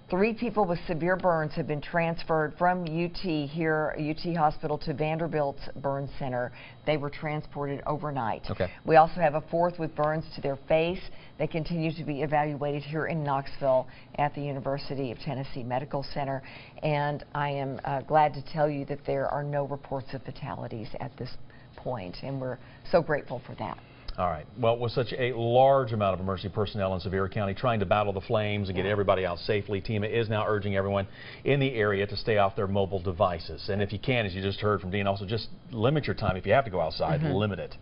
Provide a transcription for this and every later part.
3 people with severe burns have been transferred from UT Hospital to Vanderbilt's Burn Center. They were transported overnight. Okay. We also have a 4th with burns to their face. They continue to be evaluated here in Knoxville at the University of Tennessee Medical Center. And I am glad to tell you that there are no reports of fatalities at this point, and we're so grateful for that. All right. Well, with such a large amount of emergency personnel in Sevier County trying to battle the flames and get everybody out safely, TEMA is now urging everyone in the area to stay off their mobile devices. And if you can, as you just heard from Dean, also just limit your time. If you have to go outside, limit it.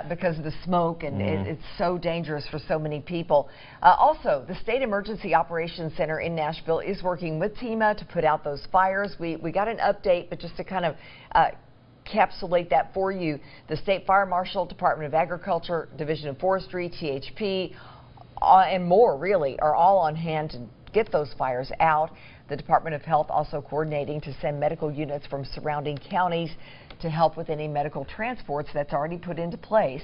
Because of the smoke, and it's so dangerous for so many people. Also, the State Emergency Operations Center in Nashville is working with TEMA to put out those fires. We got an update, but just to kind of encapsulate that for you, the State Fire Marshal, Department of Agriculture, Division of Forestry, THP, and more really are all on hand to get those fires out. The Department of Health also coordinating to send medical units from surrounding counties to help with any medical transports that's already put into place.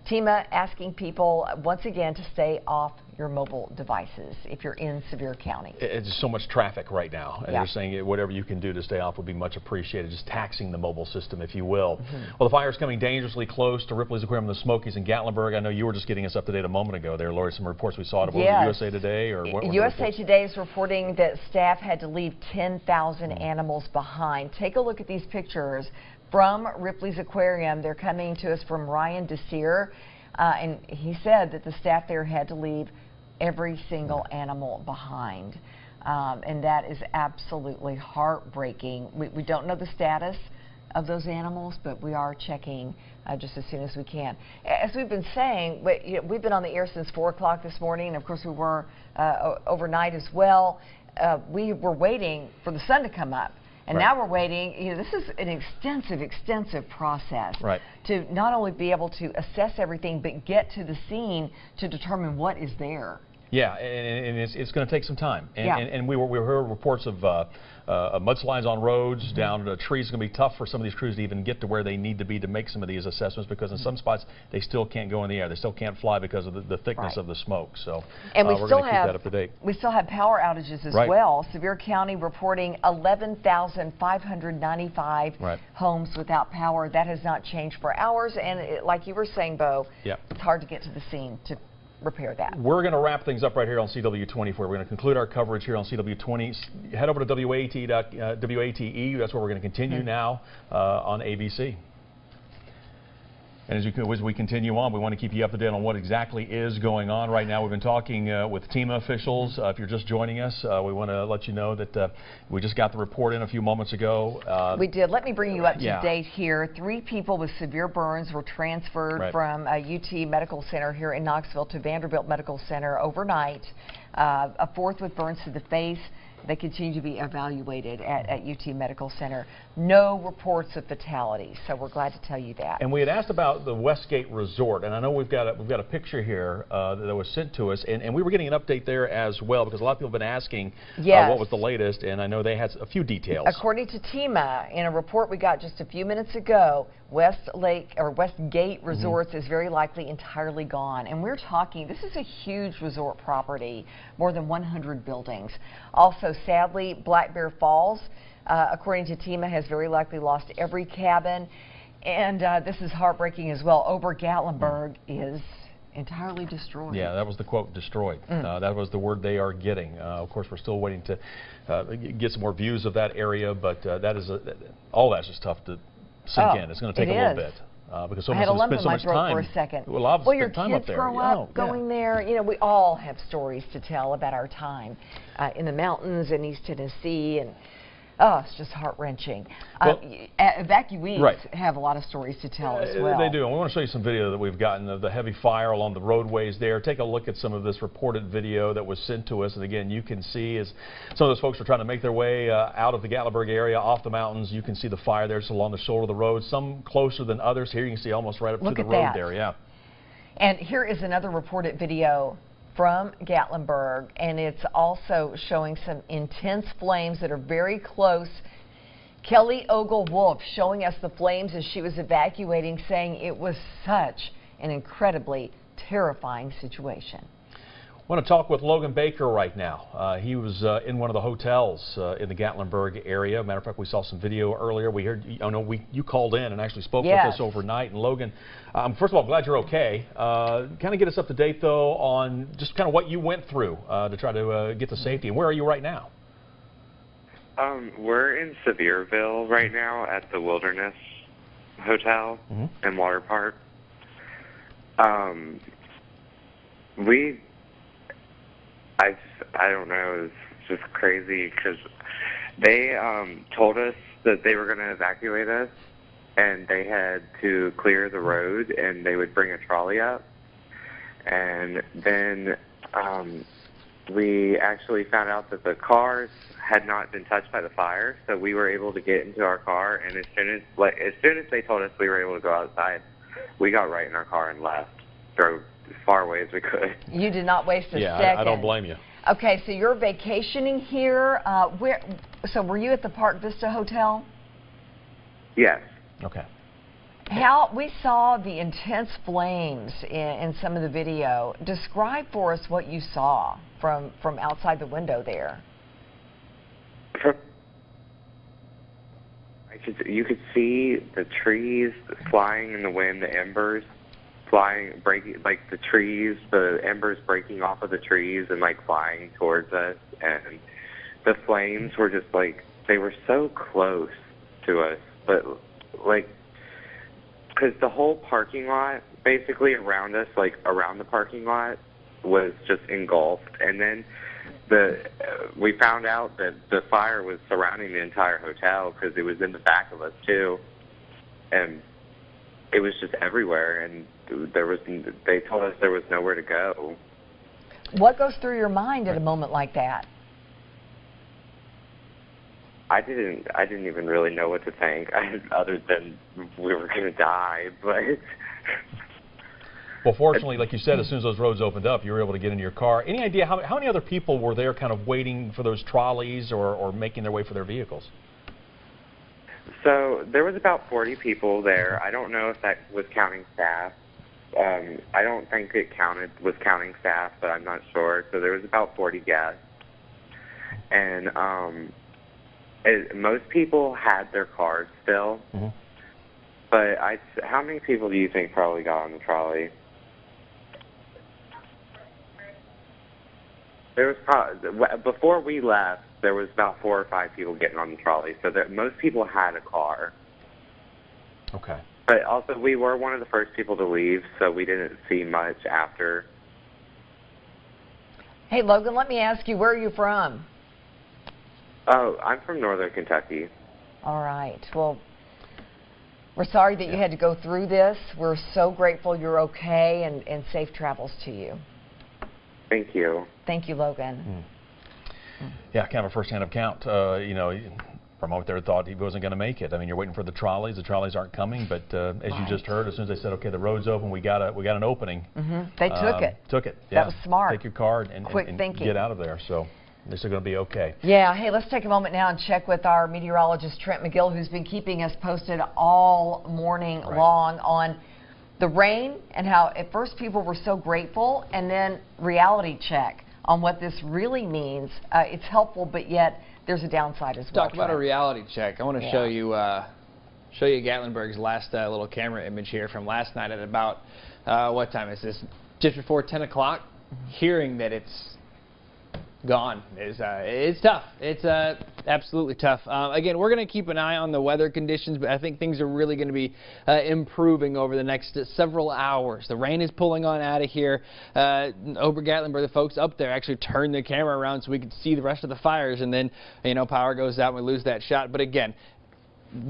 TEMA asking people once again to stay off your mobile devices if you're in Sevier County. It's just so much traffic right now, and they're saying whatever you can do to stay off would be much appreciated, just taxing the mobile system, if you will. Well, the fire is coming dangerously close to Ripley's Aquarium, the Smokies in Gatlinburg. I know you were just getting us up to date a moment ago there, Lori, some reports we saw. What was it, USA Today? Or what USA Today is reporting that staff had to leave 10,000 animals behind. Take a look at these pictures from Ripley's Aquarium. They're coming to us from Ryan Desir, and he said that the staff there had to leave every single animal behind, and that is absolutely heartbreaking. We don't know the status of those animals, but we are checking just as soon as we can. As we've been saying, we've been on the air since 4 o'clock this morning, and of course we were overnight as well. We were waiting for the sun to come up. And now we're waiting. This is an extensive process to not only be able to assess everything, but get to the scene to determine what is there. Yeah, and it's going to take some time. And we heard reports of mudslides on roads, down trees. It's going to be tough for some of these crews to even get to where they need to be to make some of these assessments, because in some spots they still can't go in the air. They still can't fly because of the thickness of the smoke. So and we're going to keep that up to date. We still have power outages as well. Sevier County reporting 11,595 homes without power. That has not changed for hours. And like you were saying, Bo, it's hard to get to the scene to repair that. We're going to wrap things up right here on CW24. We're going to conclude our coverage here on CW20. Head over to WATE. That's where we're going to continue now on ABC. And as we continue on, we want to keep you up to date on what exactly is going on right now. We've been talking with TEMA officials. If you're just joining us, we want to let you know that we just got the report in a few moments ago. We did. Let me bring you up to date here. 3 people with severe burns were transferred from UT Medical Center here in Knoxville to Vanderbilt Medical Center overnight. A 4th with burns to the face. They continue to be evaluated at UT Medical Center. No reports of fatalities, so we're glad to tell you that. And we had asked about the Westgate Resort, and I know we've got a picture here that was sent to us, and we were getting an update there as well, because a lot of people have been asking what was the latest, and I know they had a few details. According to TEMA, in a report we got just a few minutes ago, Westgate Resorts is very likely entirely gone. And we're talking, this is a huge resort property, more than 100 buildings. Also, sadly, Black Bear Falls, according to TEMA, has very likely lost every cabin. And this is heartbreaking as well. Ober-Gatlinburg is entirely destroyed. Yeah, that was the quote, destroyed. That was the word they are getting. Of course, we're still waiting to get some more views of that area, but that is all that's just tough to sink in. It's going to take a little bit. Because so I had a lump in my throat for a second. Well, your kids grow up going there. You know, we all have stories to tell about our time in the mountains in East Tennessee, and it's just heart-wrenching. Well, evacuees have a lot of stories to tell as well. They do, and we want to show you some video that we've gotten of the heavy fire along the roadways there. Take a look at some of this reported video that was sent to us, and again, you can see as some of those folks are trying to make their way out of the Gatlinburg area, off the mountains. You can see the fire there just along the shoulder of the road, some closer than others. Here you can see almost right up to the road there. And here is another reported video from Gatlinburg, and it's also showing some intense flames that are very close. Kelly Ogle-Wolf showing us the flames as she was evacuating, saying it was such an incredibly terrifying situation. I want to talk with Logan Baker right now. He was in one of the hotels in the Gatlinburg area. Matter of fact, we saw some video earlier. We heard, you called in and actually spoke with us overnight. And Logan, first of all, glad you're okay. Kind of get us up to date, though, on just kind of what you went through to try to get to safety. And where are you right now? We're in Sevierville right now at the Wilderness Hotel and Water Park. I don't know, it's just crazy because they told us that they were going to evacuate us, and they had to clear the road, and they would bring a trolley up. And then we actually found out that the cars had not been touched by the fire, so we were able to get into our car, and as soon as they told us we were able to go outside, we got right in our car and left, drove as far away as we could. You did not waste a second. Yeah, I don't blame you. Okay, so you're vacationing here. So were you at the Park Vista Hotel? Yes. Okay. We saw the intense flames in some of the video. Describe for us what you saw from outside the window there. You could see the trees flying in the wind, the embers flying, breaking, like the trees, the embers breaking off of the trees and like flying towards us, and the flames were just like, they were so close to us, but like, because the whole parking lot basically around us, like around the parking lot, was just engulfed. And then we found out that the fire was surrounding the entire hotel because it was in the back of us too, and it was just everywhere. And they told us there was nowhere to go. What goes through your mind at a moment like that? I didn't even really know what to think, other than we were going to die. But well, fortunately, like you said, as soon as those roads opened up, you were able to get into your car. Any idea how many other people were there kind of waiting for those trolleys or making their way for their vehicles? So there was about 40 people there. I don't know if that was counting staff. I don't think it was counting staff, but I'm not sure. So there was about 40 guests. And most people had their cars still. But how many people do you think probably got on the trolley? There was probably, before we left, there was about 4 or 5 people getting on the trolley, so that most people had a car. Okay. But also, we were one of the first people to leave, so we didn't see much after. Hey, Logan, let me ask you, where are you from? Oh, I'm from Northern Kentucky. All right. Well, we're sorry that you had to go through this. We're so grateful you're okay, and safe travels to you. Thank you. Thank you, Logan. Yeah, kind of a first-hand account. From out there, thought he wasn't going to make it. I mean, you're waiting for the trolleys. The trolleys aren't coming, but as you just heard, as soon as they said, "Okay, the road's open, we got an opening," they took it. Took it. Yeah. That was smart. Take your card and thinking. Get out of there. So this is going to be okay. Yeah. Hey, let's take a moment now and check with our meteorologist Trent McGill, who's been keeping us posted all morning long on the rain and how at first people were so grateful, and then reality check on what this really means. It's helpful, but yet there's a downside as well. Talk about a reality check. I want to show you Gatlinburg's last little camera image here from last night at about, what time is this? Just before 10 o'clock. Hearing that it's gone it's tough. It's absolutely tough. Again, we're going to keep an eye on the weather conditions, but I think things are really going to be improving over the next several hours. The rain is pulling on out of here. Over Gatlinburg, the folks up there actually turned the camera around so we could see the rest of the fires, and then power goes out and we lose that shot. But again,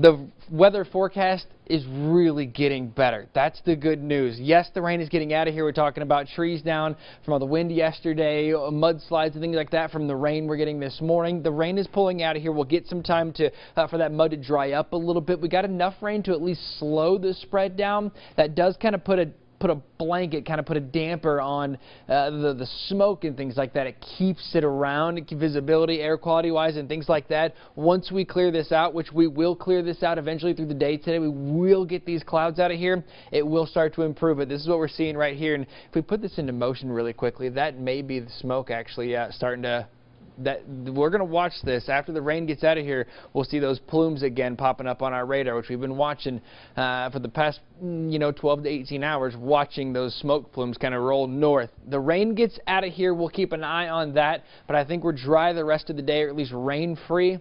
the weather forecast is really getting better. That's the good news. Yes, the rain is getting out of here. We're talking about trees down from all the wind yesterday, mudslides and things like that from the rain we're getting this morning. The rain is pulling out of here. We'll get some time to for that mud to dry up a little bit. We got enough rain to at least slow the spread down. That does kind of put a put a blanket, kind of put a damper on the smoke and things like that. It keeps it around, visibility, air quality wise, and things like that. Once we clear this out, which we will clear this out eventually through the day today, we will get these clouds out of here. It will start to improve it. This is what we're seeing right here. And if we put this into motion really quickly, that may be the smoke actually starting to. We're going to watch this. After the rain gets out of here, we'll see those plumes again popping up on our radar, which we've been watching for the past 12 to 18 hours, watching those smoke plumes kind of roll north. The rain gets out of here. We'll keep an eye on that, but I think we're dry the rest of the day, or at least rain-free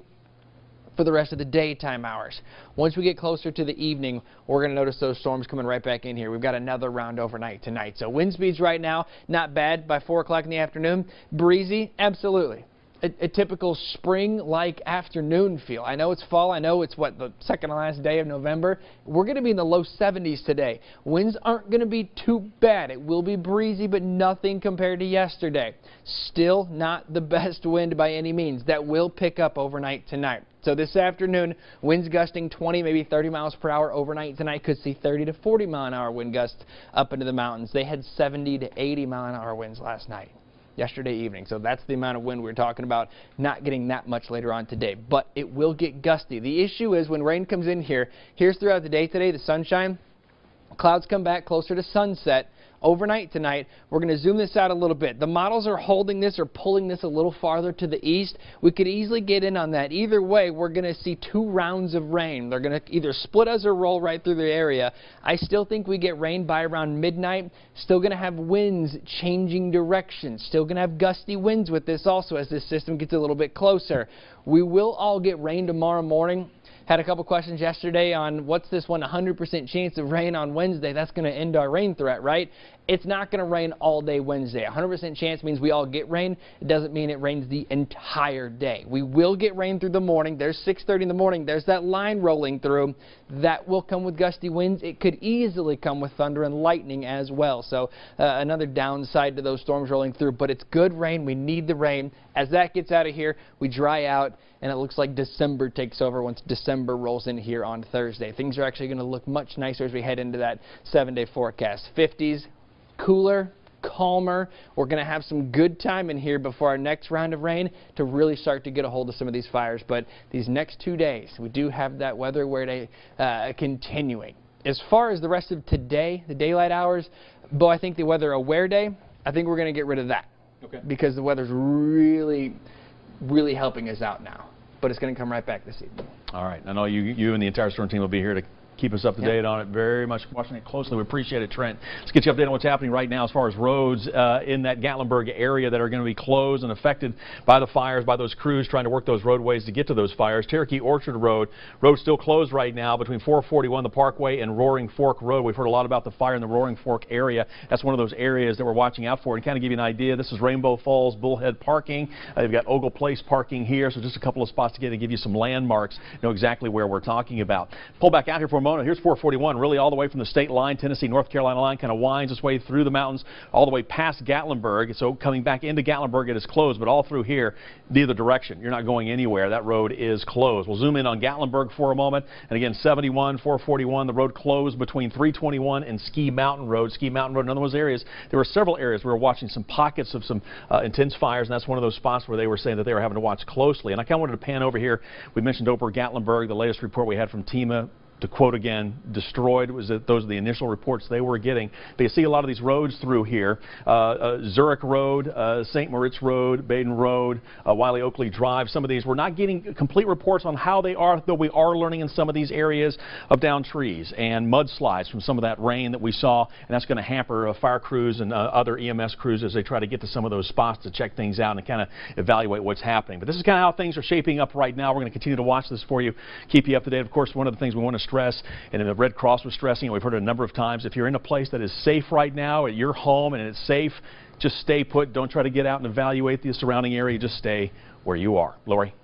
for the rest of the daytime hours. Once we get closer to the evening, we're going to notice those storms coming right back in here. We've got another round overnight tonight. So wind speeds right now, not bad by 4 o'clock in the afternoon. Breezy, absolutely. A typical spring-like afternoon feel. I know it's fall. I know it's, the second to last day of November. We're going to be in the low 70s today. Winds aren't going to be too bad. It will be breezy, but nothing compared to yesterday. Still not the best wind by any means. That will pick up overnight tonight. So this afternoon, winds gusting 20, maybe 30 miles per hour overnight tonight. Could see 30 to 40 mile an hour wind gusts up into the mountains. They had 70 to 80 mile an hour winds last night. Yesterday evening. So that's the amount of wind we're talking about, not getting that much later on today. But it will get gusty. The issue is when rain comes in here, here's throughout the day today, the sunshine, clouds come back closer to sunset. Overnight tonight, we're going to zoom this out a little bit. The models are holding this or pulling this a little farther to the east. We could easily get in on that. Either way, we're going to see 2 rounds of rain. They're going to either split us or roll right through the area. I still think we get rain by around midnight. Still going to have winds changing directions. Still going to have gusty winds with this also as this system gets a little bit closer. We will all get rain tomorrow morning. Had a couple questions yesterday on what's this 100% chance of rain on Wednesday. That's going to end our rain threat, right? It's not going to rain all day Wednesday. 100% chance means we all get rain. It doesn't mean it rains the entire day. We will get rain through the morning. There's 6:30 in the morning. There's that line rolling through. That will come with gusty winds. It could easily come with thunder and lightning as well. So another downside to those storms rolling through. But it's good rain. We need the rain. As that gets out of here, we dry out, and it looks like December takes over once December rolls in here on Thursday. Things are actually going to look much nicer as we head into that 7-day forecast. 50s, cooler, calmer. We're going to have some good time in here before our next round of rain to really start to get a hold of some of these fires. But these next 2 days, we do have that weather where they continuing. As far as the rest of today, the daylight hours, Bo, I think the weather aware day, I think we're going to get rid of that. Okay. Because the weather's really helping us out now. But it's going to come right back this evening. All right. I know you and the entire Storm team will be here to keep us up to date on it. Very much watching it closely. We appreciate it, Trent. Let's get you updated on what's happening right now as far as roads in that Gatlinburg area that are going to be closed and affected by the fires, by those crews trying to work those roadways to get to those fires. Cherokee Orchard Road still closed right now between 441 the Parkway and Roaring Fork Road. We've heard a lot about the fire in the Roaring Fork area. That's one of those areas that we're watching out for. And kind of give you an idea, this is Rainbow Falls Bullhead parking. They've got Ogle Place parking here, so just a couple of spots to give you some landmarks, know exactly where we're talking about. Pull back out here for a moment. Here's 441, really all the way from the state line, Tennessee, North Carolina line, kind of winds its way through the mountains, all the way past Gatlinburg. So coming back into Gatlinburg, it is closed, but all through here, neither direction. You're not going anywhere. That road is closed. We'll zoom in on Gatlinburg for a moment. And again, 71, 441, the road closed between 321 and Ski Mountain Road. Ski Mountain Road, none of those areas. There were several areas we were watching some pockets of some intense fires, and that's one of those spots where they were saying that they were having to watch closely. And I kind of wanted to pan over here. We mentioned over Gatlinburg, the latest report we had from TEMA, to quote again, destroyed. Was that those are the initial reports they were getting. But you see a lot of these roads through here. Zurich Road, St. Moritz Road, Baden Road, Wiley Oakley Drive. Some of these, we're not getting complete reports on how they are, though we are learning in some of these areas of down trees and mudslides from some of that rain that we saw. And that's going to hamper fire crews and other EMS crews as they try to get to some of those spots to check things out and kind of evaluate what's happening. But this is kind of how things are shaping up right now. We're going to continue to watch this for you, keep you up to date. Of course, one of the things we want to stress, and the Red Cross was stressing, and we've heard it a number of times, if you're in a place that is safe right now, at your home, and it's safe, just stay put. Don't try to get out and evaluate the surrounding area. Just stay where you are. Lori?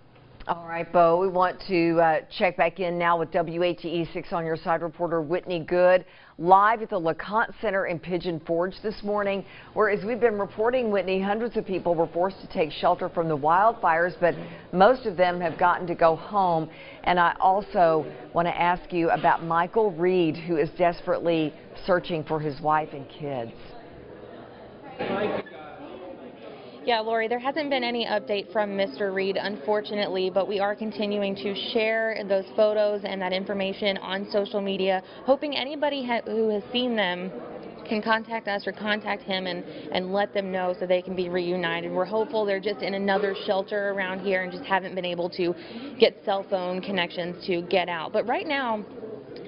All right, Bo, we want to check back in now with WATE 6 on your side reporter Whitney Good, live at the LeConte Center in Pigeon Forge this morning, where, as we've been reporting, Whitney, hundreds of people were forced to take shelter from the wildfires, but most of them have gotten to go home. And I also want to ask you about Michael Reed, who is desperately searching for his wife and kids. Yeah, Lori, there hasn't been any update from Mr. Reed, unfortunately, but we are continuing to share those photos and that information on social media, hoping anybody who has seen them can contact us or contact him and let them know so they can be reunited. We're hopeful they're just in another shelter around here and just haven't been able to get cell phone connections to get out. But right now,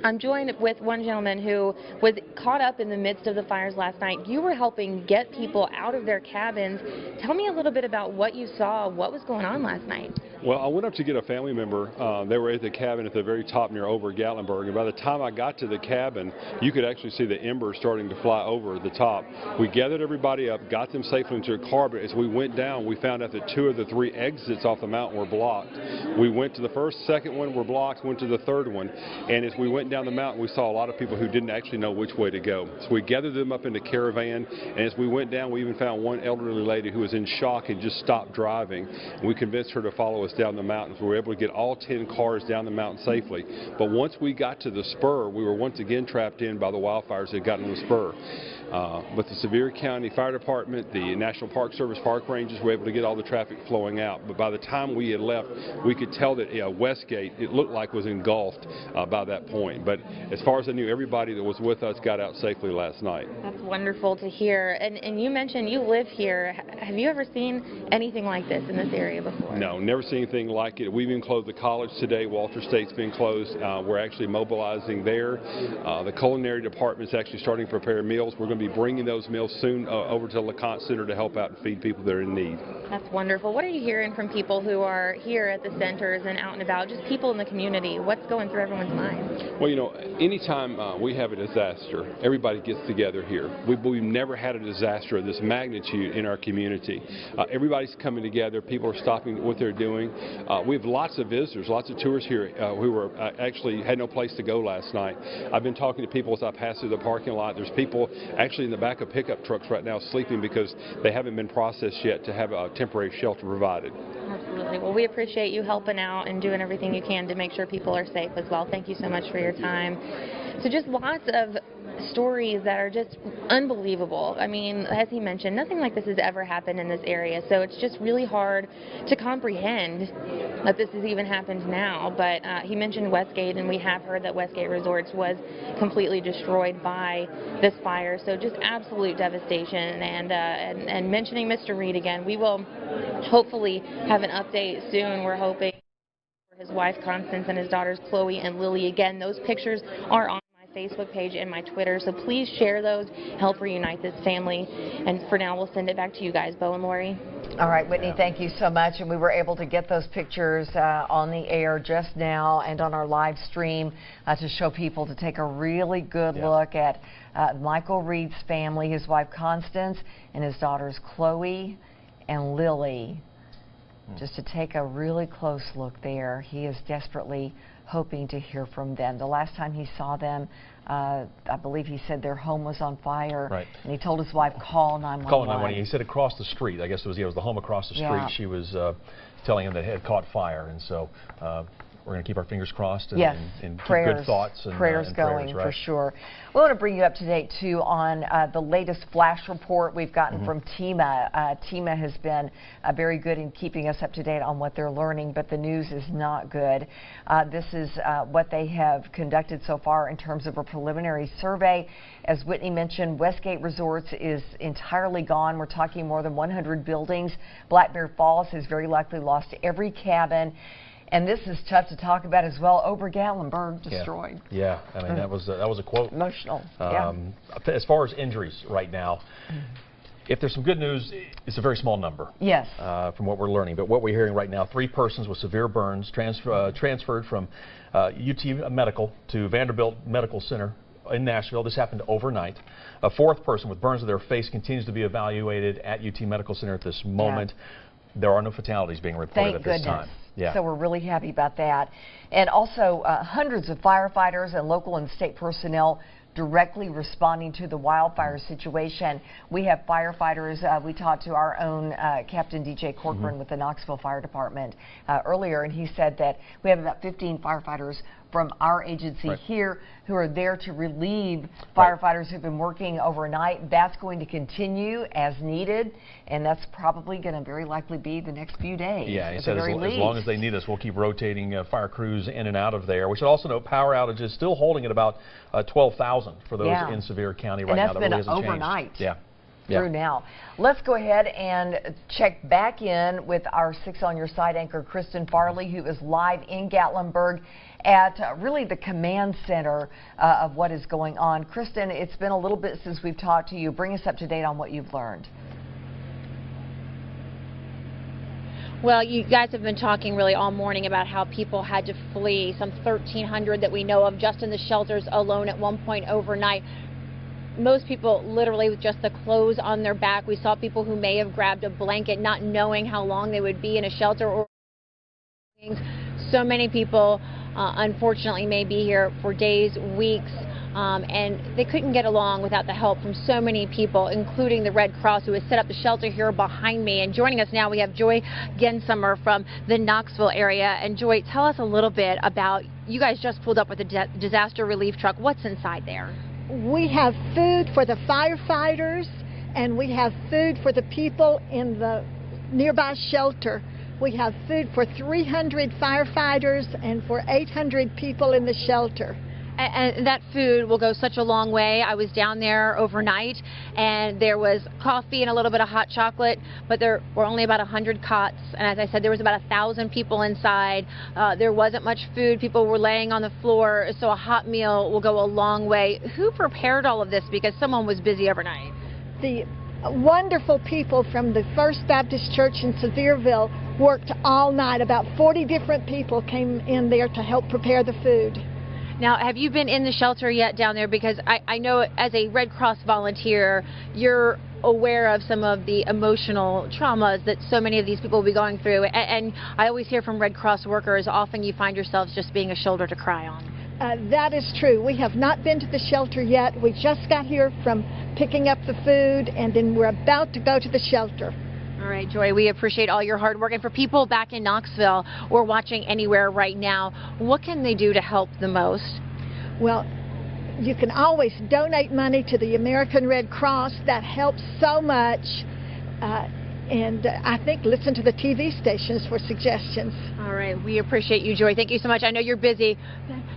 I'm joined with one gentleman who was caught up in the midst of the fires last night. You were helping get people out of their cabins. Tell me a little bit about what you saw, what was going on last night. Well, I went up to get a family member. They were at the cabin at the very top near over Gatlinburg, and by the time I got to the cabin, you could actually see the embers starting to fly over the top. We gathered everybody up, got them safely into a car, but as we went down, we found out that 2 of the 3 exits off the mountain were blocked. We went to the first, second one were blocked, went to the third one, and as we went down the mountain, we saw a lot of people who didn't actually know which way to go. So we gathered them up in the caravan, and as we went down, we even found one elderly lady who was in shock and just stopped driving. We convinced her to follow us down the mountains. We were able to get all 10 cars down the mountain safely. But once we got to the spur, we were once again trapped in by the wildfires that had gotten on the spur. With the Sevier County Fire Department, the National Park Service park rangers were able to get all the traffic flowing out. But by the time we had left, we could tell that Westgate, it looked like, was engulfed by that point. But as far as I knew, everybody that was with us got out safely last night. That's wonderful to hear. And you mentioned you live here. Have you ever seen anything like this in this area before? No, never seen anything like it. We've even closed the college today. Walter State's been closed. We're actually mobilizing there. The culinary department's actually starting to prepare meals. We're going to be bringing those meals soon over to LeConte Center to help out and feed people that are in need. That's wonderful. What are you hearing from people who are here at the centers and out and about, just people in the community? What's going through everyone's mind? Well, you know, anytime we have a disaster, everybody gets together here. We've never had a disaster of this magnitude in our community. Everybody's coming together. People are stopping what they're doing. We have lots of visitors, lots of tourists here who were actually had no place to go last night. I've been talking to people as I pass through the parking lot. There's people actually in the back of pickup trucks right now sleeping because they haven't been processed yet to have a temporary shelter provided. Absolutely. Well, we appreciate you helping out and doing everything you can to make sure people are safe as well. Thank you so much for your time. So just lots of stories that are just unbelievable. I mean, as he mentioned, nothing like this has ever happened in this area, so it's just really hard to comprehend that this has even happened now. But he mentioned Westgate, and we have heard that Westgate Resorts was completely destroyed by this fire, so just absolute devastation. And mentioning Mr. Reed again, we will hopefully have an update soon. We're hoping for his wife Constance and his daughters Chloe and Lily. Again, those pictures are on Facebook page and my Twitter, so please share those, help reunite this family. And for now, we'll send it back to you guys, Bo and Lori. All right, Whitney, thank you so much. And we were able to get those pictures on the air just now and on our live stream to show people to take a really good look at Michael Reed's family, his wife Constance, and his daughters Chloe and Lily. Just to take a really close look there. He is desperately hoping to hear from them. The last time he saw them, I believe he said their home was on fire. Right. And he told his wife, call 911. Call 911. He said across the street. I guess it was the home across the street. She was telling him that it had caught fire. And so we're going to keep our fingers crossed and, and keep good thoughts and prayers going for sure. We want to bring you up to date too on the latest flash report we've gotten from TEMA. TEMA has been very good in keeping us up to date on what they're learning, but the news is not good. This is what they have conducted so far in terms of a preliminary survey. As Whitney mentioned, Westgate Resorts is entirely gone. We're talking more than 100 buildings. Black Bear Falls has very likely lost every cabin. And this is tough to talk about as well. Over Gatlinburg destroyed. Yeah, I mean that was a quote. Emotional. As far as injuries right now, if there's some good news, it's a very small number. Yes. From what we're learning, but what we're hearing right now, 3 persons with severe burns transferred from UT Medical to Vanderbilt Medical Center in Nashville. This happened overnight. A 4th person with burns to their face continues to be evaluated at UT Medical Center at this moment. there are no fatalities being reported Thank at this goodness. time. Yeah. So we're really happy about that. And also hundreds of firefighters and local and state personnel directly responding to the wildfire situation. We have firefighters. We talked to our own Captain DJ Corcoran with the Knoxville Fire Department earlier, and he said that we have about 15 firefighters from our agency here who are there to relieve firefighters who've been working overnight. That's going to continue as needed, and that's probably going to very likely be the next few days. Yeah, he said as long as they need us, we'll keep rotating fire crews in and out of there. We should also note power outages still holding at about 12,000 for those in Sevier County right now. And that's been overnight. Yeah. Through now. Let's go ahead and check back in with our 6 on Your Side anchor, Kristen Farley, who is live in Gatlinburg at really the command center of what is going on. Kristen, it's been a little bit since we've talked to you. Bring us up to date on what you've learned. Well, you guys have been talking really all morning about how people had to flee, some 1,300 that we know of just in the shelters alone at one point overnight. Most people literally with just the clothes on their back. We saw people who may have grabbed a blanket not knowing how long they would be in a shelter. Or so many people unfortunately may be here for days, weeks, and they couldn't get along without the help from so many people, including the Red Cross, who has set up the shelter here behind me. And joining us now, we have Joy Gensummer from the Knoxville area. And Joy, tell us a little bit about, you guys just pulled up with a disaster relief truck. What's inside there? We have food for the firefighters, and we have food for the people in the nearby shelter. We have food for 300 firefighters and for 800 people in the shelter. And that food will go such a long way. I was down there overnight, and there was coffee and a little bit of hot chocolate, but there were only about 100 cots. And as I said, there was about 1,000 people inside. There wasn't much food. People were laying on the floor, so a hot meal will go a long way. Who prepared all of this? Because someone was busy overnight. The wonderful people from the First Baptist Church in Sevierville worked all night. About 40 different people came in there to help prepare the food. Now, have you been in the shelter yet down there? Because I know as a Red Cross volunteer, you're aware of some of the emotional traumas that so many of these people will be going through. And I always hear from Red Cross workers, often you find yourselves just being a shoulder to cry on. That is true. We have not been to the shelter yet. We just got here from picking up the food, and then we're about to go to the shelter. All right, Joy, we appreciate all your hard work. And for people back in Knoxville or watching anywhere right now, what can they do to help the most? Well, you can always donate money to the American Red Cross. That helps so much. And I think listen to the TV stations for suggestions. All right, we appreciate you, Joy. Thank you so much. I know you're busy.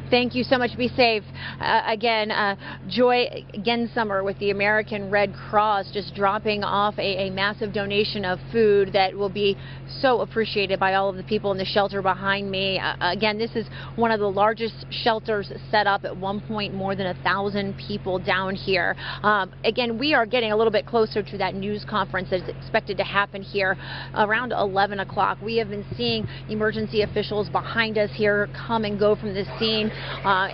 Thank you so much. Be safe. Again, Joy Gensummer with the American Red Cross just dropping off a massive donation of food that will be so appreciated by all of the people in the shelter behind me. Again, this is one of the largest shelters set up. At one point, more than 1,000 people down here. Again, we are getting a little bit closer to that news conference that's expected to happen here around 11 o'clock. We have been seeing emergency officials behind us here come and go from this scene.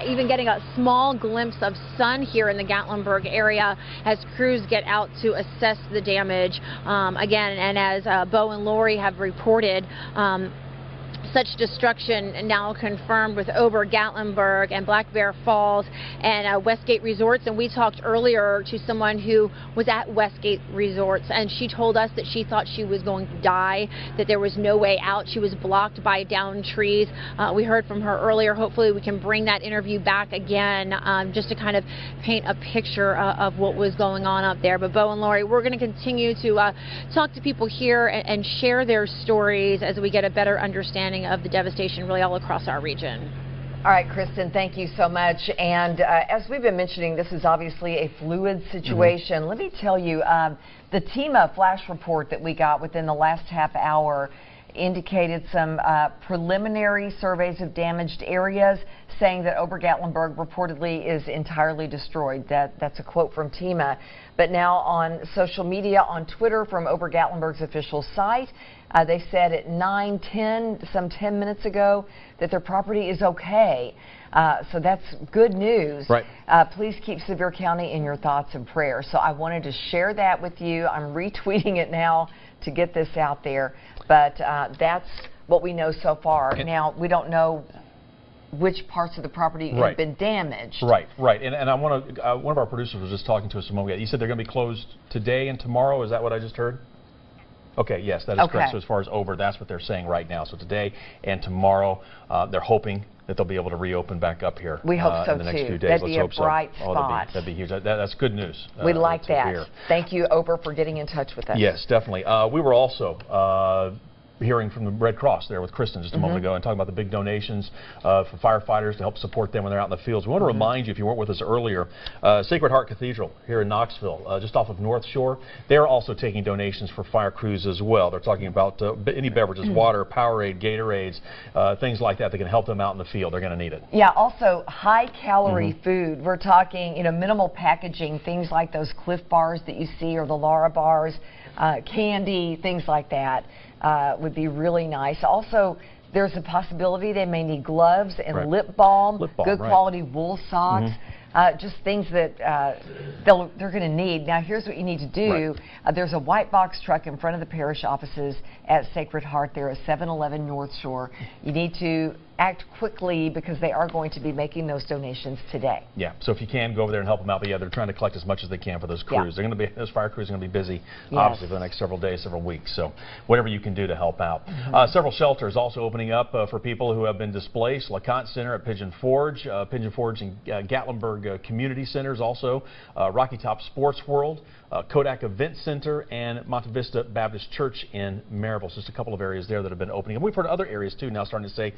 Even getting a small glimpse of sun here in the Gatlinburg area as crews get out to assess the damage. Again, and as Bo and Lori have reported, such destruction now confirmed with Ober Gatlinburg and Black Bear Falls and Westgate Resorts. And we talked earlier to someone who was at Westgate Resorts, and she told us that she thought she was going to die, that there was no way out. She was blocked by downed trees. We heard from her earlier. Hopefully we can bring that interview back again just to kind of paint a picture of what was going on up there. But Bo and Lori, we're going to continue to talk to people here and share their stories as we get a better understanding of the devastation really all across our region. All right, Kristen, thank you so much. And as we've been mentioning, this is obviously a fluid situation. Let me tell you, the TEMA flash report that we got within the last half hour indicated some preliminary surveys of damaged areas, saying that Ober Gatlinburg reportedly is entirely destroyed. That's a quote from TEMA. But now on social media, on Twitter from Ober Gatlinburg's official site, they said at 9:10, some 10 minutes ago, that their property is okay. So that's good news. Right. Please keep Sevier County in your thoughts and prayers. So I wanted to share that with you. I'm retweeting it now to get this out there. But that's what we know so far. Now, we don't know which parts of the property have been damaged. Right. And I want to, one of our producers was just talking to us a moment ago. You said they're going to be closed today and tomorrow. Is that what I just heard? Okay, yes, that is correct. So as far as over, that's what they're saying right now. So today and tomorrow, they're hoping that they'll be able to reopen back up here. We hope so in the next too. few days. That'd be a bright spot. That'd be huge. That's good news. We like that. Thank you, Oprah, for getting in touch with us. Yes, definitely. We were also hearing from the Red Cross there with Kristen just a moment ago and talking about the big donations for firefighters to help support them when they're out in the fields. We want to remind you, if you weren't with us earlier, Sacred Heart Cathedral here in Knoxville, just off of North Shore, they're also taking donations for fire crews as well. They're talking about any beverages, water, Powerade, Gatorades, things like that can help them out in the field. They're going to need it. Yeah, also high-calorie food. We're talking, minimal packaging, things like those Cliff Bars that you see or the Lara bars, candy, things like that. Would be really nice. Also, there's a possibility they may need gloves and lip balm, good quality wool socks, just things that they're going to need. Now, here's what you need to do. There's a white box truck in front of the parish offices at Sacred Heart there at 711 North Shore. You need to act quickly because they are going to be making those donations today. Yeah, so if you can, go over there and help them out. But yeah, they're trying to collect as much as they can for those crews. They're going to be, those fire crews are going to be busy, obviously, for the next several days, several weeks. So whatever you can do to help out. Several shelters also opening up for people who have been displaced. LeConte Center at Pigeon Forge and Gatlinburg Community Centers also, Rocky Top Sports World, Kodak Event Center, and Monte Vista Baptist Church in Maryville. So just a couple of areas there that have been opening. And we've heard other areas too now starting to say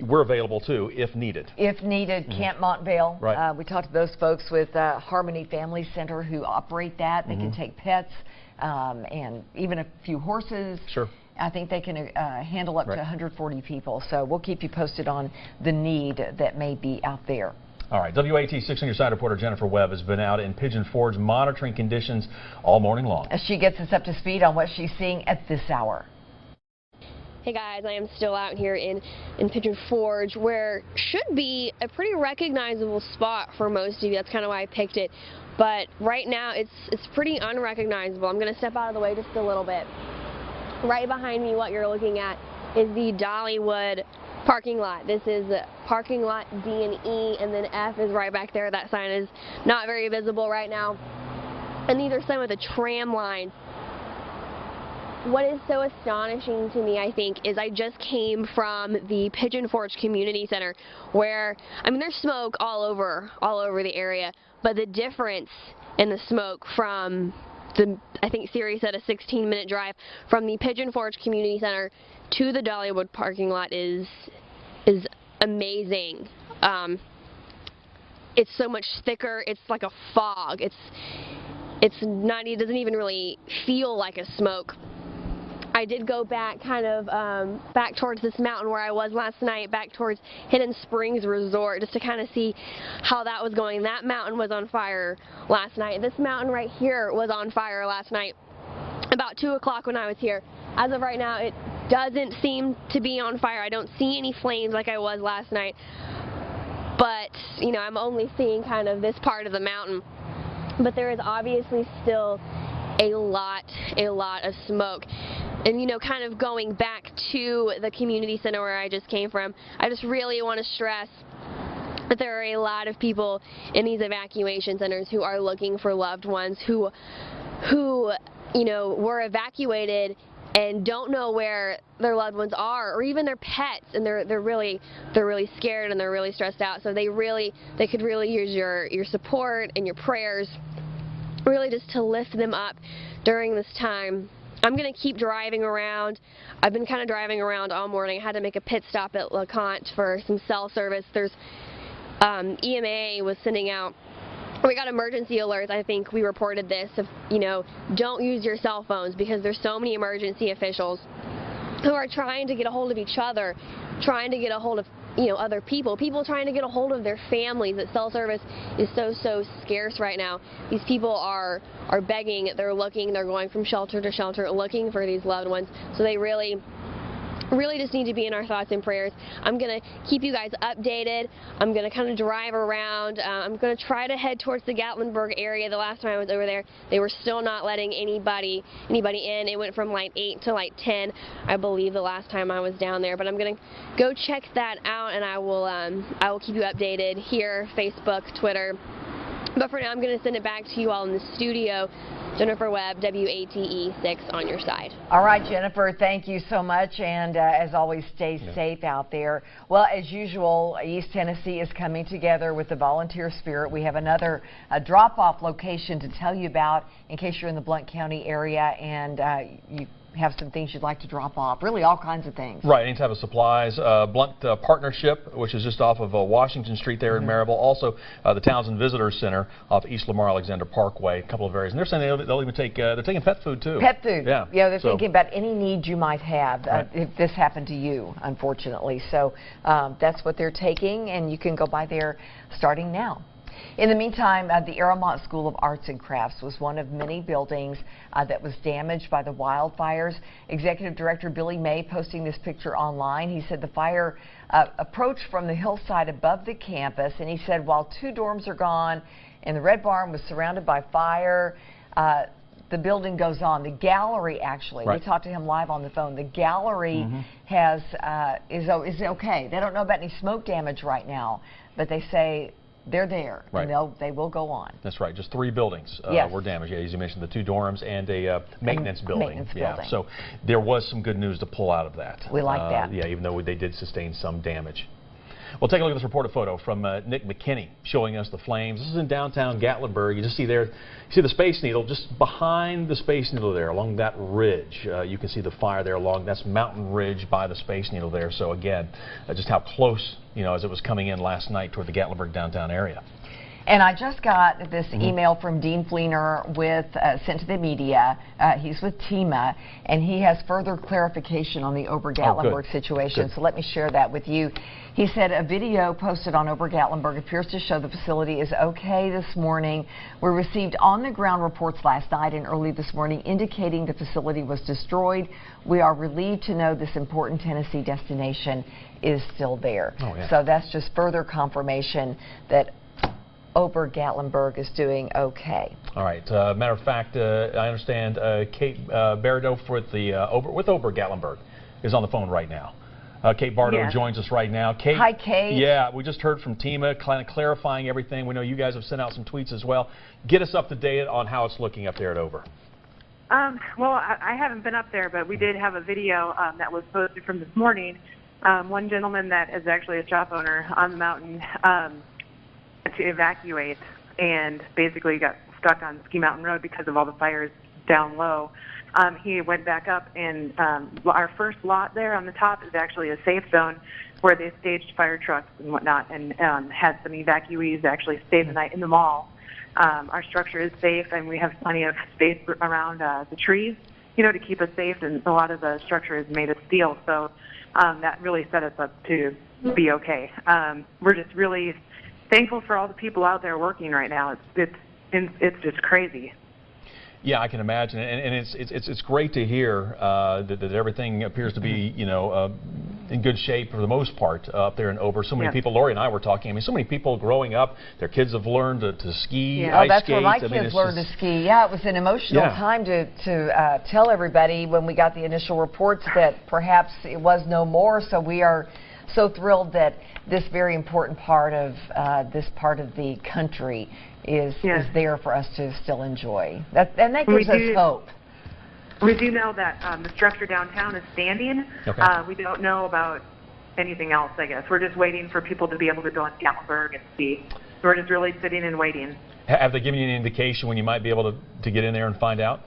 we're available too if needed. If needed, Camp Montvale. We talked to those folks with Harmony Family Center who operate that. They can take pets and even a few horses. Sure. I think they can handle up to 140 people. So we'll keep you posted on the need that may be out there. All right, WAT 6 on your side reporter Jennifer Webb has been out in Pigeon Forge monitoring conditions all morning long. As she gets us up to speed on what she's seeing at this hour. Hey guys, I am still out here in Pigeon Forge, where should be a pretty recognizable spot for most of you. That's kind of why I picked it. But right now it's pretty unrecognizable. I'm going to step out of the way just a little bit. Right behind me, what you're looking at is the Dollywood parking lot. This is parking lot D and E, and then F is right back there. That sign is not very visible right now. And these are some of the tram lines. What is so astonishing to me, I think, is I just came from the Pigeon Forge Community Center, where, I mean, there's smoke all over the area, but the difference in the smoke from I think Siri said a 16-minute drive from the Pigeon Forge Community Center to the Dollywood parking lot is amazing. It's so much thicker. It's like a fog. It doesn't even really feel like a smoke. I did go back back towards this mountain where I was last night, back towards Hidden Springs Resort, just to kind of see how that was going. That mountain was on fire last night. This mountain right here was on fire last night, about 2 o'clock when I was here. As of right now, it doesn't seem to be on fire. I don't see any flames like I was last night, but I'm only seeing kind of this part of the mountain. But there is obviously still a lot of smoke. And kind of going back to the community center where I just came from, I just really want to stress that there are a lot of people in these evacuation centers who are looking for loved ones who were evacuated and don't know where their loved ones are, or even their pets, and they're really scared and they're really stressed out. So they could really use your support and your prayers, really just to lift them up during this time. I'm going to keep driving around. I've been kind of driving around all morning. I had to make a pit stop at LeConte for some cell service. There's EMA was sending out, we got emergency alerts. I think we reported this of, don't use your cell phones, because there's so many emergency officials who are trying to get a hold of each other, trying to get a hold of other people trying to get a hold of their families. That cell service is so scarce right now. These people are begging, they're going from shelter to shelter looking for these loved ones. So they really really just need to be in our thoughts and prayers. I'm going to keep you guys updated. I'm going to kind of drive around. I'm going to try to head towards the Gatlinburg area. The last time I was over there, they were still not letting anybody in. It went from light 8 to light 10, I believe, the last time I was down there. But I'm going to go check that out, and I will keep you updated here, Facebook, Twitter. But for now, I'm going to send it back to you all in the studio. Jennifer Webb, WATE 6 on your side. All right, Jennifer, thank you so much. And as always, stay safe out there. Well, as usual, East Tennessee is coming together with the volunteer spirit. We have another drop-off location to tell you about in case you're in the Blount County area and you have some things you'd like to drop off. Really all kinds of things. Right, any type of supplies. Blount Partnership, which is just off of Washington Street there in Maryville. Also, the Townsend Visitor Center off East Lamar Alexander Parkway, a couple of areas. And they're saying they'll even take, they're taking pet food too. Pet food. Yeah. Yeah, they're thinking about any needs you might have if this happened to you, unfortunately. So that's what they're taking, and you can go by there starting now. In the meantime, the Aramont School of Arts and Crafts was one of many buildings that was damaged by the wildfires. Executive Director Billy May posting this picture online. He said the fire approached from the hillside above the campus, and he said while 2 dorms are gone and the Red Barn was surrounded by fire, the building goes on. The gallery, actually, we talked to him live on the phone. The gallery is okay. They don't know about any smoke damage right now, but they say they're there, and they will go on. That's right. Just 3 buildings were damaged. Yeah, as you mentioned, the 2 dorms and a maintenance building. Building. So there was some good news to pull out of that. We like that. Yeah, even though they did sustain some damage. Well, take a look at this reported photo from Nick McKinney showing us the flames. This is in downtown Gatlinburg. You just see there, you see the Space Needle just behind the Space Needle there, along that ridge. You can see the fire there along, that's Mountain Ridge by the Space Needle there. So again, just how close, as it was coming in last night toward the Gatlinburg downtown area. And I just got this email from Dean Fleener sent to the media. He's with TEMA, and he has further clarification on the Ober-Gatlinburg situation. So let me share that with you. He said a video posted on Ober-Gatlinburg appears to show the facility is okay this morning. We received on-the-ground reports last night and early this morning indicating the facility was destroyed. We are relieved to know this important Tennessee destination is still there. So that's just further confirmation that Ober-Gatlinburg is doing okay. All right. Matter of fact, I understand Kate Barido with Ober-Gatlinburg is on the phone right now. Kate Bardo joins us right now. Kate, hi, Kate. Yeah, we just heard from TEMA, kind of clarifying everything. We know you guys have sent out some tweets as well. Get us up to date on how it's looking up there at Ober. Well, I haven't been up there, but we did have a video that was posted from this morning. One gentleman that is actually a shop owner on the mountain to evacuate and basically got stuck on Ski Mountain Road because of all the fires down low. He went back up, and our first lot there on the top is actually a safe zone where they staged fire trucks and whatnot, and had some evacuees actually stay the night in the mall. Our structure is safe, and we have plenty of space around the trees, to keep us safe, and a lot of the structure is made of steel, so that really set us up to be okay. We're just really thankful for all the people out there working right now. It's just crazy. Yeah, I can imagine, and it's great to hear that everything appears to be in good shape for the most part up there in Ober. So many people, Lori and I were talking. I mean, so many people growing up, their kids have learned to ski, ice that's skate. where my kids learned to ski. Yeah, it was an emotional time to tell everybody when we got the initial reports that perhaps it was no more. So we are so thrilled that this very important part of the country is there for us to still enjoy. And that gives us hope. We do know that the structure downtown is standing. We don't know about anything else, I guess. We're just waiting for people to be able to go on Gatlinburg and see. So we're just really sitting and waiting. Have they given you any indication when you might be able to get in there and find out?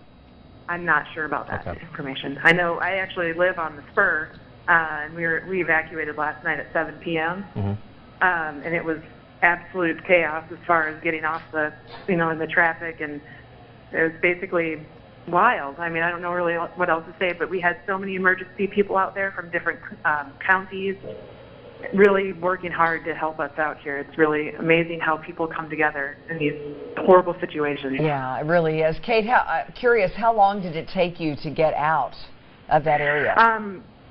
I'm not sure about that information. I know I actually live on the spur, and we evacuated last night at 7 p.m. And it was absolute chaos as far as getting off the, in the traffic, and it was basically wild. I mean, I don't know really what else to say, but we had so many emergency people out there from different counties really working hard to help us out here. It's really amazing how people come together in these horrible situations. Yeah, it really is. Kate, curious, how long did it take you to get out of that area?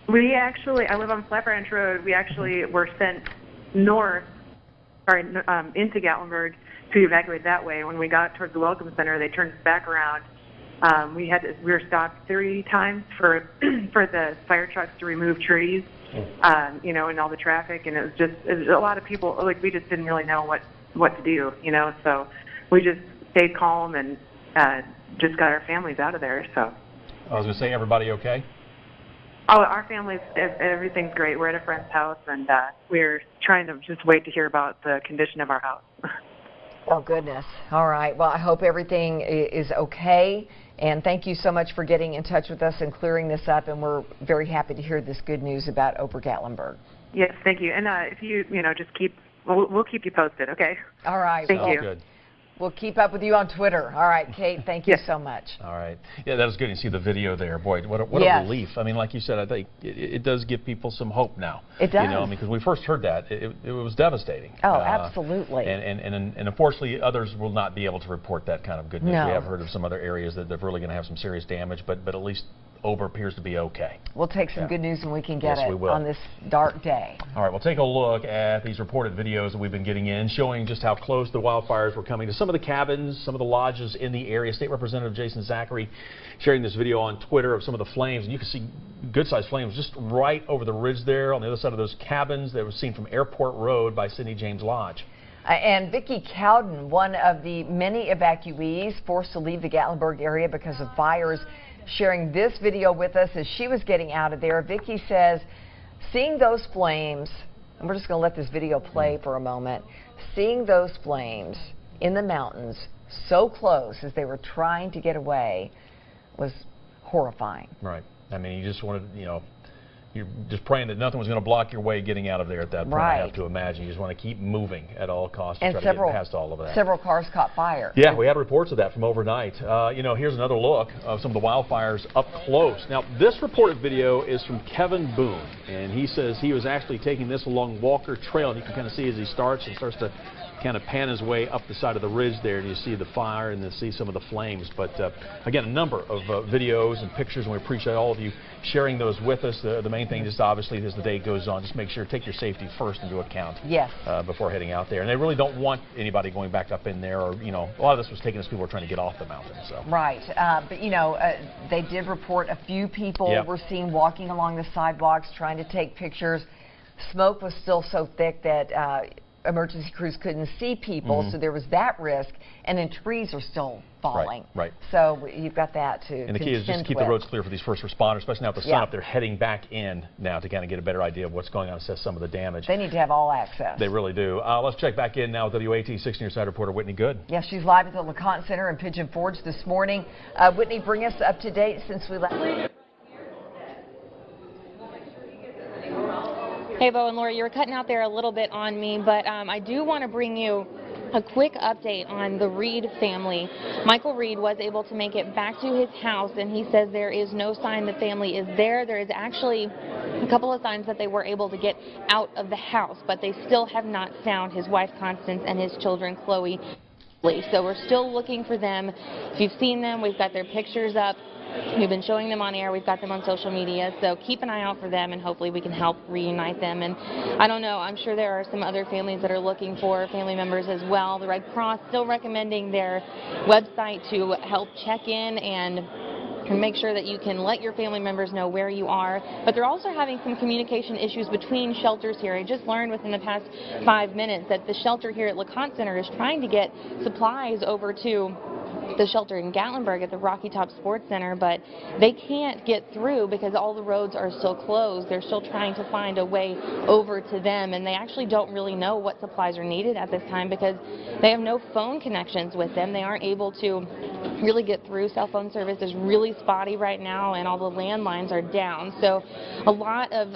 We actually, I live on Flat Branch Road. We actually were sent north, into Gatlinburg to evacuate that way. When we got towards the Welcome Center, they turned us back around. We were stopped 3 times for the fire trucks to remove trees, you know, and all the traffic, and it was a lot of people. Like, we just didn't really know what to do, you know. So we just stayed calm and just got our families out of there. So I was going to say, everybody okay? Oh, our family's, everything's great. We're at a friend's house, and we're trying to just wait to hear about the condition of our house. Oh, goodness. All right. Well, I hope everything is okay, and thank you so much for getting in touch with us and clearing this up, and we're very happy to hear this good news about Ober Gatlinburg. Yes, thank you. And if you know, just we'll keep you posted, okay? All right. Thank you. Good. We'll keep up with you on Twitter. All right, Kate, thank you so much. All right. Yeah, that was good to see the video there. Boy, what a relief. I mean, like you said, I think it does give people some hope now. It does. You know, I mean, because we first heard that, it was devastating. Oh, absolutely. And unfortunately, others will not be able to report that kind of good news. No. We have heard of some other areas that they're really going to have some serious damage, but at least Ober appears to be okay. We'll take some good news and we can get Yes, it we will. on this dark day. All right, we'll take a look at these reported videos that we've been getting in, showing just how close the wildfires were coming to some of the cabins, some of the lodges in the area. State Representative Jason Zachary sharing this video on Twitter of some of the flames, and you can see good-sized flames just right over the ridge there on the other side of those cabins that was seen from Airport Road by Sidney James Lodge. And Vicki Cowden, one of the many evacuees forced to leave the Gatlinburg area because of fires, sharing this video with us as she was getting out of there. Vicki says, seeing those flames, and we're just going to let this video play for a moment, seeing those flames in the mountains so close as they were trying to get away was horrifying. Right. I mean, you just wanted, you know, you're just praying that nothing was going to block your way getting out of there at that point. Right. I have to imagine. You just want to keep moving at all costs to And try to get past all of that. several cars caught fire. Yeah, we had reports of that from overnight. You know, here's another look of some of the wildfires up close. Now, this reported video is from Kevin Boone, and he says he was actually taking this along Walker Trail, and you can kind of see as he starts to kind of pan his way up the side of the ridge there, and you see the fire and then see some of the flames. But again, a number of videos and pictures, and we appreciate all of you sharing those with us. The main thing just obviously as the day goes on, just make sure take your safety first into account. Yes. Before heading out there. And they really don't want anybody going back up in there, or, you know, a lot of this was taken as people were trying to get off the mountain. So. Right. But, you know, they did report a few people were seen walking along the sidewalks trying to take pictures. Smoke was still so thick that emergency crews couldn't see people, so there was that risk, and then trees are still falling. Right. So you've got that to And the key is just keep the roads clear for these first responders, especially now with the sun up. They're heading back in now to kind of get a better idea of what's going on, assess some of the damage. They need to have all access. They really do. Let's check back in now with WATE 6 News Side reporter Whitney Good. Yeah, she's live at the LeConte Center in Pigeon Forge this morning. Whitney, bring us up to date since we left. Hey, Bo and Laura, you were cutting out there a little bit on me, but I do want to bring you a quick update on the Reed family. Michael Reed was able to make it back to his house, and he says there is no sign the family is there. There is actually a couple of signs that they were able to get out of the house, but they still have not found his wife Constance and his children Chloe. So we're still looking for them. If you've seen them, we've got their pictures up. We've been showing them on air. We've got them on social media. So keep an eye out for them, and hopefully we can help reunite them. And I don't know, I'm sure there are some other families that are looking for family members as well. The Red Cross still recommending their website to help check in and make sure that you can let your family members know where you are. But they're also having some communication issues between shelters here. I just learned within the past 5 minutes that the shelter here at LeConte Center is trying to get supplies over to the shelter in Gatlinburg at the Rocky Top Sports Center, but they can't get through because all the roads are still closed. They're still trying to find a way over to them, and they actually don't really know what supplies are needed at this time because they have no phone connections with them. They aren't able to really get through. Cell phone service is really spotty right now, and all the landlines are down. So a lot of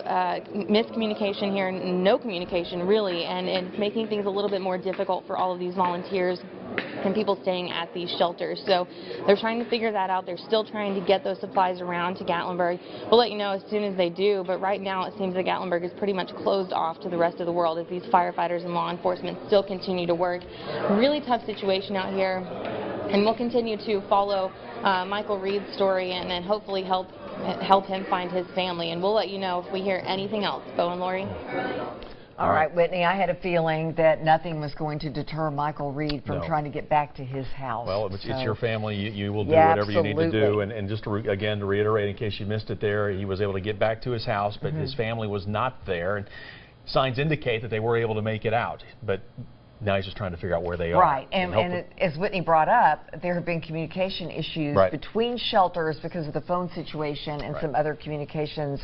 miscommunication here, and no communication really, and it's making things a little bit more difficult for all of these volunteers and people staying at these shelters. So they're trying to figure that out. They're still trying to get those supplies around to Gatlinburg. We'll let you know as soon as they do, but right now it seems that Gatlinburg is pretty much closed off to the rest of the world as these firefighters and law enforcement still continue to work. Really tough situation out here, and we'll continue to follow Michael Reed's story and hopefully help help him find his family. And we'll let you know if we hear anything else. Bo and Lori. All right, Whitney, I had a feeling that nothing was going to deter Michael Reed from trying to get back to his house. Well, it's your family. You will do whatever you need to do. And just again, to reiterate, in case you missed it there, he was able to get back to his house, but his family was not there. And signs indicate that they were able to make it out. But now he's just trying to figure out where they are. Right, and as Whitney brought up, there have been communication issues between shelters because of the phone situation and some other communications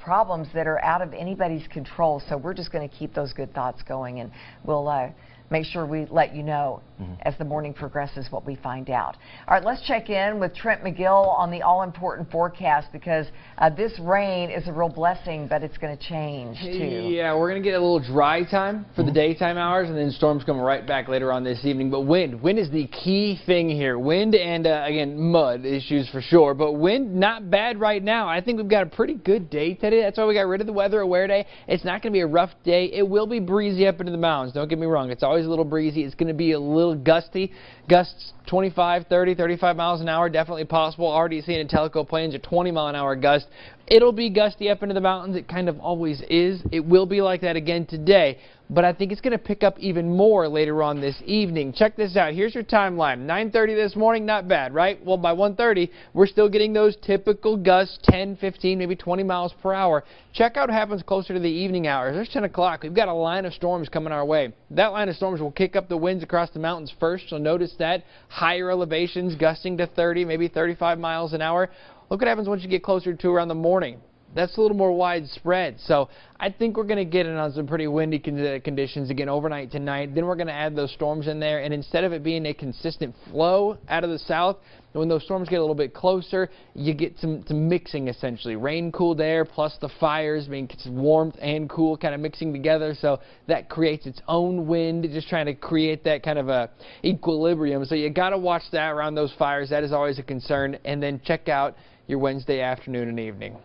problems that are out of anybody's control. So we're just going to keep those good thoughts going, and we'll make sure we let you know as the morning progresses what we find out. All right, let's check in with Trent McGill on the all-important forecast, because this rain is a real blessing, but it's going to change too. Yeah, we're going to get a little dry time for the daytime hours, and then storms come right back later on this evening. But wind is the key thing here. Wind and, again, mud issues for sure, but wind not bad right now. I think we've got a pretty good day today. That's why we got rid of the weather aware day. It's not going to be a rough day. It will be breezy up into the mountains. Don't get me wrong. It's always a little breezy. It's going to be a little gusty. Gusts 25, 30, 35 miles an hour, definitely possible. Already seeing in Tellico Plains a 20-mile-an-hour gust. It'll be gusty up into the mountains. It kind of always is. It will be like that again today, but I think it's going to pick up even more later on this evening. Check this out. Here's your timeline. 9:30 this morning, not bad, right? Well, by 1:30, we're still getting those typical gusts, 10, 15, maybe 20 miles per hour. Check out what happens closer to the evening hours. There's 10 o'clock. We've got a line of storms coming our way. That line of storms will kick up the winds across the mountains first, so notice that. Higher elevations gusting to 30, maybe 35 miles an hour. Look what happens once you get closer to around the morning. That's a little more widespread. So I think we're going to get in on some pretty windy conditions again overnight tonight. Then we're going to add those storms in there. And instead of it being a consistent flow out of the south, when those storms get a little bit closer, you get some mixing essentially. Rain, cooled air, plus the fires being warmth and cool kind of mixing together. So that creates its own wind, just trying to create that kind of a equilibrium. So you got to watch that around those fires. That is always a concern. And then check out your Wednesday afternoon and evening.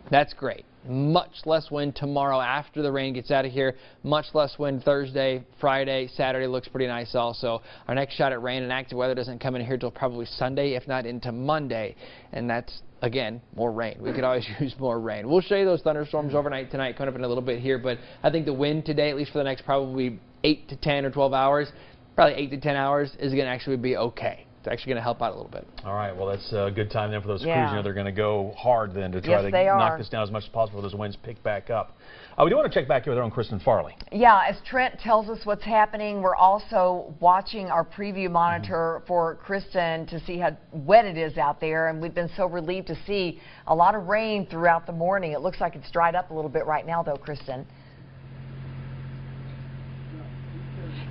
That's great. Much less wind tomorrow after the rain gets out of here. Much less wind Thursday, Friday, Saturday looks pretty nice also. Our next shot at rain and active weather doesn't come in here until probably Sunday, if not into Monday. And that's, again, more rain. We could always use more rain. We'll show you those thunderstorms overnight tonight, coming up in a little bit here. But I think the wind today, at least for the next probably 8 to 10 or 12 hours, probably 8 to 10 hours, is going to actually be okay. It's actually going to help out a little bit. All right, well, that's a good time then for those crews. You know, they're going to go hard then to try to knock this down as much as possible as those winds pick back up. We do want to check back here with our own Kristen Farley. Yeah, as Trent tells us what's happening, we're also watching our preview monitor for Kristen to see how wet it is out there, and we've been so relieved to see a lot of rain throughout the morning. It looks like it's dried up a little bit right now, though, Kristen.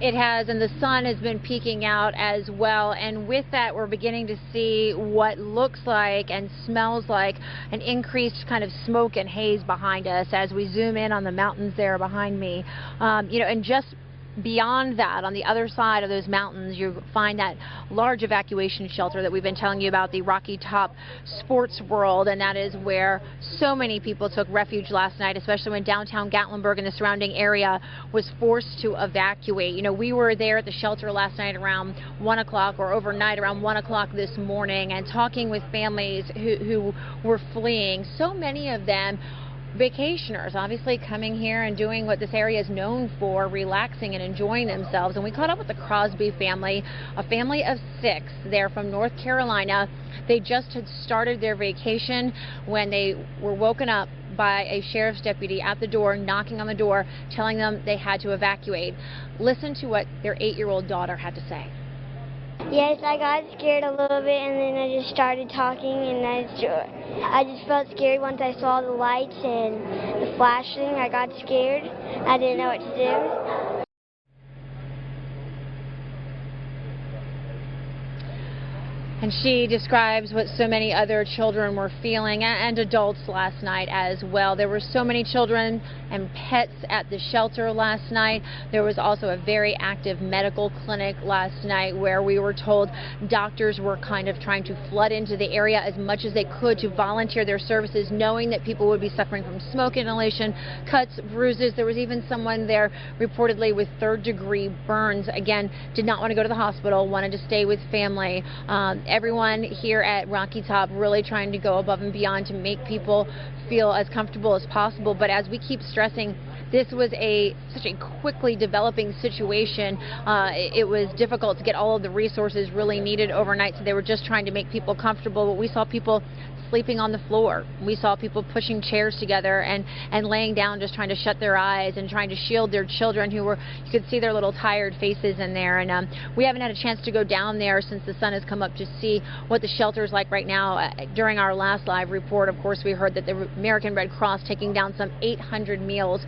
It has, and the sun has been peeking out as well, and with that we're beginning to see what looks like and smells like an increased kind of smoke and haze behind us as we zoom in on the mountains there behind me. You know, and just beyond that, on the other side of those mountains, you find that large evacuation shelter that we've been telling you about, the Rocky Top Sports World, and that is where so many people took refuge last night, especially when downtown Gatlinburg and the surrounding area was forced to evacuate. You know, we were there at the shelter last night around 1 o'clock, or overnight around 1 o'clock this morning, and talking with families who were fleeing. So many of them vacationers, obviously coming here and doing what this area is known for, relaxing and enjoying themselves. And we caught up with the Crosby family, a family of 6. They're from North Carolina. They just had started their vacation when they were woken up by a sheriff's deputy at the door, knocking on the door, telling them they had to evacuate. Listen to what their 8-year-old daughter had to say. Yes, I got scared a little bit, and then I just started talking, and I just felt scared once I saw the lights and the flashing. I got scared. I didn't know what to do. And she describes what so many other children were feeling, and adults last night as well. There were so many children and pets at the shelter last night. There was also a very active medical clinic last night where we were told doctors were kind of trying to flood into the area as much as they could to volunteer their services, knowing that people would be suffering from smoke inhalation, cuts, bruises. There was even someone there reportedly with 3rd-degree burns. Again, did not want to go to the hospital, wanted to stay with family. everyone here at Rocky Top really trying to go above and beyond to make people feel as comfortable as possible. But as we keep stressing, this was such a quickly developing situation. It was difficult to get all of the resources really needed overnight, so they were just trying to make people comfortable. But we saw people sleeping on the floor. We saw people pushing chairs together and laying down, just trying to shut their eyes and trying to shield their children who were, you could see their little tired faces in there. And we haven't had a chance to go down there since the sun has come up to see what the shelter is like right now. During our last live report, of course, we heard that the American Red Cross taking down some 800 meals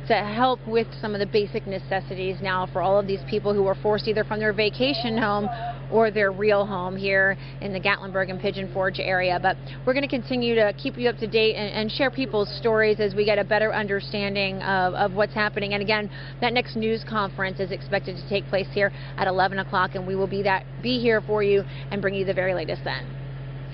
to help with some of the basic necessities now for all of these people who were forced either from their vacation home or their real home here in the Gatlinburg and Pigeon Forge area. But we're going to continue to keep you up to date and share people's stories as we get a better understanding of what's happening. And again, that next news conference is expected to take place here at 11 o'clock, and we will be here for you and bring you the very latest then.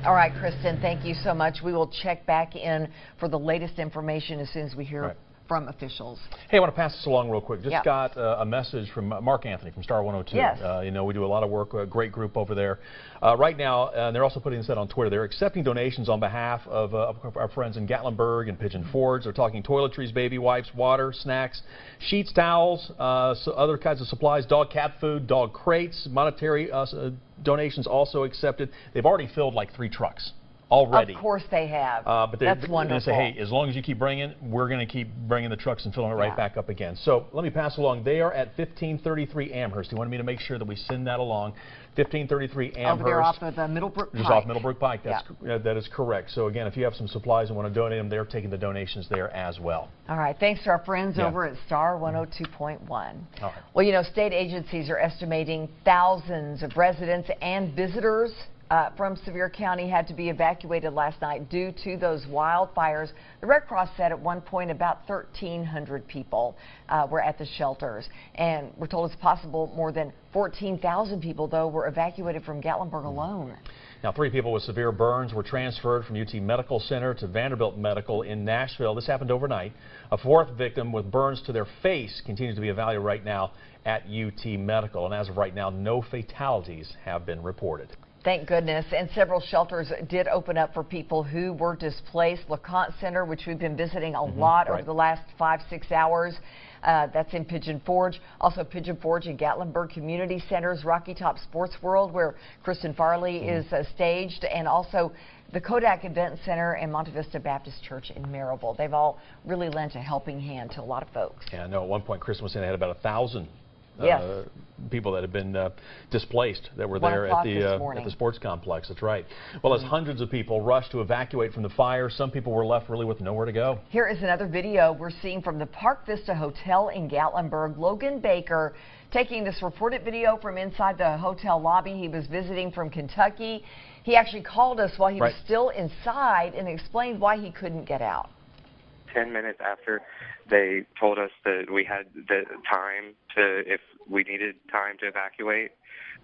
All right, Kristen, thank you so much. We will check back in for the latest information as soon as we hear from officials. Hey, I want to pass this along real quick. Just got a message from Mark Anthony from Star 102. Yes. You know, we do a lot of work, a great group over there. Right now, they're also putting this out on Twitter. They're accepting donations on behalf of our friends in Gatlinburg and Pigeon Forge. They're talking toiletries, baby wipes, water, snacks, sheets, towels, so other kinds of supplies, dog, cat food, dog crates, monetary donations also accepted. They've already filled like 3 trucks. Already. Of course they have. But that's wonderful. They say, hey, as long as you keep bringing, we're going to keep bringing the trucks and filling it right back up again. So let me pass along. They are at 1533 Amherst. He wanted me to make sure that we send that along. 1533 Amherst. Over there off of the Middlebrook Pike. Just off Middlebrook Pike. That is correct. So again, if you have some supplies and want to donate them, they're taking the donations there as well. All right. Thanks to our friends over at Star 102.1. All right. Well, you know, state agencies are estimating thousands of residents and visitors from Sevier County had to be evacuated last night due to those wildfires. The Red Cross said at one point about 1,300 people were at the shelters. And we're told it's possible more than 14,000 people, though, were evacuated from Gatlinburg alone. Now, 3 people with severe burns were transferred from UT Medical Center to Vanderbilt Medical in Nashville. This happened overnight. A 4th victim with burns to their face continues to be evaluated right now at UT Medical. And as of right now, no fatalities have been reported. Thank goodness. And several shelters did open up for people who were displaced. LeConte Center, which we've been visiting a lot over the last 5-6 hours. That's in Pigeon Forge. Also Pigeon Forge and Gatlinburg Community Centers, Rocky Top Sports World, where Kristen Farley is staged, and also the Kodak Event Center and Monte Vista Baptist Church in Maryville. They've all really lent a helping hand to a lot of folks. Yeah, I know at one point Kristen was saying they had about 1,000 people that have been displaced that were there at the sports complex. That's right. Well, as hundreds of people rushed to evacuate from the fire, some people were left really with nowhere to go. Here is another video we're seeing from the Park Vista Hotel in Gatlinburg. Logan Baker taking this reported video from inside the hotel lobby. He was visiting from Kentucky. He actually called us while he was still inside and explained why he couldn't get out. 10 minutes after they told us that we had the time to, if we needed time to evacuate,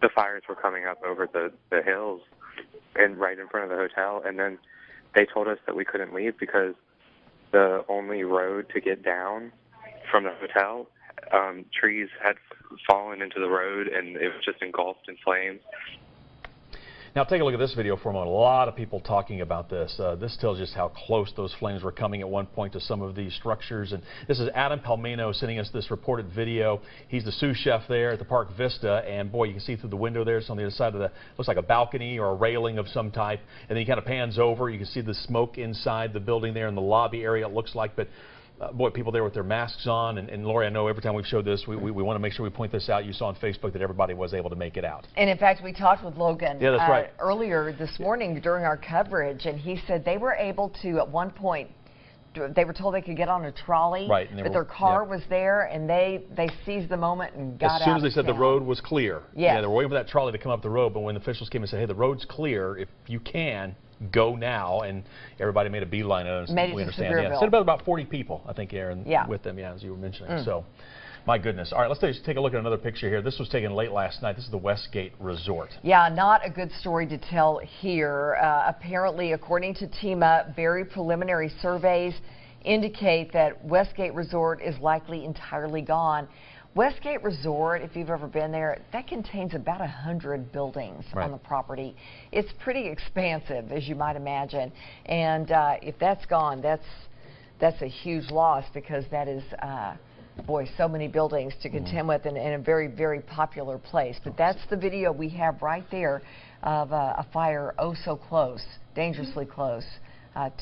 the fires were coming up over the hills and right in front of the hotel. And then they told us that we couldn't leave because the only road to get down from the hotel, trees had fallen into the road and it was just engulfed in flames. Now take a look at this video for a moment. A lot of people talking about this. This tells just how close those flames were coming at one point to some of these structures. And this is Adam Palmino sending us this reported video. He's the sous chef there at the Park Vista, and boy, you can see through the window there. It's on the other side of the, looks like a balcony or a railing of some type. And then he kind of pans over. You can see the smoke inside the building there in the lobby area, it looks like. But boy, people there with their masks on, and Lori, I know every time we've showed this, we want to make sure we point this out. You saw on Facebook that everybody was able to make it out. And in fact, we talked with Logan right. earlier this morning during our coverage, and he said they were able to, at one point, they were told they could get on a trolley, but their car was there, and they seized the moment and got out. As soon as they said the road was clear. Yes. Yeah, they were waiting for that trolley to come up the road, but when the officials came and said, hey, the road's clear, if you can, go now, and everybody made a beeline. We understand. Yeah, said about 40 people, I think, Aaron, with them, as you were mentioning. So, my goodness. All right, let's take a look at another picture here. This was taken late last night. This is the Westgate Resort. Yeah, not a good story to tell here. Apparently, according to TEMA, very preliminary surveys indicate that Westgate Resort is likely entirely gone. Westgate Resort, if you've ever been there, that contains about 100 buildings on the property. It's pretty expansive, as you might imagine. And if that's gone, that's a huge loss, because that is, boy, so many buildings to contend with in a very, very popular place. But that's the video we have right there of a fire so close, dangerously close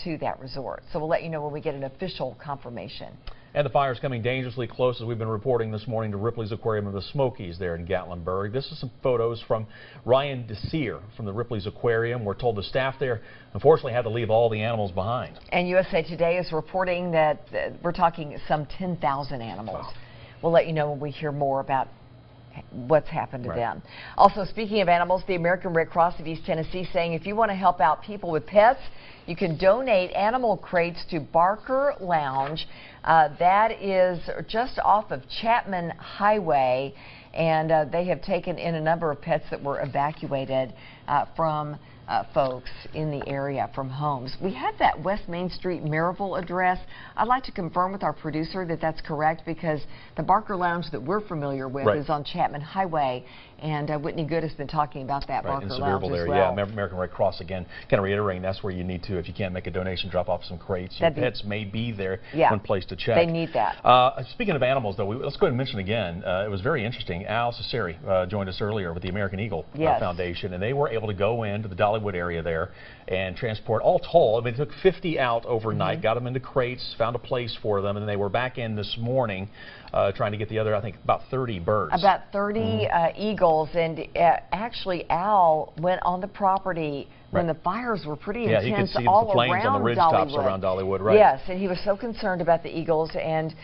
to that resort. So we'll let you know when we get an official confirmation. And the fire is coming dangerously close, as we've been reporting this morning, to Ripley's Aquarium of the Smokies there in Gatlinburg. This is some photos from Ryan Desir from the Ripley's Aquarium. We're told the staff there unfortunately had to leave all the animals behind. And USA Today is reporting that we're talking some 10,000 animals. We'll let you know when we hear more about what's happened to them. Also, speaking of animals, the American Red Cross of East Tennessee saying if you want to help out people with pets, you can donate animal crates to Barker Lounge. That is just off of Chapman Highway, and they have taken in a number of pets that were evacuated from folks in the area from homes. We have that West Main Street Maryville address. I'd like to confirm with our producer that that's correct, because the Barker Lounge that we're familiar with is on Chapman Highway, and Whitney Good has been talking about that Barker Lounge as well. Yeah, American Red Cross again, kind of reiterating that's where you need to, if you can't make a donation, drop off some crates. Your pets may be there. One place to check. They need that. Speaking of animals, though, let's go ahead and mention again. It was very interesting. Al Cesari joined us earlier with the American Eagle Foundation, and they were able to go into the Dollywood area there and transport, all told, I mean, it took 50 out overnight, got them into crates, found a place for them, and they were back in this morning trying to get the other, I think, about 30 birds. About 30 eagles, and actually Al went on the property when the fires were pretty intense, he could see all the flames around on the ridge Dollywood. tops around Dollywood, Yes, and he was so concerned about the eagles, and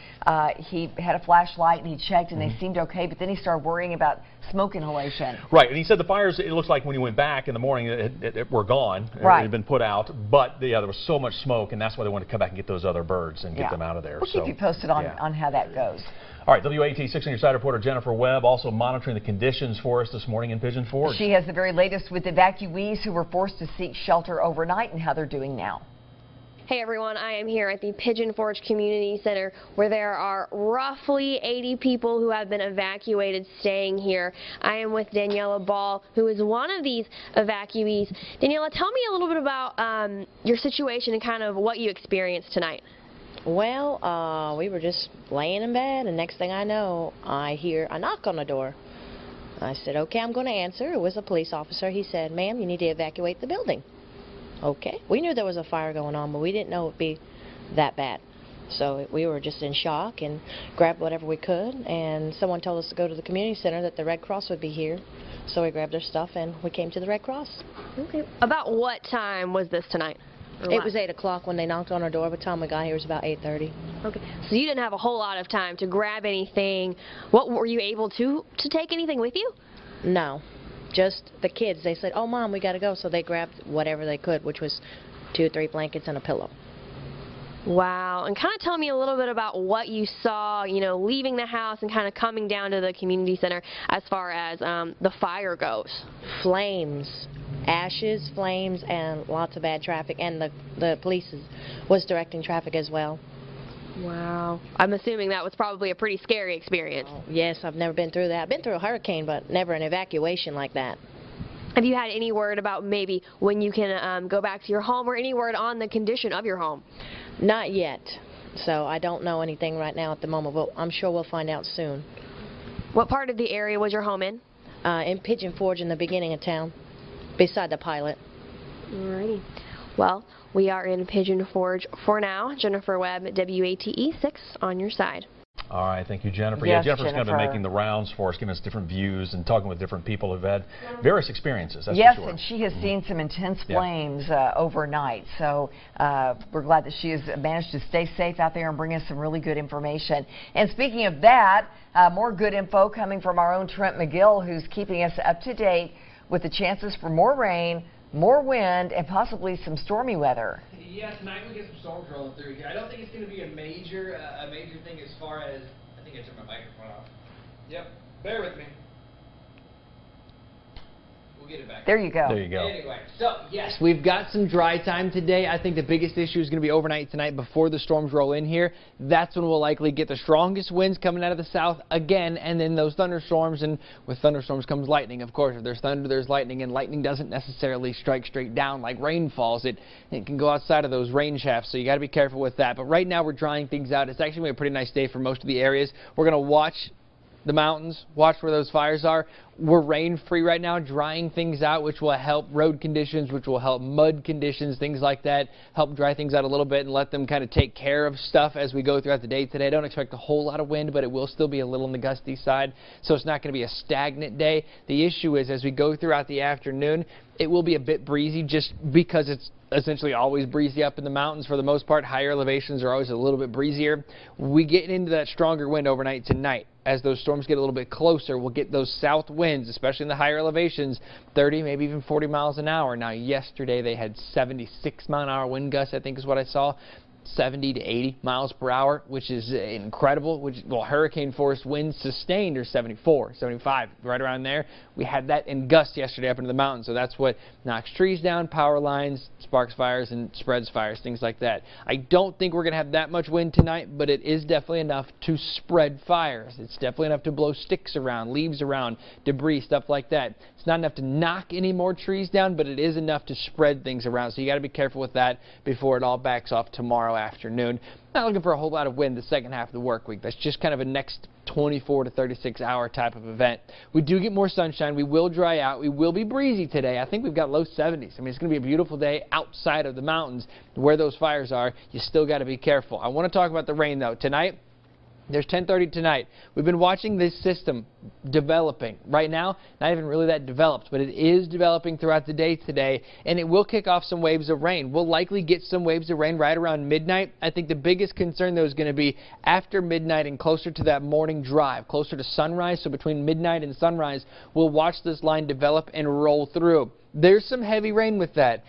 he had a flashlight and he checked, and they seemed okay, but then he started worrying about smoke inhalation. Right, and he said the fires, it looks like when he went back in the morning, it were gone. It had been put out, but there was so much smoke, and that's why they wanted to come back and get those other birds and get them out of there. We'll keep you posted on how that goes. All right, WAT 6 on your side reporter Jennifer Webb also monitoring the conditions for us this morning in Pigeon Forge. She has the very latest with evacuees who were forced to seek shelter overnight and how they're doing now. Hey everyone, I am here at the Pigeon Forge Community Center, where there are roughly 80 people who have been evacuated staying here. I am with Daniela Ball, who is one of these evacuees. Daniela, tell me a little bit about your situation and kind of what you experienced tonight. Well, we were just laying in bed, and next thing I know, I hear a knock on the door. I said, okay, I'm going to answer. It was a police officer. He said, ma'am, you need to evacuate the building. Okay. We knew there was a fire going on, but we didn't know it would be that bad. So we were just in shock and grabbed whatever we could, and someone told us to go to the community center, that the Red Cross would be here. So we grabbed our stuff and we came to the Red Cross. Okay. About what time was this tonight? It was 8 o'clock when they knocked on our door. By the time we got here, it was about 8:30. Okay. So you didn't have a whole lot of time to grab anything. What were you able to take anything with you? No. Just the kids. They said, oh, Mom, we got to go. So they grabbed whatever they could, which was 2 or 3 blankets and a pillow. Wow. And kind of tell me a little bit about what you saw, you know, leaving the house and kind of coming down to the community center as far as the fire goes. Flames. Ashes, flames, and lots of bad traffic. And the police was directing traffic as well. Wow. I'm assuming that was probably a pretty scary experience. Oh, yes, I've never been through that. I've been through a hurricane, but never an evacuation like that. Have you had any word about maybe when you can go back to your home, or any word on the condition of your home? Not yet. So I don't know anything right now at the moment, but I'm sure we'll find out soon. What part of the area was your home in? In Pigeon Forge, in the beginning of town, beside the pilot. Alrighty. Well, we are in Pigeon Forge for now. Jennifer Webb, WATE 6 on your side. All right, thank you, Jennifer. Yes, Jennifer's going to be making the rounds for us, giving us different views and talking with different people who've had various experiences, that's for sure. And she has seen some intense flames overnight, so we're glad that she has managed to stay safe out there and bring us some really good information. And speaking of that, more good info coming from our own Trent McGill, who's keeping us up to date with the chances for more rain, more wind, and possibly some stormy weather. Yeah, tonight we get some storms rolling through here. I don't think it's going to be a major thing as far as, I think I took my microphone off. Yep, bear with me. We'll get it back. There you go. There you go. Anyway, So, yes, we've got some dry time today. I think the biggest issue is going to be overnight tonight before the storms roll in here. That's when we'll likely get the strongest winds coming out of the south again, and then those thunderstorms, and with thunderstorms comes lightning, of course. If there's thunder, there's lightning, and lightning doesn't necessarily strike straight down like rain falls. It can go outside of those rain shafts, so you got to be careful with that. But right now we're drying things out. It's actually going to be a pretty nice day for most of the areas. We're going to watch the mountains, watch where those fires are. We're rain-free right now, drying things out, which will help road conditions, which will help mud conditions, things like that, help dry things out a little bit and let them kind of take care of stuff as we go throughout the day today. I don't expect a whole lot of wind, but it will still be a little on the gusty side, so it's not going to be a stagnant day. The issue is, as we go throughout the afternoon, it will be a bit breezy just because it's essentially always breezy up in the mountains for the most part. Higher elevations are always a little bit breezier. We get into that stronger wind overnight tonight. As those storms get a little bit closer, we'll get those south winds, especially in the higher elevations, 30, maybe even 40 miles an hour. Now, yesterday they had 76-mile-an-hour wind gusts, I think is what I saw. 70 to 80 miles per hour, which is incredible. Well, hurricane-force winds sustained are 74, 75, right around there. We had that in gusts yesterday up into the mountains, so that's what knocks trees down, power lines, sparks fires, and spreads fires, things like that. I don't think we're going to have that much wind tonight, but it is definitely enough to spread fires. It's definitely enough to blow sticks around, leaves around, debris, stuff like that. It's not enough to knock any more trees down, but it is enough to spread things around, so you got to be careful with that before it all backs off tomorrow afternoon. Not looking for a whole lot of wind the second half of the work week. That's just kind of a next 24 to 36 hour type of event. We do get more sunshine. We will dry out. We will be breezy today. I think we've got low 70s. I mean, it's going to be a beautiful day outside of the mountains where those fires are. You still got to be careful. I want to talk about the rain, though. Tonight, there's 10:30 tonight. We've been watching this system developing. Right now, not even really that developed, but it is developing throughout the day today, and it will kick off some waves of rain. We'll likely get some waves of rain right around midnight. I think the biggest concern, though, is going to be after midnight and closer to that morning drive, closer to sunrise. So between midnight and sunrise, we'll watch this line develop and roll through. There's some heavy rain with that.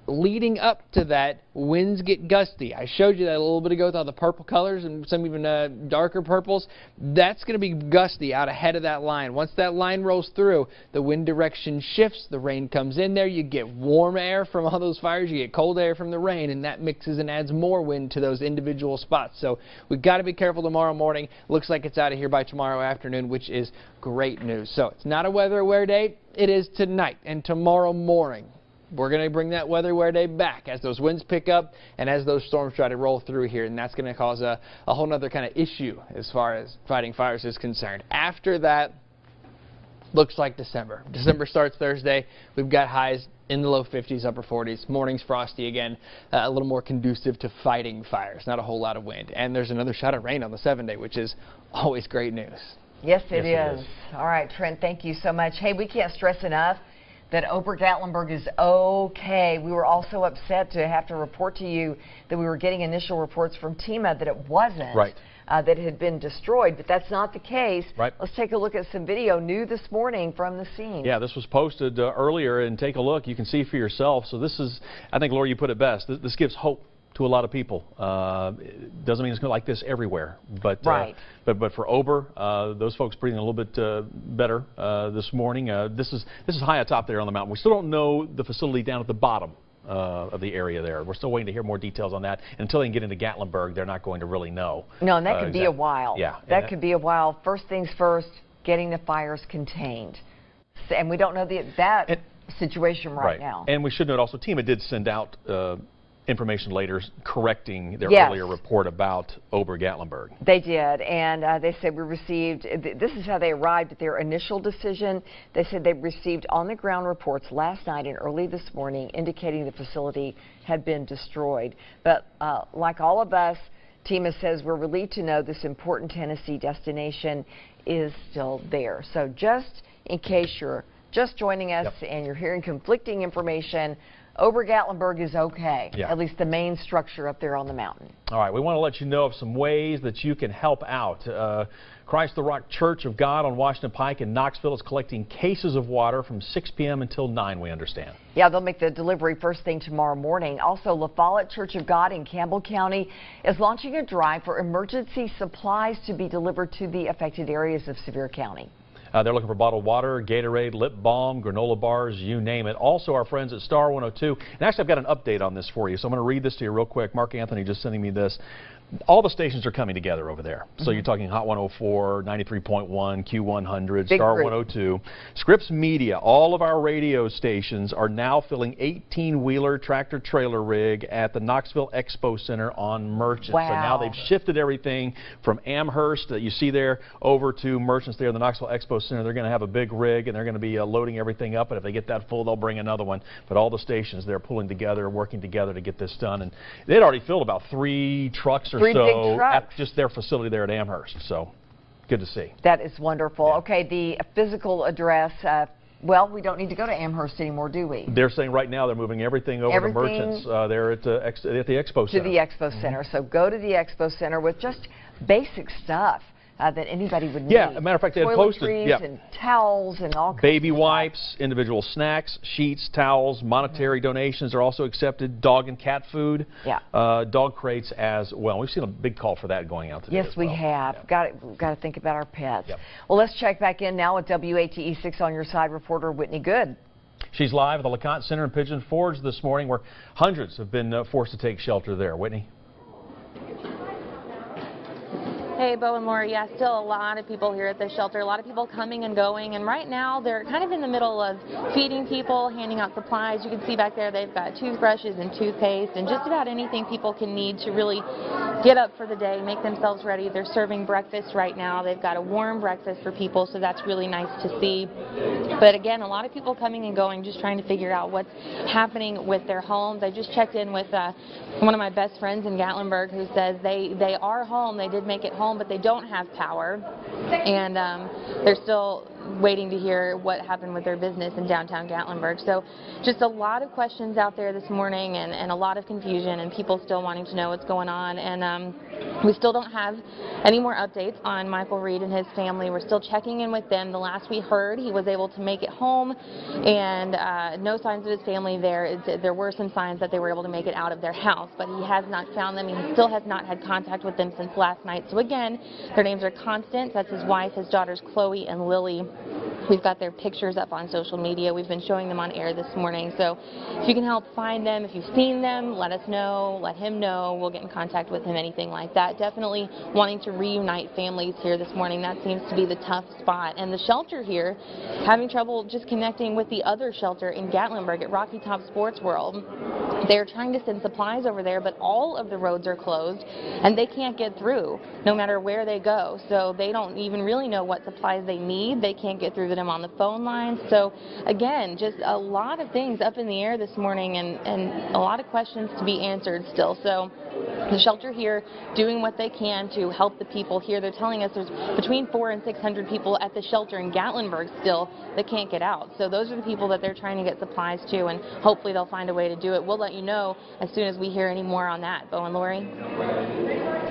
Leading up to that, winds get gusty. I showed you that a little bit ago with all the purple colors and some even darker purples. That's going to be gusty out ahead of that line. Once that line rolls through, the wind direction shifts, the rain comes in there, you get warm air from all those fires, you get cold air from the rain, and that mixes and adds more wind to those individual spots. So we've got to be careful tomorrow morning. Looks like it's out of here by tomorrow afternoon, which is great news. So it's not a weather aware day. It is tonight and tomorrow morning. We're going to bring that weather aware day back as those winds pick up and as those storms try to roll through here, and that's going to cause a whole other kind of issue as far as fighting fires is concerned. After that, looks like December. December starts Thursday. We've got highs in the low 50s, upper 40s. Morning's frosty again, a little more conducive to fighting fires. Not a whole lot of wind. And there's another shot of rain on the 7th day, which is always great news. Yes, it is. All right, Trent, thank you so much. Hey, we can't stress enough that Gatlinburg is okay. We were also upset to have to report to you that we were getting initial reports from TEMA that it wasn't, that it had been destroyed, but that's not the case. Let's take a look at some video new this morning from the scene. Yeah, this was posted earlier, and take a look. You can see for yourself. So this is, I think, Laura, you put it best. This gives hope to a lot of people. It doesn't mean it's going to be like this everywhere, but but for Ober, those folks breathing a little bit better this morning. This is high atop there on the mountain. We still don't know the facility down at the bottom of the area there. We're still waiting to hear more details on that. And until they can get into Gatlinburg, they're not going to really know. No, and that could be a while. Yeah, that could be a while. First things first, getting the fires contained, and we don't know that situation right now. And we should note also, TEMA did send out information later correcting their earlier report about Gatlinburg. They did, and they said we received, this is how they arrived at their initial decision. They said they received on-the-ground reports last night and early this morning indicating the facility had been destroyed. But like all of us, TEMA says we're relieved to know this important Tennessee destination is still there. So just in case you're just joining us and you're hearing conflicting information, Gatlinburg is okay, at least the main structure up there on the mountain. All right, we want to let you know of some ways that you can help out. Christ the Rock Church of God on Washington Pike in Knoxville is collecting cases of water from 6 p.m. until 9, we understand. Yeah, they'll make the delivery first thing tomorrow morning. Also, La Follette Church of God in Campbell County is launching a drive for emergency supplies to be delivered to the affected areas of Sevier County. They're looking for bottled water, Gatorade, lip balm, granola bars, you name it. Also, our friends at Star 102. And actually, I've got an update on this for you, so I'm going to read this to you real quick. Mark Anthony just sending me this. All the stations are coming together over there. So you're talking Hot 104, 93.1, Q100, Big Star group. 102. Scripps Media, all of our radio stations are now filling 18-wheeler tractor-trailer rig at the Knoxville Expo Center on Merchant. Wow. So now they've shifted everything from Amherst that you see there over to Merchants there in the Knoxville Expo Center. They're going to have a big rig, and they're going to be loading everything up. And if they get that full, they'll bring another one. But all the stations, they're pulling together, working together to get this done. And they'd already filled about 3 trucks or 3 big so trucks. at just their facility there at Amherst. So good to see. That is wonderful. Yeah. Okay, the physical address, well, we don't need to go to Amherst anymore, do we? They're saying right now they're moving everything over to Merchants there at the Expo Center. To the Expo Center. So go to the Expo Center with just basic stuff that anybody would need. Yeah, as a matter of fact, they had posted Toiletries and towels and all kinds baby of wipes, individual snacks, sheets, towels, monetary donations are also accepted. Dog and cat food, dog crates as well. We've seen a big call for that going out today. Yes, as well. we have. Yeah. Got to think about our pets. Yep. Well, let's check back in now with WATE 6 on your side reporter Whitney Good. She's live at the LeConte Center in Pigeon Forge this morning, where hundreds have been forced to take shelter there. Whitney. Hey, Bo and Lori, yeah, still a lot of people here at the shelter, a lot of people coming and going, and right now they're kind of in the middle of feeding people, handing out supplies. You can see back there they've got toothbrushes and toothpaste and just about anything people can need to really get up for the day, make themselves ready. They're serving breakfast right now. They've got a warm breakfast for people, so that's really nice to see. But again, a lot of people coming and going, just trying to figure out what's happening with their homes. I just checked in with one of my best friends in Gatlinburg who says they are home. They did make it home, but they don't have power, and they're still waiting to hear what happened with their business in downtown Gatlinburg. So just a lot of questions out there this morning, and a lot of confusion, and people still wanting to know what's going on. And we still don't have any more updates on Michael Reed and his family. We're still checking in with them. The last we heard, he was able to make it home, and no signs of his family there. There were some signs that they were able to make it out of their house, but he has not found them, and he still has not had contact with them since last night. So again, their names are Constance, that's his wife, his daughters Chloe and Lily. We've got their pictures up on social media. We've been showing them on air this morning. So if you can help find them, if you've seen them, let us know, let him know. We'll get in contact with him, anything like that. Definitely wanting to reunite families here this morning. That seems to be the tough spot. And the shelter here, having trouble just connecting with the other shelter in Gatlinburg at Rocky Top Sports World. They're trying to send supplies over there, but all of the roads are closed, and they can't get through no matter where they go. So they don't even really know what supplies they need. They can't get through to them on the phone lines. So again, just a lot of things up in the air this morning, and a lot of questions to be answered still. So the shelter here doing what they can to help the people here. They're telling us there's between 400 and 600 people at the shelter in Gatlinburg still that can't get out. So those are the people that they're trying to get supplies to, and hopefully they'll find a way to do it. We'll let you know as soon as we hear any more on that. Bo and Lori?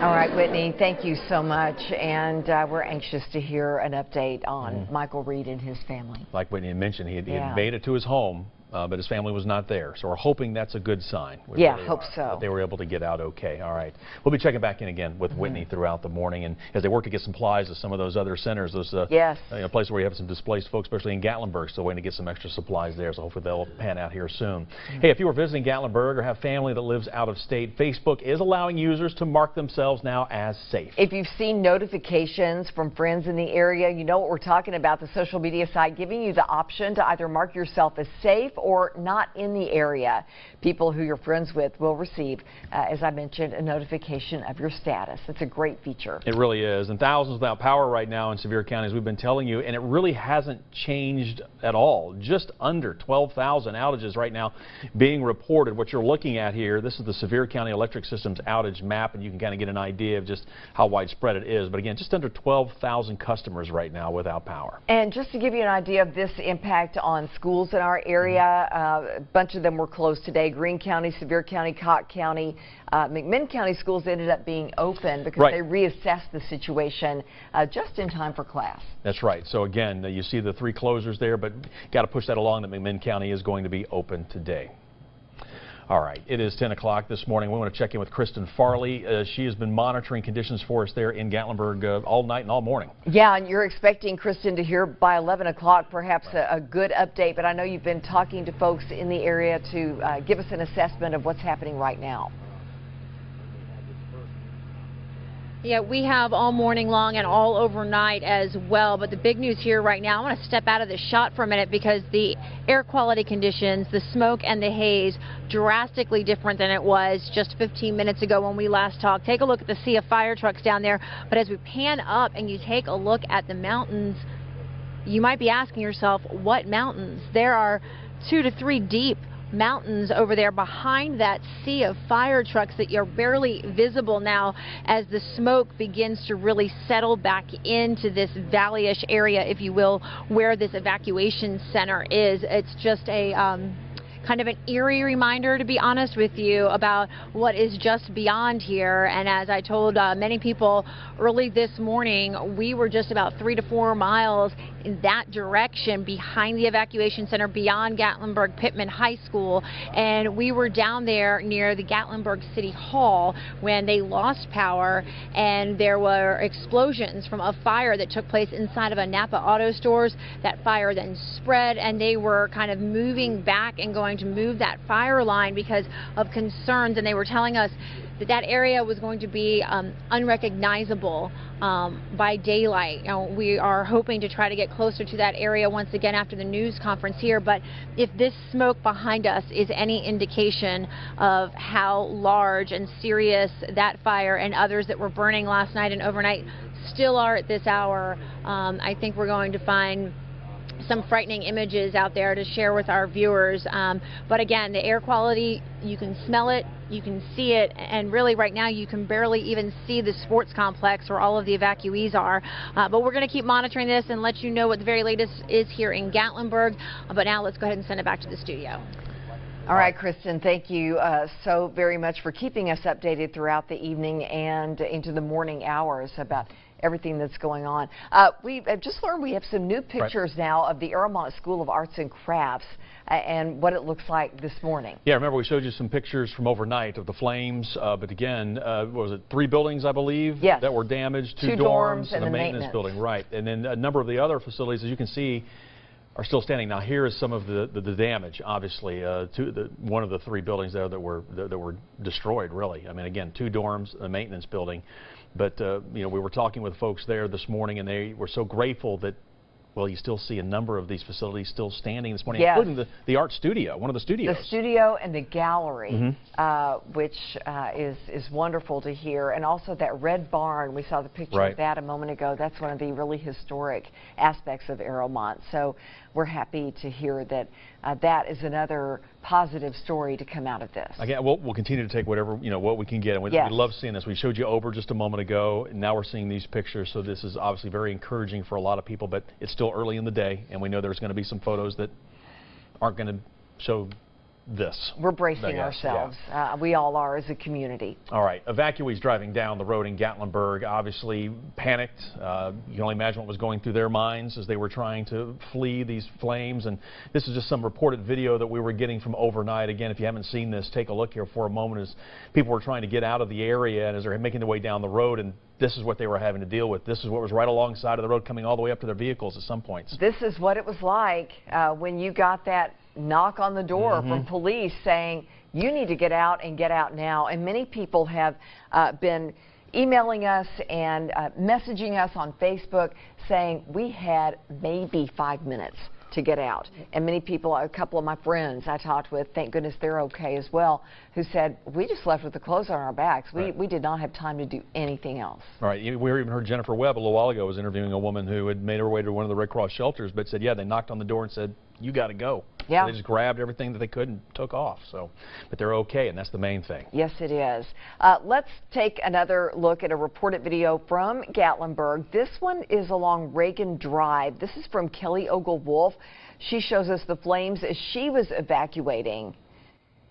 All right, Whitney, thank you so much, and we're anxious to hear an update on Michael Reed and his family. Like Whitney had mentioned, he had made it to his home, but his family was not there. So we're hoping that's a good sign. We really hope so. That they were able to get out okay. All right. We'll be checking back in again with Whitney throughout the morning, and as they work to get supplies to some of those other centers, those places where you have some displaced folks, especially in Gatlinburg, still waiting to get some extra supplies there. So hopefully they'll pan out here soon. Hey, if you are visiting Gatlinburg or have family that lives out of state, Facebook is allowing users to mark themselves now as safe. If you've seen notifications from friends in the area, you know what we're talking about. The social media site giving you the option to either mark yourself as safe or not in the area. People who you're friends with will receive, as I mentioned, a notification of your status. It's a great feature. It really is. And thousands without power right now in severe counties, we've been telling you, and it really hasn't changed at all. Just under 12,000 outages right now being reported. What you're looking at here, this is the Sevier County Electric Systems outage map, and you can kind of get an idea of just how widespread it is. But again, just under 12,000 customers right now without power. And just to give you an idea of this impact on schools in our area, a bunch of them were closed today. Greene County, Sevier County, Cott County, McMinn County schools ended up being open because they reassessed the situation just in time for class. That's right. So again, you see the 3 closures there, but got to push that along that McMinn County is going to be open today. All right, it is 10 o'clock this morning. We want to check in with Kristen Farley. She has been monitoring conditions for us there in Gatlinburg all night and all morning. Yeah, and you're expecting, Kristen, to hear by 11 o'clock perhaps a good update, but I know you've been talking to folks in the area to give us an assessment of what's happening right now. Yeah, we have all morning long and all overnight as well, but the big news here right now, I want to step out of this shot for a minute because the air quality conditions, the smoke and the haze, drastically different than it was just 15 minutes ago when we last talked. Take a look at the sea of fire trucks down there, but as we pan up and you take a look at the mountains, you might be asking yourself, what mountains? There are 2 to 3 deep mountains over there behind that sea of fire trucks that are barely visible now as the smoke begins to really settle back into this valley-ish area, if you will, where this evacuation center is. It's just a kind of an eerie reminder, to be honest with you, about what is just beyond here. And as I told many people early this morning, we were just about 3 to 4 miles in that direction behind the evacuation center, beyond Gatlinburg Pittman High School, and we were down there near the Gatlinburg City Hall when they lost power, and there were explosions from a fire that took place inside of a Napa Auto Stores. That fire then spread, and they were kind of moving back and going to move that fire line because of concerns, and they were telling us that that area was going to be unrecognizable by daylight. You know, we are hoping to try to get closer to that area once again after the news conference here, but if this smoke behind us is any indication of how large and serious that fire and others that were burning last night and overnight still are at this hour, I think we're going to find some frightening images out there to share with our viewers. But again, the air quality, you can smell it, you can see it, and really right now you can barely even see the sports complex where all of the evacuees are. But we're going to keep monitoring this and let you know what the very latest is here in Gatlinburg. But now let's go ahead and send it back to the studio. All right, Kristen, thank you so very much for keeping us updated throughout the evening and into the morning hours about everything that's going on. We just learned we have some new pictures now of the Aramont School of Arts and Crafts and what it looks like this morning. Yeah, remember we showed you some pictures from overnight of the flames, but again, what was it, 3 buildings, I believe, yes, that were damaged, 2 dorms and a maintenance building, right. And then a number of the other facilities, as you can see, are still standing. Now here is some of the damage, obviously, to one of the 3 buildings there that were destroyed, really. I mean, again, 2 dorms, a maintenance building. But, you know, we were talking with folks there this morning, and they were so grateful that, well, you still see a number of these facilities still standing this morning, yes, including the art studio, one of the studios. The studio and the gallery, which is wonderful to hear. And also that red barn, we saw the picture of that a moment ago. That's one of the really historic aspects of Aramont. So we're happy to hear that that is another positive story to come out of this. Again, we'll continue to take whatever, you know, what we can get. And we love seeing this. We showed you Ober just a moment ago, and now we're seeing these pictures. So this is obviously very encouraging for a lot of people, but it's still early in the day, and we know there's going to be some photos that aren't going to show this. We're bracing ourselves. Yeah. We all are as a community. All right. Evacuees driving down the road in Gatlinburg obviously panicked. You can only imagine what was going through their minds as they were trying to flee these flames. And this is just some reported video that we were getting from overnight. Again, if you haven't seen this, take a look here for a moment as people were trying to get out of the area and as they're making their way down the road. And this is what they were having to deal with. This is what was right alongside of the road coming all the way up to their vehicles at some points. This is what it was like when you got that knock on the door from police saying you need to get out and get out now. And many people have been emailing us and messaging us on Facebook saying we had maybe 5 minutes to get out. And many people, a couple of my friends I talked with, thank goodness they're okay as well, who said we just left with the clothes on our backs. We did not have time to do anything else. All right. We even heard Jennifer Webb a little while ago was interviewing a woman who had made her way to one of the Red Cross shelters, but said, yeah, they knocked on the door and said, you got to go. Yeah. They just grabbed everything that they could and took off. So, but they're okay, and that's the main thing. Yes, it is. Let's take another look at a reported video from Gatlinburg. This one is along Reagan Drive. This is from Kelly Ogle-Wolf. She shows us the flames as she was evacuating.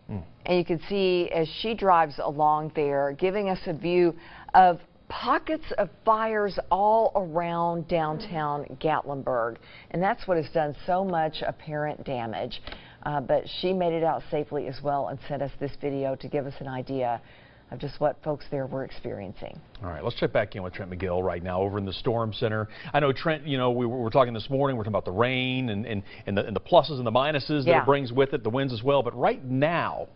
And you can see as she drives along there, giving us a view of pockets of fires all around downtown Gatlinburg, and that's what has done so much apparent damage. but she made it out safely as well and sent us this video to give us an idea of just what folks there were experiencing. All right, let's check back in with Trent McGill right now over in the Storm Center. I know, Trent, you know, we were talking this morning, we're talking about the rain and the pluses and the minuses that it brings with it, the winds as well, but right now,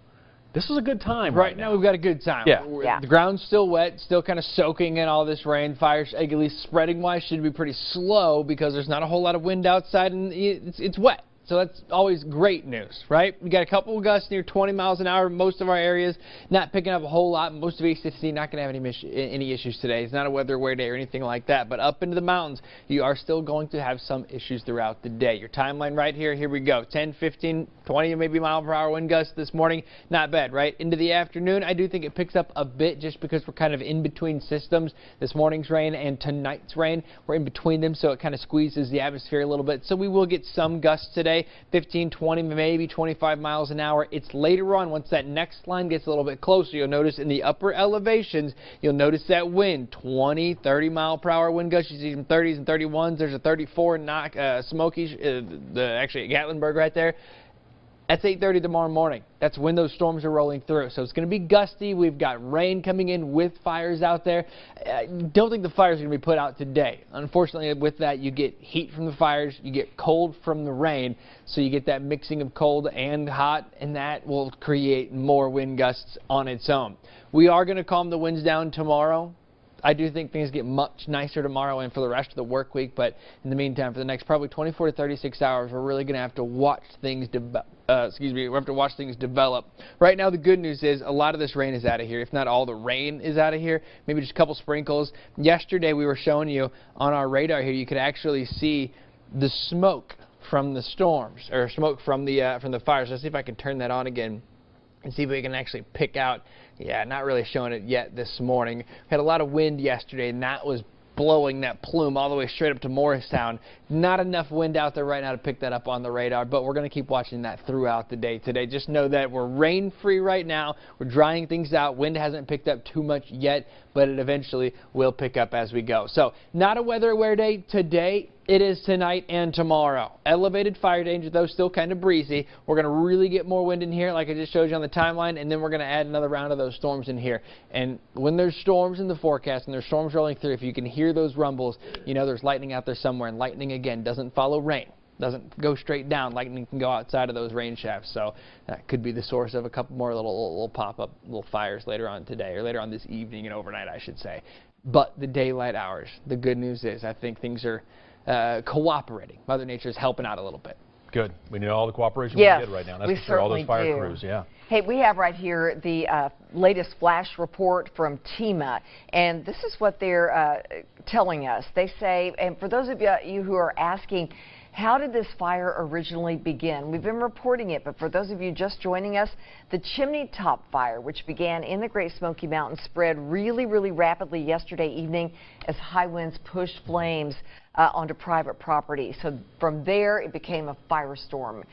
this is a good time. Right now, we've got a good time. Yeah. The ground's still wet, still kind of soaking in all this rain. Fires, at least spreading-wise, should be pretty slow because there's not a whole lot of wind outside and it's wet. So that's always great news, right? We got a couple of gusts near 20 miles an hour in most of our areas, not picking up a whole lot. Most of East Tennessee not going to have any issues today. It's not a weather aware day or anything like that. But up into the mountains, you are still going to have some issues throughout the day. Your timeline right here, here we go. 10, 15, 20, maybe mile-per-hour wind gusts this morning. Not bad, right? Into the afternoon, I do think it picks up a bit just because we're kind of in between systems. This morning's rain and tonight's rain, we're in between them, so it kind of squeezes the atmosphere a little bit. So we will get some gusts today. 15, 20, maybe 25 miles an hour. It's later on, once that next line gets a little bit closer, you'll notice in the upper elevations, you'll notice that wind, 20, 30 mile per hour wind gusts. You see some 30s and 31s. There's a 34 Smoky, actually at Gatlinburg right there. That's 8:30 tomorrow morning. That's when those storms are rolling through. So it's going to be gusty. We've got rain coming in with fires out there. I don't think the fires are going to be put out today. Unfortunately, with that, you get heat from the fires. You get cold from the rain. So you get that mixing of cold and hot, and that will create more wind gusts on its own. We are going to calm the winds down tomorrow. I do think things get much nicer tomorrow and for the rest of the work week, but in the meantime, for the next probably 24 to 36 hours, we're really going to have to watch things develop. Right now, the good news is a lot of this rain is out of here. If not all the rain is out of here, maybe just a couple sprinkles. Yesterday, we were showing you on our radar here, you could actually see the smoke from the storms, or smoke from the fires. Let's see if I can turn that on again and see if we can actually pick out. Yeah, not really showing it yet this morning. We had a lot of wind yesterday, and that was blowing that plume all the way straight up to Morristown. Not enough wind out there right now to pick that up on the radar, but we're going to keep watching that throughout the day today. Just know that we're rain-free right now. We're drying things out. Wind hasn't picked up too much yet, but it eventually will pick up as we go. So not a weather-aware day today. It is tonight and tomorrow. Elevated fire danger, though, still kind of breezy. We're going to really get more wind in here, like I just showed you on the timeline, and then we're going to add another round of those storms in here. And when there's storms in the forecast and there's storms rolling through, if you can hear those rumbles, you know there's lightning out there somewhere. And lightning, again, doesn't follow rain. Doesn't go straight down. Lightning can go outside of those rain shafts. So that could be the source of a couple more little pop-up little fires later on today, or later on this evening and overnight, I should say. But the daylight hours, the good news is I think things are cooperating. Mother Nature is helping out a little bit. Good. We need all the cooperation we can get right now. That's for all those fire crews. Yeah. Hey, we have right here the latest flash report from TEMA, and this is what they're telling us. They say, and for those of you who are asking, how did this fire originally begin? We've been reporting it, but for those of you just joining us, the chimney top fire, which began in the Great Smoky Mountains, spread really, really rapidly yesterday evening as high winds pushed flames onto private property. So from there, it became a firestorm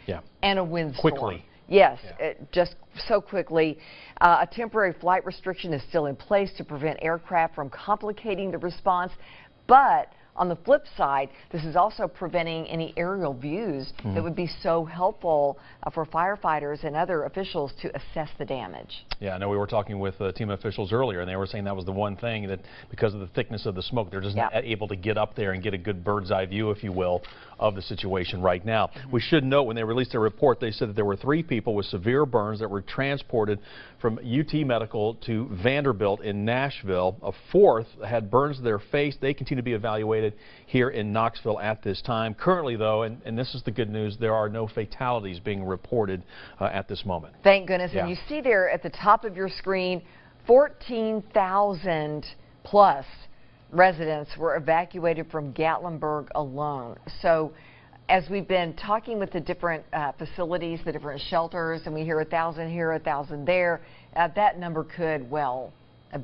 and a windstorm. Quickly. Yes, just so quickly. A temporary flight restriction is still in place to prevent aircraft from complicating the response, but on the flip side, this is also preventing any aerial views that would be so helpful for firefighters and other officials to assess the damage. Yeah, I know we were talking with TEMA officials earlier, and they were saying that was the one thing that, because of the thickness of the smoke, they're just not able to get up there and get a good bird's eye view, if you will, of the situation right now. We should note, when they released their report, they said that there were 3 people with severe burns that were transported from UT Medical to Vanderbilt in Nashville. A 4th had burns to their face. They continue to be evaluated here in Knoxville at this time. Currently, though, and this is the good news, there are no fatalities being reported at this moment. Thank goodness. And you see there at the top of your screen, 14,000 plus residents were evacuated from Gatlinburg alone. So as we've been talking with the different facilities, the different shelters, and we hear 1,000 here, 1,000 there, that number could, well,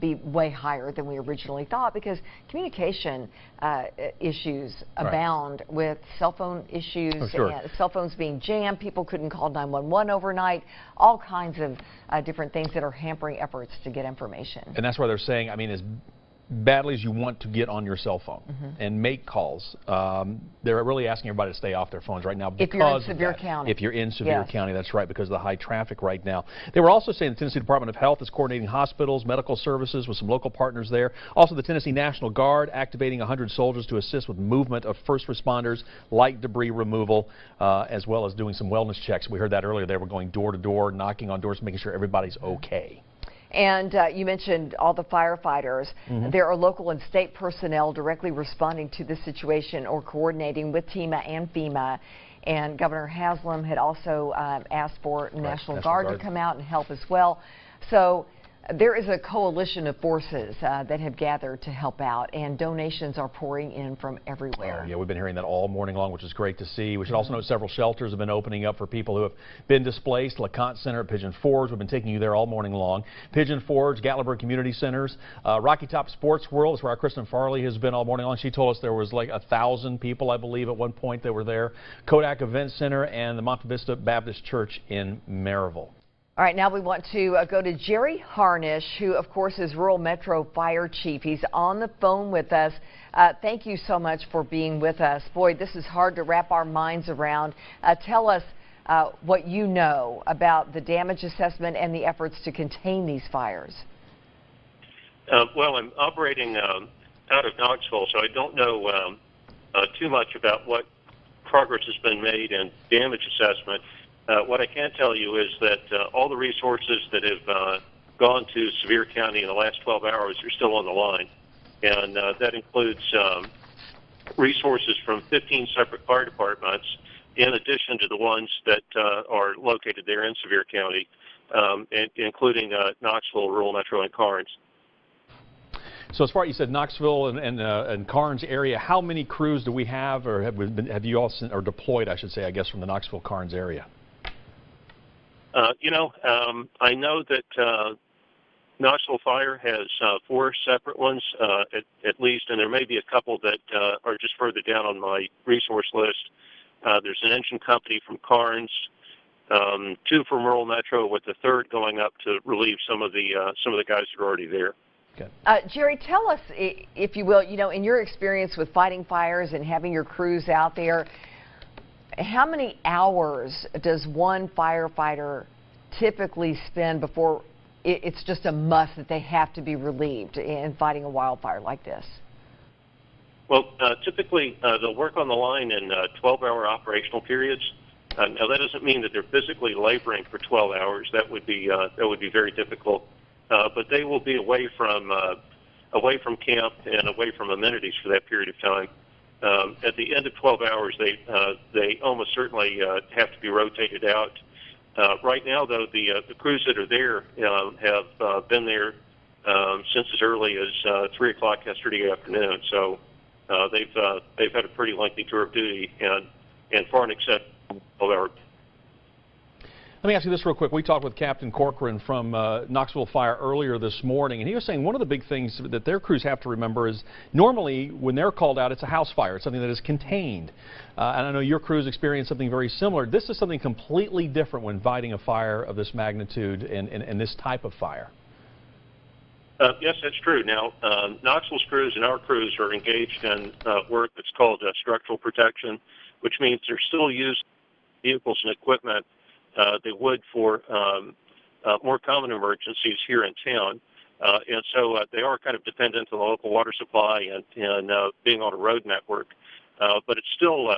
be way higher than we originally thought, because communication issues abound with cell phone issues, and cell phones being jammed. People couldn't call 911 overnight, all kinds of different things that are hampering efforts to get information. And that's why they're saying, I mean, badly as you want to get on your cell phone and make calls, they're really asking everybody to stay off their phones right now because if you're in Sevier County. If you're in Sevier County, that's right, because of the high traffic right now. They were also saying the Tennessee Department of Health is coordinating hospitals, medical services with some local partners there. Also, the Tennessee National Guard activating 100 soldiers to assist with movement of first responders, light debris removal, as well as doing some wellness checks. We heard that earlier. They were going door to door, knocking on doors, making sure everybody's okay. And you mentioned all the firefighters. There are local and state personnel directly responding to this situation or coordinating with TEMA and FEMA. And Governor Haslam had also asked for National Guard to come out and help as well. So there is a coalition of forces that have gathered to help out, and donations are pouring in from everywhere. Yeah, we've been hearing that all morning long, which is great to see. We should also note several shelters have been opening up for people who have been displaced. LeConte Center at Pigeon Forge, we've been taking you there all morning long. Pigeon Forge, Gatlinburg Community Centers, Rocky Top Sports World is where our Kristen Farley has been all morning long. She told us there was like 1,000 people, I believe, at one point that were there. Kodak Event Center and the Monte Vista Baptist Church in Maryville. All right, now we want to go to Jerry Harnish, who, of course, is Rural Metro Fire Chief. He's on the phone with us. Thank you so much for being with us. Boy, this is hard to wrap our minds around. Tell us what you know about the damage assessment and the efforts to contain these fires. Well, I'm operating out of Knoxville, so I don't know too much about what progress has been made in damage assessment. What I can tell you is that all the resources that have gone to Sevier County in the last 12 hours are still on the line. And that includes resources from 15 separate fire departments, in addition to the ones that are located there in Sevier County, including Knoxville, Rural Metro, and Karnes. So as far as you said, Knoxville and Karnes area, how many crews do we have, or have you all sent, or deployed, I should say, I guess, from the Knoxville Karnes area? I know that Knoxville Fire has 4 separate ones, at least, and there may be a couple that are just further down on my resource list. There's an engine company from Karnes, 2 from Rural Metro, with the 3rd going up to relieve some of the guys that are already there. Okay. Jerry, tell us, if you will, in your experience with fighting fires and having your crews out there, how many hours does one firefighter typically spend before it's just a must that they have to be relieved in fighting a wildfire like this? Well, typically they'll work on the line in 12-hour operational periods. Now that doesn't mean that they're physically laboring for 12 hours. That would be very difficult. But they will be away from camp and away from amenities for that period of time. At the end of 12 hours, they almost certainly have to be rotated out. Right now, though, the crews that are there have been there since as early as 3 o'clock yesterday afternoon. So they've had a pretty lengthy tour of duty and far in excess of 12 hours. Let me ask you this real quick. We talked with Captain Corcoran from Knoxville Fire earlier this morning, and he was saying one of the big things that their crews have to remember is normally when they're called out, it's a house fire. It's something that is contained. And I know your crews experienced something very similar. This is something completely different when fighting a fire of this magnitude and this type of fire. Yes, that's true. Now, Knoxville's crews and our crews are engaged in work that's called structural protection, which means they're still using vehicles and equipment they would for more common emergencies here in town. And so they are kind of dependent on the local water supply and being on a road network. But it's still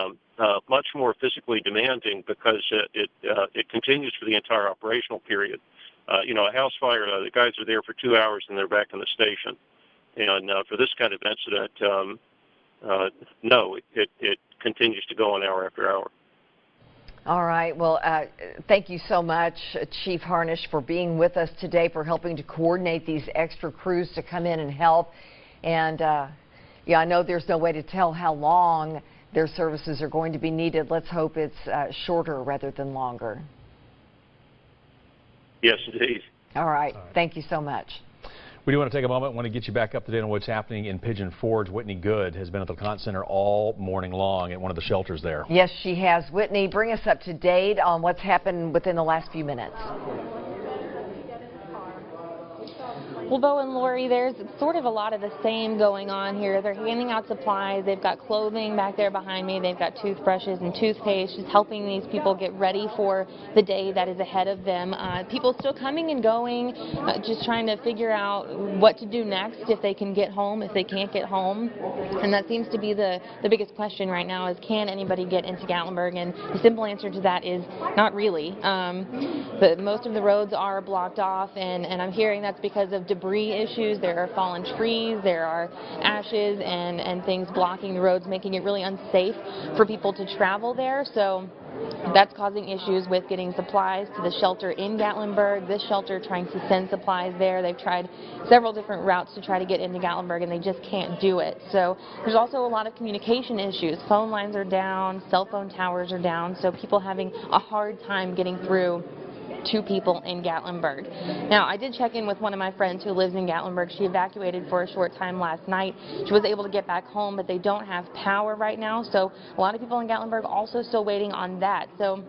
much more physically demanding because it continues for the entire operational period. A house fire, the guys are there for 2 hours and they're back in the station. And for this kind of incident, no, it continues to go on hour after hour. All right. Well, thank you so much, Chief Harnish, for being with us today, for helping to coordinate these extra crews to come in and help. And, I know there's no way to tell how long their services are going to be needed. Let's hope it's shorter rather than longer. Yes, indeed. All right. Thank you so much. We do want to take a moment. I want to get you back up to date on what's happening in Pigeon Forge. Whitney Good has been at the LeConte Center all morning long at one of the shelters there. Yes, she has. Whitney, bring us up to date on what's happened within the last few minutes. Well, Bo and Lori, there's sort of a lot of the same going on here. They're handing out supplies. They've got clothing back there behind me. They've got toothbrushes and toothpaste, just helping these people get ready for the day that is ahead of them. People still coming and going, just trying to figure out what to do next, if they can get home, if they can't get home. And that seems to be the biggest question right now, is can anybody get into Gatlinburg? And the simple answer to that is not really. Most of the roads are blocked off, and I'm hearing that's because of debris issues. There are fallen trees, there are ashes and things blocking the roads, making it really unsafe for people to travel there. So that's causing issues with getting supplies to the shelter in Gatlinburg. This shelter trying to send supplies there. They've tried several different routes to try to get into Gatlinburg, and they just can't do it. So there's also a lot of communication issues. Phone lines are down, cell phone towers are down, so people having a hard time getting through to people in Gatlinburg. Now, I did check in with one of my friends who lives in Gatlinburg. She evacuated for a short time last night. She was able to get back home, but they don't have power right now, so a lot of people in Gatlinburg also still waiting on that. So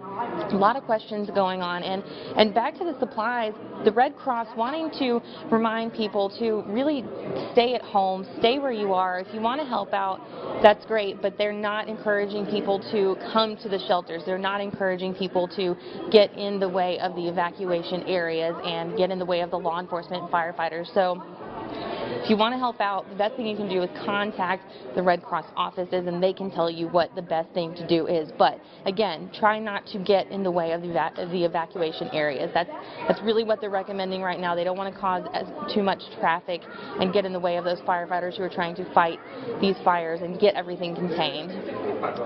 a lot of questions going on. And back to the supplies, the Red Cross wanting to remind people to really stay at home, stay where you are. If you want to help out, that's great, but they're not encouraging people to come to the shelters. They're not encouraging people to get in the way of the evacuation areas and get in the way of the law enforcement and firefighters. So if you want to help out, the best thing you can do is contact the Red Cross offices, and they can tell you what the best thing to do is. But again, try not to get in the way of the evacuation areas. That's really what they're recommending right now. They don't want to cause too much traffic and get in the way of those firefighters who are trying to fight these fires and get everything contained.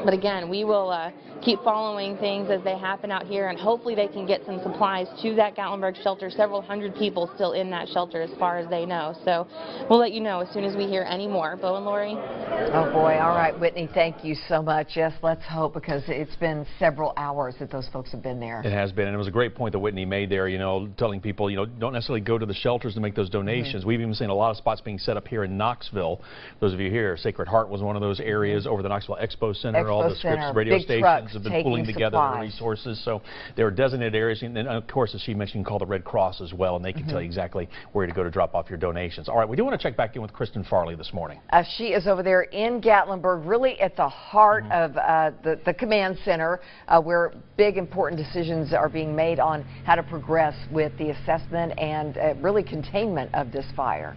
But again, we will keep following things as they happen out here, and hopefully they can get some supplies to that Gatlinburg shelter. Several hundred people still in that shelter as far as they know. So we'll let you know as soon as we hear any more. Bo and Lori? Oh boy, all right, Whitney, thank you so much. Yes, let's hope, because it's been several hours that those folks have been there. It has been, and it was a great point that Whitney made there, you know, telling people, you know, don't necessarily go to the shelters to make those donations. We've even seen a lot of spots being set up here in Knoxville. Those of you here, Sacred Heart was one of those areas over the Knoxville Expo Center. All the Scripps radio stations have been pulling together the resources. So there are designated areas, and of course, as she mentioned, you can call the Red Cross as well, and they can tell you exactly where to go to drop off your donations. All right, we do want to check back in with Kristen Farley this morning. She is over there in Gatlinburg, really at the heart of the command center, where big important decisions are being made on how to progress with the assessment and really containment of this fire.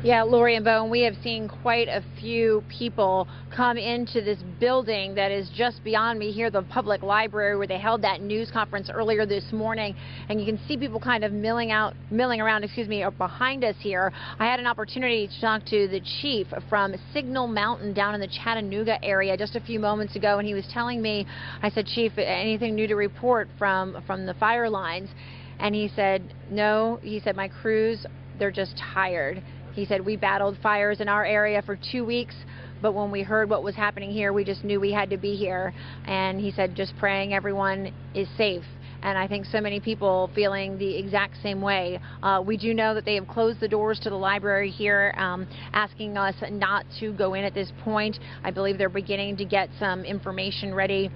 Yeah, Lori and Bo, and we have seen quite a few people come into this building that is just beyond me here, the public library, where they held that news conference earlier this morning. And you can see people kind of milling around, behind us here. I had an opportunity to talk to the chief from Signal Mountain down in the Chattanooga area just a few moments ago, and he was telling me, I said, Chief, anything new to report from the fire lines? And he said, no. He said, my crews, they're just tired. He said, we battled fires in our area for 2 weeks, but when we heard what was happening here, we just knew we had to be here. And he said, just praying everyone is safe. And I think so many people feeling the exact same way. We do know that they have closed the doors to the library here, asking us not to go in at this point. I believe they're beginning to get some information ready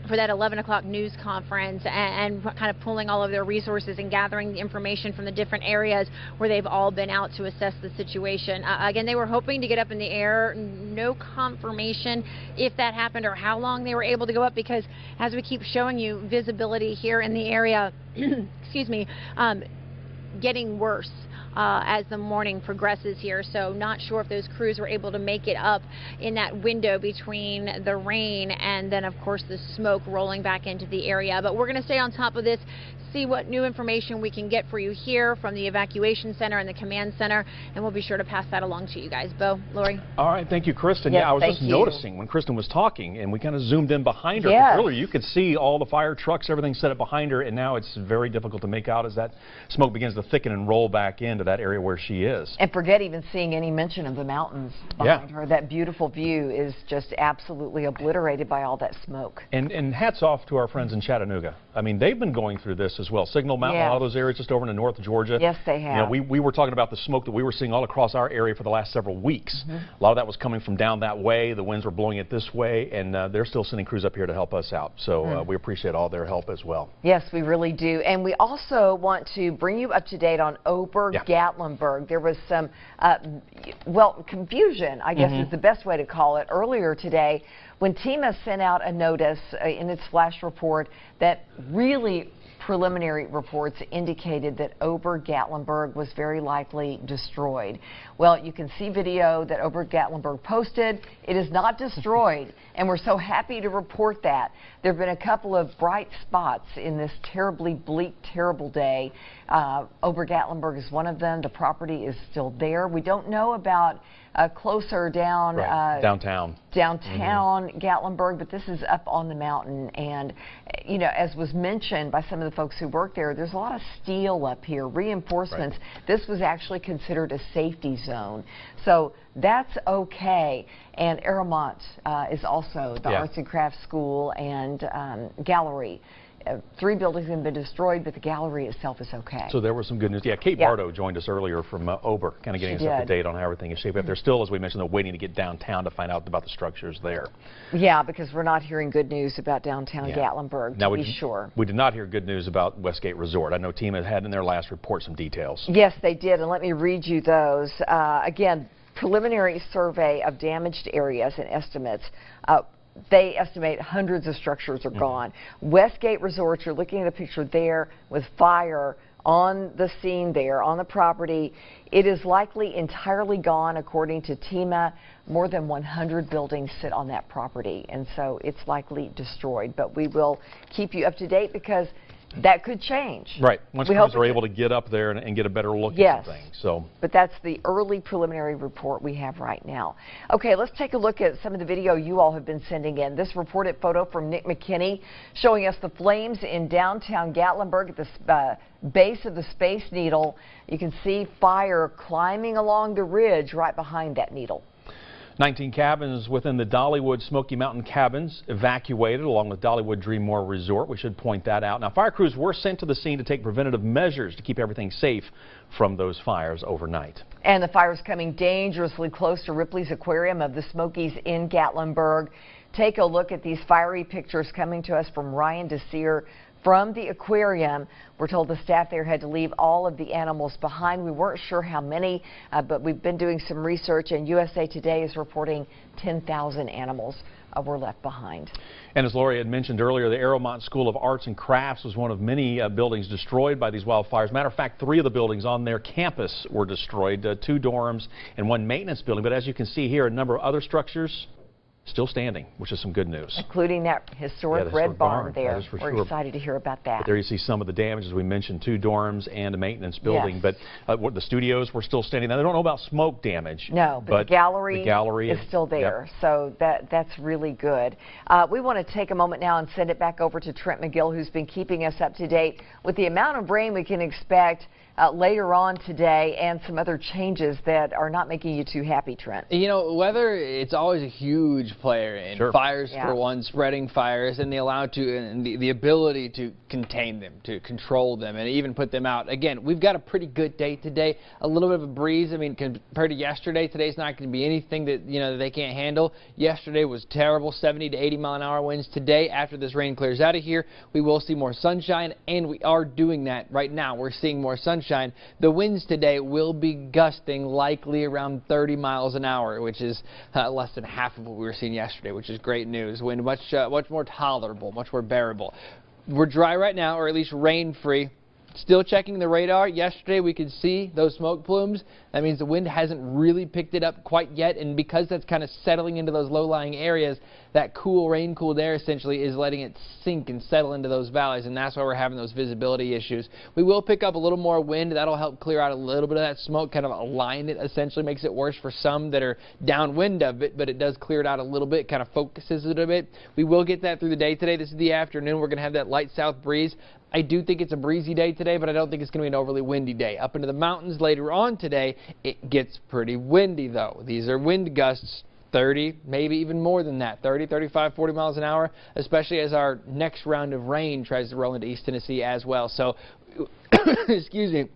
for that 11 o'clock news conference, and kind of pulling all of their resources and gathering the information from the different areas where they've all been out to assess the situation. Again, they were hoping to get up in the air. No confirmation if that happened or how long they were able to go up, because as we keep showing you, visibility here in the area, getting worse as the morning progresses here. So not sure if those crews were able to make it up in that window between the rain and then, of course, the smoke rolling back into the area. But we're going to stay on top of this, see what new information we can get for you here from the evacuation center and the command center, and we'll be sure to pass that along to you guys. Bo, Lori? All right, thank you, Kristen. Yes, I was just noticing when Kristen was talking, and we kind of zoomed in behind her. Yes. Earlier, you could see all the fire trucks, everything set up behind her, and now it's very difficult to make out as that smoke begins to thicken and roll back into that area where she is. And forget even seeing any mention of the mountains behind her. That beautiful view is just absolutely obliterated by all that smoke. And hats off to our friends in Chattanooga. I mean, they've been going through this as well. Signal Mountain, a lot of those areas just over in North Georgia. Yes, they have. You know, we were talking about the smoke that we were seeing all across our area for the last several weeks. A lot of that was coming from down that way. The winds were blowing it this way, and they're still sending crews up here to help us out. So we appreciate all their help as well. Yes, we really do. And we also want to bring you up to date on Gatlinburg. There was some, well, confusion, I guess is the best way to call it, earlier today when TEMA sent out a notice in its flash report that really preliminary reports indicated that Gatlinburg was very likely destroyed. Well, you can see video that Gatlinburg posted. It is not destroyed, and we're so happy to report that. There have been a couple of bright spots in this terribly bleak, terrible day. Gatlinburg is one of them. The property is still there. We don't know about closer down downtown Gatlinburg, but this is up on the mountain, and you know, as was mentioned by some of the folks who work there, there's a lot of steel up here, reinforcements. This was actually considered a safety zone, so that's okay. And Aramont is also the Arts and Crafts School and gallery. 3 buildings have been destroyed, but the gallery itself is okay. So there was some good news. Yeah, Kate Bardo joined us earlier from Ober, kind of getting us up to date on how everything is shaping up. They're still, as we mentioned, they're waiting to get downtown to find out about the structures there. Yeah, because we're not hearing good news about downtown Gatlinburg, to be sure. We did not hear good news about Westgate Resort. I know TEMA had in their last report some details. Yes, they did, and let me read you those. Again, preliminary survey of damaged areas and estimates. They estimate hundreds of structures are gone. Westgate Resort, you're looking at a picture there with fire on the scene there, on the property. It is likely entirely gone, according to TEMA. More than 100 buildings sit on that property, and so it's likely destroyed. But we will keep you up to date because that could change. Right. Once crews are able to get up there and get a better look at some things. So. But that's the early preliminary report we have right now. Okay, let's take a look at some of the video you all have been sending in. This reported photo from Nick McKinney showing us the flames in downtown Gatlinburg at the base of the Space Needle. You can see fire climbing along the ridge right behind that needle. 19 cabins within the Dollywood Smoky Mountain cabins evacuated, along with Dollywood Dreammore Resort. We should point that out. Now, fire crews were sent to the scene to take preventative measures to keep everything safe from those fires overnight. And the fire's coming dangerously close to Ripley's Aquarium of the Smokies in Gatlinburg. Take a look at these fiery pictures coming to us from Ryan Desir from the aquarium. We're told the staff there had to leave all of the animals behind. We weren't sure how many, but we've been doing some research, and USA Today is reporting 10,000 animals were left behind. And as Lori had mentioned earlier, the Aramont School of Arts and Crafts was one of many buildings destroyed by these wildfires. Matter of fact, 3 of the buildings on their campus were destroyed, 2 dorms and 1 maintenance building. But as you can see here, a number of other structures still standing, which is some good news. Including that historic red barn there. We're excited to hear about that. But there you see some of the damage, as we mentioned, 2 dorms and a maintenance building. But the studios were still standing. Now, they don't know about smoke damage. No, but the gallery is still there. So that's really good. We want to take a moment now and send it back over to Trent McGill, who's been keeping us up to date with the amount of rain we can expect later on today and some other changes that are not making you too happy, Trent. You know, weather, it's always a huge player in fires, for one, spreading fires, and the ability to contain them, to control them, and even put them out. Again, we've got a pretty good day today. A little bit of a breeze. I mean, compared to yesterday, today's not going to be anything that, you know, that they can't handle. Yesterday was terrible, 70 to 80 mile an hour winds. Today, after this rain clears out of here, we will see more sunshine, and we are doing that right now. We're seeing more sunshine. The winds today will be gusting likely around 30 miles an hour, which is less than half of what we were seeing yesterday, which is great news. Wind much more tolerable, much more bearable. We're dry right now, or at least rain-free. Still checking the radar. Yesterday we could see those smoke plumes. That means the wind hasn't really picked it up quite yet, and because that's kind of settling into those low-lying areas, that cool, rain-cooled air essentially is letting it sink and settle into those valleys, and that's why we're having those visibility issues. We will pick up a little more wind. That'll help clear out a little bit of that smoke, kind of align it, essentially makes it worse for some that are downwind of it, but it does clear it out a little bit, kind of focuses it a bit. We will get that through the day today. This is the afternoon. We're going to have that light south breeze. I do think it's a breezy day today, but I don't think it's going to be an overly windy day. Up into the mountains later on today, it gets pretty windy, though. These are wind gusts 30, maybe even more than that, 30, 35, 40 miles an hour, especially as our next round of rain tries to roll into East Tennessee as well. So, excuse me.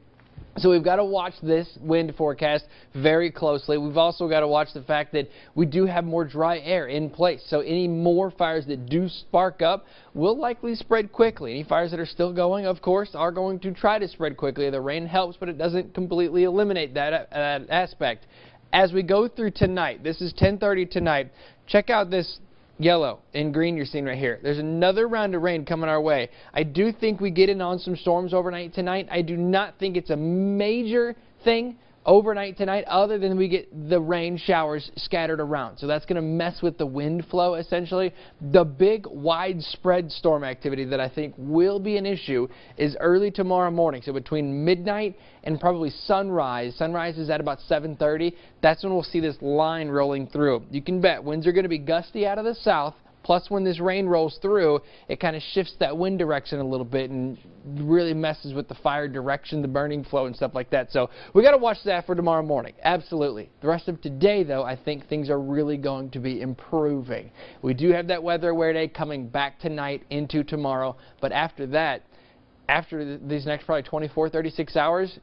So we've got to watch this wind forecast very closely. We've also got to watch the fact that we do have more dry air in place. So any more fires that do spark up will likely spread quickly. Any fires that are still going, of course, are going to try to spread quickly. The rain helps, but it doesn't completely eliminate that aspect. As we go through tonight, this is 10:30 tonight, check out this yellow and green you're seeing right here. There's another round of rain coming our way. I do think we get in on some storms overnight tonight. I do not think it's a major thing overnight tonight other than we get the rain showers scattered around. So that's going to mess with the wind flow essentially. The big widespread storm activity that I think will be an issue is early tomorrow morning. So between midnight and probably sunrise. Sunrise is at about 7:30. That's when we'll see this line rolling through. You can bet winds are going to be gusty out of the south. Plus, when this rain rolls through, it kind of shifts that wind direction a little bit and really messes with the fire direction, the burning flow, and stuff like that. So we got to watch that for tomorrow morning. Absolutely. The rest of today, though, I think things are really going to be improving. We do have that weather aware day coming back tonight into tomorrow. But after that, after these next probably 24, 36 hours,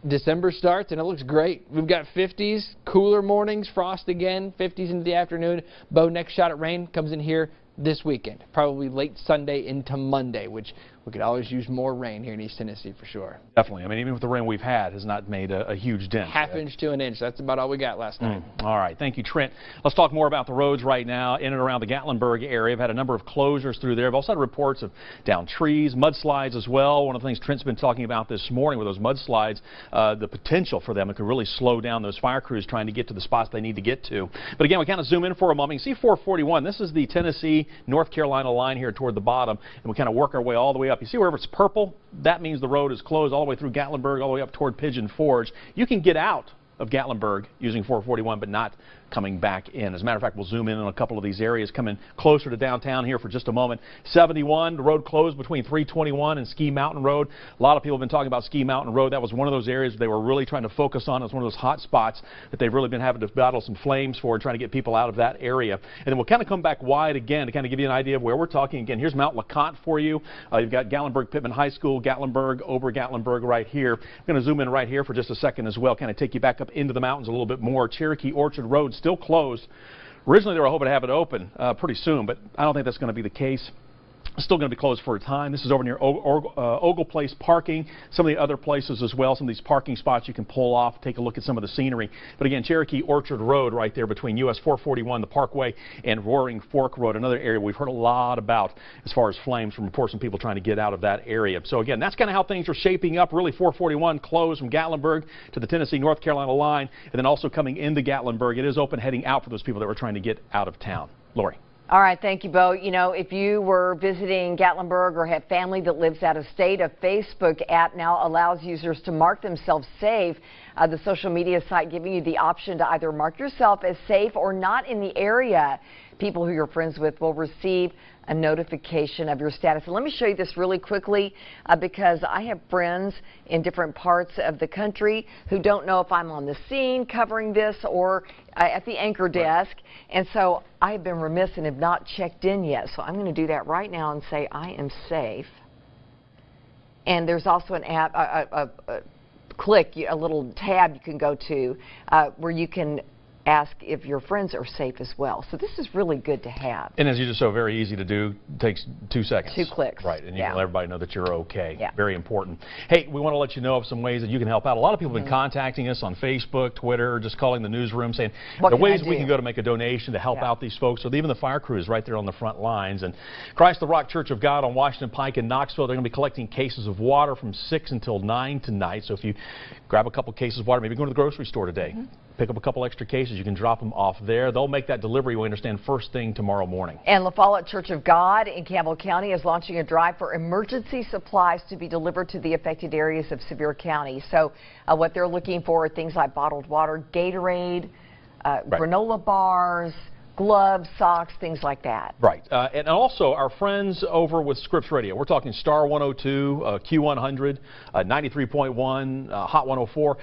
December starts, and it looks great. We've got 50s, cooler mornings, frost again, 50s into the afternoon. Bo, next shot at rain comes in here this weekend, probably late Sunday into Monday, which we could always use more rain here in East Tennessee for sure. Definitely. I mean, even with the rain we've had, has not made a huge dent. Half inch to an inch. That's about all we got last night. All right. Thank you, Trent. Let's talk more about the roads right now in and around the Gatlinburg area. I've had a number of closures through there. I've also had reports of downed trees, mudslides as well. One of the things Trent's been talking about this morning with those mudslides, the potential for them, it could really slow down those fire crews trying to get to the spots they need to get to. But again, we kind of zoom in for a moment. You see 441. This is the Tennessee, North Carolina line here toward the bottom, and we kind of work our way all the way up. You see wherever it's purple, that means the road is closed all the way through Gatlinburg, all the way up toward Pigeon Forge. You can get out of Gatlinburg using 441, but not coming back in. As a matter of fact, we'll zoom in on a couple of these areas coming closer to downtown here for just a moment. 71, the road closed between 321 and Ski Mountain Road. A lot of people have been talking about Ski Mountain Road. That was one of those areas they were really trying to focus on. It was one of those hot spots that they've really been having to battle some flames for, trying to get people out of that area. And then we'll kind of come back wide again to kind of give you an idea of where we're talking. Again, here's Mount LeConte for you. You've got Gatlinburg Pittman High School, Gatlinburg, Ober Gatlinburg right here. I'm going to zoom in right here for just a second as well, kind of take you back up into the mountains a little bit more. Cherokee Orchard Road still closed. Originally, they were hoping to have it open pretty soon, but I don't think that's going to be the case. Still going to be closed for a time. This is over near Ogle Place parking. Some of the other places as well. Some of these parking spots you can pull off, take a look at some of the scenery. But again, Cherokee Orchard Road right there between US 441, the Parkway, and Roaring Fork Road, another area we've heard a lot about as far as flames from reports from people trying to get out of that area. So again, that's kind of how things are shaping up. Really, 441 closed from Gatlinburg to the Tennessee North Carolina line, and then also coming into Gatlinburg. It is open heading out for those people that were trying to get out of town. Lori. All right, thank you, Bo. You know, if you were visiting Gatlinburg or have family that lives out of state, a Facebook app now allows users to mark themselves safe. The social media site giving you the option to either mark yourself as safe or not in the area. People who you're friends with will receive a notification of your status. And let me show you this really quickly because I have friends in different parts of the country who don't know if I'm on the scene covering this or at the anchor desk. And so I have been remiss and have not checked in yet. So I'm going to do that right now and say I am safe. And there's also an app, a little tab you can go to where you can ask if your friends are safe as well. So this is really good to have. And as you just so very easy to do, takes 2 seconds. 2 clicks. Right, and you can let everybody know that you're okay. Yeah. Very important. Hey, we want to let you know of some ways that you can help out. A lot of people have been contacting us on Facebook, Twitter, just calling the newsroom saying there are ways we can go to make a donation to help out these folks. So even the fire crews right there on the front lines. And Christ the Rock Church of God on Washington Pike in Knoxville, they're going to be collecting cases of water from 6 until 9 tonight. So if you grab a couple cases of water, maybe go to the grocery store today. Pick up a couple extra cases. You can drop them off there. They'll make that delivery, we understand, first thing tomorrow morning. And La Follette Church of God in Campbell County is launching a drive for emergency supplies to be delivered to the affected areas of Sevier County. So what they're looking for are things like bottled water, Gatorade, granola bars, gloves, socks, things like that. Right. And also our friends over with Scripps Radio. We're talking Star 102, Q100, 93.1, Hot 104.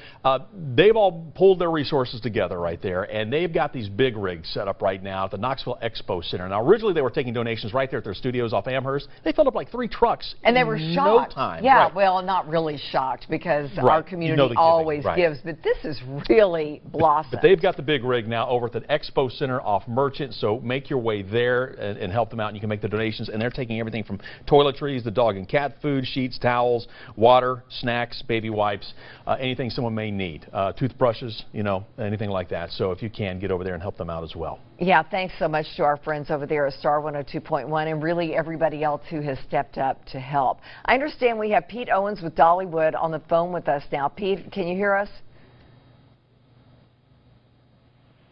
They've all pulled their resources together right there, and they've got these big rigs set up right now at the Knoxville Expo Center. Now, originally they were taking donations right there at their studios off Amherst. They filled up like 3 trucks and they were shocked. No time. Yeah, right. Well, not really shocked because Right. our community always gives, but this is really blossomed. But they've got the big rig now over at the Expo Center off Merchant, so make your way there and help them out, and you can make the donations. And they're taking everything from toiletries, the dog and cat food, sheets, towels, water, snacks, baby wipes, anything someone may need, toothbrushes, you know, anything like that. So if you can, get over there and help them out as well. Yeah, thanks so much to our friends over there at Star 102.1 and really everybody else who has stepped up to help. I understand we have Pete Owens with Dollywood on the phone with us now. Pete, can you hear us?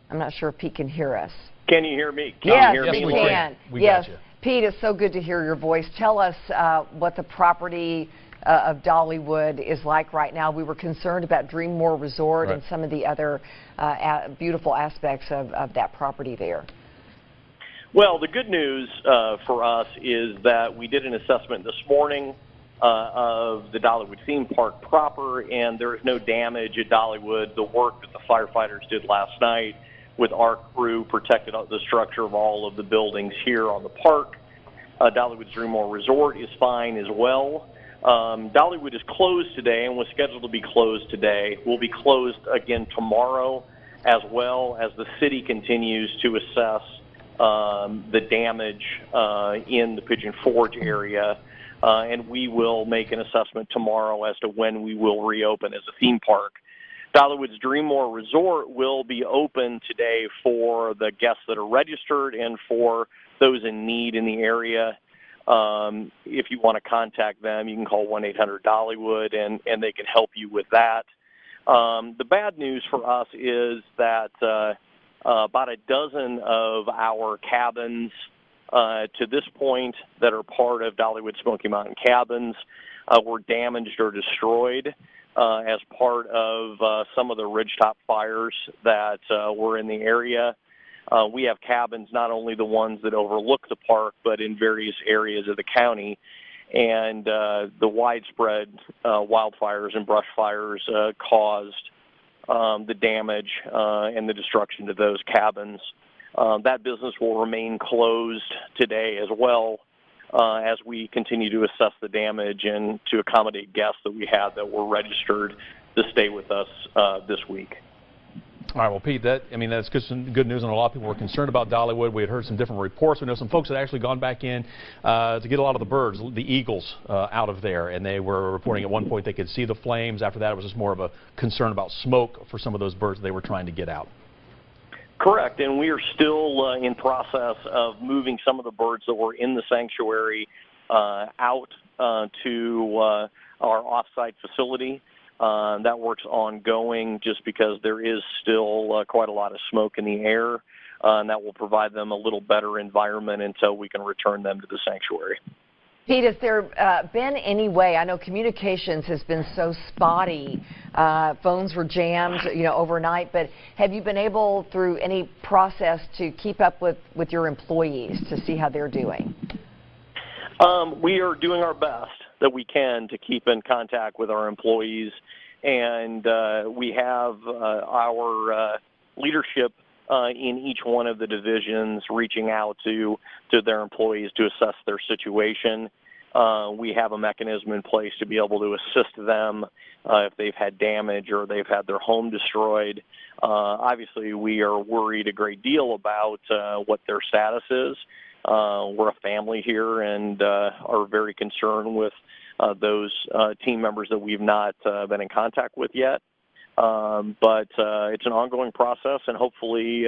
I'm not sure if Pete can hear us. Can you hear me? Yes, you hear me? we can. Yes, Pete, it's so good to hear your voice. Tell us what the property of Dollywood is like right now. We were concerned about Dreammore Resort and some of the other beautiful aspects of that property there. Well, the good news for us is that we did an assessment this morning of the Dollywood theme park proper, and there is no damage at Dollywood. The work that the firefighters did last night with our crew protected the structure of all of the buildings here on the park. Dollywood's Dreammore Resort is fine as well. Dollywood is closed today and was scheduled to be closed today. Will be closed again tomorrow, as well as the city continues to assess the damage in the Pigeon Forge area. And we will make an assessment tomorrow as to when we will reopen as a theme park. Dollywood's Dreammore Resort will be open today for the guests that are registered and for those in need in the area. If you want to contact them, you can call 1-800-Dollywood, and they can help you with that. The bad news for us is that about a dozen of our cabins to this point that are part of Dollywood Smoky Mountain Cabins were damaged or destroyed as part of some of the ridgetop fires that were in the area. We have cabins, not only the ones that overlook the park, but in various areas of the county. And the widespread wildfires and brush fires caused the damage and the destruction to those cabins. That business will remain closed today as well as we continue to assess the damage and to accommodate guests that we had that were registered to stay with us this week. All right, well, Pete, that's good news, and a lot of people were concerned about Dollywood. We had heard some different reports. We know some folks had actually gone back in to get a lot of the birds, the eagles, out of there, and they were reporting at one point they could see the flames. After that, it was just more of a concern about smoke for some of those birds they were trying to get out. Correct, and we are still in process of moving some of the birds that were in the sanctuary out to our off-site facility. That work's ongoing just because there is still quite a lot of smoke in the air, and that will provide them a little better environment until we can return them to the sanctuary. Pete, has there been any way, I know communications has been so spotty, phones were jammed, overnight, but have you been able through any process to keep up with your employees to see how they're doing? We are doing our best that we can to keep in contact with our employees, and we have our leadership in each one of the divisions reaching out to their employees to assess their situation. We have a mechanism in place to be able to assist them if they've had damage or they've had their home destroyed. Obviously, we are worried a great deal about what their status is. We're a family here and are very concerned with those team members that we've not been in contact with yet. But it's an ongoing process, and hopefully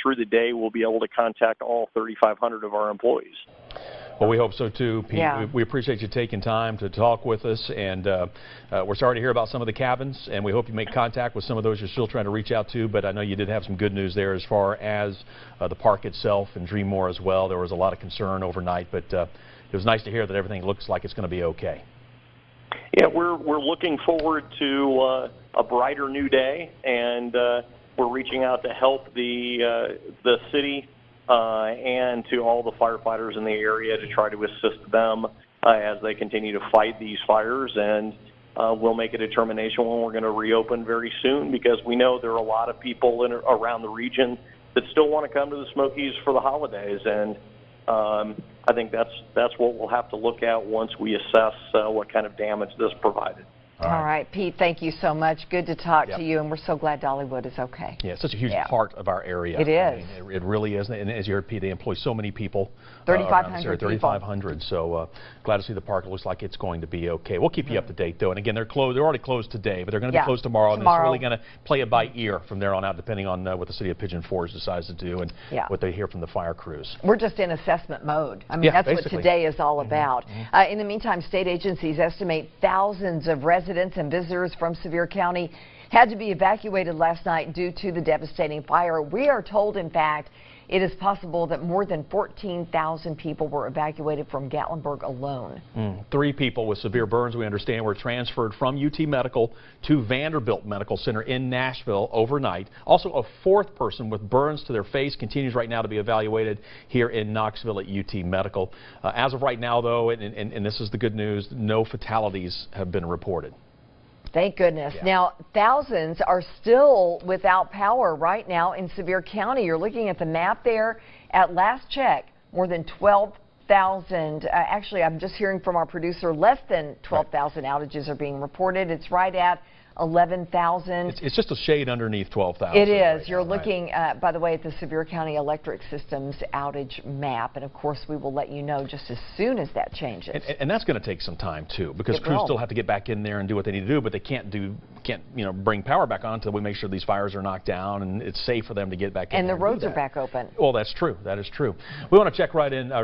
through the day we'll be able to contact all 3,500 of our employees. Well, we hope so too, Pete. Yeah. We appreciate you taking time to talk with us, and we're sorry to hear about some of the cabins, and we hope you make contact with some of those you're still trying to reach out to, but I know you did have some good news there as far as the park itself and Dreammore as well. There was a lot of concern overnight, but it was nice to hear that everything looks like it's going to be okay. Yeah, we're looking forward to a brighter new day, and we're reaching out to help the city and to all the firefighters in the area to try to assist them as they continue to fight these fires. And we'll make a determination when we're going to reopen very soon, because we know there are a lot of people around the region that still want to come to the Smokies for the holidays. And I think that's what we'll have to look at once we assess what kind of damage this provided. All right, Pete, thank you so much. Good to talk to you, and we're so glad Dollywood is okay. Yeah, it's such a huge part of our area. It is. I mean, it really is. And as you heard, Pete, they employ so many people. 3,500 people. 3,500. So glad to see the park. It looks like it's going to be okay. We'll keep you up to date, though. And again, they're closed. They're already closed today, but they're going to be closed tomorrow. And it's really going to play it by ear from there on out, depending on what the city of Pigeon Forge decides to do and what they hear from the fire crews. We're just in assessment mode. I mean, that's basically what today is all about. In the meantime, state agencies estimate thousands of residents and visitors from Sevier County had to be evacuated last night due to the devastating fire. We are told, in fact, it is possible that more than 14,000 people were evacuated from Gatlinburg alone. 3 people with severe burns, we understand, were transferred from UT Medical to Vanderbilt Medical Center in Nashville overnight. Also, a 4th person with burns to their face continues right now to be evaluated here in Knoxville at UT Medical. As of right now, though, and this is the good news, no fatalities have been reported. Thank goodness. Now, thousands are still without power right now in Sevier County. You're looking at the map there. At last check, more than 12,000. Actually, I'm just hearing from our producer, less than 12,000 outages are being reported. It's right at 11,000. It's just a shade underneath 12,000. It is. You're looking, by the way, at the Sevier County Electric Systems outage map, and of course we will let you know just as soon as that changes. And that's going to take some time too, because crews still have to get back in there and do what they need to do, but they can't bring power back on until we make sure these fires are knocked down and it's safe for them to get back in. And there the roads are back open. Well, that's true. That is true. We want to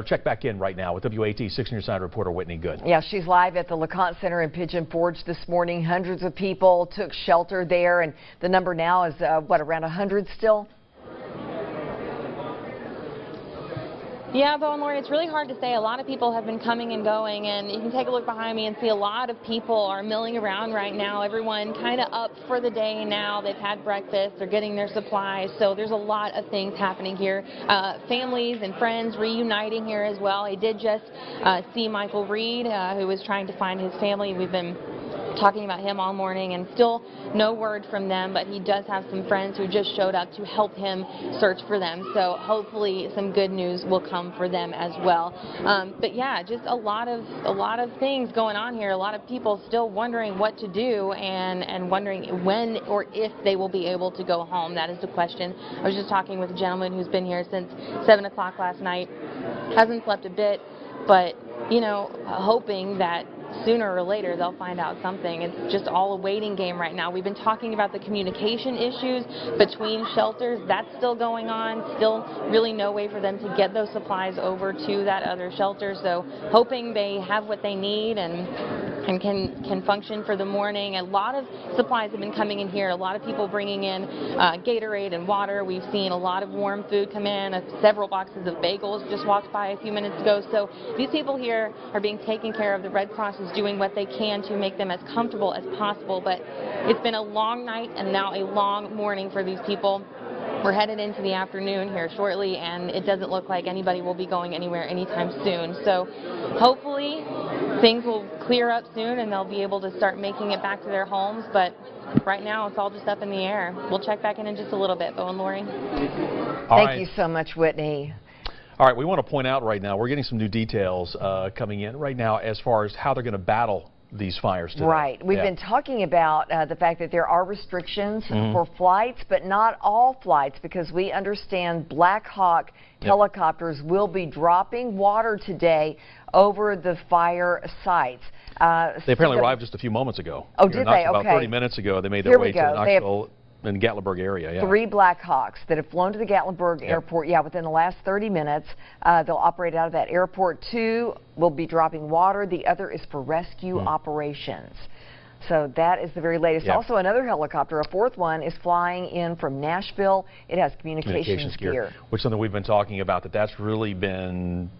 check back in right now with WAT 6 News Side reporter Whitney Good. Yeah, she's live at the LeConte Center in Pigeon Forge this morning. Hundreds of people took shelter there, and the number now is what, around 100 still? Yeah, Bo and Lori, it's really hard to say. A lot of people have been coming and going, and you can take a look behind me and see a lot of people are milling around right now. Everyone kind of up for the day now. They've had breakfast, they're getting their supplies, so there's a lot of things happening here. Families and friends reuniting here as well. I did just see Michael Reed, who was trying to find his family. We've been talking about him all morning, and still no word from them, but he does have some friends who just showed up to help him search for them, so hopefully some good news will come for them as well. But yeah, just a lot of things going on here. A lot of people still wondering what to do and wondering when or if they will be able to go home. That is the question. I was just talking with a gentleman who's been here since 7 o'clock last night, hasn't slept a bit, but you know, hoping that sooner or later they'll find out something. It's just all a waiting game right now. We've been talking about the communication issues between shelters. That's still going on. Still really no way for them to get those supplies over to that other shelter. So hoping they have what they need and can function for the morning. A lot of supplies have been coming in here. A lot of people bringing in Gatorade and water. We've seen a lot of warm food come in. Several boxes of bagels just walked by a few minutes ago. So these people here are being taken care of. The Red Cross is doing what they can to make them as comfortable as possible. But it's been a long night and now a long morning for these people. We're headed into the afternoon here shortly, and it doesn't look like anybody will be going anywhere anytime soon. So hopefully things will clear up soon and they'll be able to start making it back to their homes. But right now it's all just up in the air. We'll check back in just a little bit. Bo and Lori. Thank you so much, Whitney. All right, we want to point out right now, we're getting some new details coming in right now as far as how they're going to battle these fires today. Right. We've been talking about the fact that there are restrictions for flights, but not all flights, because we understand Black Hawk helicopters will be dropping water today over the fire sites. They apparently arrived just a few moments ago. Oh, did they? Okay. About 30 minutes ago, they made their way to the Knoxville and Gatlinburg area. 3 Black Hawks that have flown to the Gatlinburg airport, within the last 30 minutes. They'll operate out of that airport. 2 will be dropping water. The other is for rescue operations. So that is the very latest. Also, another helicopter, a 4th one, is flying in from Nashville. It has communications gear. Which is something we've been talking about, that's really been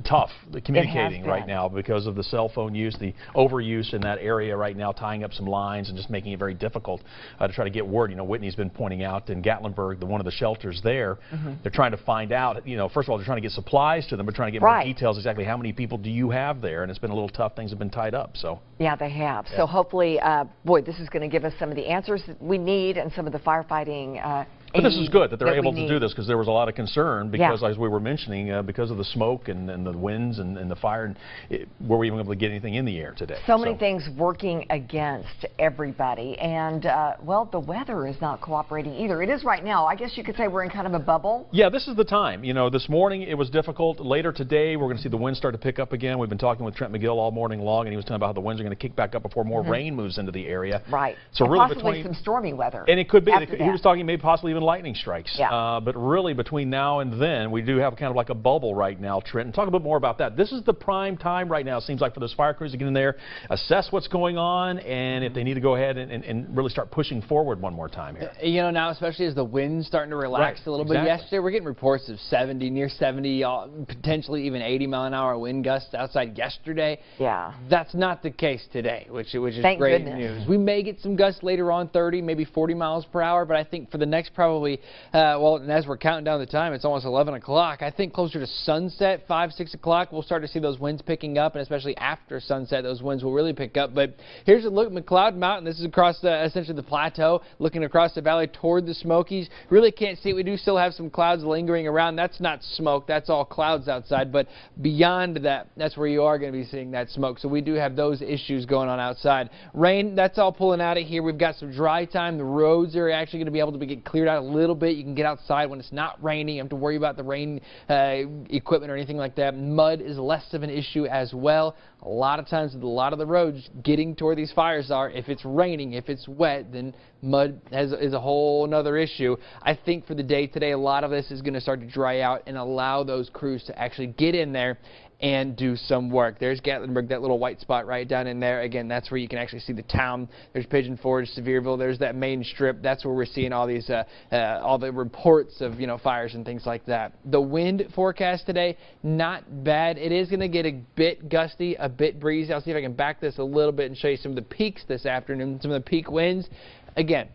tough communicating right now because of the cell phone use, the overuse in that area right now, tying up some lines and just making it very difficult to try to get word. You know, Whitney's been pointing out in Gatlinburg, one of the shelters there, they're trying to find out, you know, first of all, they're trying to get supplies to them, but trying to get more details exactly how many people do you have there, and it's been a little tough. Things have been tied up. So yeah, they have. So hopefully, boy, this is going to give us some of the answers that we need and some of the firefighting. But this is good that they're able to do this, because there was a lot of concern because, as we were mentioning, because of the smoke and the winds and the fire, and were we even able to get anything in the air today? So many things working against everybody, and well, the weather is not cooperating either. It is right now. I guess you could say we're in kind of a bubble. Yeah, this is the time. You know, this morning it was difficult. Later today, we're going to see the winds start to pick up again. We've been talking with Trent McGill all morning long, and he was talking about how the winds are going to kick back up before more rain moves into the area. Right. So and really possibly some stormy weather. And it could be. He was talking maybe possibly even lightning strikes. Yeah. But really, between now and then, we do have kind of like a bubble right now, Trent. And talk a bit more about that. This is the prime time right now, it seems like, for those fire crews to get in there, assess what's going on, and if they need to go ahead and really start pushing forward one more time here. You know, now especially as the wind's starting to relax a little bit. Yesterday, we're getting reports of 70, near 70, potentially even 80-mile-an-hour wind gusts outside yesterday. Yeah. That's not the case today, which is Thank great goodness. news. We may get some gusts later on, 30, maybe 40 miles per hour, but I think for the next probably, well, and as we're counting down the time, it's almost 11 o'clock. I think closer to sunset, 5, 6 o'clock, we'll start to see those winds picking up, and especially after sunset, those winds will really pick up. But here's a look at McLeod Mountain. This is across essentially the plateau, looking across the valley toward the Smokies. Really can't see it. We do still have some clouds lingering around. That's not smoke. That's all clouds outside. But beyond that, that's where you are going to be seeing that smoke. So we do have those issues going on outside. Rain, that's all pulling out of here. We've got some dry time. The roads are actually going to be able to get cleared out a little bit. You can get outside when it's not raining. You don't have to worry about the rain equipment or anything like that. Mud is less of an issue as well. A lot of times, a lot of the roads getting to where these fires are, if it's raining, if it's wet, then mud is a whole other issue. I think for the day today, a lot of this is going to start to dry out and allow those crews to actually get in there and do some work. There's Gatlinburg, that little white spot right down in there. Again, that's where you can actually see the town. There's Pigeon Forge, Sevierville. There's that main strip. That's where we're seeing all these, all the reports of, you know, fires and things like that. The wind forecast today, not bad. It is going to get a bit gusty, a bit breezy. I'll see if I can back this a little bit and show you some of the peaks this afternoon, some of the peak winds. Again,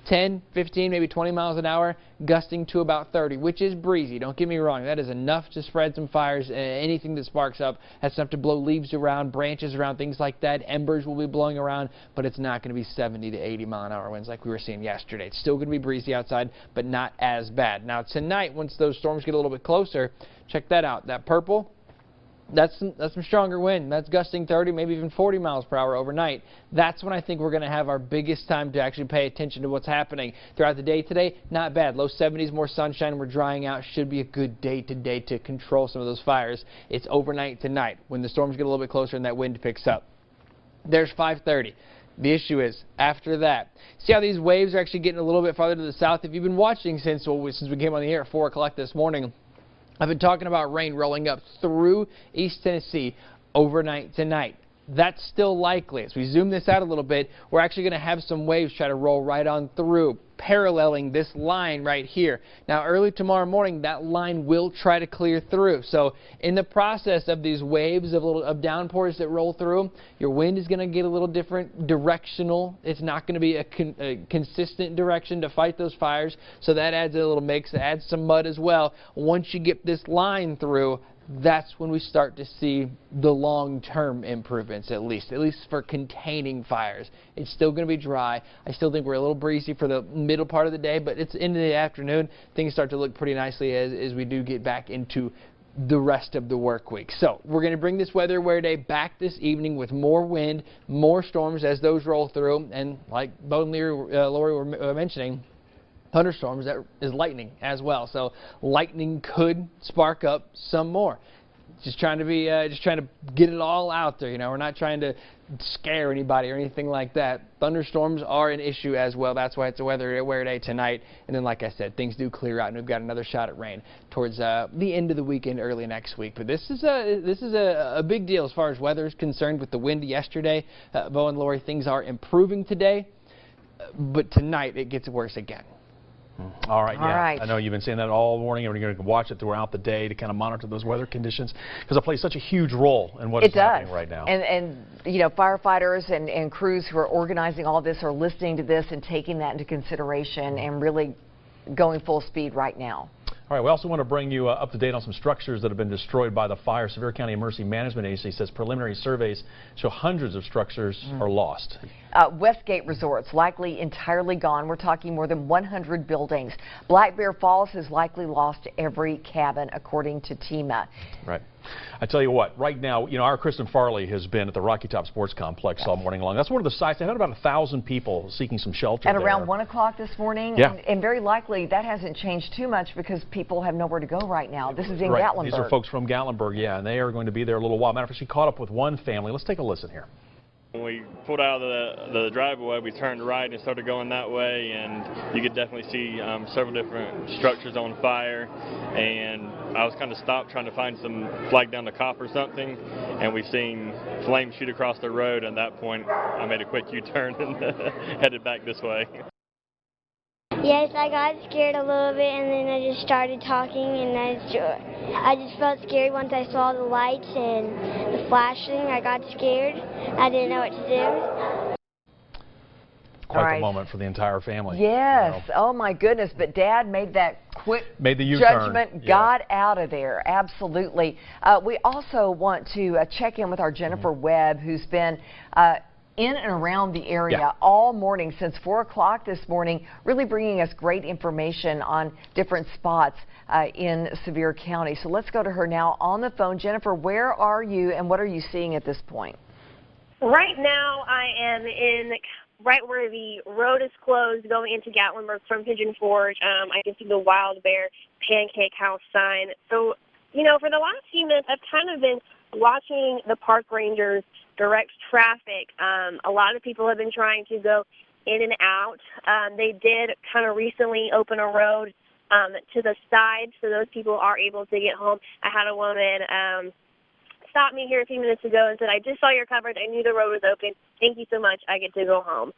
10, 15, maybe 20 miles an hour, gusting to about 30, which is breezy. Don't get me wrong. That is enough to spread some fires. Anything that sparks up has enough to blow leaves around, branches around, things like that. Embers will be blowing around, but it's not going to be 70 to 80 mile an hour winds like we were seeing yesterday. It's still going to be breezy outside, but not as bad. Now tonight, once those storms get a little bit closer, check that out. That purple, that's some stronger wind. That's gusting 30, maybe even 40 miles per hour overnight. That's when I think we're going to have our biggest time to actually pay attention to what's happening. Throughout the day today, not bad. Low 70s, more sunshine. We're drying out. Should be a good day today to control some of those fires. It's overnight tonight when the storms get a little bit closer and that wind picks up. There's 5:30. The issue is, after that, see how these waves are actually getting a little bit farther to the south? If you've been watching since we came on the air at 4 o'clock this morning, I've been talking about rain rolling up through East Tennessee overnight tonight. That's still likely. As we zoom this out a little bit, we're actually going to have some waves try to roll right on through, paralleling this line right here. Now, early tomorrow morning, that line will try to clear through. So in the process of these waves of downpours that roll through, your wind is going to get a little different directional. It's not going to be a consistent direction to fight those fires. So that adds a little mix. It adds some mud as well. Once you get this line through, that's when we start to see the long-term improvements, at least for containing fires. It's still going to be dry. I still think we're a little breezy for the middle part of the day, but it's into the afternoon. Things start to look pretty nicely as we do get back into the rest of the work week. So we're going to bring this weather aware day back this evening with more wind, more storms as those roll through, and like Bo and Lori were mentioning, thunderstorms, that is lightning as well. So lightning could spark up some more. Just trying to get it all out there. You know, we're not trying to scare anybody or anything like that. Thunderstorms are an issue as well. That's why it's a weather aware day tonight. And then, like I said, things do clear out, and we've got another shot at rain towards the end of the weekend, early next week. But this is a big deal as far as weather is concerned. With the wind yesterday, Bo and Lori, things are improving today, but tonight it gets worse again. All right, All yeah. right. I know you've been saying that all morning, and we're going to watch it throughout the day to kind of monitor those weather conditions because it plays such a huge role in what is happening right now. And you know, firefighters and crews who are organizing all this are listening to this and taking that into consideration and really going full speed right now. All right, we also want to bring you up to date on some structures that have been destroyed by the fire. Sevier County Emergency Management Agency says preliminary surveys show hundreds of structures are lost. Westgate Resorts likely entirely gone. We're talking more than 100 buildings. Black Bear Falls has likely lost every cabin, according to TEMA. Right. I tell you what, right now, you know, our Kristen Farley has been at the Rocky Top Sports Complex all morning long. That's one of the sites. They had about 1,000 people seeking some shelter At there. around 1 o'clock this morning. Yeah. And very likely that hasn't changed too much because people have nowhere to go right now. This is in Right. Gatlinburg. These are folks from Gatlinburg, yeah, and they are going to be there a little while. Matter of fact, she caught up with one family. Let's take a listen here. When we pulled out of the driveway, we turned right and started going that way, and you could definitely see several different structures on fire. And I was kind of stopped trying to find some flag down the cop or something, and we've seen flames shoot across the road. At that point, I made a quick U-turn and headed back this way. Yes, I got scared a little bit, and then I just started talking, and I just felt scared once I saw the lights and the flashing. I got scared. I didn't know what to do. Quite the moment for the entire family. Yes. You know. Oh, my goodness. But Dad made that quick made the U-turn. Judgment, got out of there. Absolutely. We also want to check in with our Jennifer Webb, who's been in and around the area all morning since 4 o'clock this morning, really bringing us great information on different spots in Sevier County. So let's go to her now on the phone. Jennifer, where are you and what are you seeing at this point? Right now I am in right where the road is closed going into Gatlinburg from Pigeon Forge. I can see the Wild Bear Pancake House sign. So, you know, for the last few minutes I've kind of been watching the park rangers direct traffic. A lot of people have been trying to go in and out. They did kind of recently open a road to the side so those people are able to get home. I had a woman stop me here a few minutes ago and said, I just saw your coverage. I knew the road was open. Thank you so much. I get to go home.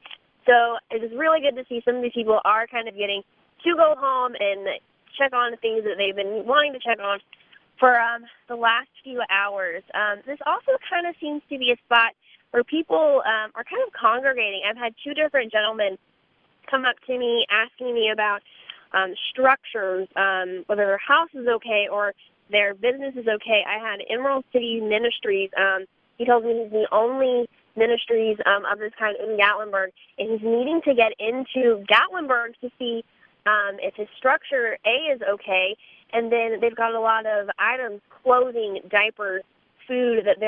So it was really good to see some of these people are kind of getting to go home and check on the things that they've been wanting to check on for the last few hours. This also kind of seems to be a spot where people are kind of congregating. I've had two different gentlemen come up to me asking me about structures, whether their house is okay or their business is okay. I had Emerald City Ministries. He told me he's the only ministries of this kind in Gatlinburg, and he's needing to get into Gatlinburg to see if his structure, A, is okay. And then they've got a lot of items, clothing, diapers, food that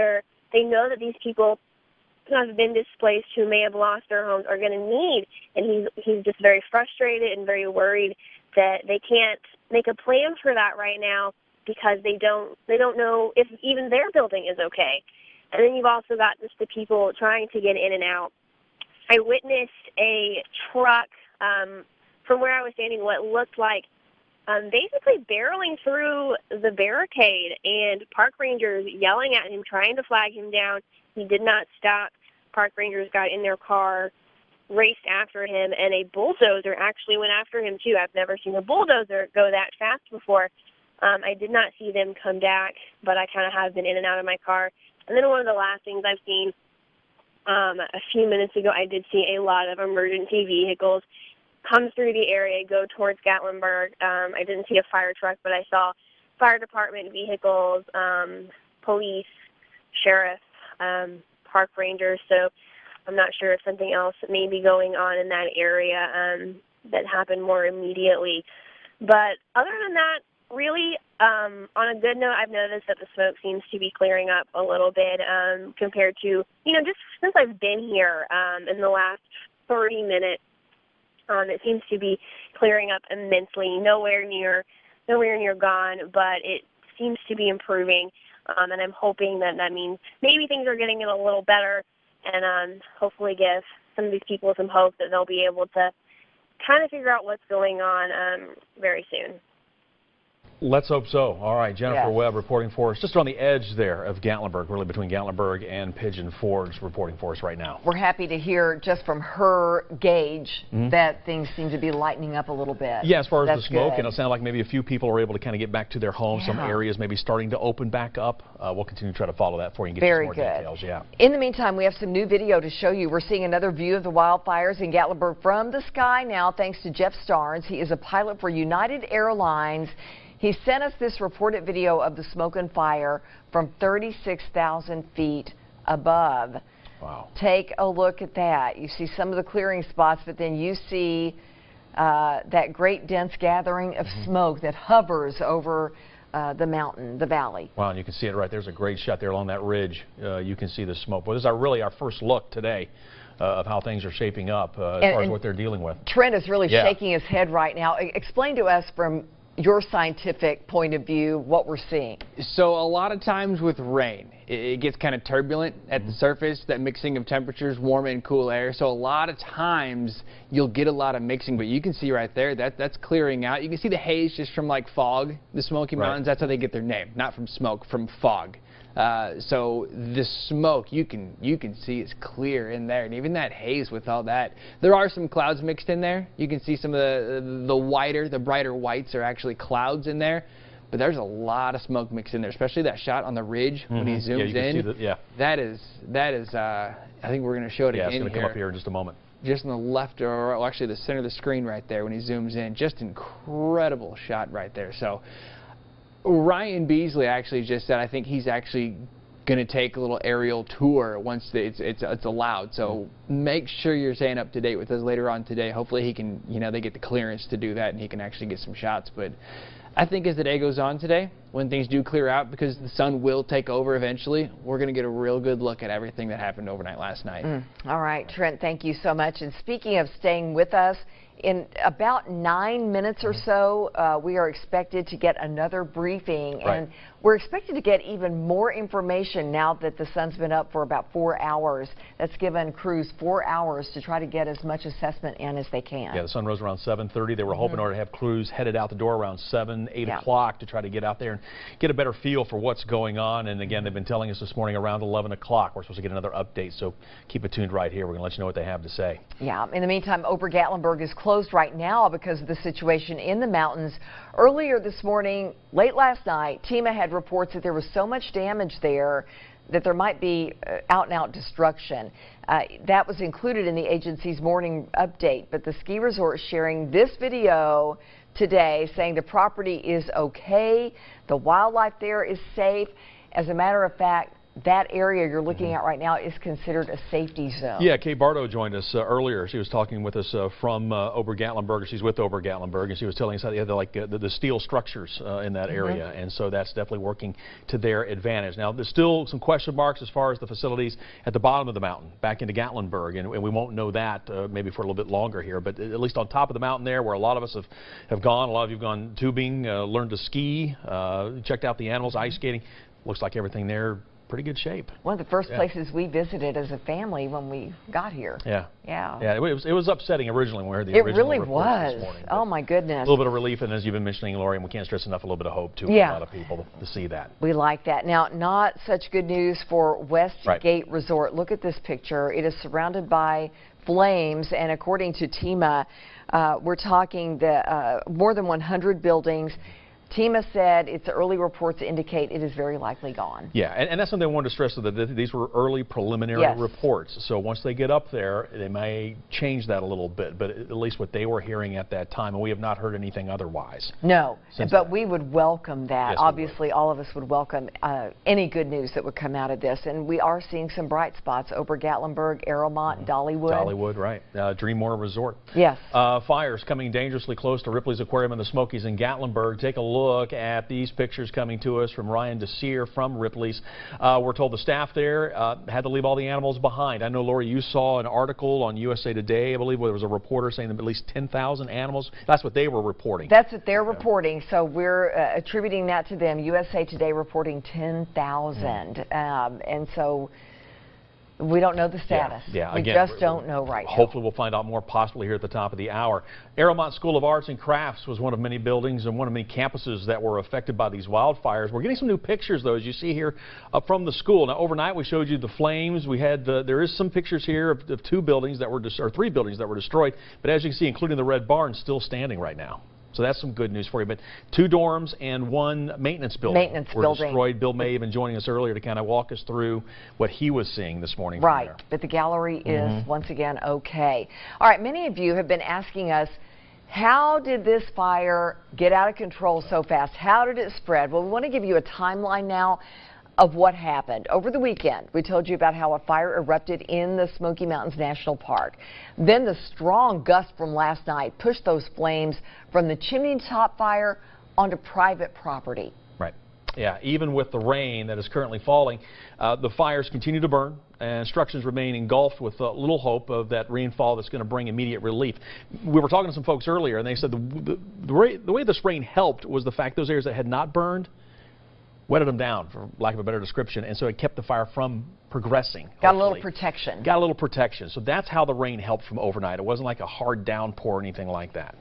they know that these people who have been displaced, who may have lost their homes, are going to need. And he's just very frustrated and very worried that they can't make a plan for that right now because they don't know if even their building is okay. And then you've also got just the people trying to get in and out. I witnessed a truck from where I was standing, what looked like basically barreling through the barricade, and park rangers yelling at him, trying to flag him down. He did not stop. Park rangers got in their car, raced after him, and a bulldozer actually went after him too. I've never seen a bulldozer go that fast before. I did not see them come back, but I kind of have been in and out of my car. And then one of the last things I've seen a few minutes ago, I did see a lot of emergency vehicles come through the area, go towards Gatlinburg. I didn't see a fire truck, but I saw fire department vehicles, police, sheriff, park rangers. So I'm not sure if something else may be going on in that area that happened more immediately. But other than that, really, on a good note, I've noticed that the smoke seems to be clearing up a little bit compared to, you know, just since I've been here in the last 30 minutes. It seems to be clearing up immensely, nowhere near gone, but it seems to be improving, and I'm hoping that means maybe things are getting a little better, and hopefully give some of these people some hope that they'll be able to kind of figure out what's going on very soon. Let's hope so. All right, Jennifer Yes. Webb reporting for us just on the edge there of Gatlinburg, really between Gatlinburg and Pigeon Forge, reporting for us right now. We're happy to hear just from her gauge that things seem to be lightening up a little bit. Yeah, as far as That's the smoke, good. and it sounded like maybe a few people are able to kind of get back to their homes. Some Yeah. areas maybe starting to open back up. We'll continue to try to follow that for you and get you Very some more good. details. Yeah. In the meantime, we have some new video to show you. We're seeing another view of the wildfires in Gatlinburg from the sky now, thanks to Jeff Starnes. He is a pilot for United Airlines. He sent us this reported video of the smoke and fire from 36,000 feet above. Wow. Take a look at that. You see some of the clearing spots, but then you see that great dense gathering of smoke that hovers over the mountain, the valley. Wow, and you can see it right there's a great shot there along that ridge. You can see the smoke. Well, this is really our first look today of how things are shaping up as far as what they're dealing with. Trent is really shaking his head right now. Explain to us from your scientific point of view what we're seeing. So a lot of times with rain, it gets kind of turbulent at the surface, that mixing of temperatures, warm and cool air. So a lot of times you'll get a lot of mixing, but you can see right there that's clearing out. You can see the haze just from like fog, the Smoky Mountains. That's how they get their name, not from smoke, from fog. So the smoke you can see is clear in there, and even that haze with all that. There are some clouds mixed in there. You can see some of the brighter whites are actually clouds in there. But there's a lot of smoke mixed in there, especially that shot on the ridge when he zooms in. That is. I think we're going to show it again it's going to come up here in just a moment. Just on the left, or actually the center of the screen right there when he zooms in. Just incredible shot right there. So Ryan Beasley actually just said, I think he's actually going to take a little aerial tour once it's allowed. So make sure you're staying up to date with us later on today. Hopefully he can, they get the clearance to do that and he can actually get some shots. But I think as the day goes on today, when things do clear out, because the sun will take over eventually, we're going to get a real good look at everything that happened overnight last night. All right, Trent, thank you so much. And speaking of staying with us, in about 9 minutes or so, we are expected to get another briefing, and we're expected to get even more information now that the sun's been up for about 4 hours. That's given crews 4 hours to try to get as much assessment in as they can. Yeah, the sun rose around 7:30. They were hoping to have crews headed out the door around 7, 8 o'clock to try to get out there and get a better feel for what's going on. And again, they've been telling us this morning around 11 o'clock. We're supposed to get another update, so keep it tuned right here. We're going to let you know what they have to say. Yeah, in the meantime, Ober-Gatlinburg is closed right now because of the situation in the mountains. Earlier this morning, late last night, TEMA had reports that there was so much damage there that there might be out-and-out destruction. That was included in the agency's morning update, but the ski resort sharing this video today saying the property is okay, the wildlife there is safe. As a matter of fact, that area you're looking at right now is considered a safety zone. Yeah, Kay Bardo joined us earlier. She was talking with us from Ober-Gatlinburg. She's with Ober-Gatlinburg, and she was telling us how they had the steel structures in that area, and so that's definitely working to their advantage. Now, there's still some question marks as far as the facilities at the bottom of the mountain, back into Gatlinburg, and we won't know that maybe for a little bit longer here, but at least on top of the mountain there, where a lot of us have gone, a lot of you have gone tubing, learned to ski, checked out the animals, ice skating. Looks like everything there pretty good shape. One of the first places we visited as a family when we got here. Yeah. Yeah. It was upsetting originally when we heard the original reports this morning. Oh my goodness. A little bit of relief, and as you've been mentioning, Lori, and we can't stress enough, a little bit of hope too for a lot of people to see that. We like that. Now, not such good news for Westgate Resort. Look at this picture. It is surrounded by flames, and according to TEMA, we're talking more than 100 buildings. TEMA said its early reports indicate it is very likely gone. Yeah, and that's something I wanted to stress, that these were early preliminary reports. So once they get up there, they may change that a little bit, but at least what they were hearing at that time, and we have not heard anything otherwise. No, but we would welcome that. Yes, obviously, all of us would welcome any good news that would come out of this, and we are seeing some bright spots over Gatlinburg, Arrowmont, Dollywood. Dollywood, right. Dreammore Resort. Yes. Fires coming dangerously close to Ripley's Aquarium in the Smokies in Gatlinburg. Take a look at these pictures coming to us from Ryan Desir from Ripley's. We're told the staff there had to leave all the animals behind. I know, Lori, you saw an article on USA Today, I believe, where there was a reporter saying that at least 10,000 animals. That's what they were reporting. That's what they're reporting, so we're attributing that to them. USA Today reporting 10,000. And so We don't know the status. Yeah, we again, just don't know right now. Hopefully we'll find out more possibly here at the top of the hour. Aeromont School of Arts and Crafts was one of many buildings and one of many campuses that were affected by these wildfires. We're getting some new pictures, though, as you see here from the school. Now, overnight we showed you the flames. We had there is some pictures here of 2 buildings that were or 3 buildings that were destroyed. But as you can see, including the red barn, still standing right now. So that's some good news for you. But 2 dorms and 1 maintenance building were destroyed. Bill May even joining us earlier to kind of walk us through what he was seeing this morning. Right, but the gallery is once again okay. All right, many of you have been asking us, how did this fire get out of control so fast? How did it spread? Well, we want to give you a timeline now of what happened. Over the weekend, we told you about how a fire erupted in the Smoky Mountains National Park. Then the strong gust from last night pushed those flames from the chimney top fire onto private property. Right. Yeah, even with the rain that is currently falling, the fires continue to burn, and structures remain engulfed with little hope of that rainfall that's going to bring immediate relief. We were talking to some folks earlier, and they said the way this rain helped was the fact those areas that had not burned wetted them down, for lack of a better description, and so it kept the fire from progressing. Got a little protection. Got a little protection. So that's how the rain helped from overnight. It wasn't like a hard downpour or anything like that.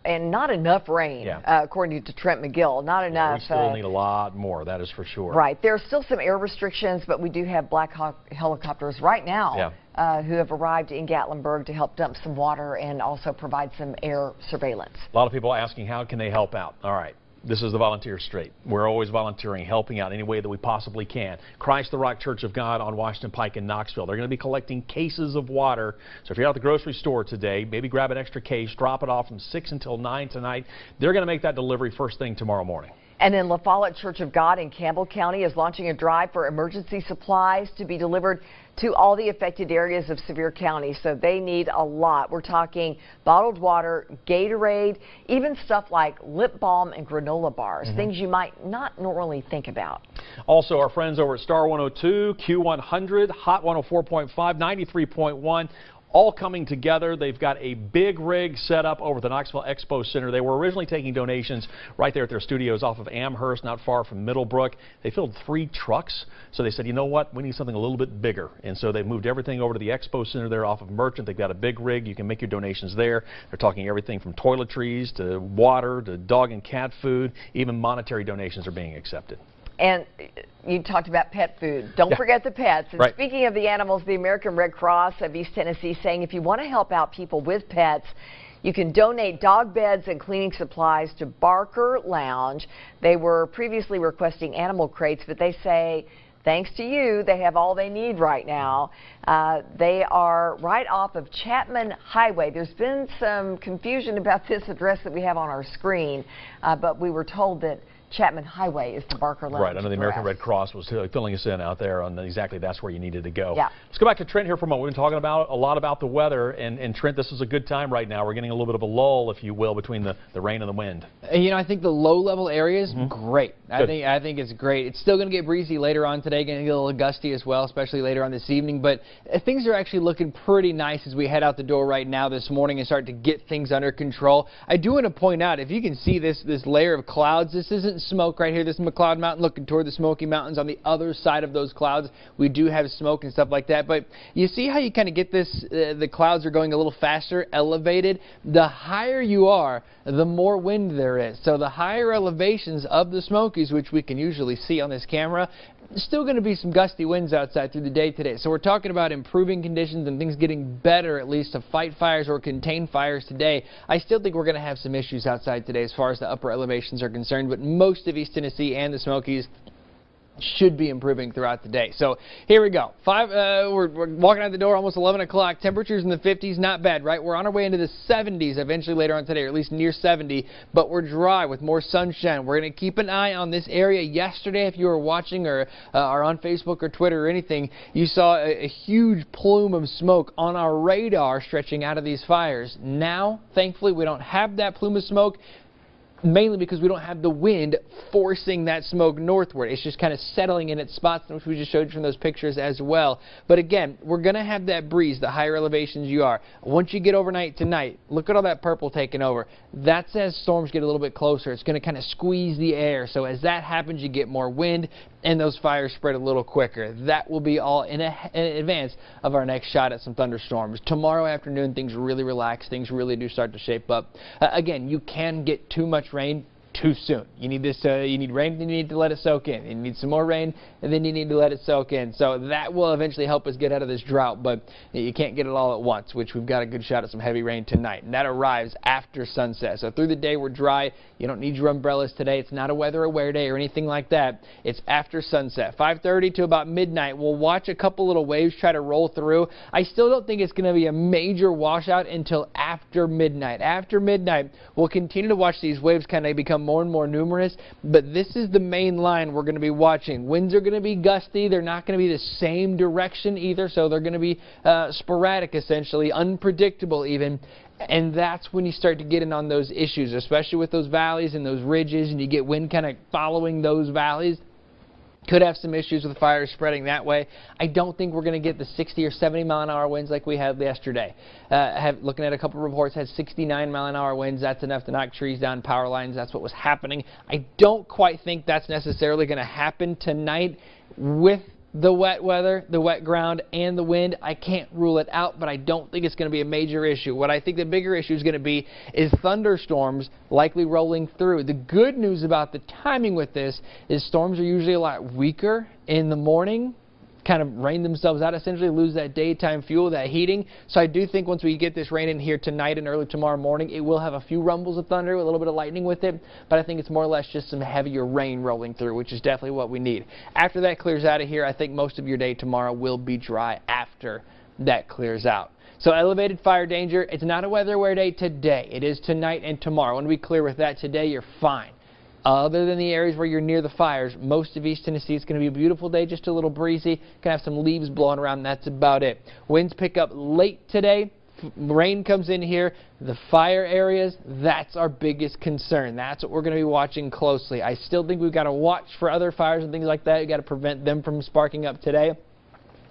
And not enough rain, according to Trent McGill. Not enough. We still need a lot more, that is for sure. Right. There are still some air restrictions, but we do have Black Hawk helicopters right now who have arrived in Gatlinburg to help dump some water and also provide some air surveillance. A lot of people asking, how can they help out? All right. This is the Volunteer Street. We're always volunteering, helping out any way that we possibly can. Christ the Rock Church of God on Washington Pike in Knoxville. They're going to be collecting cases of water. So if you're out at the grocery store today, maybe grab an extra case, drop it off from 6 until 9 tonight. They're going to make that delivery first thing tomorrow morning. And then La Follette Church of God in Campbell County is launching a drive for emergency supplies to be delivered to all the affected areas of Sevier County. So they need a lot. We're talking bottled water, Gatorade, even stuff like lip balm and granola bars, things you might not normally think about. Also, our friends over at Star 102, Q100, Hot 104.5, 93.1. All coming together. They've got a big rig set up over the Knoxville Expo Center. They were originally taking donations right there at their studios off of Amherst, not far from Middlebrook. They filled 3 trucks, so they said, you know what, we need something a little bit bigger. And so they've moved everything over to the Expo Center there off of Merchant. They've got a big rig. You can make your donations there. They're talking everything from toiletries to water to dog and cat food. Even monetary donations are being accepted. And you talked about pet food. Don't forget the pets. And speaking of the animals, the American Red Cross of East Tennessee saying if you want to help out people with pets, you can donate dog beds and cleaning supplies to Barker Lounge. They were previously requesting animal crates, but they say, thanks to you, they have all they need right now. They are right off of Chapman Highway. There's been some confusion about this address that we have on our screen, but we were told that Chapman Highway is the Barker Lounge. Right, I know the American Red Cross was filling us in out there on exactly that's where you needed to go. Yeah. Let's go back to Trent here for a moment. We've been talking about a lot about the weather, and Trent, this is a good time right now. We're getting a little bit of a lull, if you will, between the rain and the wind. You know, I think the low-level areas, great. I think it's great. It's still going to get breezy later on today, going to get a little gusty as well, especially later on this evening, but things are actually looking pretty nice as we head out the door right now this morning and start to get things under control. I do want to point out, if you can see this layer of clouds, this isn't smoke right here. This is McLeod Mountain looking toward the Smoky Mountains. On the other side of those clouds, we do have smoke and stuff like that, but you see how you kind of get this, the clouds are going a little faster, elevated. The higher you are, the more wind there is. So the higher elevations of the Smokies, which we can usually see on this camera, still going to be some gusty winds outside through the day today. So we're talking about improving conditions and things getting better, at least to fight fires or contain fires today. I still think we're going to have some issues outside today as far as the upper elevations are concerned, but most of East Tennessee and the Smokies should be improving throughout the day. So here we go. We're walking out the door, almost 11 o'clock. Temperatures in the 50s, not bad, right? We're on our way into the 70s eventually later on today, or at least near 70, but we're dry with more sunshine. We're going to keep an eye on this area. Yesterday, if you were watching or are on Facebook or Twitter or anything, you saw a huge plume of smoke on our radar stretching out of these fires. Now, thankfully, we don't have that plume of smoke. mainly because we don't have the wind forcing that smoke northward. It's just kind of settling in its spots, which we just showed you from those pictures as well. But again, we're going to have that breeze the higher elevations you are. Once you get overnight tonight, look at all that purple taking over. That's as storms get a little bit closer. It's going to kind of squeeze the air. So as that happens, you get more wind and those fires spread a little quicker. That will be all in advance of our next shot at some thunderstorms. Tomorrow afternoon, things really relax. Things really do start to shape up. Again, you can get too much rain too soon. You need this. You need rain, then you need to let it soak in. You need some more rain, and then you need to let it soak in. So that will eventually help us get out of this drought, but you can't get it all at once, which we've got a good shot at some heavy rain tonight, and that arrives after sunset. So through the day, we're dry. You don't need your umbrellas today. It's not a weather-aware day or anything like that. It's after sunset. 5:30 to about midnight, we'll watch a couple little waves try to roll through. I still don't think it's going to be a major washout until after midnight. After midnight, we'll continue to watch these waves kind of become more and more numerous, but this is the main line we're going to be watching. Winds are going to be gusty. They're not going to be the same direction either, so they're going to be sporadic, essentially, unpredictable even. And that's when you start to get in on those issues, especially with those valleys and those ridges, and you get wind kind of following those valleys. Could have some issues with fires spreading that way. I don't think we're going to get the 60 or 70 mile an hour winds like we had yesterday. Looking at a couple of reports, had 69 mile an hour winds. That's enough to knock trees down, power lines. That's what was happening. I don't quite think that's necessarily going to happen tonight with the wet weather, the wet ground, and the wind. I can't rule it out, but I don't think it's going to be a major issue. What I think the bigger issue is going to be is thunderstorms likely rolling through. The good news about the timing with this is storms are usually a lot weaker in the morning, kind of rain themselves out, essentially lose that daytime fuel, that heating. So I do think once we get this rain in here tonight and early tomorrow morning, it will have a few rumbles of thunder with a little bit of lightning with it, but I think it's more or less just some heavier rain rolling through, which is definitely what we need. After that clears out of here, I think most of your day tomorrow will be dry after that clears out. So elevated fire danger, it's not a weather-aware day today. It is tonight and tomorrow. I want to be clear with that. Today you're fine. Other than the areas where you're near the fires, most of East Tennessee, it's going to be a beautiful day, just a little breezy. Going to have some leaves blowing around, and that's about it. Winds pick up late today. Rain comes in here. The fire areas, that's our biggest concern. That's what we're going to be watching closely. I still think we've got to watch for other fires and things like that. We've got to prevent them from sparking up today.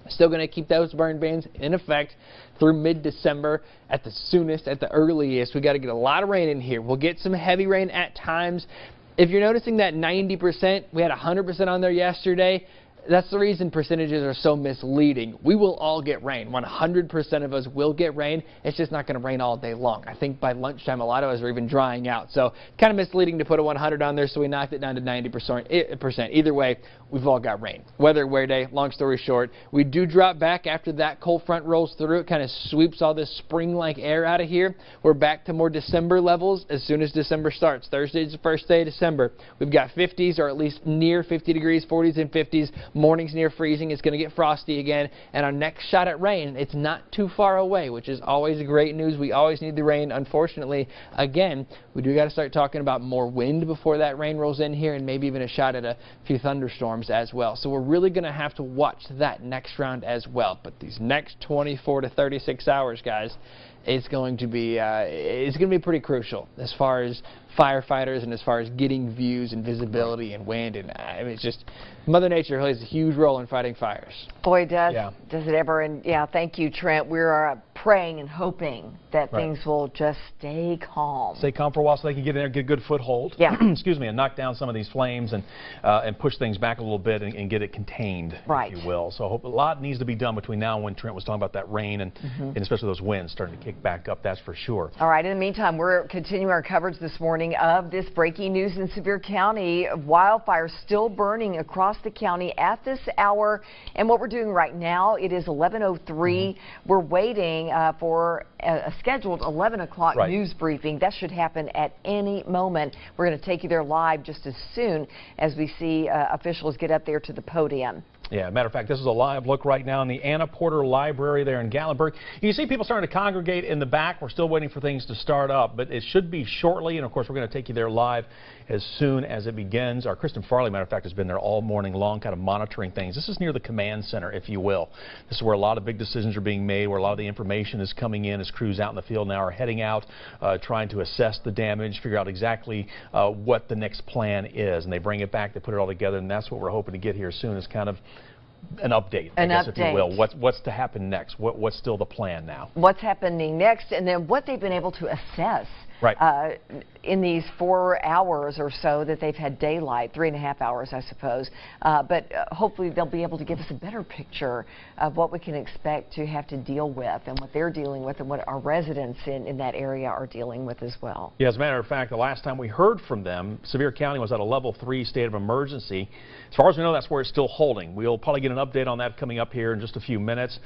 Still going to keep those burn bans in effect through mid-December at the soonest, at the earliest. We've got to get a lot of rain in here. We'll get some heavy rain at times. If you're noticing that 90%, we had 100% on there yesterday, that's the reason percentages are so misleading. We will all get rain. 100% of us will get rain. It's just not going to rain all day long. I think by lunchtime, a lot of us are even drying out. So kind of misleading to put a 100 on there, so we knocked it down to 90%. Either way, we've all got rain. Weather-aware day, long story short, we do drop back after that cold front rolls through. It kind of sweeps all this spring-like air out of here. We're back to more December levels as soon as December starts. Thursday is the first day of December. We've got 50s, or at least near 50 degrees, 40s and 50s. Mornings near freezing. It's going to get frosty again. And our next shot at rain, it's not too far away, which is always great news. We always need the rain. Unfortunately, again, we do got to start talking about more wind before that rain rolls in here, and maybe even a shot at a few thunderstorms as well. So we're really going to have to watch that next round as well. But these next 24 to 36 hours, guys, it's going to be pretty crucial as far as firefighters and as far as getting views and visibility and wind. And I mean, it's just Mother Nature plays a huge role in fighting fires. Boy, does it ever. And yeah, thank you, Trent. We're praying and hoping that things will just stay calm. Stay calm for a while so they can get in there, get a good foothold. Yeah. Excuse me, and knock down some of these flames and push things back a little bit and get it contained, if you will. So I hope a lot needs to be done between now and when Trent was talking about that rain and especially those winds starting to kick back up, that's for sure. All right, in the meantime, we're continuing our coverage this morning of this breaking news in Sevier County. Wildfires still burning across the county at this hour. And what we're doing right now, it is 11:03. We're waiting for a scheduled 11 o'clock news briefing. That should happen at any moment. We're going to take you there live just as soon as we see officials get up there to the podium. Yeah, matter of fact, this is a live look right now in the Anna Porter Library there in Gatlinburg. You see people starting to congregate in the back. We're still waiting for things to start up, but it should be shortly. And of course, we're going to take you there live as soon as it begins. Our Kristen Farley, matter of fact, has been there all morning long, kind of monitoring things. This is near the command center, if you will. This is where a lot of big decisions are being made, where a lot of the information is coming in as his crews out in the field now are heading out, trying to assess the damage, figure out exactly what the next plan is. And they bring it back, they put it all together, and that's what we're hoping to get here soon, is kind of an update, I guess, if you will. What's to happen next? What's still the plan now? What's happening next, and then what they've been able to assess in these 4 hours or so that they've had daylight, 3.5 hours, I suppose. But hopefully they'll be able to give us a better picture of what we can expect to have to deal with and what they're dealing with and what our residents in that area are dealing with as well. Yeah, as a matter of fact, the last time we heard from them, Sevier County was at a level 3 state of emergency. As far as we know, that's where it's still holding. We'll probably get an update on that coming up here in just a few minutes.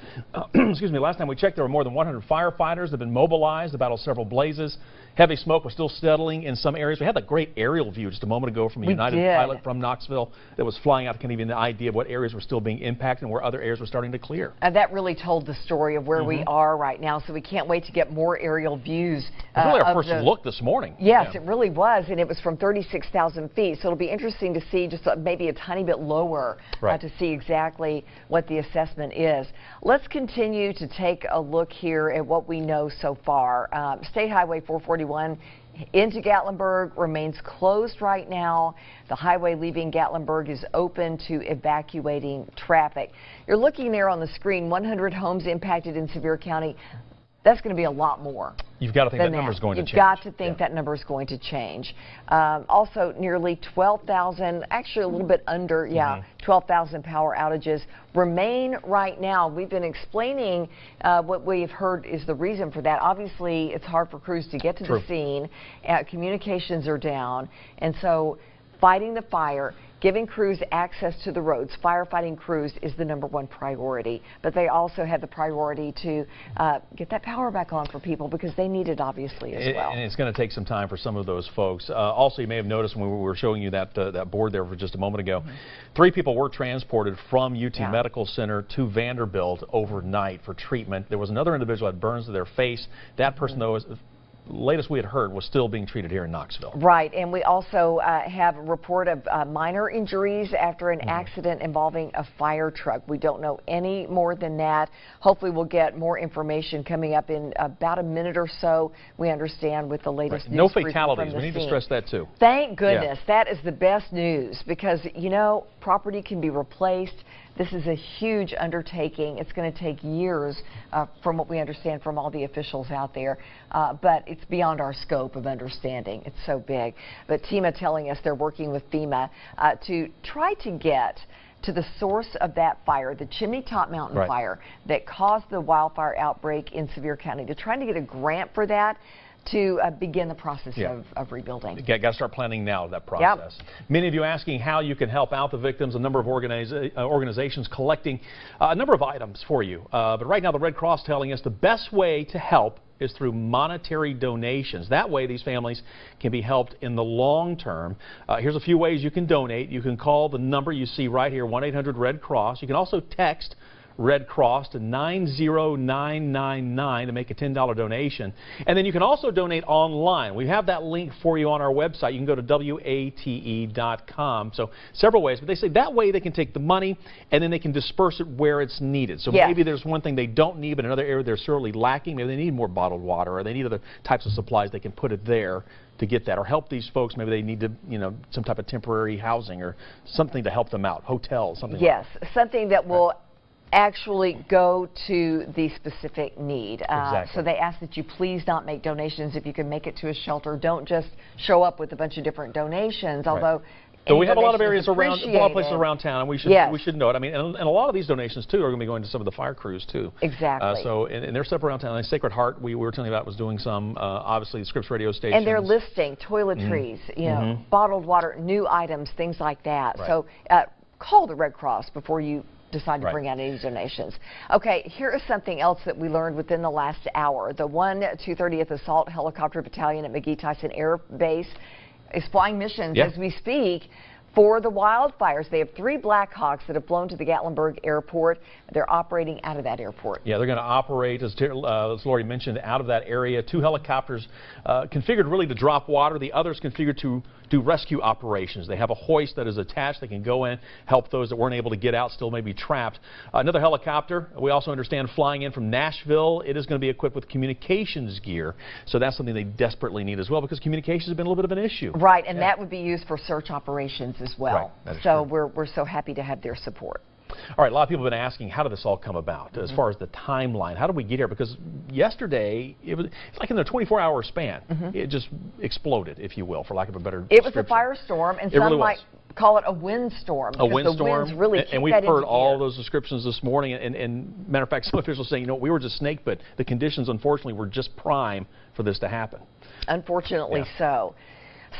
Excuse me, last time we checked, there were more than 100 firefighters that have been mobilized to battle several blazes. Heavy smoke was still settling in some areas. We had that great aerial view just a moment ago from a United pilot from Knoxville that was flying out to kind of give you an idea of what areas were still being impacted and where other areas were starting to clear. That really told the story of where we are right now, so we can't wait to get more aerial views. It was really our first look this morning. Yes, it really was, and it was from 36,000 feet, so it'll be interesting to see just maybe a tiny bit lower to see exactly what the assessment is. Let's continue to take a look here at what we know so far. State Highway 441 into Gatlinburg remains closed right now. The highway leaving Gatlinburg is open to evacuating traffic. You're looking there on the screen, 100 homes impacted in Sevier County. That's going to be a lot more. You've got to think that number is going to change. You've got to think that number is going to change. Also, nearly 12,000, actually a little bit under, 12,000 power outages remain right now. We've been explaining what we've heard is the reason for that. Obviously, it's hard for crews to get to the scene. Communications are down. And so fighting the fire, giving crews access to the roads, firefighting crews is the #1 priority. But they also have the priority to get that power back on for people because they need it obviously as well. And it's going to take some time for some of those folks. Also, you may have noticed when we were showing you that board there for just a moment ago, 3 people were transported from UT Medical Center to Vanderbilt overnight for treatment. There was another individual that had burns to their face. That person, though, is latest we had heard was still being treated here in Knoxville. Right, and we also have a report of minor injuries after an accident involving a fire truck. We don't know any more than that. Hopefully we'll get more information coming up in about a minute or so. We understand with the latest news. No fatalities. We need to stress that too. Thank goodness. That is the best news because, you know, property can be replaced. This is a huge undertaking. It's going to take years from what we understand from all the officials out there, but it's beyond our scope of understanding. It's so big. But TEMA telling us they're working with FEMA to try to get to the source of that fire, the Chimney Top Mountain fire that caused the wildfire outbreak in Sevier County. They're trying to get a grant for that to begin the process of rebuilding. Got to start planning now that process. Many of you asking how you can help out the victims. A number of organizations collecting a number of items for you. But right now the Red Cross telling us the best way to help is through monetary donations. That way these families can be helped in the long term. Here's a few ways you can donate. You can call the number you see right here, 1-800-RED-CROSS. You can also text Red Cross to 90999 to make a $10 donation. And then you can also donate online. We have that link for you on our website. You can go to WATE.com. So several ways, but they say that way they can take the money and then they can disperse it where it's needed. So maybe there's one thing they don't need, but another area they're sorely lacking. Maybe they need more bottled water or they need other types of supplies. They can put it there to get that or help these folks. Maybe they need to, you know, some type of temporary housing or something to help them out, hotels, something like that. Something that will actually go to the specific need. So they ask that you please not make donations. If you can make it to a shelter, don't just show up with a bunch of different donations, although so we have a lot of areas around, a lot of places around town, and we should know it. I mean, and a lot of these donations too are going to be going to some of the fire crews too. Exactly. So and they're separate around town. Like Sacred Heart, we were telling you about, was doing some. Obviously, the Scripps radio station. And they're listing toiletries, you know, bottled water, new items, things like that. So call the Red Cross before you decide to bring out any donations. Okay, here is something else that we learned within the last hour. The 1-230th Assault Helicopter Battalion at McGee Tyson Air Base is flying missions as we speak for the wildfires. They have 3 Black Hawks that have flown to the Gatlinburg airport. They're operating out of that airport. Yeah, they're going to operate, as Lori mentioned, out of that area. 2 helicopters configured really to drop water. The others configured to do rescue operations. They have a hoist that is attached. They can go in, help those that weren't able to get out, still may be trapped. Another helicopter, we also understand, flying in from Nashville. It is going to be equipped with communications gear. So that's something they desperately need as well, because communications has been a little bit of an issue. Right, and that would be used for search operations as well. Right, so we're so happy to have their support. All right, a lot of people have been asking, how did this all come about as far as the timeline? How did we get here? Because yesterday, it's like in a 24-hour span. It just exploded, if you will, for lack of a better description. It was a firestorm, and some really might call it a windstorm. A windstorm, the winds really and we've heard all those descriptions this morning. And matter of fact, some officials saying, you know, we were just snake bit. The conditions, unfortunately, were just prime for this to happen. Unfortunately so.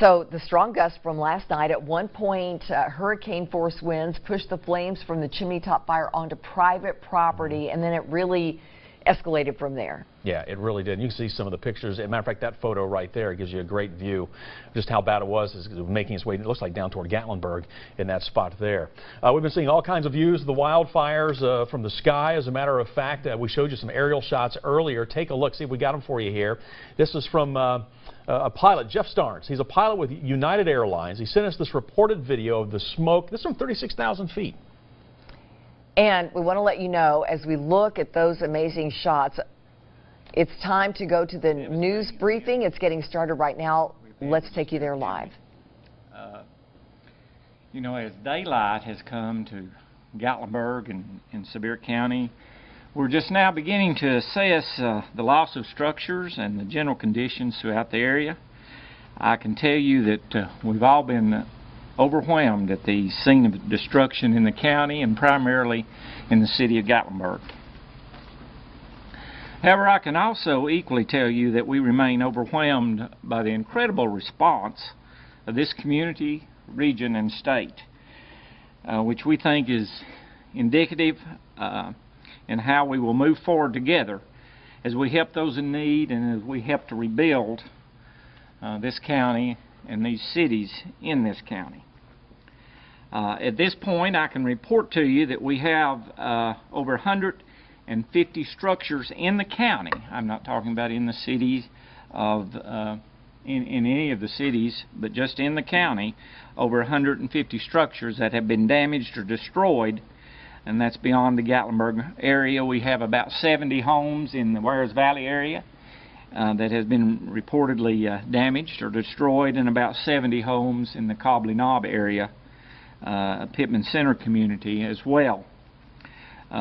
So the strong gusts from last night, at one point hurricane force winds pushed the flames from the chimney top fire onto private property, and then it really escalated from there. Yeah, it really did. You can see some of the pictures. As a matter of fact, that photo right there gives you a great view of just how bad it was. It was making its way, it looks like, down toward Gatlinburg in that spot there. We've been seeing all kinds of views of the wildfires from the sky. As a matter of fact, we showed you some aerial shots earlier. Take a look, see if we got them for you here. This is from a pilot, Jeff Starnes. He's a pilot with United Airlines. He sent us this reported video of the smoke. This is from 36,000 feet. And we want to let you know, as we look at those amazing shots, it's time to go to the news briefing. It's getting started right now. Let's take you there live. You know, as daylight has come to Gatlinburg and Sevier County, we're just now beginning to assess the loss of structures and the general conditions throughout the area. I can tell you that we've all been overwhelmed at the scene of destruction in the county and primarily in the city of Gatlinburg. However, I can also equally tell you that we remain overwhelmed by the incredible response of this community, region, and state, which we think is indicative in how we will move forward together as we help those in need and as we help to rebuild this county and these cities in this county. At this point, I can report to you that we have over 150 structures in the county. I'm not talking about in the cities of in any of the cities, but just in the county, over 150 structures that have been damaged or destroyed, and that's beyond the Gatlinburg area. We have about 70 homes in the Warres Valley area that has been reportedly damaged or destroyed, and about 70 homes in the Cobley Knob area, Pittman Center community as well.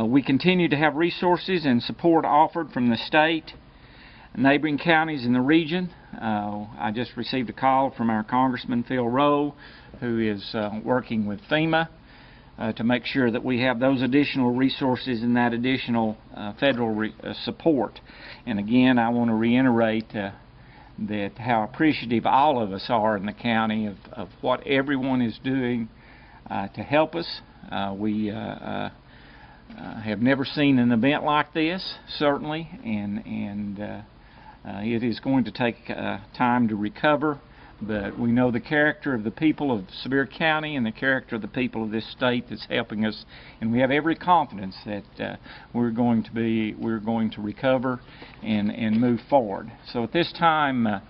We continue to have resources and support offered from the state, neighboring counties in the region. I just received a call from our Congressman Phil Rowe, who is working with FEMA to make sure that we have those additional resources and that additional federal support. And again, I want to reiterate that how appreciative all of us are in the county of what everyone is doing to help us. We have never seen an event like this, certainly, and it is going to take time to recover, but we know the character of the people of Sevier County and the character of the people of this state that's helping us, and we have every confidence that we're going to recover and move forward. So at this time,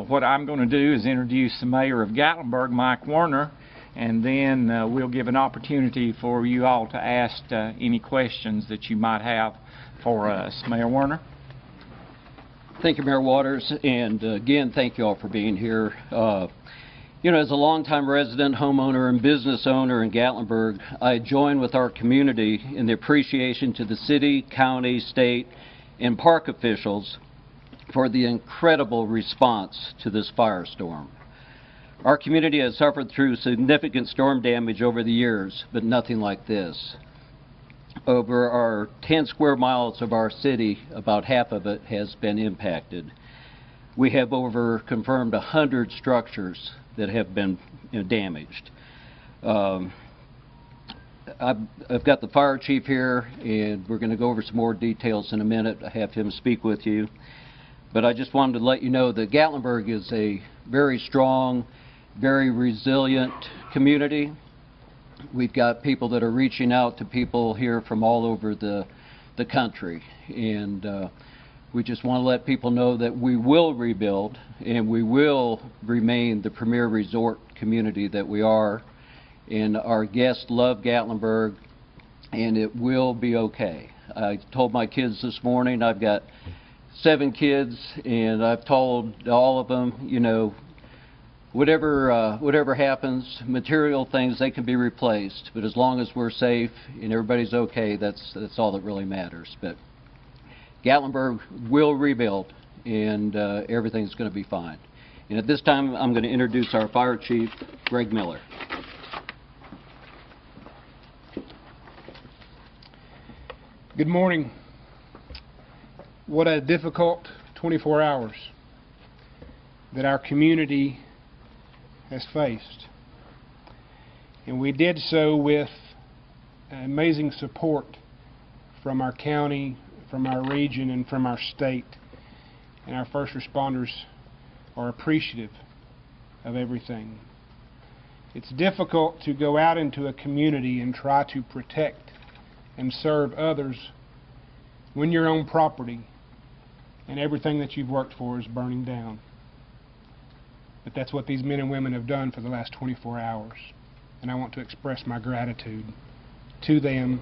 what I'm going to do is introduce the mayor of Gatlinburg, Mike Werner, and then we'll give an opportunity for you all to ask any questions that you might have for us. Mayor Werner. Thank you, Mayor Waters, and again, thank you all for being here. You know, as a longtime resident, homeowner, and business owner in Gatlinburg, I join with our community in the appreciation to the city, county, state, and park officials for the incredible response to this firestorm. Our community has suffered through significant storm damage over the years, but nothing like this. Over our 10 square miles of our city, about half of it has been impacted. We have confirmed 100 structures that have been damaged. I've got the fire chief here, and we're going to go over some more details in a minute. I have him speak with you. But I just wanted to let you know that Gatlinburg is a very strong very resilient community. We've got people that are reaching out to people here from all over the country, and we just want to let people know that we will rebuild and we will remain the premier resort community that we are, and our guests love Gatlinburg, and it will be okay. I told my kids this morning, I've got 7 kids, and I've told all of them, you know, whatever happens, material things, they can be replaced, but as long as we're safe and everybody's okay, that's all that really matters. But Gatlinburg will rebuild, and everything's going to be fine. And at this time, I'm going to introduce our Fire Chief, Greg Miller. Good morning. What a difficult 24 hours that our community has faced. And we did so with amazing support from our county, from our region, and from our state. And our first responders are appreciative of everything. It's difficult to go out into a community and try to protect and serve others when your own property and everything that you've worked for is burning down. But that's what these men and women have done for the last 24 hours. And I want to express my gratitude to them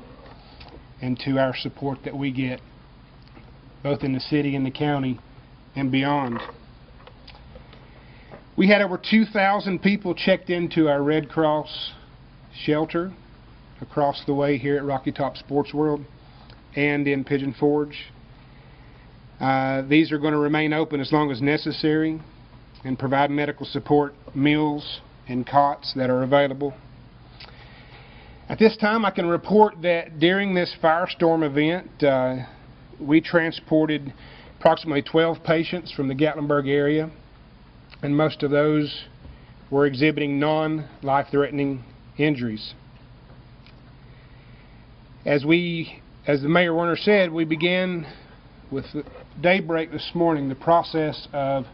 and to our support that we get, both in the city and the county and beyond. We had over 2,000 people checked into our Red Cross shelter across the way here at Rocky Top Sports World and in Pigeon Forge. These are going to remain open as long as necessary and provide medical support, meals, and cots that are available. At this time, I can report that during this firestorm event, we transported approximately 12 patients from the Gatlinburg area, and most of those were exhibiting non-life-threatening injuries. As the Mayor Werner said, we began with daybreak this morning the process of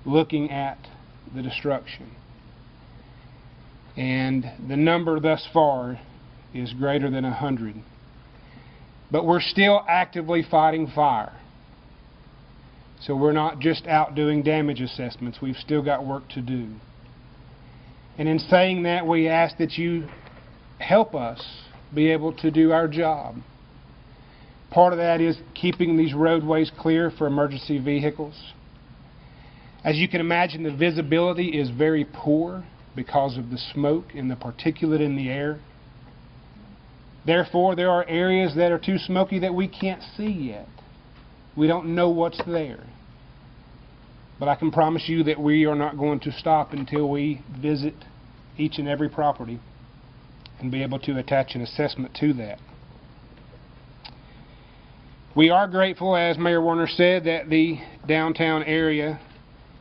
looking at the destruction. And the number thus far is greater than 100. But we're still actively fighting fire. So we're not just out doing damage assessments. We've still got work to do. And in saying that, we ask that you help us be able to do our job. Part of that is keeping these roadways clear for emergency vehicles. As you can imagine, the visibility is very poor because of the smoke and the particulate in the air. Therefore, there are areas that are too smoky that we can't see yet. We don't know what's there. But I can promise you that we are not going to stop until we visit each and every property and be able to attach an assessment to that. We are grateful, as Mayor Werner said, that the downtown area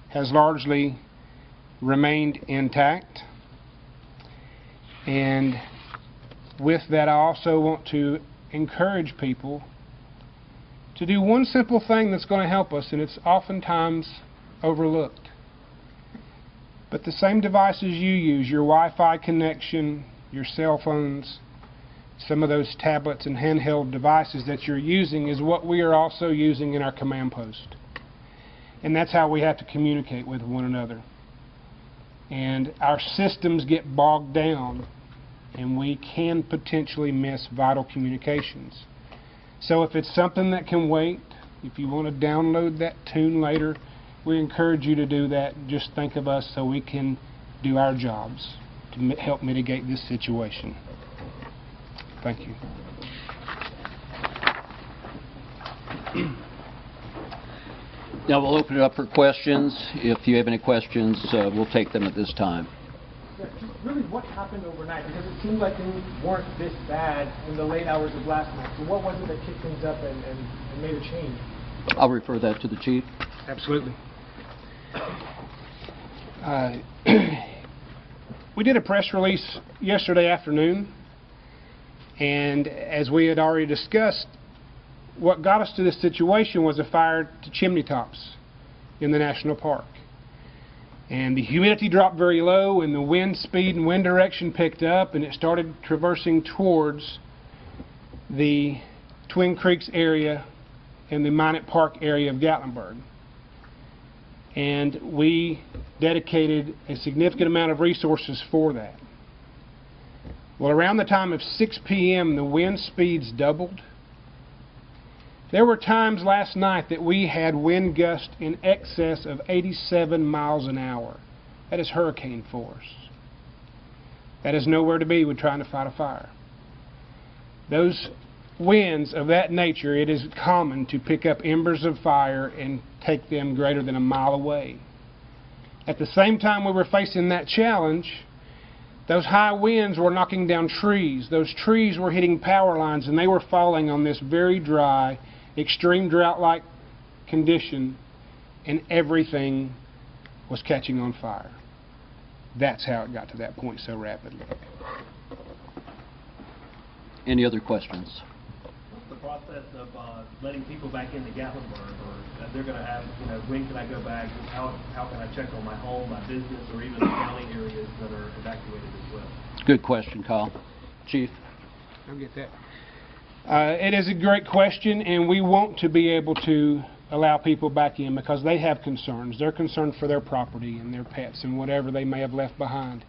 has largely remained intact. And with that, I also want to encourage people to do one simple thing that's going to help us, and it's oftentimes overlooked. But the same devices you use, your Wi-Fi connection, your cell phones, some of those tablets and handheld devices that you're using is what we are also using in our command post. And that's how we have to communicate with one another. And our systems get bogged down, and we can potentially miss vital communications. So if it's something that can wait, if you want to download that tune later, we encourage you to do that. Just think of us so we can do our jobs to help mitigate this situation. Thank you. Now we'll open it up for questions. If you have any questions, we'll take them at this time. Yeah, really, what happened overnight? Because it seemed like things weren't this bad in the late hours of last night. So what was it that kicked things up and made a change? I'll refer that to the Chief. Absolutely. We did a press release yesterday afternoon, and as we had already discussed, what got us to this situation was a fire to chimney tops in the national park. And the humidity dropped very low, and the wind speed and wind direction picked up, and it started traversing towards the Twin Creeks area and the Minot Park area of Gatlinburg. And we dedicated a significant amount of resources for that. Well, around the time of 6 p.m., the wind speeds doubled. There were times last night that we had wind gusts in excess of 87 miles an hour. That is hurricane force. That is nowhere to be when trying to fight a fire. Those winds of that nature, it is common to pick up embers of fire and take them greater than a mile away. At the same time we were facing that challenge, those high winds were knocking down trees. Those trees were hitting power lines, and they were falling on this very dry, extreme drought-like condition, and everything was catching on fire. That's how it got to that point so rapidly. Any other questions? What's the process of letting people back into Gatlinburg, or they're going to have, when can I go back? How can I check on my home, my business, or even the county areas that are evacuated as well? Good question, Kyle. Chief? I'll get that. It is a great question, and we want to be able to allow people back in because they have concerns. They're concerned for their property and their pets and whatever they may have left behind.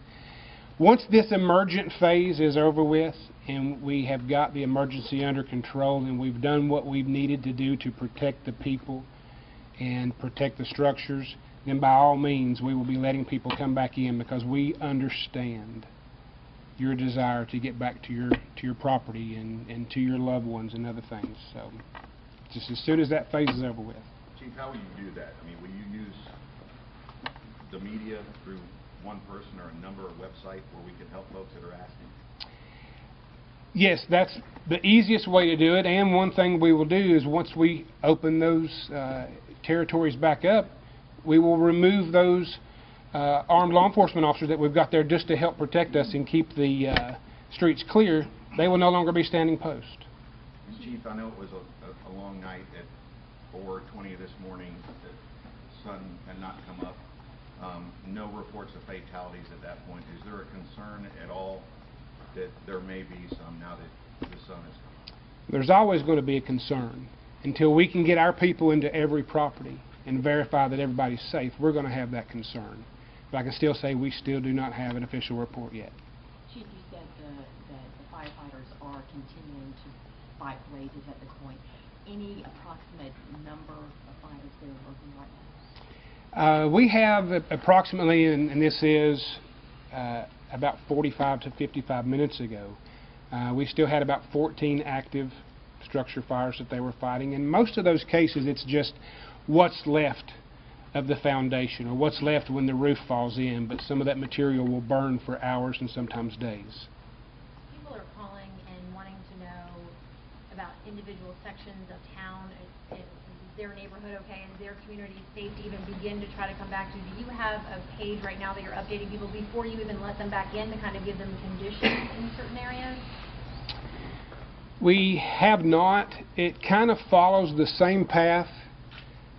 Once this emergent phase is over with and we have got the emergency under control and we've done what we've needed to do to protect the people and protect the structures, then by all means we will be letting people come back in because we understand your desire to get back to your property and to your loved ones and other things. So just as soon as that phase is over with. Chief, how will you do that? I mean, will you use the media through one person or a number of websites where we can help folks that are asking? Yes, that's the easiest way to do it, and one thing we will do is once we open those territories back up, we will remove those armed law enforcement officers that we've got there just to help protect us and keep the streets clear. They will no longer be standing post. Chief, I know it was a long night at 4:20 this morning. The sun had not come up. No reports of fatalities at that point. Is there a concern at all that there may be some now that the sun has come up? There's always going to be a concern. Until we can get our people into every property and verify that everybody's safe, we're going to have that concern. But I can still say we still do not have an official report yet. Chief, you said that the firefighters are continuing to fight blazes at this point. Any approximate number of fires that are working right now? We have approximately, and this is about 45 to 55 minutes ago, we still had about 14 active structure fires that they were fighting. In most of those cases, it's just what's left of the foundation or what's left when the roof falls in, but some of that material will burn for hours and sometimes days. People are calling and wanting to know about individual sections of town. Is their neighborhood okay? Is their community safe to even begin to try to come back to? Do you have a page right now that you're updating people before you even let them back in to kind of give them conditions in certain areas? We have not. It kind of follows the same path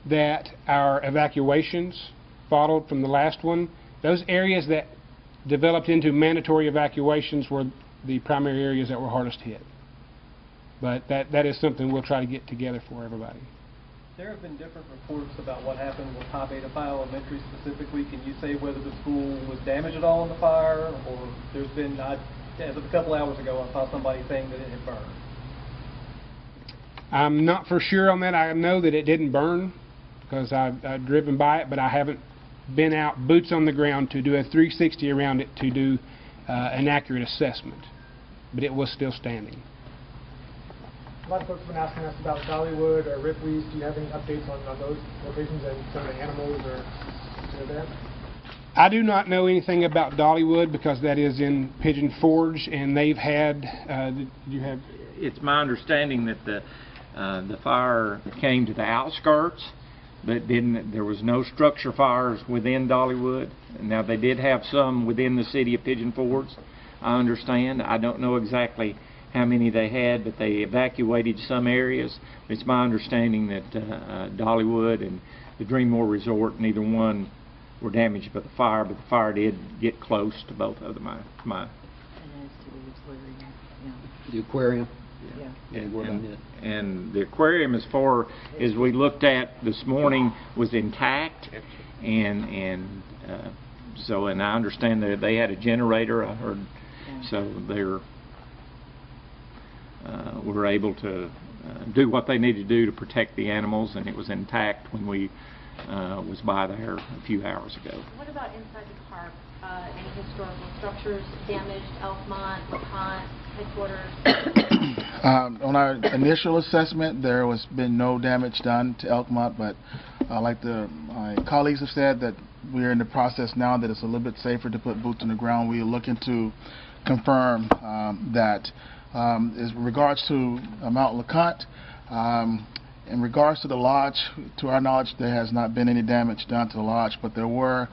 that our evacuations followed from the last one. Those areas that developed into mandatory evacuations were the primary areas that were hardest hit. But that is something we'll try to get together for everybody. There have been different reports about what happened with Pi Beta Phi Elementary specifically. Can you say whether the school was damaged at all in the fire, or there's been, as of a couple hours ago, I saw somebody saying that it had burned? I'm not for sure on that. I know that it didn't burn because I've driven by it, but I haven't been out boots on the ground to do a 360 around it to do an accurate assessment. But it was still standing. A lot of folks have been asking us about Dollywood or Ripley's. Do you have any updates on those locations and some of the animals or that? I do not know anything about Dollywood because that is in Pigeon Forge, and they've had. It's my understanding that the fire came to the outskirts, but there was no structure fires within Dollywood. Now they did have some within the city of Pigeon Forge, I understand. I don't know exactly how many they had, but they evacuated some areas. It's my understanding that Dollywood and the Dreammore Resort, neither one were damaged by the fire, but the fire did get close to both of them. The aquarium. Yeah. And the aquarium, as far as we looked at this morning, was intact, and I understand that they had a generator. I heard, so they're were able to do what they needed to do to protect the animals, and it was intact when we was by there a few hours ago. What about inside the park? Any historical structures damaged? Elkmont, LeConte, headquarters? On our initial assessment, there has been no damage done to Elkmont, but like my colleagues have said, that we're in the process now that it's a little bit safer to put boots on the ground. We are looking to confirm that. As regards to Mount LeConte, in regards to the lodge, to our knowledge, there has not been any damage done to the lodge, but there were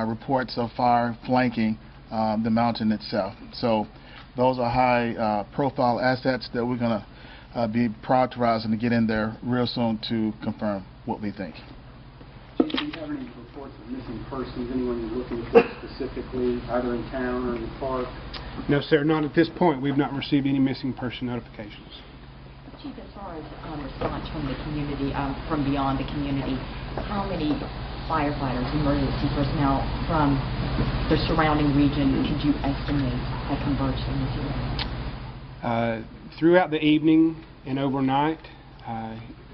reports of fire flanking the mountain itself. So those are high profile assets that we're going to be prioritizing to get in there real soon to confirm what we think. Do you have any reports of missing persons, anyone you're looking for specifically, either in town or in the park? No, sir, not at this point. We've not received any missing person notifications. Chief, as far as response from the community, from beyond the community, how many firefighters, emergency personnel from the surrounding region could you estimate that converged in this area? Throughout the evening and overnight,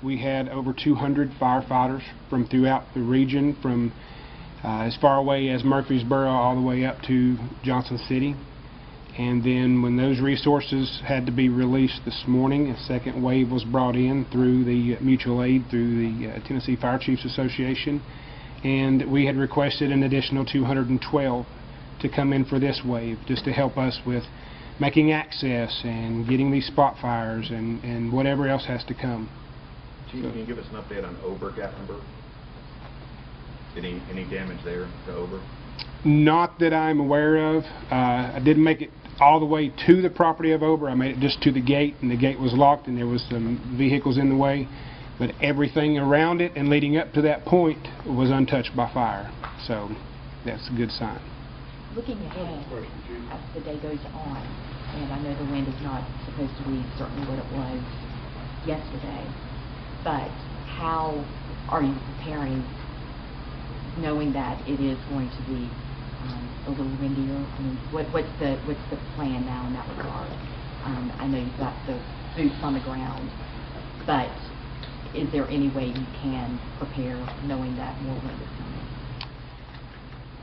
we had over 200 firefighters from throughout the region, from as far away as Murfreesboro all the way up to Johnson City. And then when those resources had to be released this morning, a second wave was brought in through the mutual aid, through the Tennessee Fire Chiefs Association, and we had requested an additional 212 to come in for this wave, just to help us with making access and getting these spot fires and whatever else has to come. Chief, can you give us an update on Ober, Gatlinburg? Any damage there to Ober? Not that I'm aware of. I didn't make it all the way to the property of Ober. I made it just to the gate, and the gate was locked, and there was some vehicles in the way. But everything around it and leading up to that point was untouched by fire. So that's a good sign. Looking ahead as the day goes on, and I know the wind is not supposed to be certainly what it was yesterday, but how are you preparing, knowing that it is going to be a little windier? I mean, what's the plan now in that regard? I know you've got the boots on the ground, but is there any way you can prepare knowing that more wind is coming?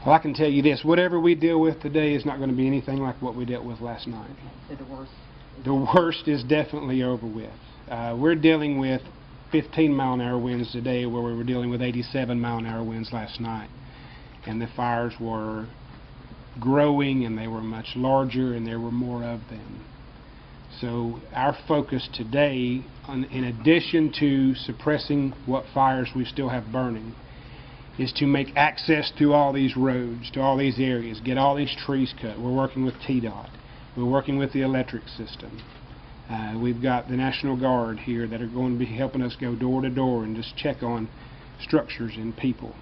Well, I can tell you this, whatever we deal with today is not going to be anything like what we dealt with last night. So the worst? The worst is definitely over with. We're dealing with 15-mile-an-hour winds today, where we were dealing with 87-mile-an-hour winds last night. And the fires were growing, and they were much larger, and there were more of them. So our focus today, in addition to suppressing what fires we still have burning, is to make access to all these roads, to all these areas, get all these trees cut. We're working with TDOT. We're working with the electric system. We've got the National Guard here that are going to be helping us go door to door and just check on structures and people.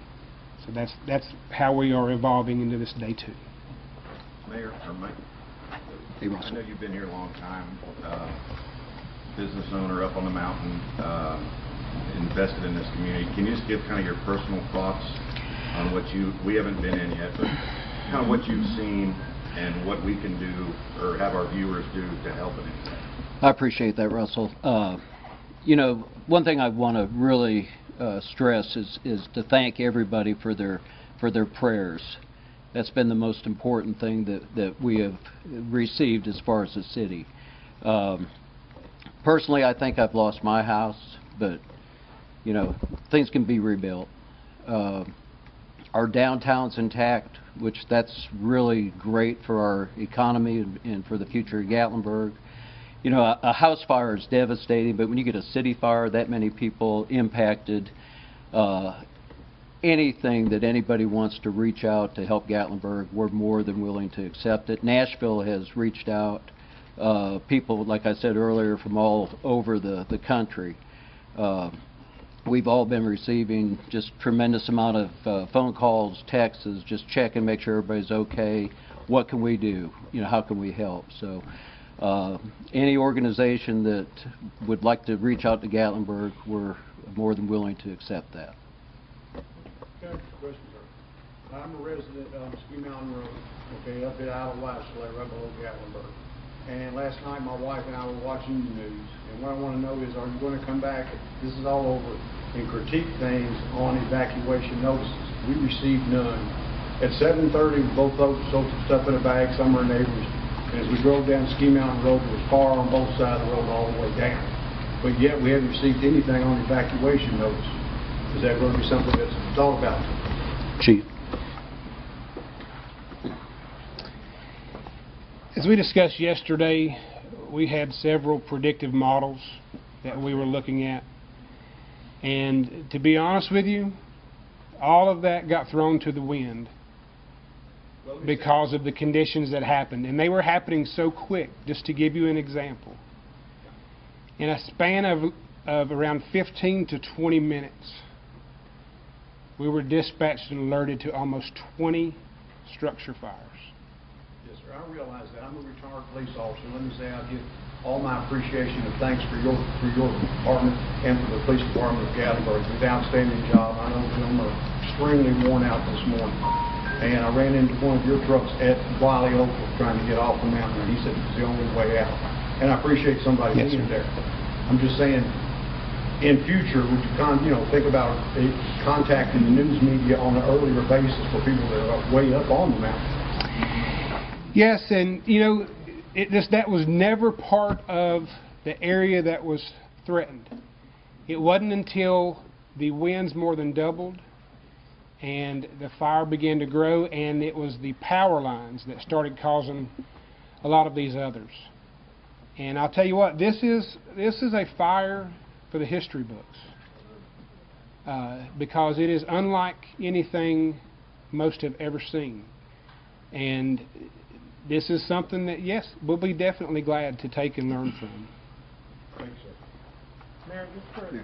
So that's how we are evolving into this day two. Mayor, or Mike, hey, Russell. I know you've been here a long time, business owner up on the mountain, invested in this community. Can you just give kind of your personal thoughts on what we haven't been in yet, but kind of what you've seen and what we can do or have our viewers do to help in anything? I appreciate that, Russell. You know, one thing I want to really stress is to thank everybody for their prayers. That's been the most important thing that we have received as far as the city. Personally, I think I've lost my house, but you know, things can be rebuilt. Our downtown's intact, which that's really great for our economy and for the future of Gatlinburg. You know, a house fire is devastating, but when you get a city fire, that many people impacted, anything that anybody wants to reach out to help Gatlinburg, we're more than willing to accept it. Nashville has reached out, people, like I said earlier, from all over the country. we've all been receiving just tremendous amount of phone calls, texts, just checking, make sure everybody's okay. What can we do? You know, how can we help? So any organization that would like to reach out to Gatlinburg, we're more than willing to accept that. Okay, question, sir. I'm a resident of Ski Mountain Road, okay, up at Isle of Wildfire, right below Gatlinburg. And last night my wife and I were watching the news, and what I want to know is, are you going to come back, this is all over, and critique things on evacuation notices? We received none. At 7:30, we both loaded some stuff in a bag, some of our neighbors, and as we drove down Ski Mountain Road, there was car on both sides of the road all the way down. But yet we haven't received anything on evacuation notice. Is that going to be something that's thought about? Chief. As we discussed yesterday, we had several predictive models that we were looking at. And to be honest with you, all of that got thrown to the wind because of the conditions that happened. And they were happening so quick, just to give you an example. In a span of around 15 to 20 minutes, we were dispatched and alerted to almost 20 structure fires. Yes, sir. I realize that. I'm a retired police officer. Let me say I give all my appreciation and thanks for your department and for the police department of Gatlinburg. It's an outstanding job. I know them are extremely worn out this morning. And I ran into one of your trucks at Wiley Oakville trying to get off the mountain, and he said it's the only way out. And I appreciate somebody being there. I'm just saying, in future, would you think about contacting the news media on an earlier basis for people that are way up on the mountain? Yes, and that was never part of the area that was threatened. It wasn't until the winds more than doubled and the fire began to grow, and it was the power lines that started causing a lot of these others. And I'll tell you what, this is a fire for the history books because it is unlike anything most have ever seen. And this is something that, yes, we'll be definitely glad to take and learn from. Thanks, sir. Mayor, just for you,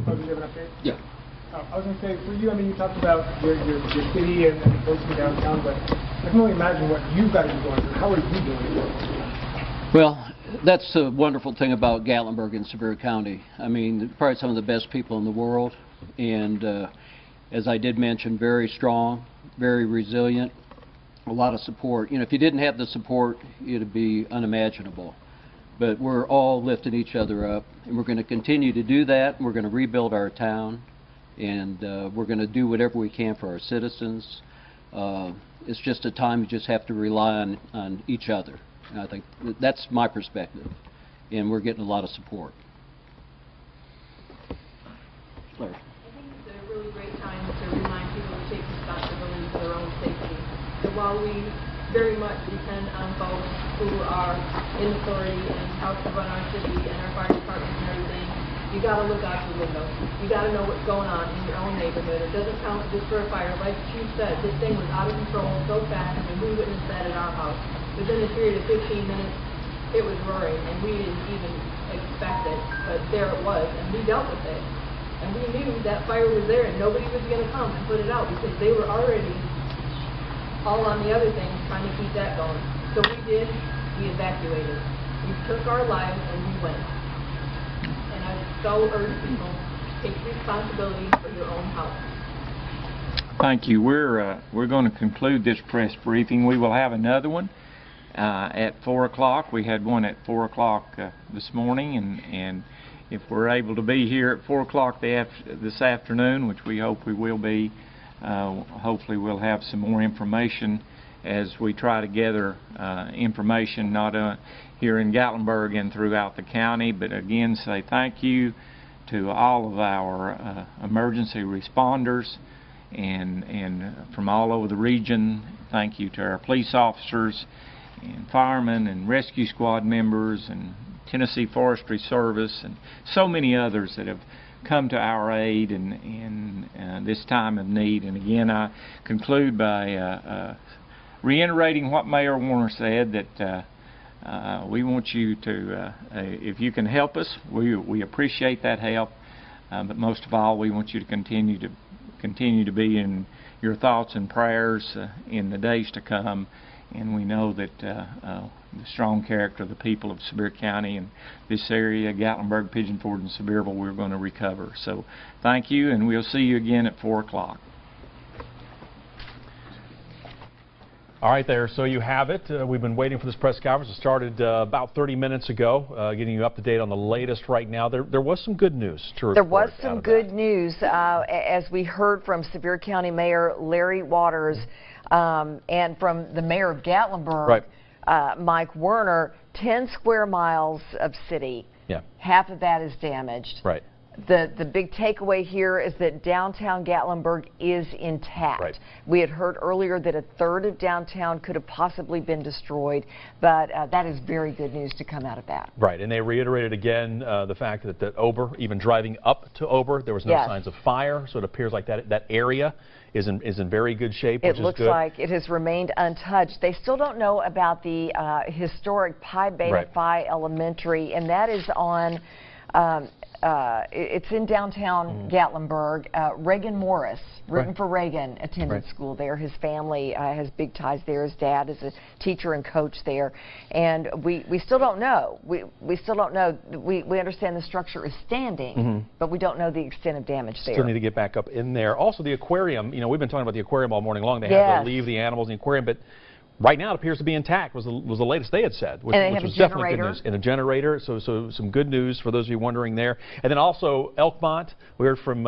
are we living up here? Yeah. I was going to say, for you, I mean, you talked about your city and folks in downtown, but I can only imagine what you guys are going through. How are you doing it? Well, that's the wonderful thing about Gatlinburg and Sevier County. I mean, probably some of the best people in the world, and as I did mention, very strong, very resilient, a lot of support. If you didn't have the support, it'd be unimaginable. But we're all lifting each other up, and we're going to continue to do that. We're going to rebuild our town, and we're going to do whatever we can for our citizens. It's just a time you just have to rely on each other. And I think that's my perspective, and we're getting a lot of support. Claire. I think it's a really great time to remind people to take responsibility for their own safety. So while we very much depend on folks who are in authority and how to run our city and our fire departments and everything, you got to look out the window. You got to know what's going on in your own neighborhood. It doesn't count just for a fire. Like Chief said, this thing was out of control so fast, and we witnessed that at our house. Within a period of 15 minutes, it was roaring, and we didn't even expect it, but there it was, and we dealt with it. And we knew that fire was there, and nobody was going to come and put it out because they were already all on the other things trying to keep that going. So we evacuated. We took our lives, and we went. And I so urge people, take responsibility for your own house. Thank you. We're going to conclude this press briefing. We will have another one at 4 o'clock. We had one at 4 o'clock this morning, and if we're able to be here at 4 o'clock this afternoon, which we hope we will be, hopefully we'll have some more information as we try to gather information not here in Gatlinburg and throughout the county, but again say thank you to all of our emergency responders and from all over the region. Thank you to our police officers and firemen and rescue squad members and Tennessee Forestry Service and so many others that have come to our aid in this time of need. And again, I conclude by reiterating what Mayor Warner said, that we want you to, if you can help us, we appreciate that help. But most of all, we want you to continue to be in your thoughts and prayers in the days to come. And we know that the strong character of the people of Sevier County and this area, Gatlinburg, Pigeon Forge, and Sevierville, we're going to recover. So thank you, and we'll see you again at 4 o'clock. All right there, so you have it. We've been waiting for this press conference. It started about 30 minutes ago, getting you up to date on the latest right now. There was some good news to report. There was some good news as we heard from Sevier County Mayor Larry Waters and from the Mayor of Gatlinburg, Mike Werner. 10 square miles of city. Yeah. Half of that is damaged. Right. The big takeaway here is that downtown Gatlinburg is intact. Right. We had heard earlier that a third of downtown could have possibly been destroyed, but that is very good news to come out of that. Right, and they reiterated again the fact that Ober, even driving up to Ober, there was no signs of fire, so it appears like that area is in very good shape, which is good. It looks like it has remained untouched. They still don't know about the historic Pi Beta Phi Elementary, and that is on it's in downtown Gatlinburg. Reagan Morris, rooting for Reagan, attended school there. His family has big ties there. His dad is a teacher and coach there. And we still don't know. We still don't know. We understand the structure is standing, but we don't know the extent of damage there. Still need to get back up in there. Also, the aquarium, you know, we've been talking about the aquarium all morning long. They had to leave the animals in the aquarium, but right now it appears to be intact, was the latest they had said, which was definitely good news. And a generator, so some good news for those of you wondering there. And then also Elkmont, we heard from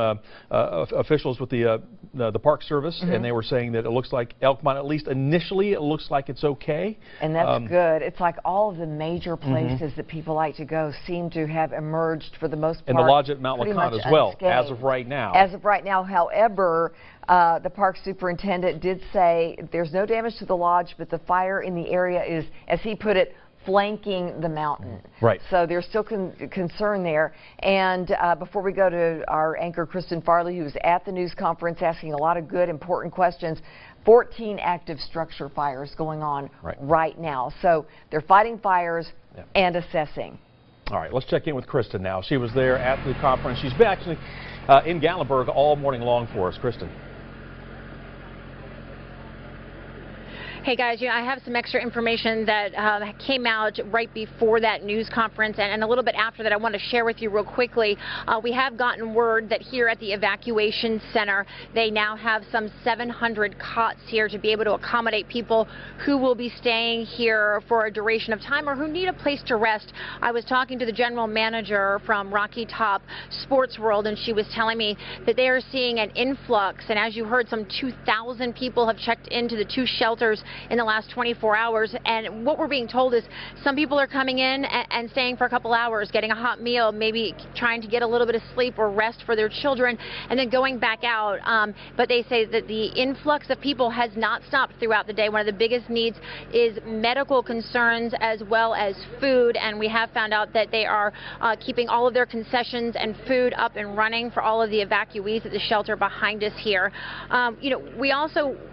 officials with the Park Service, and they were saying that it looks like Elkmont, at least initially, it looks like it's okay. And that's good. It's like all of the major places that people like to go seem to have emerged for the most part. And the lodge at Mount LeConte as well, as of right now. As of right now, however, the park superintendent did say there's no damage to the lodge, but the fire in the area is, as he put it, flanking the mountain. Right. So there's still concern there. And before we go to our anchor, Kristen Farley, who's at the news conference asking a lot of good, important questions, 14 active structure fires going on right now. So they're fighting fires and assessing. All right, let's check in with Kristen now. She was there at the conference. She's been actually in Gatlinburg all morning long for us. Kristen. Hey guys, I have some extra information that came out right before that news conference and a little bit after that I want to share with you real quickly. We have gotten word that here at the evacuation center, they now have some 700 cots here to be able to accommodate people who will be staying here for a duration of time or who need a place to rest. I was talking to the general manager from Rocky Top Sports World, and she was telling me that they are seeing an influx, and as you heard, some 2,000 people have checked into the 2 shelters in the last 24 hours, and what we're being told is some people are coming in and staying for a couple hours, getting a hot meal, maybe trying to get a little bit of sleep or rest for their children, and then going back out. But they say that the influx of people has not stopped throughout the day. One of the biggest needs is medical concerns as well as food, and we have found out that they are keeping all of their concessions and food up and running for all of the evacuees at the shelter behind us here. You know,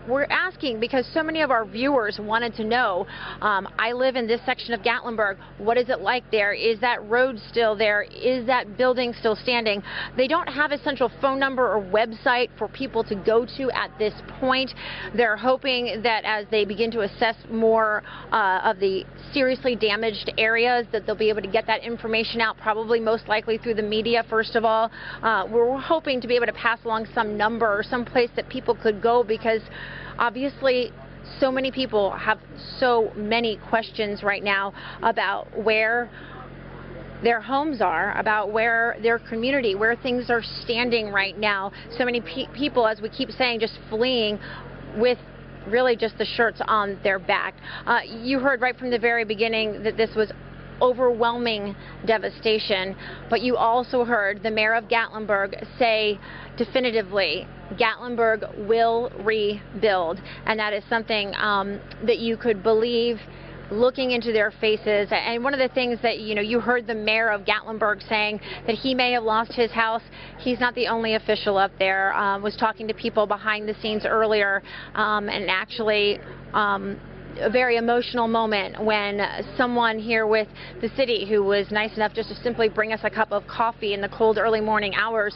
we're asking because so many of our viewers wanted to know, I live in this section of Gatlinburg, what is it like there? Is that road still there? Is that building still standing? They don't have a central phone number or website for people to go to at this point. They're hoping that as they begin to assess more of the seriously damaged areas, that they'll be able to get that information out, probably most likely through the media first of all. We're hoping to be able to pass along some number or some place that people could go, because obviously so many people have so many questions right now about where their homes are, about where their community, where things are standing right now. So many people, as we keep saying, just fleeing with really just the shirts on their back. You heard right from the very beginning that this was overwhelming devastation, but you also heard the mayor of Gatlinburg say definitively Gatlinburg will rebuild, and that is something that you could believe looking into their faces. And one of the things that you heard the mayor of Gatlinburg saying, that he may have lost his house. He's not the only official up there. Was talking to people behind the scenes earlier, and actually a very emotional moment when someone here with the city who was nice enough just to simply bring us a cup of coffee in the cold early morning hours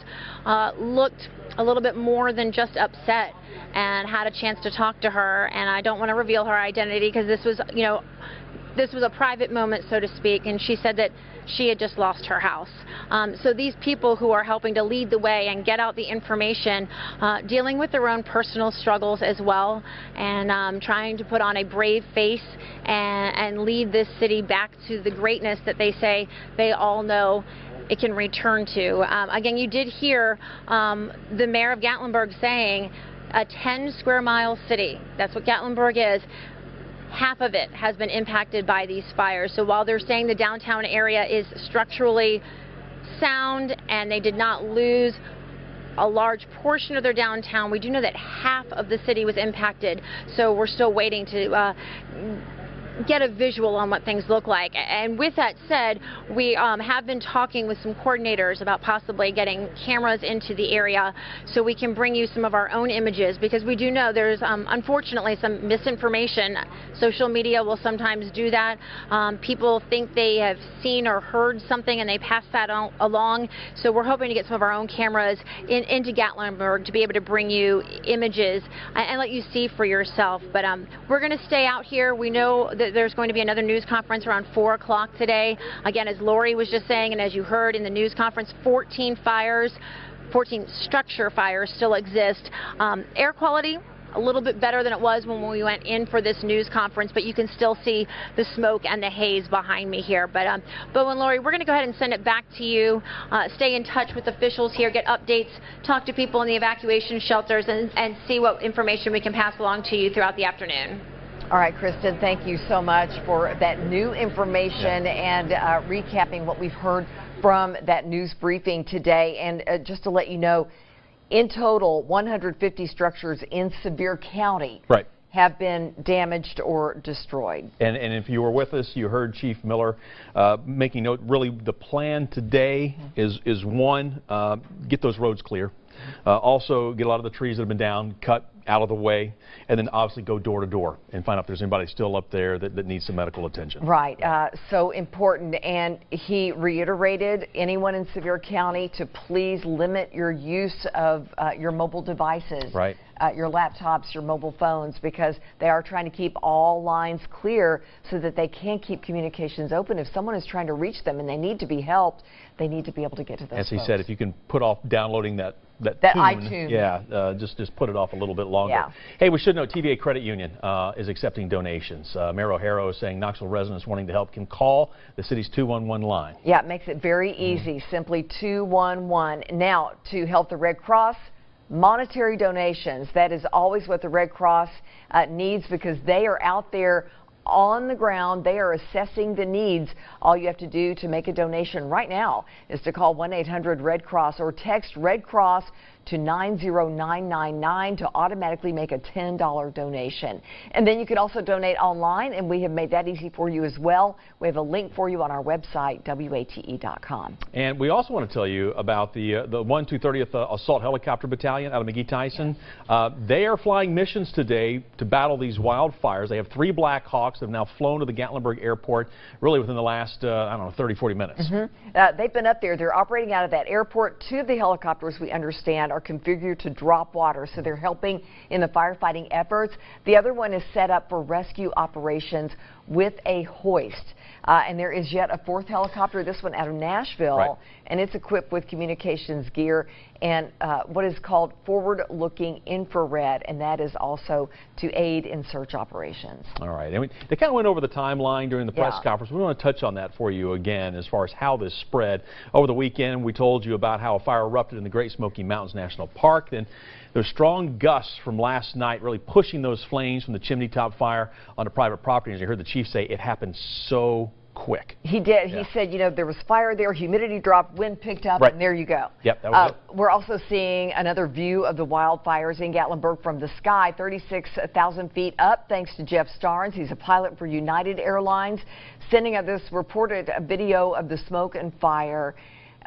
looked a little bit more than just upset, and had a chance to talk to her. And I don't want to reveal her identity because this was, you know, this was a private moment, so to speak, and she said that she had just lost her house. So these people who are helping to lead the way and get out the information, dealing with their own personal struggles as well, and trying to put on a brave face and lead this city back to the greatness that they say they all know it can return to. Again, you did hear the mayor of Gatlinburg saying a 10 square mile city. That's what Gatlinburg is. Half of it has been impacted by these fires. So while they're saying the downtown area is structurally sound and they did not lose a large portion of their downtown, we do know that half of the city was impacted. So we're still waiting to get a visual on what things look like. And with that said, we have been talking with some coordinators about possibly getting cameras into the area so we can bring you some of our own images, because we do know there's unfortunately some misinformation. Social media will sometimes do that. People think they have seen or heard something and they pass that along. So we're hoping to get some of our own cameras into Gatlinburg to be able to bring you images and let you see for yourself. But we're going to stay out here. We know that there's going to be another news conference around 4 o'clock today. Again, as Lori was just saying, and as you heard in the news conference, 14 structure fires still exist. Air quality a little bit better than it was when we went in for this news conference, but you can still see the smoke and the haze behind me here. But Bo and Lori, we're going to go ahead and send it back to you. Stay in touch with officials here, get updates, talk to people in the evacuation shelters, and see what information we can pass along to you throughout the afternoon. All right, Kristen, thank you so much for that new information and recapping what we've heard from that news briefing today. And just to let you know, in total, 150 structures in Sevier County have been damaged or destroyed. And if you were with us, you heard Chief Miller making note, really the plan today is one, get those roads clear. Also, get a lot of the trees that have been down, cut out of the way, and then obviously go door to door and find out if there's anybody still up there that needs some medical attention. Right, so important. And he reiterated anyone in Sevier County to please limit your use of your mobile devices. Right. Your laptops, your mobile phones, because they are trying to keep all lines clear so that they can keep communications open. If someone is trying to reach them and they need to be helped, they need to be able to get to those As he folks. said, if you can put off downloading that tune, iTunes. Yeah, just put it off a little bit longer. Yeah. Hey, we should know TVA Credit Union is accepting donations. Mayor O'Hara is saying Knoxville residents wanting to help can call the city's 211 line. Yeah, it makes it very easy. Simply 211. Now, to help the Red Cross, monetary donations. That is always what the Red Cross needs, because they are out there on the ground. They are assessing the needs. All you have to do to make a donation right now is to call 1-800-RED-CROSS or text Red Cross to 90999 to automatically make a $10 donation. And then you can also donate online, and we have made that easy for you as well. We have a link for you on our website, WATE.com. And we also want to tell you about the 1-230th Assault Helicopter Battalion out of McGee-Tyson. They are flying missions today to battle these wildfires. They have 3 Black Hawks that have now flown to the Gatlinburg airport really within the last, I don't know, 30, 40 minutes. They've been up there. They're operating out of that airport. 2 of the helicopters, we understand, are configured to drop water, so they're helping in the firefighting efforts. The other one is set up for rescue operations with a hoist. And there is yet a 4th helicopter, this one out of Nashville, and it's equipped with communications gear and what is called forward-looking infrared, and that is also to aid in search operations. All right. And they kind of went over the timeline during the press conference. We want to touch on that for you again as far as how this spread. Over the weekend, we told you about how a fire erupted in the Great Smoky Mountains National Park. Then there's strong gusts from last night really pushing those flames from the chimney top fire onto private property. As you heard the chief say, it happened so quick. He did. He said, you know, there was fire there, humidity dropped, wind picked up, and there you go. Yep, that was it. We're also seeing another view of the wildfires in Gatlinburg from the sky, 36,000 feet up, thanks to Jeff Starnes. He's a pilot for United Airlines, sending us this reported video of the smoke and fire,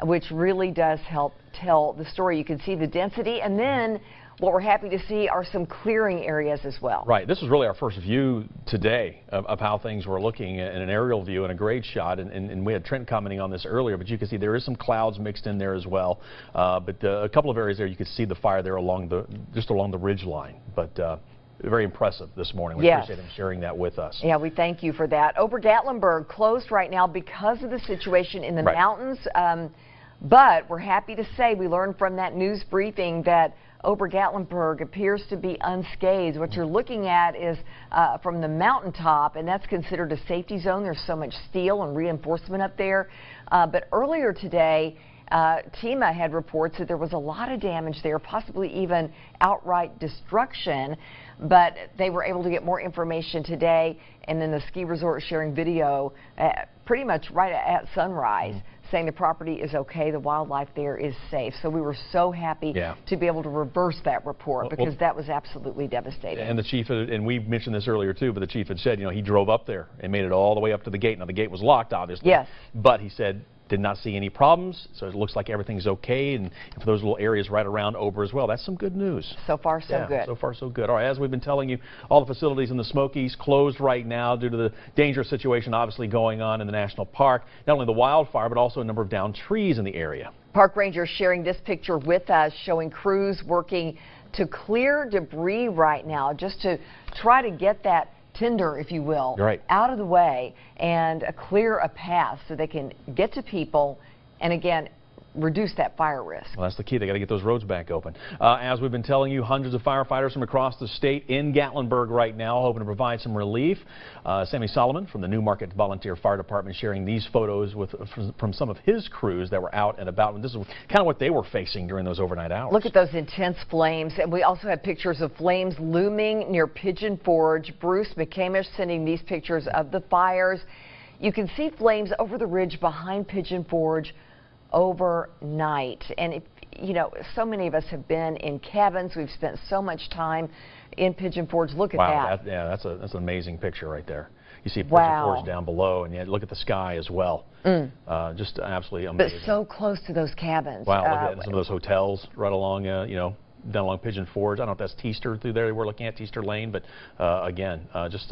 which really does help tell the story. You can see the density, and then what we're happy to see are some clearing areas as well. Right. This was really our first view today of how things were looking in an aerial view and a grade shot. And we had Trent commenting on this earlier, but you can see there is some clouds mixed in there as well. But a couple of areas there you could see the fire there just along the ridge line. But very impressive this morning. We appreciate him sharing that with us. Yeah, we thank you for that. Ober-Gatlinburg closed right now because of the situation in the mountains. But we're happy to say we learned from that news briefing that Ober-Gatlinburg appears to be unscathed. What you're looking at is from the mountaintop, and that's considered a safety zone. There's so much steel and reinforcement up there. But earlier today, TEMA had reports that there was a lot of damage there, possibly even outright destruction. But they were able to get more information today, and then the ski resort sharing video pretty much right at sunrise, saying the property is okay, the wildlife there is safe. So we were so happy to be able to reverse that report because that was absolutely devastating. And the chief, and we mentioned this earlier too, but the chief had said, you know, he drove up there and made it all the way up to the gate. Now the gate was locked, obviously. Yes. But he said did not see any problems, so it looks like everything's okay. And for those little areas right around Ober as well, that's some good news. So far, so good. So far, so good. All right, as we've been telling you, all the facilities in the Smokies closed right now due to the dangerous situation obviously going on in the national park. Not only the wildfire, but also a number of downed trees in the area. Park rangers sharing this picture with us, showing crews working to clear debris right now, just to try to get that tinder, if you will, out of the way and clear a path so they can get to people and, again, reduce that fire risk. Well, that's the key. They got to get those roads back open. As we've been telling you, hundreds of firefighters from across the state in Gatlinburg right now, hoping to provide some relief. Sammy Solomon from the Newmarket Volunteer Fire Department sharing these photos from some of his crews that were out and about. And this is kind of what they were facing during those overnight hours. Look at those intense flames. And we also have pictures of flames looming near Pigeon Forge. Bruce McCamish sending these pictures of the fires. You can see flames over the ridge behind Pigeon Forge overnight. And if, you know, so many of us have been in cabins. We've spent so much time in Pigeon Forge. Look at that. Yeah, that's an amazing picture right there. You see Pigeon Forge down below, and yet look at the sky as well. Just absolutely amazing. But so close to those cabins. Wow, look at some of those hotels right along, you know, down along Pigeon Forge. I don't know if that's Teaster through there. We're looking at Teaster Lane, but again, just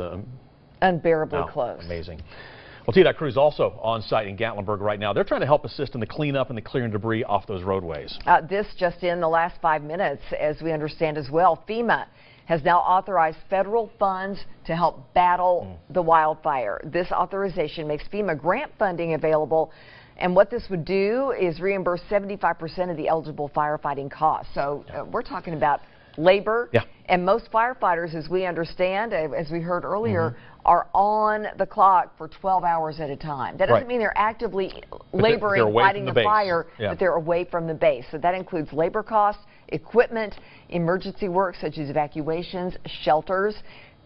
unbearably close. Amazing. Well, TDOT crews also on site in Gatlinburg right now. They're trying to help assist in the cleanup and the clearing debris off those roadways. This just in the last 5 minutes, as we understand as well, FEMA has now authorized federal funds to help battle the wildfire. This authorization makes FEMA grant funding available, and what this would do is reimburse 75% of the eligible firefighting costs. So we're talking about labor, and most firefighters, as we understand, as we heard earlier, are on the clock for 12 hours at a time. That doesn't mean they're actively laboring, fighting the fire, but they're away from the base. So that includes labor costs, equipment, emergency work such as evacuations, shelters,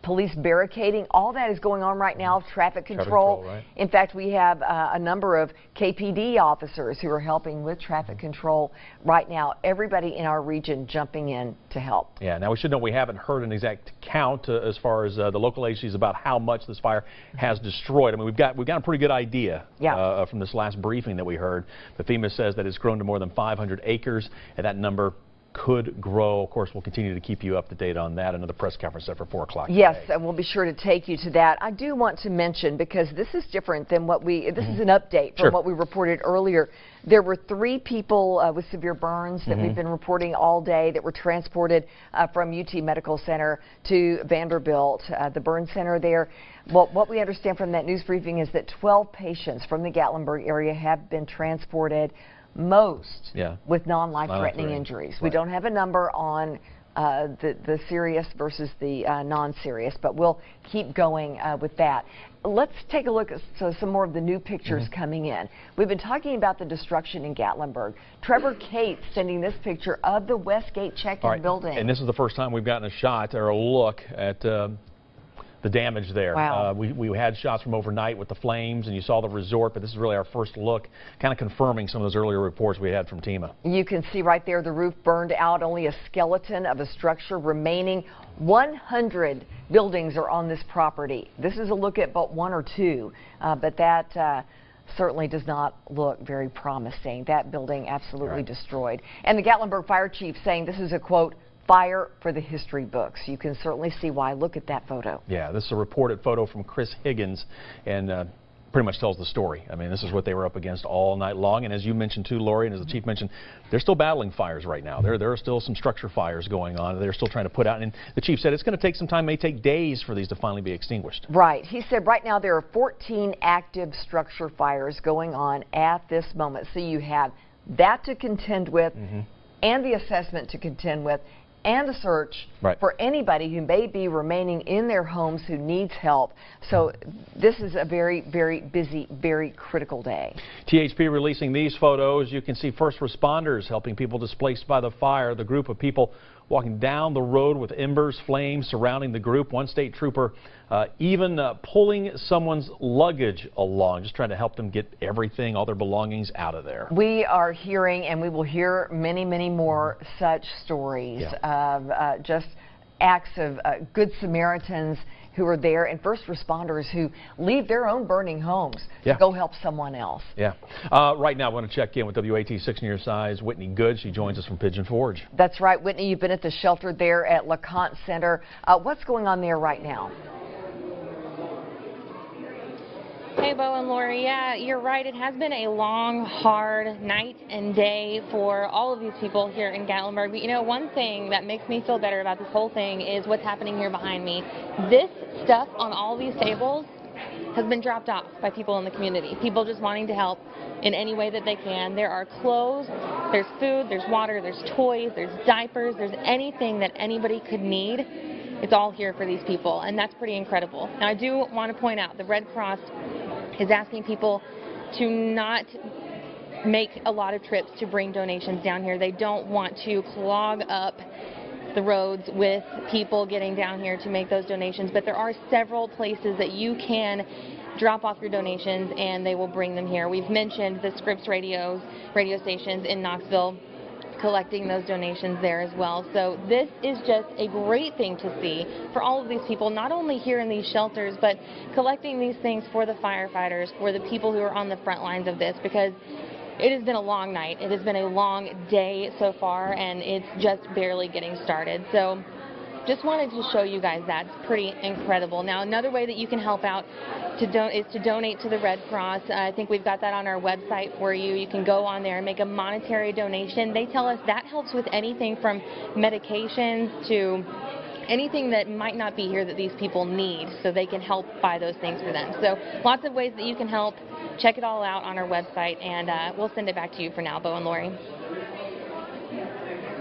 police barricading. All that is going on right now, traffic control. In fact, we have a number of KPD officers who are helping with traffic control right now. Everybody in our region jumping in to help. Yeah, now we should know we haven't heard an exact count as far as the local agencies about how much this fire has destroyed. I mean, we've got a pretty good idea from this last briefing that we heard. But FEMA says that it's grown to more than 500 acres, and that number could grow. Of course, we'll continue to keep you up to date on that. Another press conference set for 4 o'clock today. Yes, and we'll be sure to take you to that. I do want to mention, because this is different than what we, this is an update from what we reported earlier. There were 3 people with severe burns that we've been reporting all day that were transported from UT Medical Center to Vanderbilt, the burn center there. Well, what we understand from that news briefing is that 12 patients from the Gatlinburg area have been transported, most with non-life-threatening injuries. We don't have a number on the serious versus the non-serious, but we'll keep going with that. Let's take a look at some more of the new pictures coming in. We've been talking about the destruction in Gatlinburg. Trevor Cates sending this picture of the Westgate check-in building. And this is the first time we've gotten a shot or a look at the damage there. We had shots from overnight with the flames, and you saw the resort, but this is really our first look, kind of confirming some of those earlier reports we had from TEMA. You can see right there the roof burned out, only a skeleton of a structure remaining. 100 buildings are on this property. This is a look at but 1 or 2, but that certainly does not look very promising. That building absolutely destroyed. And the Gatlinburg Fire Chief saying this is a, quote, fire for the history books. You can certainly see why. Look at that photo. Yeah, this is a reported photo from Chris Higgins, and pretty much tells the story. I mean, this is what they were up against all night long, and as you mentioned too, Lori, and as the chief mentioned, they're still battling fires right now. There are still some structure fires going on. They're still trying to put out, and the chief said it's going to take some time, may take days for these to finally be extinguished. Right. He said right now there are 14 active structure fires going on at this moment. So you have that to contend with, and the assessment to contend with, and a search for anybody who may be remaining in their homes who needs help. So this is a very, very busy, very critical day. THP releasing these photos. You can see first responders helping people displaced by the fire. The group of people walking down the road with embers, flames surrounding the group. One state trooper even pulling someone's luggage along, just trying to help them get everything, all their belongings out of there. We are hearing, and we will hear many, many more such stories of just acts of good Samaritans who are there, and first responders who leave their own burning homes to go help someone else. Yeah. Right now, I want to check in with WAT 6 News Size Whitney Good. She joins us from Pigeon Forge. That's right, Whitney. You've been at the shelter there at LeConte Center. What's going on there right now? Hey, Bo and Lori. Yeah, you're right. It has been a long, hard night and day for all of these people here in Gatlinburg. But you know, one thing that makes me feel better about this whole thing is what's happening here behind me. This stuff on all these tables has been dropped off by people in the community. People just wanting to help in any way that they can. There are clothes, there's food, there's water, there's toys, there's diapers, there's anything that anybody could need. It's all here for these people, and that's pretty incredible. Now, I do want to point out the Red Cross is asking people to not make a lot of trips to bring donations down here. They don't want to clog up the roads with people getting down here to make those donations, but there are several places that you can drop off your donations and they will bring them here. We've mentioned the Scripps radio stations in Knoxville collecting those donations there as well. So this is just a great thing to see for all of these people, not only here in these shelters, but collecting these things for the firefighters, for the people who are on the front lines of this, because it has been a long night. It has been a long day so far, and it's just barely getting started. So just wanted to show you guys that. It's pretty incredible. Now, another way that you can help out is to donate to the Red Cross. I think we've got that on our website for you. You can go on there and make a monetary donation. They tell us that helps with anything from medications to anything that might not be here that these people need, so they can help buy those things for them. So lots of ways that you can help. Check it all out on our website, and we'll send it back to you for now, Bo and Lori.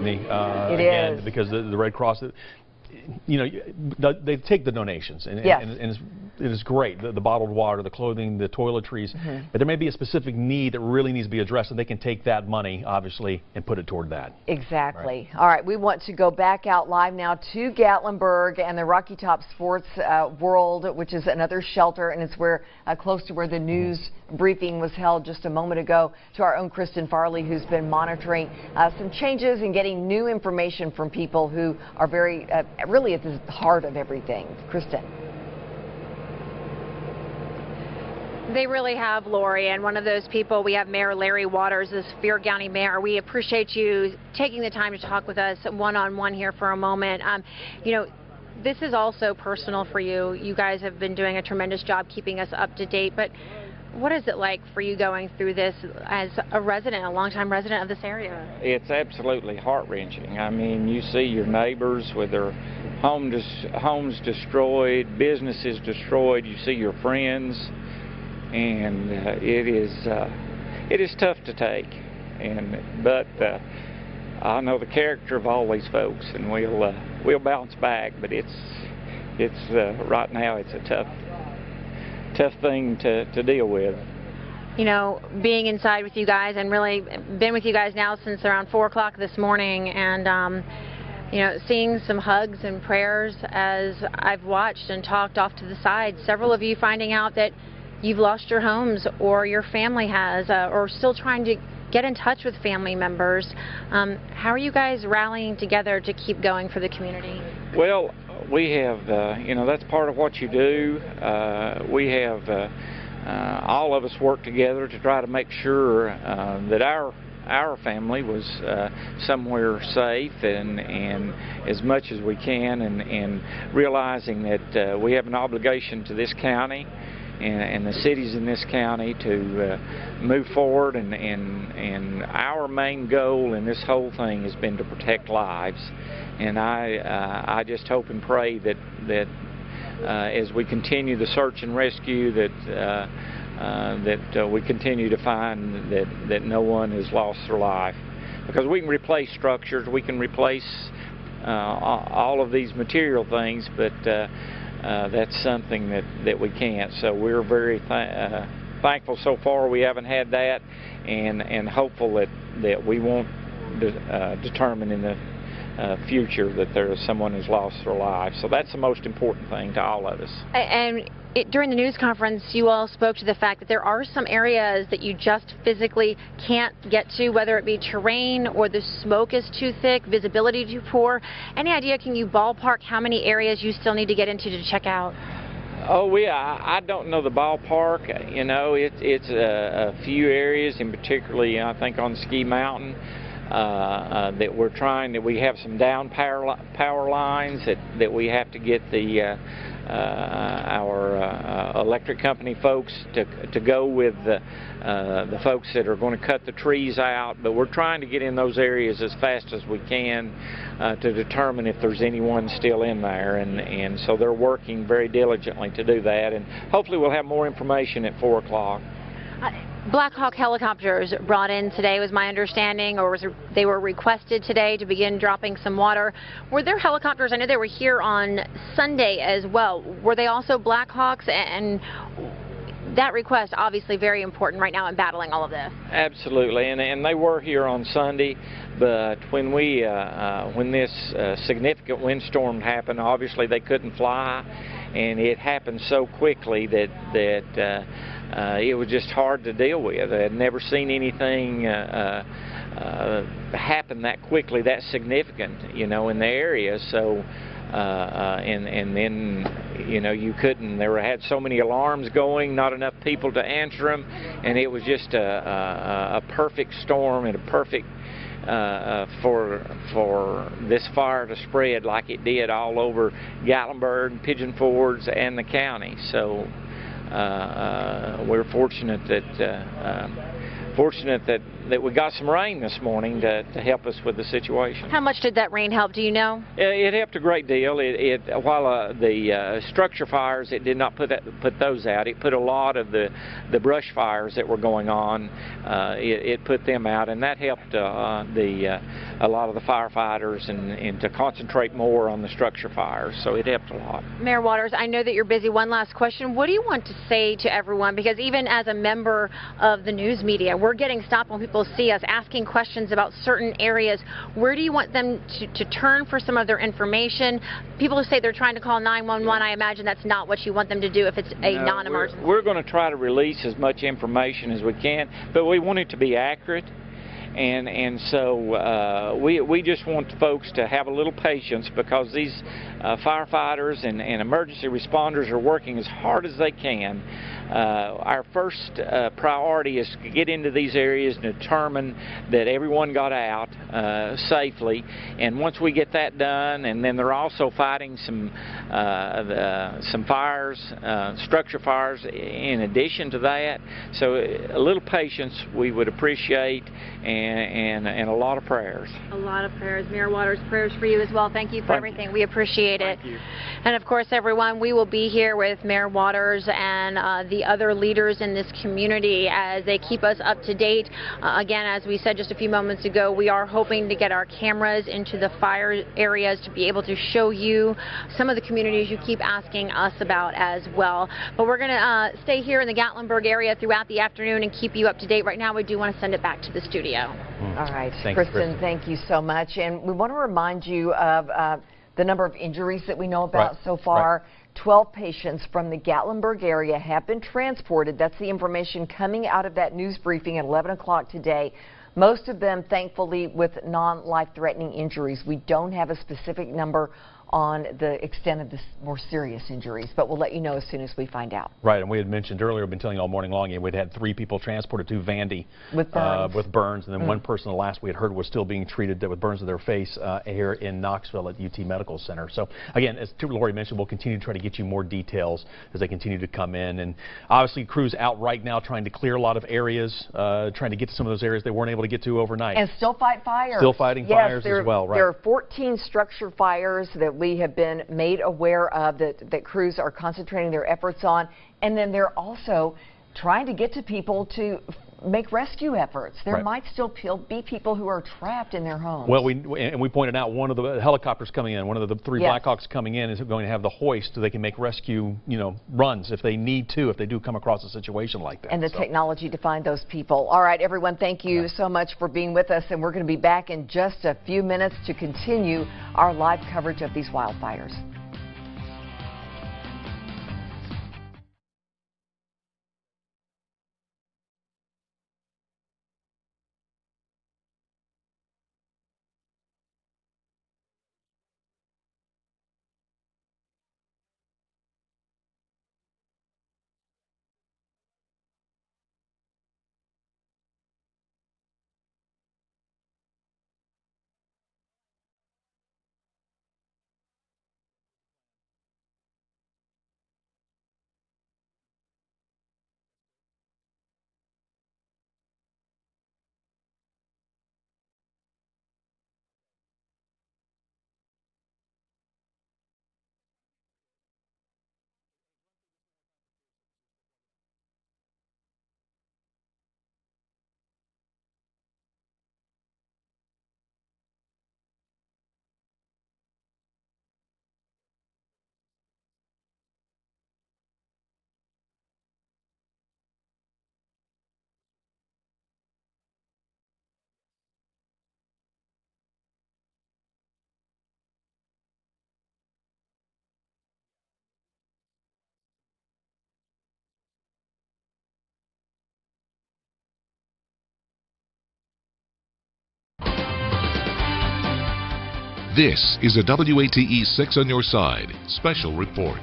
It is. Because the Red Cross, you know, they take the donations, and it is great. The bottled water, the clothing, the toiletries, but there may be a specific need that really needs to be addressed, and they can take that money, obviously, and put it toward that. Exactly. All right, we want to go back out live now to Gatlinburg and the Rocky Top Sports World, which is another shelter, and it's where close to where the news briefing was held just a moment ago, to our own Kristen Farley, who's been monitoring some changes and getting new information from people who are very really at the heart of everything. Kristen. They really have, Lori, and one of those people, we have Mayor Larry Waters, this Spear County Mayor. We appreciate you taking the time to talk with us one-on-one here for a moment. You know, this is also personal for you. You guys have been doing a tremendous job keeping us up to date, but what is it like for you going through this as a resident, a longtime resident of this area? It's absolutely heart-wrenching. I mean, you see your neighbors with their homes destroyed, businesses destroyed. You see your friends, and it is tough to take. But I know the character of all these folks, and we'll bounce back. But it's right now it's a tough thing to deal with. You know, being inside with you guys, and really been with you guys now since around 4 o'clock this morning, and you know, seeing some hugs and prayers as I've watched and talked off to the side. Several of you finding out that you've lost your homes, or your family has, or still trying to get in touch with family members. How are you guys rallying together to keep going for the community? Well, we have, you know, that's part of what you do. We have, all of us work together to try to make sure that our our family was somewhere safe, and as much as we can, and realizing that we have an obligation to this county and the cities in this county to move forward, and our main goal in this whole thing has been to protect lives. And I just hope and pray that as we continue the search and rescue, that we continue to find that no one has lost their life. Because we can replace structures, we can replace all of these material things, but that's something that we can't. So we're very thankful so far we haven't had that, and hopeful that we won't determine in the future that someone has lost their life. So that's the most important thing to all of us. And during the news conference, you all spoke to the fact that there are some areas that you just physically can't get to, whether it be terrain or the smoke is too thick, visibility too poor. Any idea, can you ballpark how many areas you still need to get into to check out? Oh, yeah, I don't know the ballpark. You know, it's a few areas, and particularly I think on Ski Mountain, that we're trying, that we have some down power lines that we have to get our electric company folks to go with the folks that are going to cut the trees out. But we're trying to get in those areas as fast as we can to determine if there's anyone still in there, and so they're working very diligently to do that, and hopefully we'll have more information at 4 o'clock. Black Hawk helicopters brought in today, was my understanding, or they were requested today to begin dropping some water. Were there helicopters? I know they were here on Sunday as well. Were they also Black Hawks? And that request obviously very important right now in battling all of this. Absolutely, and they were here on Sunday, but when this significant windstorm happened, obviously they couldn't fly, and it happened so quickly that it was just hard to deal with. I had never seen anything happen that quickly, that significant, you know, in the area. So, and then, you know, you couldn't. Had so many alarms going, not enough people to answer them, and it was just a perfect storm and a perfect for this fire to spread like it did all over Gatlinburg, Pigeon Forge, and the county. So we're fortunate that we got some rain this morning to help us with the situation. How much did that rain help? Do you know? It helped a great deal. While the structure fires, it did not put those out. It put a lot of the brush fires that were going on. It put them out, and that helped a lot of the firefighters and to concentrate more on the structure fires. So it helped a lot. Mayor Waters, I know that you're busy. One last question. What do you want to say to everyone? Because even as a member of the news media, we're getting stopped when people see us asking questions about certain areas. Where do you want them to turn for some of their information? People who say they're trying to call 911, I imagine that's not what you want them to do if it's a non-emergency. We're going to try to release as much information as we can, but we want it to be accurate. And so we just want folks to have a little patience, because these firefighters and emergency responders are working as hard as they can. Our first priority is to get into these areas and determine that everyone got out safely. And once we get that done, and then they're also fighting some fires, structure fires in addition to that. So a little patience we would appreciate, and a lot of prayers. A lot of prayers. Mayor Waters, prayers for you as well. Thank you for everything. We appreciate it. Thank you. And of course, everyone, we will be here with Mayor Waters and the other leaders in this community as they keep us up to date. Again, as we said just a few moments ago, we are hoping to get our cameras into the fire areas to be able to show you some of the communities you keep asking us about as well. But we're going to stay here in the Gatlinburg area throughout the afternoon and keep you up to date. Right now, we do want to send it back to the studio. All right, Thanks, Kristen, thank you so much. And we want to remind you of the number of injuries that we know about so far. 12 patients from the Gatlinburg area have been transported. That's the information coming out of that news briefing at 11 o'clock today. Most of them, thankfully, with non-life-threatening injuries. We don't have a specific number on the extent of the more serious injuries, but we'll let you know as soon as we find out. Right, and we had mentioned earlier, we've been telling you all morning long, we'd had 3 people transported to Vandy with burns, and then one person, the last we had heard, was still being treated with burns to their face here in Knoxville at UT Medical Center. So again, as Lori mentioned, we'll continue to try to get you more details as they continue to come in, and obviously crews out right now trying to clear a lot of areas, trying to get to some of those areas they weren't able to get to overnight. And still fight fires. Still fighting fires as well, right? There are 14 structure fires that we have been made aware of that crews are concentrating their efforts on, and then they're also trying to get to people to make rescue efforts. There might still be people who are trapped in their homes. Well, we pointed out one of the helicopters coming in, one of the 3 Blackhawks coming in is going to have the hoist so they can make rescue, runs if they need to, if they do come across a situation like that. And the technology to find those people. All right, everyone, thank you so much for being with us, and we're going to be back in just a few minutes to continue our live coverage of these wildfires. This is a WATE 6 on your side special report.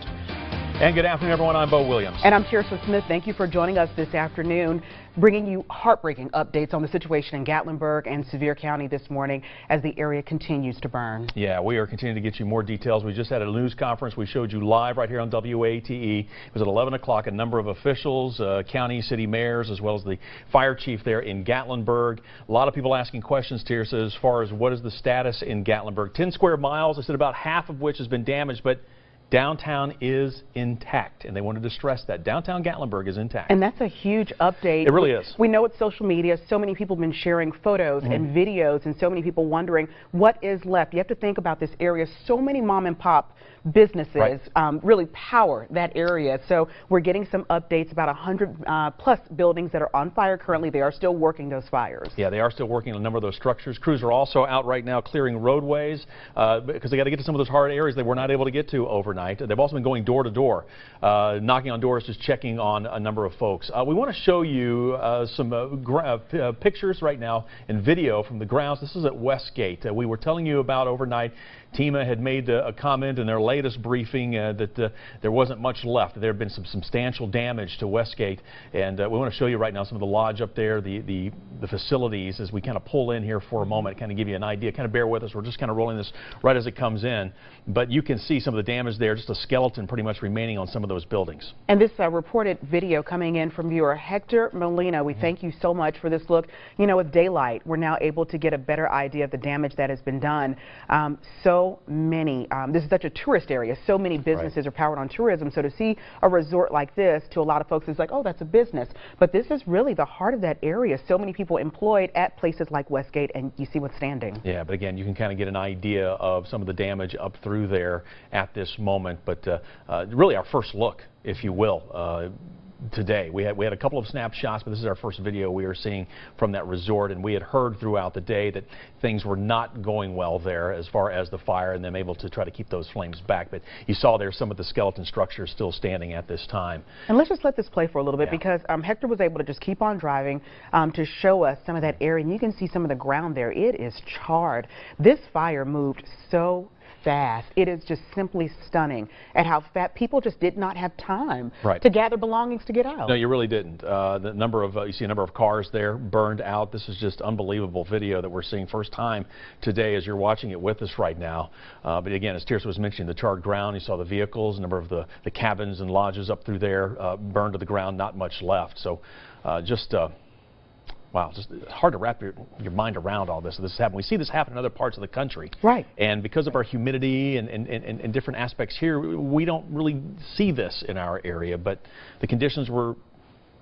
And good afternoon, everyone. I'm Bo Williams. And I'm Tirsa Smith. Thank you for joining us this afternoon, bringing you heartbreaking updates on the situation in Gatlinburg and Sevier County this morning as the area continues to burn. Yeah, we are continuing to get you more details. We just had a news conference we showed you live right here on WATE. It was at 11 o'clock. A number of officials, county, city mayors, as well as the fire chief there in Gatlinburg. A lot of people asking questions, Tirsa, as far as what is the status in Gatlinburg. 10 square miles, I said about half of which has been damaged, but downtown is intact, and they wanted to stress that. Downtown Gatlinburg is intact. And that's a huge update. It really is. We know it's social media. So many people have been sharing photos and videos, and so many people wondering what is left. You have to think about this area. So many mom and pop businesses really power that area. So we're getting some updates about 100 plus buildings that are on fire currently. They are still working those fires. Yeah, they are still working on a number of those structures. Crews are also out right now clearing roadways because they got to get to some of those hard areas they were not able to get to overnight. They've also been going door to door, knocking on doors, just checking on a number of folks. We want to show you some pictures right now and video from the grounds. This is at Westgate. We were telling you about overnight. TEMA had made a comment in their latest briefing that there wasn't much left. There had been some substantial damage to Westgate, and we want to show you right now some of the lodge up there, the facilities, as we kind of pull in here for a moment, kind of give you an idea. Kind of bear with us. We're just kind of rolling this right as it comes in, but you can see some of the damage there, just a skeleton pretty much remaining on some of those buildings. And this reported video coming in from viewer Hector Molina. We thank you so much for this look. You know, with daylight, we're now able to get a better idea of the damage that has been done. So many, this is such a tourist area, so many businesses are powered on tourism, so to see a resort like this, to a lot of folks, is like, oh, that's a business. But this is really the heart of that area. So many people employed at places like Westgate, and you see what's standing. Yeah, but again, you can kind of get an idea of some of the damage up through there at this moment, but really our first look, if you will, today. We had a couple of snapshots, but this is our first video we are seeing from that resort, and we had heard throughout the day that things were not going well there as far as the fire and them able to try to keep those flames back. But you saw there some of the skeleton structures still standing at this time. And let's just let this play for a little bit because Hector was able to just keep on driving to show us some of that area, and you can see some of the ground there. It is charred. This fire moved so fast. It is just simply stunning at how fast people just did not have time Right. to gather belongings to get out. No, you really didn't. The number of you see a number of cars there burned out. This is just unbelievable video that we're seeing first time today as you're watching it with us right now. But again, as Tirsa was mentioning, the charred ground, you saw the vehicles, a number of the cabins and lodges up through there burned to the ground, not much left. So wow, just hard to wrap your mind around all this. This happened. We see this happen in other parts of the country. Right. And because of our humidity and different aspects here, we don't really see this in our area, but the conditions were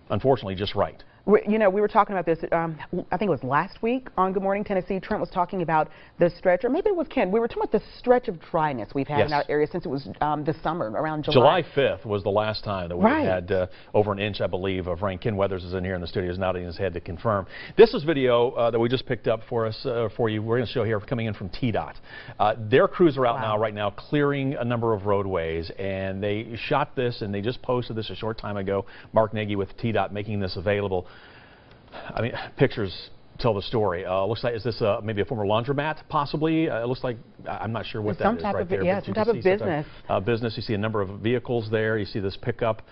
unfortunately just right. You know, we were talking about this, I think it was last week on Good Morning Tennessee. Trent was talking about the stretch, or maybe it was Ken. We were talking about the stretch of dryness we've had in our area since it was this summer, around July. July 5th was the last time that we had over an inch, I believe, of rain. Ken Weathers is in here in the studio, is nodding his head to confirm. This is video that we just picked up for us, for you. We're going to show here coming in from TDOT. Their crews are out right now clearing a number of roadways, and they shot this and they just posted this a short time ago. Mark Nagy with TDOT making this available. I mean, pictures tell the story. Looks like, is this maybe a former laundromat, possibly? It looks like, I'm not sure what that is right there. Yeah, some type of business. Business. You see a number of vehicles there. You see this pickup.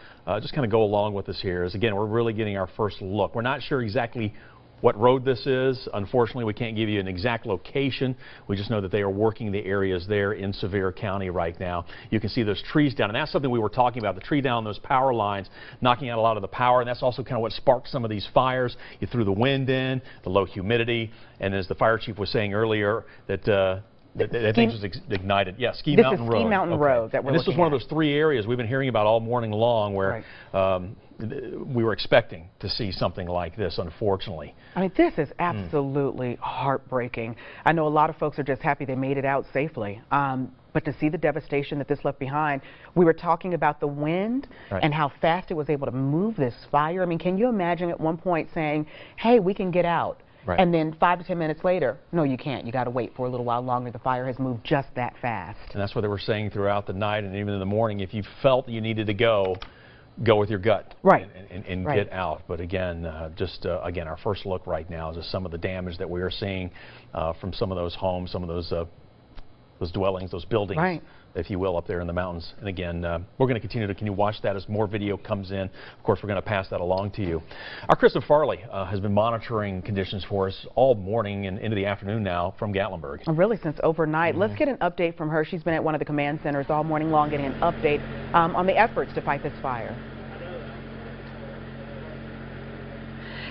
Just kind of go along with this here. As again, we're really getting our first look. We're not sure exactly what road this is. Unfortunately, we can't give you an exact location. We just know that they are working the areas there in Sevier County right now. You can see those trees down, and that's something we were talking about, the tree down, those power lines, knocking out a lot of the power, and that's also kind of what sparked some of these fires. You threw the wind in, the low humidity, and as the fire chief was saying earlier, that thing was ignited. Yeah, Ski Mountain Road. Ski Mountain Road that we're looking at. This was one of those three areas we've been hearing about all morning long where we were expecting to see something like this, unfortunately. I mean, this is absolutely heartbreaking. I know a lot of folks are just happy they made it out safely. But to see the devastation that this left behind, we were talking about the wind and how fast it was able to move this fire. I mean, can you imagine at one point saying, hey, we can get out? And then 5 to 10 minutes later, no, you can't. You got to wait for a little while longer. The fire has moved just that fast. And that's what they were saying throughout the night and even in the morning. If you felt that you needed to go with your gut and get out. But again, again, our first look right now is just some of the damage that we are seeing from some of those homes, some of those dwellings, those buildings, if you will, up there in the mountains. And again, we're going to continue to watch that as more video comes in. Of course, we're going to pass that along to you. Our Krista Farley has been monitoring conditions for us all morning and into the afternoon now from Gatlinburg. Really, since overnight. Let's get an update from her. She's been at one of the command centers all morning long getting an update on the efforts to fight this fire.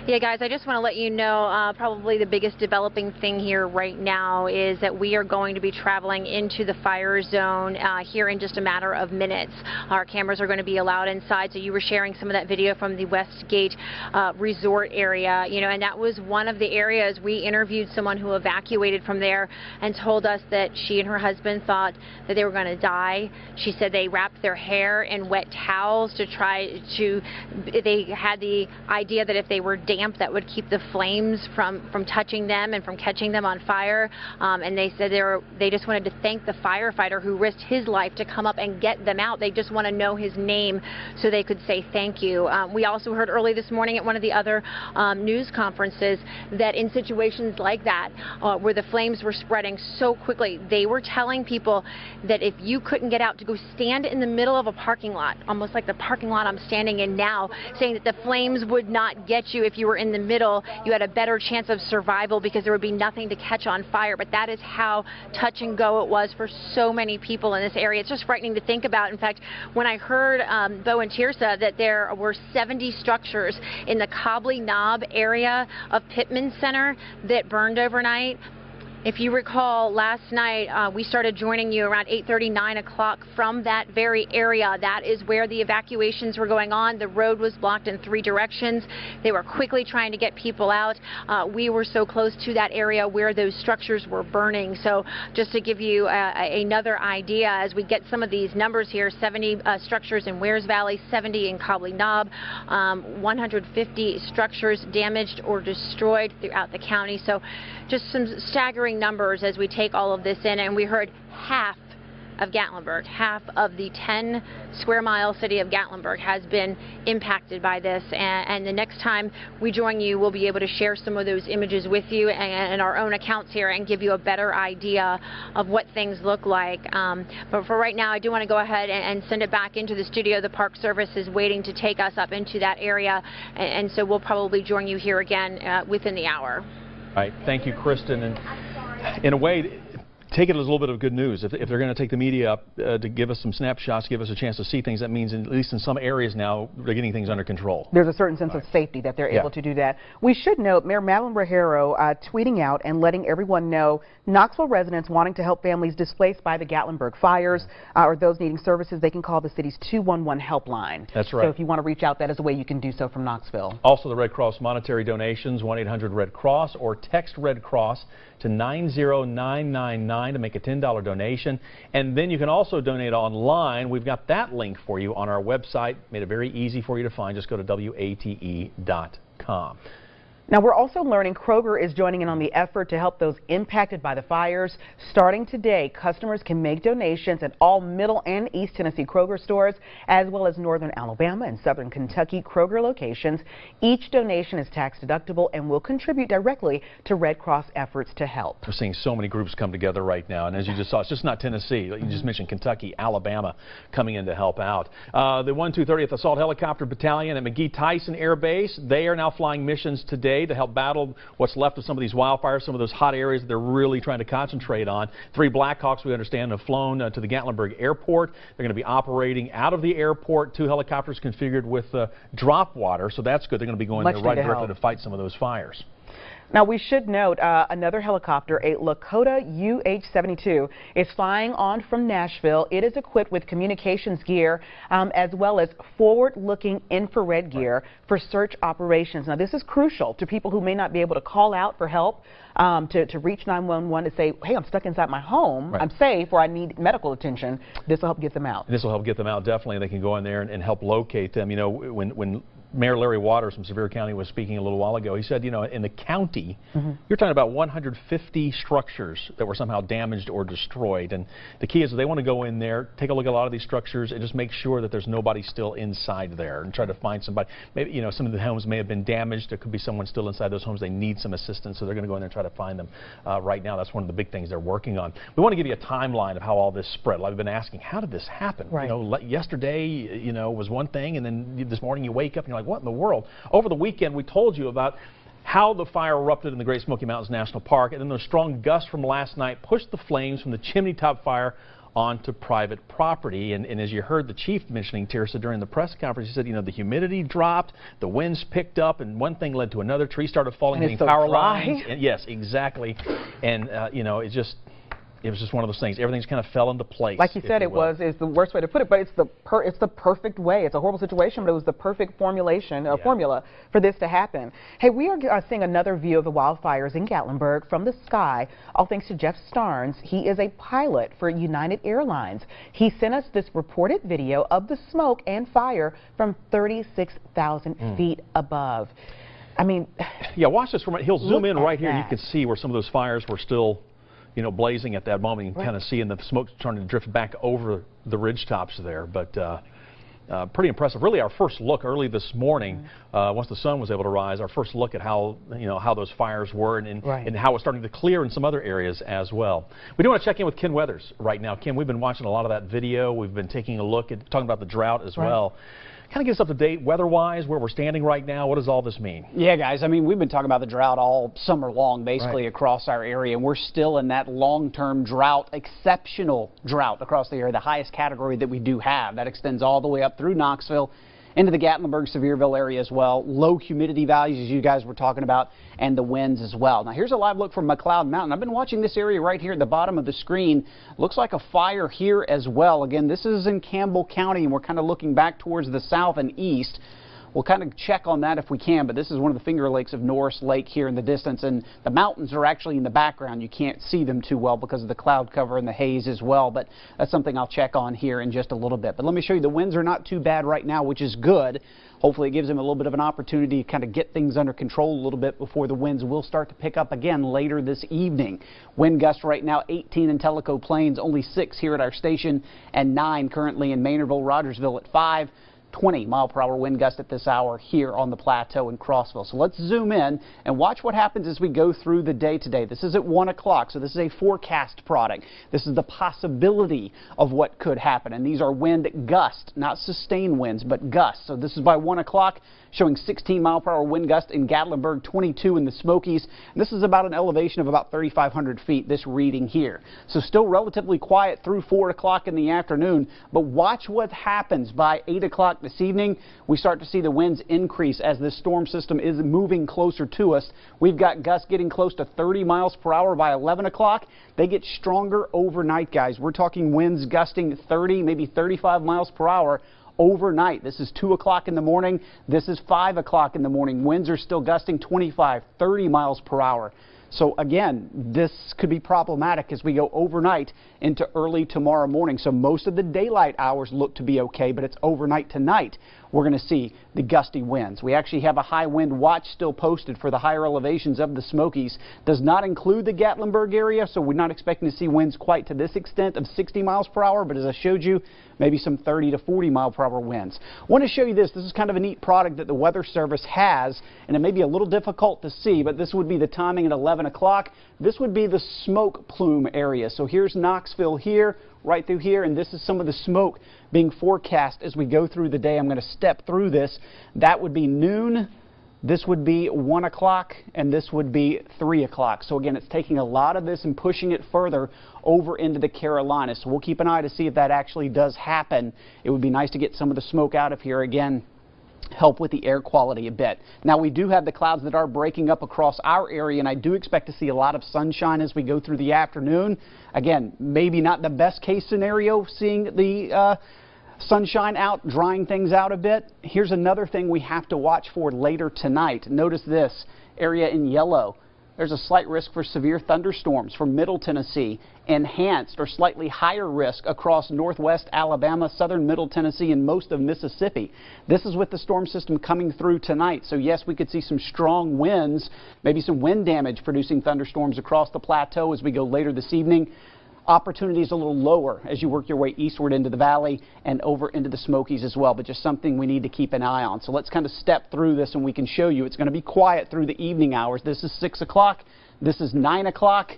Yeah, guys, I just want to let you know probably the biggest developing thing here right now is that we are going to be traveling into the fire zone here in just a matter of minutes. Our cameras are going to be allowed inside, so you were sharing some of that video from the Westgate Resort area, you know, and that was one of the areas we interviewed someone who evacuated from there and told us that she and her husband thought that they were going to die. She said they wrapped their hair in wet towels to try to, they had the idea that if they were damp, that would keep the flames from touching them and from catching them on fire. And they said they just wanted to thank the firefighter who risked his life to come up and get them out. They just want to know his name so they could say thank you. We also heard early this morning at one of the other news conferences that in situations like that where the flames were spreading so quickly, they were telling people that if you couldn't get out, to go stand in the middle of a parking lot, almost like the parking lot I'm standing in now, saying that the flames would not get you if you were in the middle. You had a better chance of survival because there would be nothing to catch on fire. But that is how touch and go it was for so many people in this area. It's just frightening to think about. In fact, when I heard Bo and Tirsa that there were 70 structures in the Cobley Knob area of Pittman Center that burned overnight. If you recall, last night we started joining you around 8:30, 9 o'clock from that very area. That is where the evacuations were going on. The road was blocked in 3 directions. They were quickly trying to get people out. We were so close to that area where those structures were burning. So just to give you another idea, as we get some of these numbers here, 70 structures in Wears Valley, 70 in Cobley Knob, 150 structures damaged or destroyed throughout the county. So just some staggering numbers as we take all of this in, and we heard half of Gatlinburg. Half of the 10 square mile city of Gatlinburg has been impacted by this, and the next time we join you, we'll be able to share some of those images with you and our own accounts here and give you a better idea of what things look like. But for right now, I do want to go ahead and send it back into the studio. The Park Service is waiting to take us up into that area, and so we'll probably join you here again within the hour. All right, thank you, Kristen. And in a way, take it as a little bit of good news. If they're going to take the media up to give us some snapshots, give us a chance to see things, that means at least in some areas now they're getting things under control. There's a certain sense of safety that they're able to do that. We should note Mayor Madeline Rogero tweeting out and letting everyone know Knoxville residents wanting to help families displaced by the Gatlinburg fires or those needing services, they can call the city's 211 helpline. That's right. So if you want to reach out, that is a way you can do so from Knoxville. Also, the Red Cross monetary donations, 1-800-RED-CROSS, or text Red Cross to 90999 to make a $10 donation. And then you can also donate online. We've got that link for you on our website. Made it very easy for you to find. Just go to WATE.com. Now, we're also learning Kroger is joining in on the effort to help those impacted by the fires. Starting today, customers can make donations at all Middle and East Tennessee Kroger stores, as well as Northern Alabama and Southern Kentucky Kroger locations. Each donation is tax deductible and will contribute directly to Red Cross efforts to help. We're seeing so many groups come together right now, and as you just saw, it's just not Tennessee. You just mentioned Kentucky, Alabama coming in to help out. The 1-230th Assault Helicopter Battalion at McGee-Tyson Air Base, they are now flying missions today to help battle what's left of some of these wildfires, some of those hot areas that they're really trying to concentrate on. 3 Blackhawks, we understand, have flown to the Gatlinburg Airport. They're going to be operating out of the airport. 2 helicopters configured with drop water, so that's good. They're going to be going there right directly to fight some of those fires. Now, we should note another helicopter, a Lakota UH-72, is flying on from Nashville. It is equipped with communications gear as well as forward-looking infrared gear for search operations. Now, this is crucial to people who may not be able to call out for help, to reach 911 to say, hey, I'm stuck inside my home, I'm safe, or I need medical attention. This will help get them out. This will help get them out, definitely. They can go in there and help locate them. You know, when Mayor Larry Waters from Sevier County was speaking a little while ago, he said, you know, in the county, you're talking about 150 structures that were somehow damaged or destroyed. And the key is they want to go in there, take a look at a lot of these structures, and just make sure that there's nobody still inside there and try to find somebody. Maybe, you know, some of the homes may have been damaged. There could be someone still inside those homes. They need some assistance, so they're going to go in there and try to find them. Right now, that's one of the big things they're working on. We want to give you a timeline of how all this spread. I've been asking, how did this happen? You know, yesterday, you know, was one thing, and then this morning you wake up and you're like, what in the world? Over the weekend, we told you about how the fire erupted in the Great Smoky Mountains National Park, and then those strong gusts from last night pushed the flames from the chimney top fire onto private property. And as you heard the chief mentioning, Tirsa, during the press conference, he said, you know, the humidity dropped, the winds picked up, and one thing led to another. Trees started falling, hitting power lines. And yes, exactly. And, you know, it was just one of those things. Everything's kind of fell into place. Like you said, is the worst way to put it, but it's the perfect way. It's a horrible situation, but it was the perfect formula for this to happen. Hey, we are seeing another view of the wildfires in Gatlinburg from the sky, all thanks to Jeff Starnes. He is a pilot for United Airlines. He sent us this reported video of the smoke and fire from 36,000 feet above. I mean, yeah, watch this. He'll zoom in right here, and you can see where some of those fires were still, you know, blazing at that moment. You can kind of see, and the smoke starting to drift back over the ridge tops there. But pretty impressive. Really, our first look early this morning, once the sun was able to rise, our first look at how, you know, how those fires were and how it's starting to clear in some other areas as well. We do want to check in with Ken Weathers right now. Ken, we've been watching a lot of that video. We've been taking a look at talking about the drought as well. Kind of get us up to date weather-wise, where we're standing right now. What does all this mean? Yeah, guys, I mean, we've been talking about the drought all summer long, basically across our area, and we're still in that long-term drought, exceptional drought across the area, the highest category that we do have. That extends all the way up through Knoxville into the Gatlinburg, Sevierville area as well. Low humidity values, as you guys were talking about, and the winds as well. Now, here's a live look from McLeod Mountain. I've been watching this area right here at the bottom of the screen. Looks like a fire here as well. Again, this is in Campbell County, and we're kind of looking back towards the south and east. We'll kind of check on that if we can, but this is one of the Finger Lakes of Norris Lake here in the distance, and the mountains are actually in the background. You can't see them too well because of the cloud cover and the haze as well, but that's something I'll check on here in just a little bit. But let me show you, the winds are not too bad right now, which is good. Hopefully it gives them a little bit of an opportunity to kind of get things under control a little bit before the winds will start to pick up again later this evening. Wind gusts right now 18 in Tellico Plains, only 6 here at our station, and 9 currently in Maynardville, Rogersville at 5. 20-mile-per-hour wind gust at this hour here on the plateau in Crossville. So let's zoom in and watch what happens as we go through the day today. This is at 1 o'clock, so this is a forecast product. This is the possibility of what could happen, and these are wind gusts, not sustained winds, but gusts. So this is by 1 o'clock, showing 16-mile-per-hour wind gust in Gatlinburg, 22 in the Smokies. And this is about an elevation of about 3,500 feet, this reading here. So still relatively quiet through 4 o'clock in the afternoon, but watch what happens by 8 o'clock this evening. We start to see the winds increase as this storm system is moving closer to us. We've got gusts getting close to 30 miles per hour by 11 o'clock. They get stronger overnight, guys. We're talking winds gusting 30, maybe 35 miles per hour overnight. This is 2 o'clock in the morning. This is 5 o'clock in the morning. Winds are still gusting 25, 30 miles per hour. So again, this could be problematic as we go overnight into early tomorrow morning. So most of the daylight hours look to be okay, but it's overnight tonight we're going to see the gusty winds. We actually have a high wind watch still posted for the higher elevations of the Smokies. Does not include the Gatlinburg area, so we're not expecting to see winds quite to this extent of 60 miles per hour, but as I showed you, maybe some 30 to 40 mile per hour winds. I want to show you this. This is kind of a neat product that the Weather Service has, and it may be a little difficult to see, but this would be the timing at 11 o'clock. This would be the smoke plume area. So here's Knoxville here, right through here, and this is some of the smoke being forecast as we go through the day. I'm going to step through this. That would be noon, this would be 1 o'clock, and this would be 3 o'clock. So again, it's taking a lot of this and pushing it further over into the Carolinas. So we'll keep an eye to see if that actually does happen. It would be nice to get some of the smoke out of here again, help with the air quality a bit. Now we do have the clouds that are breaking up across our area, and I do expect to see a lot of sunshine as we go through the afternoon. Again, maybe not the best case scenario, seeing the sunshine out, drying things out a bit. Here's another thing we have to watch for later tonight. Notice this area in yellow. There's a slight risk for severe thunderstorms for Middle Tennessee, enhanced or slightly higher risk across northwest Alabama, southern Middle Tennessee, and most of Mississippi. This is with the storm system coming through tonight. So yes, we could see some strong winds, maybe some wind damage producing thunderstorms across the plateau as we go later this evening. Opportunities a little lower as you work your way eastward into the valley and over into the Smokies as well, but just something we need to keep an eye on. So let's kind of step through this and we can show you. It's going to be quiet through the evening hours. This is 6 o'clock, this is 9 o'clock,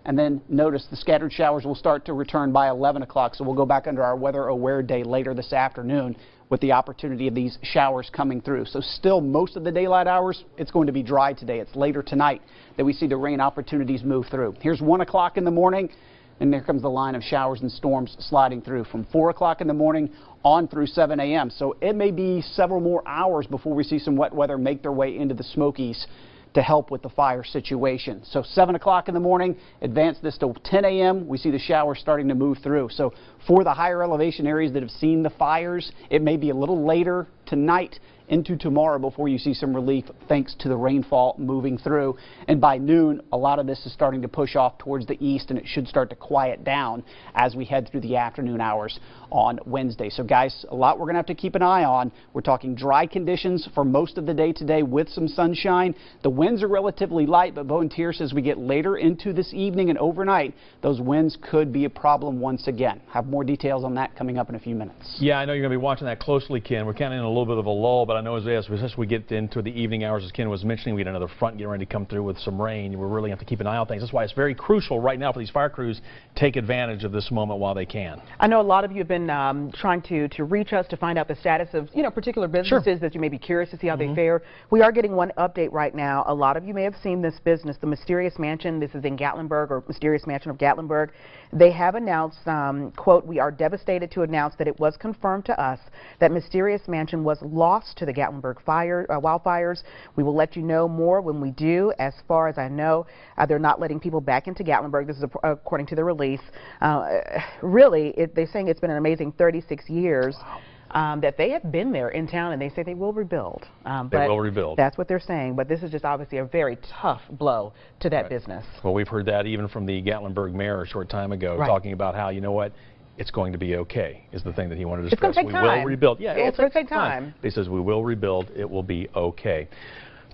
and then notice the scattered showers will start to return by 11 o'clock. So we'll go back under our weather aware day later this afternoon with the opportunity of these showers coming through. So still most of the daylight hours, it's going to be dry today. It's later tonight that we see the rain opportunities move through. Here's 1 o'clock in the morning. And there comes the line of showers and storms sliding through from 4 o'clock in the morning on through 7 a.m. So it may be several more hours before we see some wet weather make their way into the Smokies to help with the fire situation. So 7 o'clock in the morning, advance this to 10 a.m., we see the showers starting to move through. So for the higher elevation areas that have seen the fires, it may be a little later tonight into tomorrow before you see some relief thanks to the rainfall moving through. And by noon, a lot of this is starting to push off towards the east, and it should start to quiet down as we head through the afternoon hours on Wednesday. So guys, a lot we're going to have to keep an eye on. We're talking dry conditions for most of the day today with some sunshine. The winds are relatively light, but Bowen Tier says we get later into this evening and overnight, those winds could be a problem once again. Have more details on that coming up in a few minutes. Yeah, I know you're going to be watching that closely, Ken. We're kind of in a little bit of a lull, but I know as we get into the evening hours, as Ken was mentioning, we had another front getting ready to come through with some rain. We really have to keep an eye on things. That's why it's very crucial right now for these fire crews to take advantage of this moment while they can. I know a lot of you have been trying to reach us to find out the status of particular businesses that you may be curious to see how they fared. We are getting one update right now. A lot of you may have seen this business, the Mysterious Mansion. This is in Gatlinburg, or Mysterious Mansion of Gatlinburg. They have announced, quote, "We are devastated to announce that it was confirmed to us that Mysterious Mansion was lost to the Gatlinburg wildfires. We will let you know more when we do. As far as I know, they're not letting people back into Gatlinburg." This is according to the release. Really, they're saying it's been an amazing 36 years. That they have been there in town, and they say they will rebuild. They will rebuild. That's what they're saying, but this is just obviously a very tough blow to that business. Well, we've heard that even from the Gatlinburg mayor a short time ago, talking about how, you know what, it's going to be okay, is the thing that he wanted to It's going stress. to take We time. will rebuild. Yeah, it's going to take time. He says we will rebuild. It will be okay.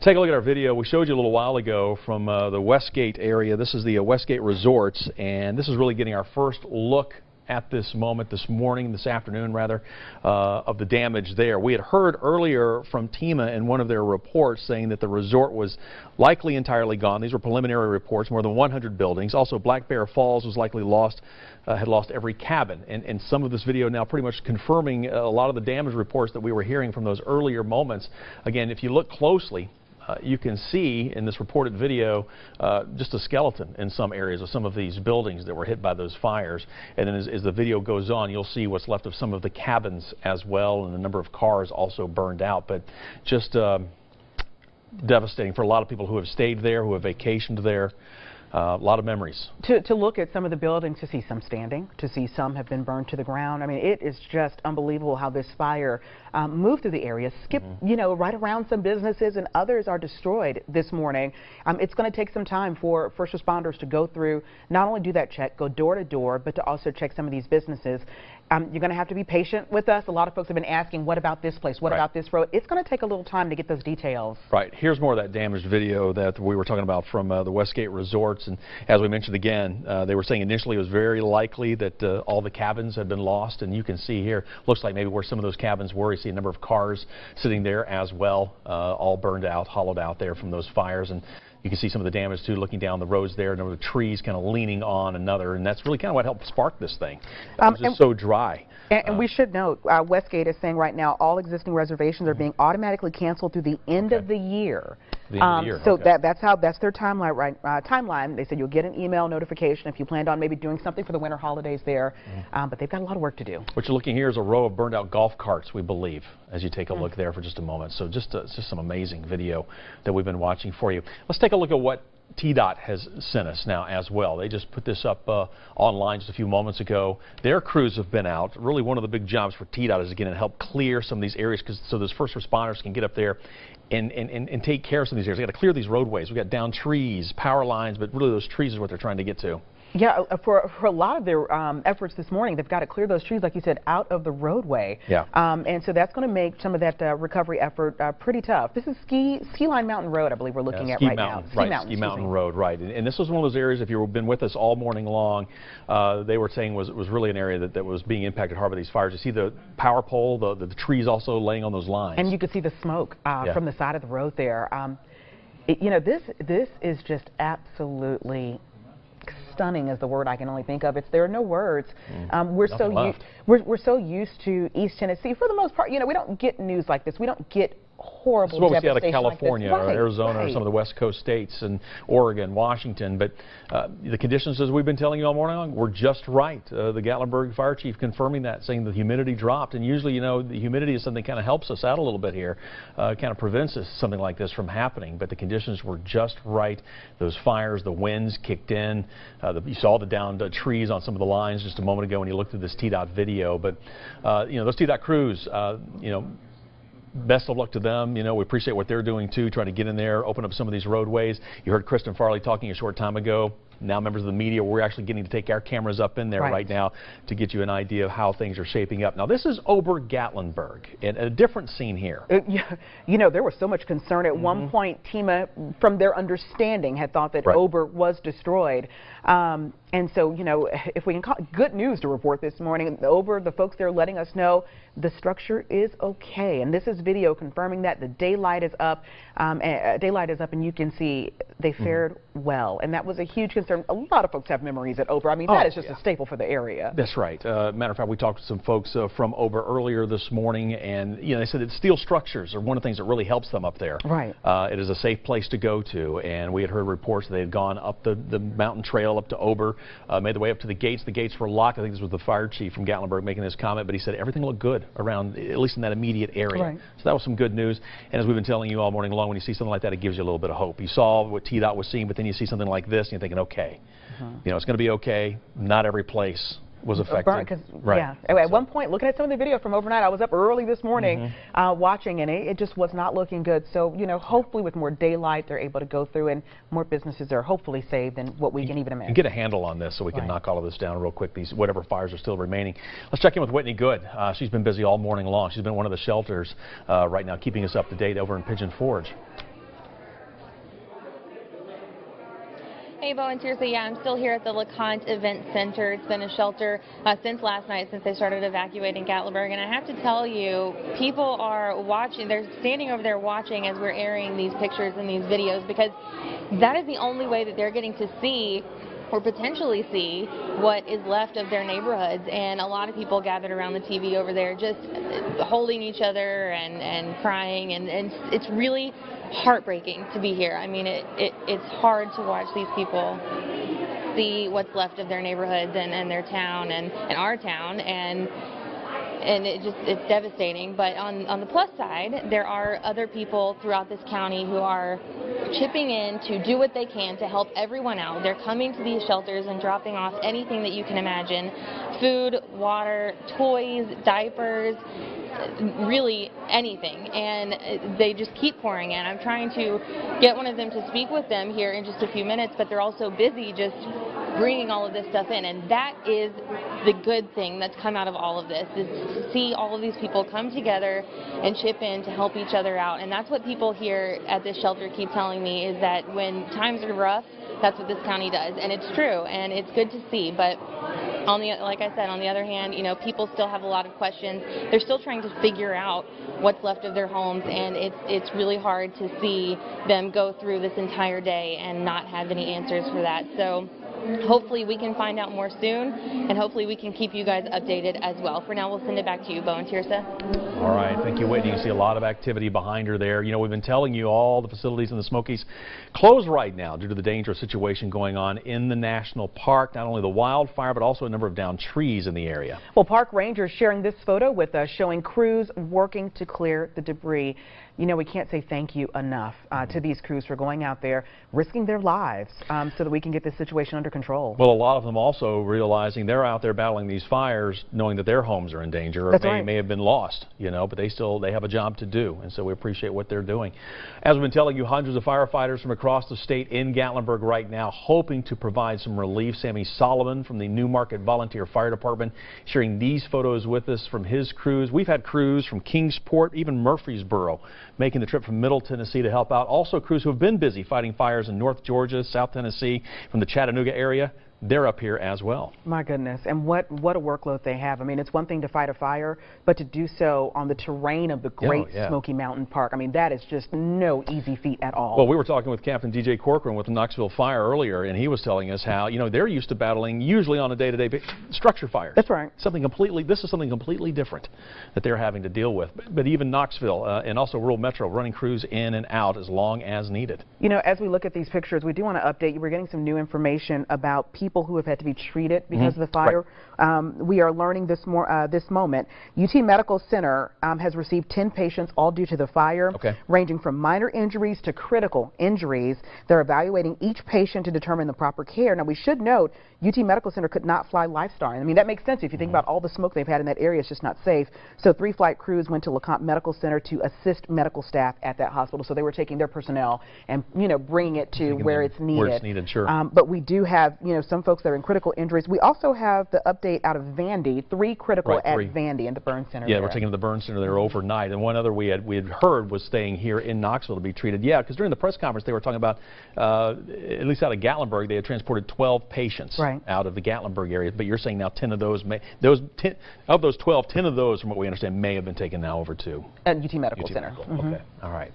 Take a look at our video. We showed you a little while ago from the Westgate area. This is the Westgate Resorts, and this is really getting our first look at this moment, this afternoon rather, of the damage there. We had heard earlier from TEMA in one of their reports saying that the resort was likely entirely gone. These were preliminary reports, more than 100 buildings. Also, Black Bear Falls was likely lost, had lost every cabin. And some of this video now pretty much confirming a lot of the damage reports that we were hearing from those earlier moments. Again, if you look closely, you can see in this reported video just a skeleton in some areas of some of these buildings that were hit by those fires. And then as the video goes on, you'll see what's left of some of the cabins as well, and the number of cars also burned out. But just devastating for a lot of people who have stayed there, who have vacationed there. A lot of memories. To look at some of the buildings, to see some standing, to see some have been burned to the ground. I mean, it is just unbelievable how this fire moved through the area, skipped, you know, right around some businesses, and others are destroyed this morning. It's going to take some time for first responders to go through, not only do that check, go door to door, but to also check some of these businesses. You're going to have to be patient with us. A lot of folks have been asking, what about this place? What about this road? It's going to take a little time to get those details. Right. Here's more of that damaged video that we were talking about from the Westgate Resorts. And as we mentioned again, they were saying initially it was very likely that all the cabins had been lost. And you can see here, looks like maybe where some of those cabins were, you see a number of cars sitting there as well, all burned out, hollowed out there from those fires. And you can see some of the damage too, looking down the roads there, and the trees kind of leaning on another, and that's really kind of what helped spark this thing. It was just so dry. And we should note, Westgate is saying right now all existing reservations are being automatically canceled through the end of the year. So that's their timeline. They said you'll get an email notification if you planned on maybe doing something for the winter holidays there, but they've got a lot of work to do. What you're looking here is a row of burned out golf carts, we believe, as you take a look there for just a moment. So just some amazing video that we've been watching for you. Let's take a look at what TDOT has sent us now as well. They just put this up online just a few moments ago. Their crews have been out. Really one of the big jobs for TDOT is again to help clear some of these areas so those first responders can get up there and take care of some of these areas. They've got to clear these roadways. We've got down trees, power lines, but really those trees is what they're trying to get to. Yeah, for a lot of their efforts this morning, they've got to clear those trees, like you said, out of the roadway. Yeah. And so that's going to make some of that recovery effort pretty tough. This is Ski Line Mountain Road, I believe we're looking at right now. Ski Mountain Road, right. And this was one of those areas, if you've been with us all morning long, they were saying was really an area that was being impacted hard by these fires. You see the power pole, the trees also laying on those lines. And you can see the smoke from the side of the road there. You know, this is just absolutely stunning is the word I can only think of. There are no words. We're so used to East Tennessee for the most part. You know, we don't get news like this. We don't get horrible devastation. This is what we see out of California like or Arizona or some of the West Coast states and Oregon, Washington. But the conditions, as we've been telling you all morning long, were just right. The Gatlinburg Fire Chief confirming that, saying the humidity dropped. And usually, you know, the humidity is something that kind of helps us out a little bit here, kind of prevents something like this from happening. But the conditions were just right. Those fires, the winds kicked in. You saw the downed trees on some of the lines just a moment ago when you looked at this TDOT video. But, you know, those TDOT crews, you know, best of luck to them. You know, we appreciate what they're doing too, trying to get in there, open up some of these roadways. You heard Kristen Farley talking a short time ago. Now members of the media, we're actually getting to take our cameras up in there right now to get you an idea of how things are shaping up. Now this is Ober-Gatlinburg, and a different scene here. You know, there was so much concern at one point. TEMA, from their understanding, had thought that Ober was destroyed. And so, you know, if we can call it good news to report this morning, Ober, the folks there letting us know the structure is okay. And this is video confirming that. The daylight is up, and you can see they fared well. And that was a huge concern. A lot of folks have memories at Ober. I mean, that is just a staple for the area. That's right. Matter of fact, we talked to some folks from Ober earlier this morning, and you know, they said that steel structures are one of the things that really helps them up there. Right. It is a safe place to go to, and we had heard reports that they had gone up the mountain trail up to Ober, made their way up to the gates. The gates were locked. I think this was the fire chief from Gatlinburg making this comment, but he said everything looked good around, at least in that immediate area. Right. So that was some good news. And as we've been telling you all morning long, when you see something like that, it gives you a little bit of hope. You saw what TDOT was seeing, but then you see something like this, and you're thinking, okay, you know, it's going to be okay. Not every place was affected. Burnt, yeah. Anyway, at one point, looking at some of the video from overnight, I was up early this morning watching, and it just was not looking good. So, you know, hopefully with more daylight, they're able to go through, and more businesses are hopefully saved than what we can even imagine. And get a handle on this so we can knock all of this down real quick, these whatever fires are still remaining. Let's check in with Whitney Good. She's been busy all morning long. She's been one of the shelters right now, keeping us up to date over in Pigeon Forge. Hey, Bo and Tirsa, yeah, I'm still here at the LeConte Event Center. It's been a shelter since last night, since they started evacuating Gatlinburg. And I have to tell you, people are watching. They're standing over there watching as we're airing these pictures and these videos, because that is the only way that they're getting to see or potentially see what is left of their neighborhoods. And a lot of people gathered around the TV over there just holding each other and crying, and it's really heartbreaking to be here. I mean, it's hard to watch these people see what's left of their neighborhoods and their town and our town, and it's devastating. But on the plus side, there are other people throughout this county who are chipping in to do what they can to help everyone out. They're coming to these shelters and dropping off anything that you can imagine: food, water, toys, diapers, really anything, and they just keep pouring in. I'm trying to get one of them to speak with them here in just a few minutes, but they're also busy just bringing all of this stuff in, and that is the good thing that's come out of all of this, is to see all of these people come together and chip in to help each other out. And that's what people here at this shelter keep telling me, is that when times are rough, that's what this county does, and it's true, and it's good to see. But like I said, on the other hand, you know, people still have a lot of questions. They're still trying to figure out what's left of their homes, and it's really hard to see them go through this entire day and not have any answers for that. So hopefully we can find out more soon, and hopefully we can keep you guys updated as well. For now, we'll send it back to you, Bo and Tirsa. All right, thank you, Whitney. You see a lot of activity behind her there. You know, we've been telling you all the facilities in the Smokies closed right now due to the dangerous situation going on in the national park. Not only the wildfire, but also a number of downed trees in the area. Well, park rangers sharing this photo with us, showing crews working to clear the debris. You know, we can't say thank you enough to these crews for going out there, risking their lives so that we can get this situation under control. Well, a lot of them also realizing they're out there battling these fires, knowing that their homes are in danger, or may have been lost, you know, but they have a job to do, and so we appreciate what they're doing. As we've been telling you, hundreds of firefighters from across the state in Gatlinburg right now hoping to provide some relief. Sammy Solomon from the Newmarket Volunteer Fire Department sharing these photos with us from his crews. We've had crews from Kingsport, even Murfreesboro, making the trip from Middle Tennessee to help out. Also crews who have been busy fighting fires in North Georgia, South Tennessee, from the Chattanooga area. They're up here as well. My goodness, and what a workload they have. I mean, it's one thing to fight a fire, but to do so on the terrain of the Great Smoky Mountain Park, I mean, that is just no easy feat at all. Well, we were talking with Captain DJ Corcoran with the Knoxville Fire earlier, and he was telling us how, you know, they're used to battling usually on a day-to-day structure fires. That's right. This is something completely different that they're having to deal with. But even Knoxville and also rural Metro running crews in and out as long as needed. You know, as we look at these pictures, we do want to update you. We're getting some new information about people who have had to be treated because of the fire. We are learning this moment. UT Medical Center has received 10 patients, all due to the fire, ranging from minor injuries to critical injuries. They're evaluating each patient to determine the proper care. Now, we should note, UT Medical Center could not fly Lifestar. I mean, that makes sense if you think about all the smoke they've had in that area. It's just not safe. So 3 flight crews went to LeConte Medical Center to assist medical staff at that hospital. So they were taking their personnel and, you know, bringing it to where it's needed. Where it's needed, sure. But we do have, you know, some folks that are in critical injuries. We also have the update out of Vandy, 3 critical at Vandy in the burn center. Yeah, we're taking them to the burn center there overnight. And one other we had heard was staying here in Knoxville to be treated. Yeah, because during the press conference they were talking about, at least out of Gatlinburg, they had transported 12 patients out of the Gatlinburg area. But you're saying now 10 of those of those 12, 10 of those, from what we understand, may have been taken now over to UT Medical Center. Okay, all right.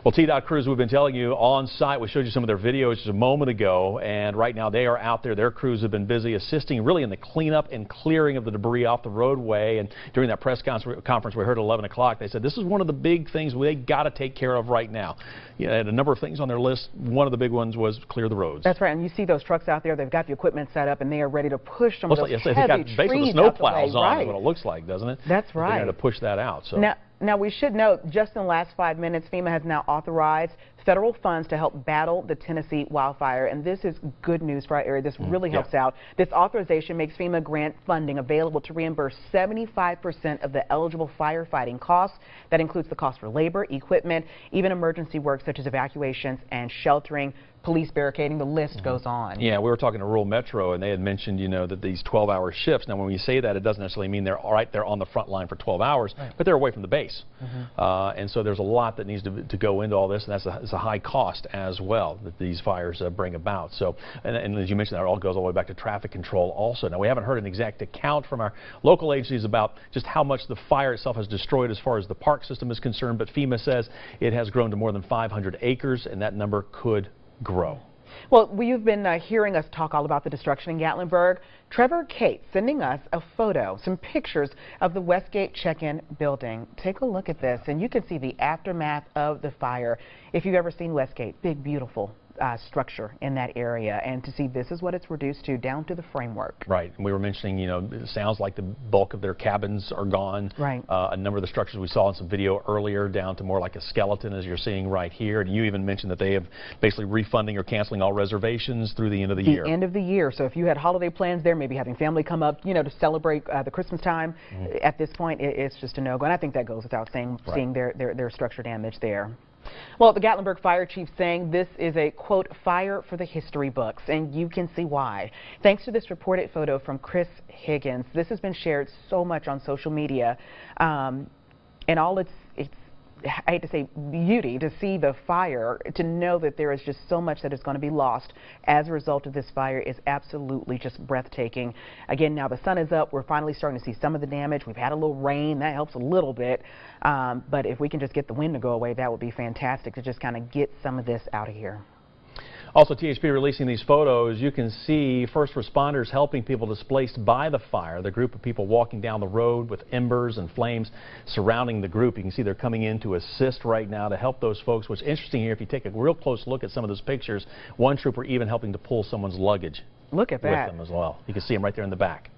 Well, TDOT crews, we've been telling you on site. We showed you some of their videos just a moment ago, and right now they are out there. Their crews have been busy assisting really in the cleanup and clearing of the debris off the roadway. And during that press conference we heard at 11 o'clock, they said this is one of the big things they got to take care of right now. You know, had a number of things on their list. One of the big ones was clear the roads. That's right, and you see those trucks out there. They've got the equipment set up, and they are ready to push some of those heavy trees out the way. They've got basically snow plows on, is what it looks like, doesn't it? That's right. They're going to push that out. So. Now, we should note, just in the last 5 minutes, FEMA has now authorized federal funds to help battle the Tennessee wildfire. And this is good news for our area. This really helps out. This authorization makes FEMA grant funding available to reimburse 75% of the eligible firefighting costs. That includes the cost for labor, equipment, even emergency work such as evacuations and sheltering, police barricading, the list goes on. Yeah, we were talking to Rural Metro, and they had mentioned, you know, that these 12-hour shifts. Now, when we say that, it doesn't necessarily mean they're right there on the front line for 12 hours, but they're away from the base. And so there's a lot that needs to go into all this, and that's a high cost as well that these fires bring about. So, and as you mentioned, that all goes all the way back to traffic control also. Now, we haven't heard an exact account from our local agencies about just how much the fire itself has destroyed as far as the park system is concerned, but FEMA says it has grown to more than 500 acres, and that number could grow. Well, you've been hearing us talk all about the destruction in Gatlinburg. Trevor Cates sending us a photo, some pictures of the Westgate check-in building. Take a look at this, and you can see the aftermath of the fire. If you've ever seen Westgate, big, beautiful structure in that area, and to see this is what it's reduced to, down to the framework. Right. And we were mentioning, you know, it sounds like the bulk of their cabins are gone. Right. A number of the structures we saw in some video earlier down to more like a skeleton, as you're seeing right here. And you even mentioned that they have basically refunding or canceling all reservations through the end of the year. The end of the year. So if you had holiday plans there, maybe having family come up, you know, to celebrate the Christmas time, at this point, it's just a no-go. And I think that goes without saying, seeing their structure damage there. Well, the Gatlinburg Fire Chief saying this is a, quote, fire for the history books, and you can see why. Thanks to this reported photo from Chris Higgins. This has been shared so much on social media, and all it's I hate to say beauty, to see the fire, to know that there is just so much that is going to be lost as a result of this fire is absolutely just breathtaking. Again, now the sun is up. We're finally starting to see some of the damage. We've had a little rain. That helps a little bit. But if we can just get the wind to go away, that would be fantastic to just kind of get some of this out of here. Also, THP releasing these photos, you can see first responders helping people displaced by the fire. The group of people walking down the road with embers and flames surrounding the group. You can see they're coming in to assist right now to help those folks. What's interesting here, if you take a real close look at some of those pictures, one trooper even helping to pull someone's luggage. Look at that. With them as well. You can see them right there in the back.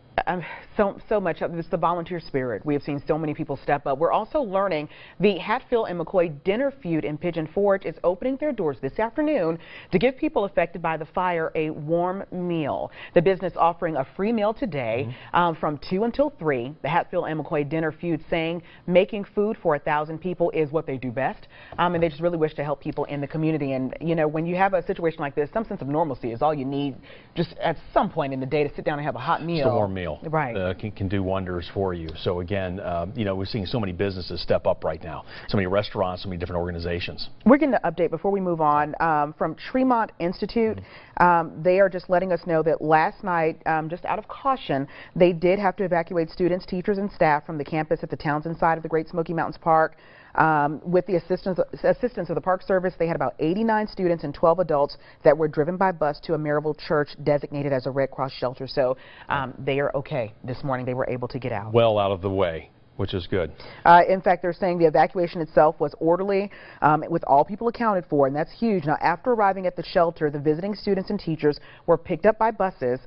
So much of this, the volunteer spirit. We have seen so many people step up. We're also learning the Hatfield and McCoy Dinner Feud in Pigeon Forge is opening their doors this afternoon to give people affected by the fire a warm meal. The business offering a free meal today from 2 until 3. The Hatfield and McCoy Dinner Feud saying making food for 1,000 people is what they do best, and they just really wish to help people in the community. And you know, when you have a situation like this, some sense of normalcy is all you need, just at some point in the day, to sit down and have a hot meal. It's a warm meal. Right. Can do wonders for you. So again, you know, we're seeing so many businesses step up right now. So many restaurants, so many different organizations. We're getting an update before we move on from Tremont Institute. They are just letting us know that last night, just out of caution, they did have to evacuate students, teachers, and staff from the campus at the Townsend side of the Great Smoky Mountains Park. With the assistance of the Park Service, they had about 89 students and 12 adults that were driven by bus to a Maryville church designated as a Red Cross shelter. So they are okay this morning. They were able to get out. Well out of the way, which is good. In fact, they're saying the evacuation itself was orderly with all people accounted for, and that's huge. Now, after arriving at the shelter, the visiting students and teachers were picked up by buses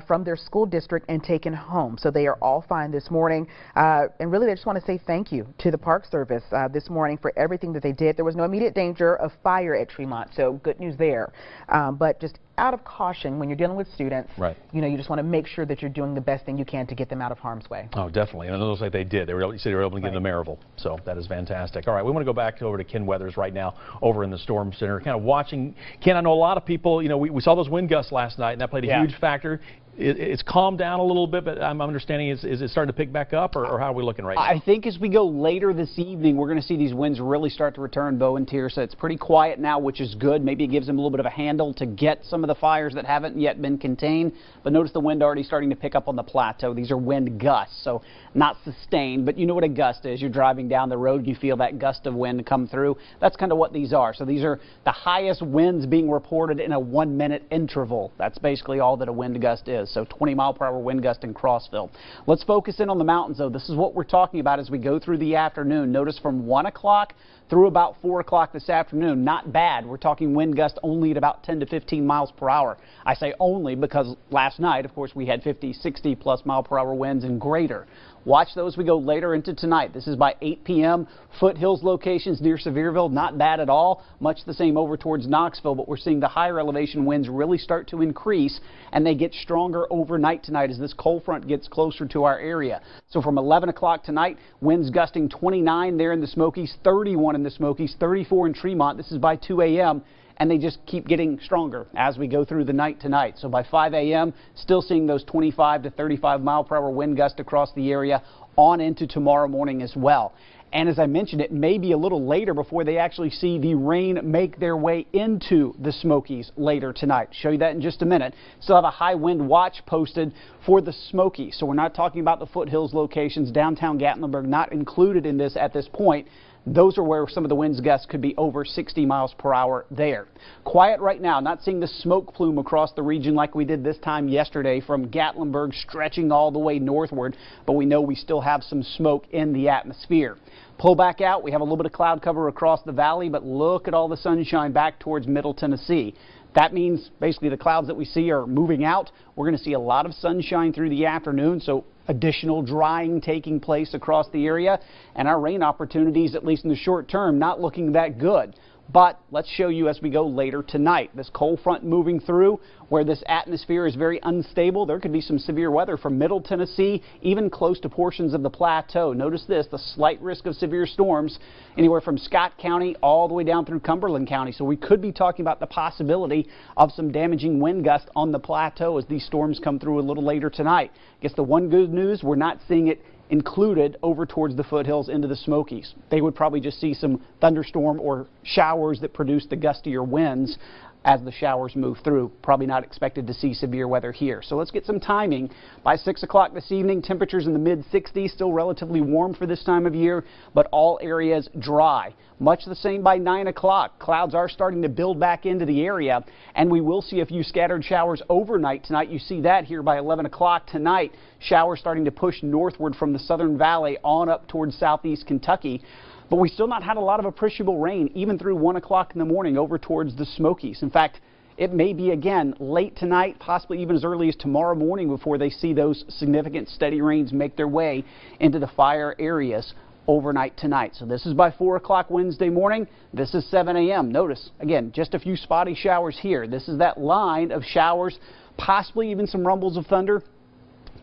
from their school district and taken home. So they are all fine this morning. And really, they just want to say thank you to the Park Service this morning for everything that they did. There was no immediate danger of fire at Tremont, so good news there. But just out of caution, when you're dealing with students, you know, you just want to make sure that you're doing the best thing you can to get them out of harm's way. Oh, definitely. And it looks like they did. You said they were able to get them to Maryville. So that is fantastic. All right, we want to go back over to Ken Weathers right now over in the Storm Center, kind of watching. Ken, I know a lot of people, you know, we saw those wind gusts last night, and that played a huge factor. It's calmed down a little bit, but I'm understanding is it starting to pick back up, or how are we looking right now? I think as we go later this evening, we're going to see these winds really start to return, Bo and Tier. So it's pretty quiet now, which is good. Maybe it gives them a little bit of a handle to get some of the fires that haven't yet been contained. But notice the wind already starting to pick up on the plateau. These are wind gusts, so not sustained. But you know what a gust is. You're driving down the road, you feel that gust of wind come through. That's kind of what these are. So these are the highest winds being reported in a 1-minute interval. That's basically all that a wind gust is. So 20-mile-per-hour wind gust in Crossville. Let's focus in on the mountains, though. This is what we're talking about as we go through the afternoon. Notice from 1 o'clock through about 4 o'clock this afternoon, not bad. We're talking wind gust only at about 10 to 15 miles per hour. I say only because last night, of course, we had 50, 60-plus mile-per-hour winds and greater. Watch those as we go later into tonight. This is by 8 p.m. Foothills locations near Sevierville, not bad at all. Much the same over towards Knoxville, but we're seeing the higher elevation winds really start to increase, and they get stronger overnight tonight as this cold front gets closer to our area. So from 11 o'clock tonight, winds gusting 29 there in the Smokies, 31 in the Smokies, 34 in Tremont. This is by 2 a.m. and they just keep getting stronger as we go through the night tonight. So by 5 a.m., still seeing those 25 to 35 mile per hour wind gusts across the area on into tomorrow morning as well. And as I mentioned, it may be a little later before they actually see the rain make their way into the Smokies later tonight. Show you that in just a minute. Still have a high wind watch posted for the Smokies. So we're not talking about the foothills locations. Downtown Gatlinburg not included in this at this point. Those are where some of the winds gusts could be over 60 miles per hour there. Quiet right now, not seeing the smoke plume across the region like we did this time yesterday from Gatlinburg stretching all the way northward, but we know we still have some smoke in the atmosphere. Pull back out, we have a little bit of cloud cover across the valley, but look at all the sunshine back towards Middle Tennessee. That means basically the clouds that we see are moving out. We're going to see a lot of sunshine through the afternoon, so additional drying taking place across the area, and our rain opportunities, at least in the short term, not looking that good. But let's show you as we go later tonight. This cold front moving through where this atmosphere is very unstable. There could be some severe weather from Middle Tennessee, even close to portions of the plateau. Notice this, the slight risk of severe storms anywhere from Scott County all the way down through Cumberland County. So we could be talking about the possibility of some damaging wind gusts on the plateau as these storms come through a little later tonight. I guess the one good news, we're not seeing it included over towards the foothills into the Smokies. They would probably just see some thunderstorm or showers that produce the gustier winds as the showers move through. Probably not expected to see severe weather here. So let's get some timing. By 6 o'clock this evening, temperatures in the mid-60s, still relatively warm for this time of year, but all areas dry. Much the same by 9 o'clock. Clouds are starting to build back into the area, and we will see a few scattered showers overnight tonight. You see that here by 11 o'clock tonight. Showers starting to push northward from the southern valley on up towards southeast Kentucky. But we still not had a lot of appreciable rain even through 1 o'clock in the morning over towards the Smokies. In fact, it may be again late tonight, possibly even as early as tomorrow morning before they see those significant steady rains make their way into the fire areas overnight tonight. So this is by 4 o'clock Wednesday morning. This is 7 a.m. Notice, again, just a few spotty showers here. This is that line of showers, possibly even some rumbles of thunder.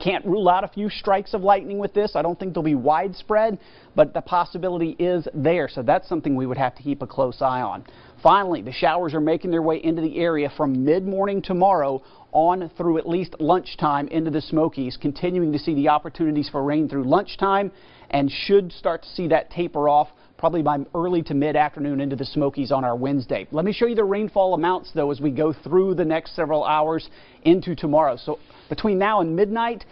Can't rule out a few strikes of lightning with this. I don't think they'll be widespread, but the possibility is there. So that's something we would have to keep a close eye on. Finally, the showers are making their way into the area from mid-morning tomorrow on through at least lunchtime into the Smokies, continuing to see the opportunities for rain through lunchtime, and should start to see that taper off probably by early to mid-afternoon into the Smokies on our Wednesday. Let me show you the rainfall amounts, though, as we go through the next several hours into tomorrow. So between now and midnight,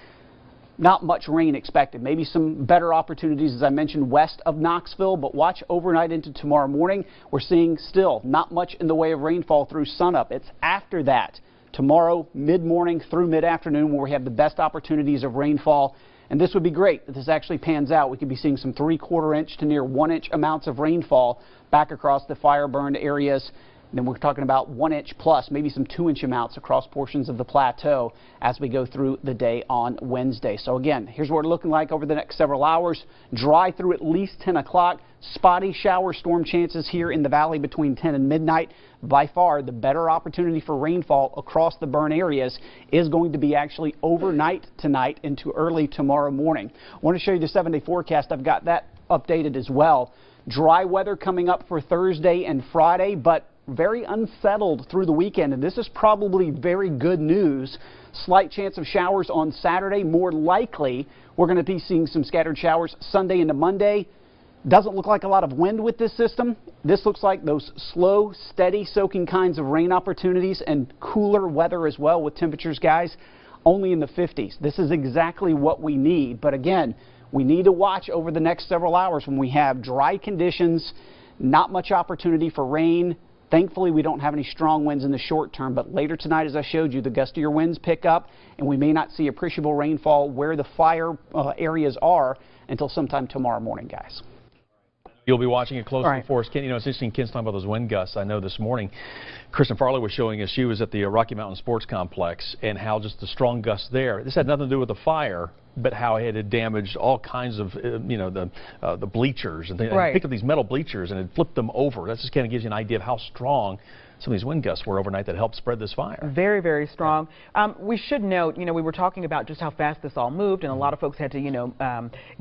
not much rain expected. Maybe some better opportunities, as I mentioned, west of Knoxville, but watch overnight into tomorrow morning. We're seeing still not much in the way of rainfall through sunup. It's after that, tomorrow, mid-morning through mid-afternoon, where we have the best opportunities of rainfall. And this would be great if this actually pans out. We could be seeing some 3/4 inch to near 1 inch amounts of rainfall back across the fire-burned areas. And then we're talking about 1 inch plus, maybe some 2 inch amounts across portions of the plateau as we go through the day on Wednesday. So again, here's what we're looking like over the next several hours. Dry through at least 10 o'clock. Spotty shower storm chances here in the valley between 10 and midnight. By far, the better opportunity for rainfall across the burn areas is going to be actually overnight tonight into early tomorrow morning. I want to show you the 7-day forecast. I've got that updated as well. Dry weather coming up for Thursday and Friday, but very unsettled through the weekend, and this is probably very good news. Slight chance of showers on Saturday. More likely, we're going to be seeing some scattered showers Sunday into Monday. Doesn't look like a lot of wind with this system. This looks like those slow, steady soaking kinds of rain opportunities and cooler weather as well with temperatures, guys, only in the 50s. This is exactly what we need. But again, we need to watch over the next several hours when we have dry conditions, not much opportunity for rain. Thankfully, we don't have any strong winds in the short term, but later tonight, as I showed you, the gustier winds pick up, and we may not see appreciable rainfall where the fire areas are until sometime tomorrow morning, guys. You'll be watching it closely Right. for us. Ken, you know, it's interesting, Ken's talking about those wind gusts. I know this morning, Kristen Farley was showing us, she was at the Rocky Mountain Sports Complex, and how just the strong gusts there. This had nothing to do with the fire, but how it had damaged all kinds of, you know, the bleachers. And they Right. picked up these metal bleachers and it flipped them over. That just kind of gives you an idea of how strong some of these wind gusts were overnight that helped spread this fire. Very, very strong. We should note, you know, we were talking about just how fast this all moved, and a lot of folks had to, you know,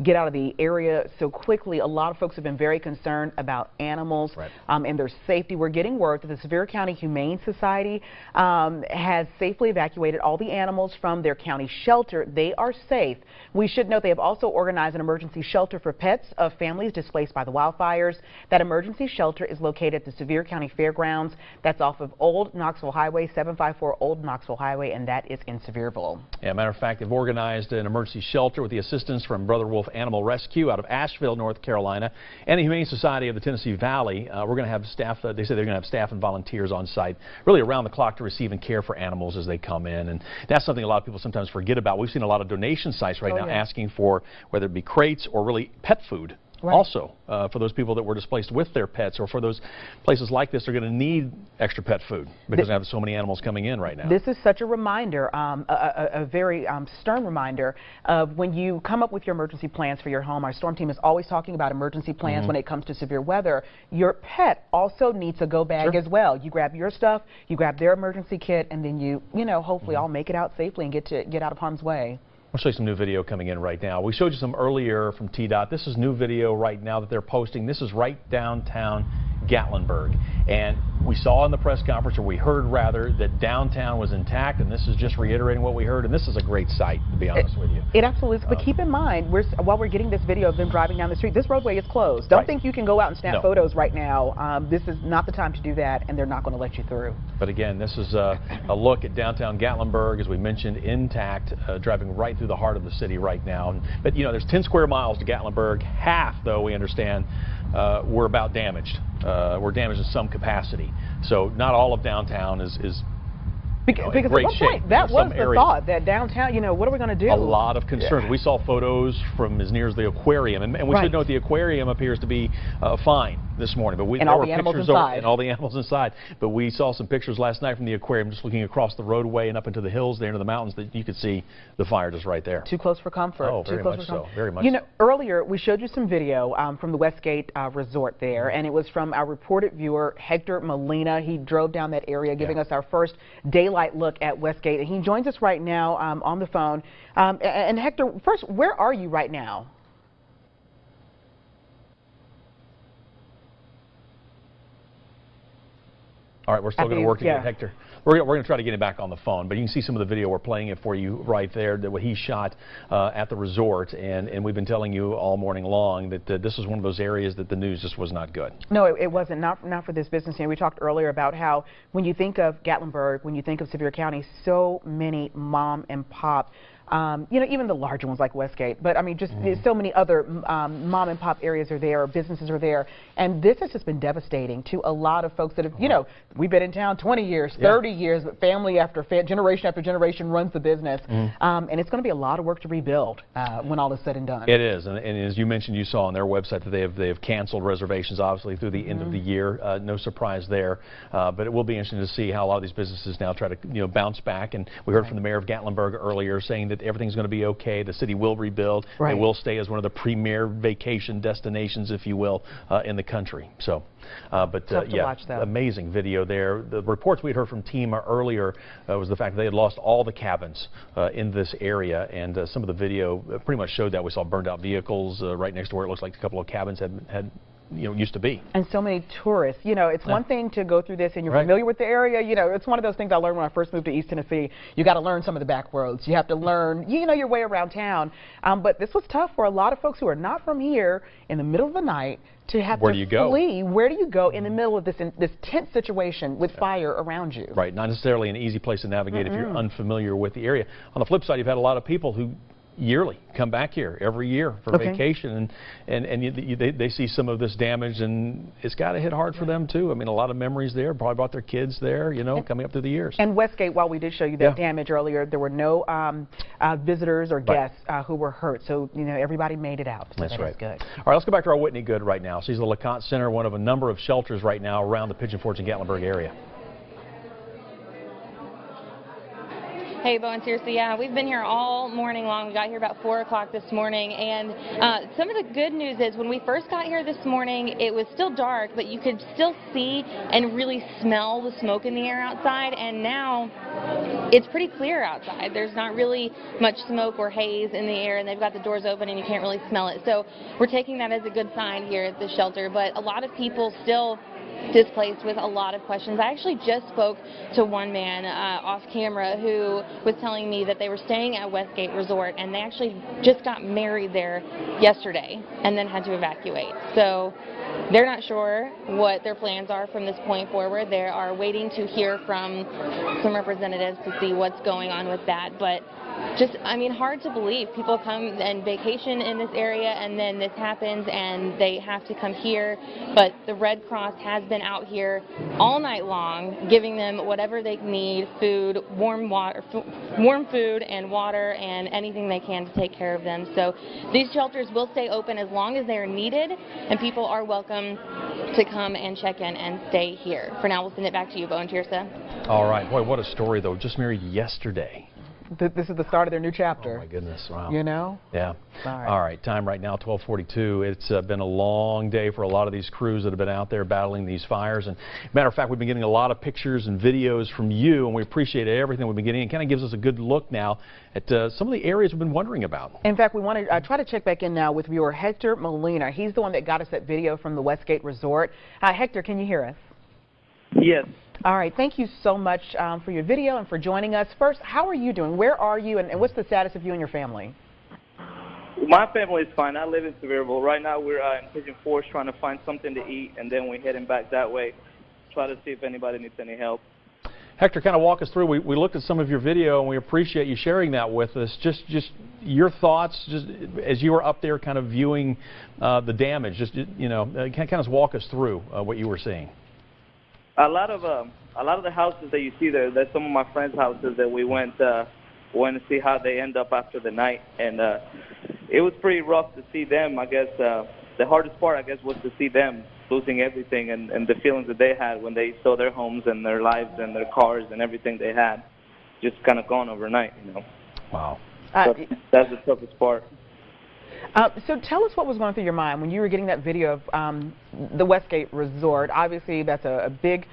get out of the area so quickly. A lot of folks have been very concerned about animals and their safety. We're getting word that the Sevier County Humane Society has safely evacuated all the animals from their county shelter. They are safe. We should note they have also organized an emergency shelter for pets of families displaced by the wildfires. That emergency shelter is located at the Sevier County Fairgrounds. That's off of Old Knoxville Highway, 754 Old Knoxville Highway, and that is in Sevierville. Yeah, matter of fact, they've organized an emergency shelter with the assistance from Brother Wolf Animal Rescue out of Asheville, North Carolina, and the Humane Society of the Tennessee Valley. We're going to have staff, they say they're going to have staff and volunteers on site, really around the clock to receive and care for animals as they come in. And that's something a lot of people sometimes forget about. We've seen a lot of donation sites right now asking for whether it be crates or really pet food. Right. Also, for those people that were displaced with their pets, or for those places like this, are going to need extra pet food because they have so many animals coming in right now. This is such a reminder, a very stern reminder of when you come up with your emergency plans for your home. Our storm team is always talking about emergency plans when it comes to severe weather. Your pet also needs a go bag as well. You grab your stuff, you grab their emergency kit, and then you know, hopefully all make it out safely and get out of harm's way. I'll show you some new video coming in right now. We showed you some earlier from TDOT. This is new video right now that they're posting. This is right downtown Gatlinburg. And we saw in the press conference, or we heard rather, that downtown was intact, and this is just reiterating what we heard, and this is a great sight, to be honest with you. It absolutely is, but keep in mind, while we're getting this video of them driving down the street, this roadway is closed. Don't think you can go out and snap photos right now. This is not the time to do that, and they're not going to let you through. But again, this is a look at downtown Gatlinburg, as we mentioned, intact, driving right through the heart of the city right now. But you know, there's 10 square miles to Gatlinburg. Half, though, we understand, were about damaged. Were damaged in some capacity. So not all of downtown is because at one point, that was the thought, that downtown, you know, what are we going to do? A lot of concerns. We saw photos from as near as the aquarium, and we should note the aquarium appears to be fine this morning. But there were pictures and all the animals inside. But we saw some pictures last night from the aquarium, just looking across the roadway and up into the hills there, into the mountains, that you could see the fire just right there. Too close for comfort. Oh, very much so. Very much. You know, earlier we showed you some video from the Westgate Resort there, and it was from our reported viewer, Hector Molina. He drove down that area, giving us our first daylight look at Westgate, and he joins us right now on the phone. And Hector, first, where are you right now? All right, we're still going to work to get Hector. We're going to try to get him back on the phone, but you can see some of the video. We're playing it for you right there, that what he shot at the resort, and we've been telling you all morning long that this was one of those areas that the news just was not good. No, it wasn't, not for this business. You know, we talked earlier about how when you think of Gatlinburg, when you think of Sevier County, so many mom and pop, you know, even the larger ones like Westgate, but I mean, just so many other mom and pop areas are there, businesses are there, and this has just been devastating to a lot of folks that have, you know, we've been in town 20 years, 30 years, but family after generation after generation runs the business, and it's going to be a lot of work to rebuild when all is said and done. It is, and as you mentioned, you saw on their website that they have canceled reservations, obviously, through the end of the year. No surprise there, but it will be interesting to see how a lot of these businesses now try to, you know, bounce back. And we heard from the mayor of Gatlinburg earlier saying that everything's going to be okay. The city will rebuild. They will stay as one of the premier vacation destinations, if you will, in the country. So, yeah, amazing video there. The reports we had heard from TEMA earlier was the fact that they had lost all the cabins in this area, and some of the video pretty much showed that. We saw burned out vehicles right next to where it looks like a couple of cabins had you know, used to be. And so many tourists. You know, it's one thing to go through this and you're familiar with the area. You know, it's one of those things I learned when I first moved to East Tennessee. You got to learn some of the back roads. You have to learn, you know, your way around town. But this was tough for a lot of folks who are not from here in the middle of the night to have to flee. Where do you go in the middle of this tense situation with fire around you? Right, not necessarily an easy place to navigate if you're unfamiliar with the area. On the flip side, you've had a lot of people who yearly, come back here every year for vacation, and they see some of this damage, and it's got to hit hard for them too. I mean, a lot of memories there, probably brought their kids there, you know, coming up through the years. And Westgate, while we did show you that damage earlier, there were no visitors or guests who were hurt, so you know everybody made it out. So That's right. Good. All right, let's go back to our Whitney Good right now. She's the LeConte Center, one of a number of shelters right now around the Pigeon Forge and Gatlinburg area. Hey, Bo and seriously, yeah, we've been here all morning long. We got here about 4 o'clock this morning, and some of the good news is when we first got here this morning, it was still dark, but you could still see and really smell the smoke in the air outside, and now it's pretty clear outside. There's not really much smoke or haze in the air, and they've got the doors open and you can't really smell it. So we're taking that as a good sign here at the shelter, but a lot of people still displaced with a lot of questions. I actually just spoke to one man off camera who was telling me that they were staying at Westgate Resort and they actually just got married there yesterday and then had to evacuate. So they're not sure what their plans are from this point forward. They are waiting to hear from some representatives to see what's going on with that. But just, I mean, hard to believe. People come and vacation in this area and then this happens and they have to come here. But the Red Cross has been out here all night long giving them whatever they need, food, warm food and water and anything they can to take care of them. So these shelters will stay open as long as they are needed, and people are welcome to come and check in and stay here. For now, we'll send it back to you, Bo and Tirsa. All right. Boy, what a story, though. Just married yesterday. This is the start of their new chapter. Oh, my goodness. Wow. You know? Yeah. All right. Time right now, 12:42. It's been a long day for a lot of these crews that have been out there battling these fires. And matter of fact, we've been getting a lot of pictures and videos from you, and we appreciate everything we've been getting. It kind of gives us a good look now at some of the areas we've been wondering about. In fact, we want to try to check back in now with viewer Hector Molina. He's the one that got us that video from the Westgate Resort. Hector, can you hear us? Yes. All right. Thank you so much for your video and for joining us. First, how are you doing? Where are you, and what's the status of you and your family? My family is fine. I live in Sevierville. Right now, we're in Pigeon Forge trying to find something to eat, and then we're heading back that way, try to see if anybody needs any help. Hector, kind of walk us through. We looked at some of your video, and we appreciate you sharing that with us. Just your thoughts, just as you were up there, kind of viewing the damage. Just kind of walk us through what you were seeing. A lot of the houses that you see there, that's some of my friends' houses that we went to see how they end up after the night, and it was pretty rough to see them. I guess the hardest part, I guess, was to see them losing everything and the feelings that they had when they saw their homes and their lives and their cars and everything they had just kind of gone overnight, you know. Wow. So that's the toughest part. So tell us what was going through your mind when you were getting that video of the Westgate Resort. Obviously, that's a big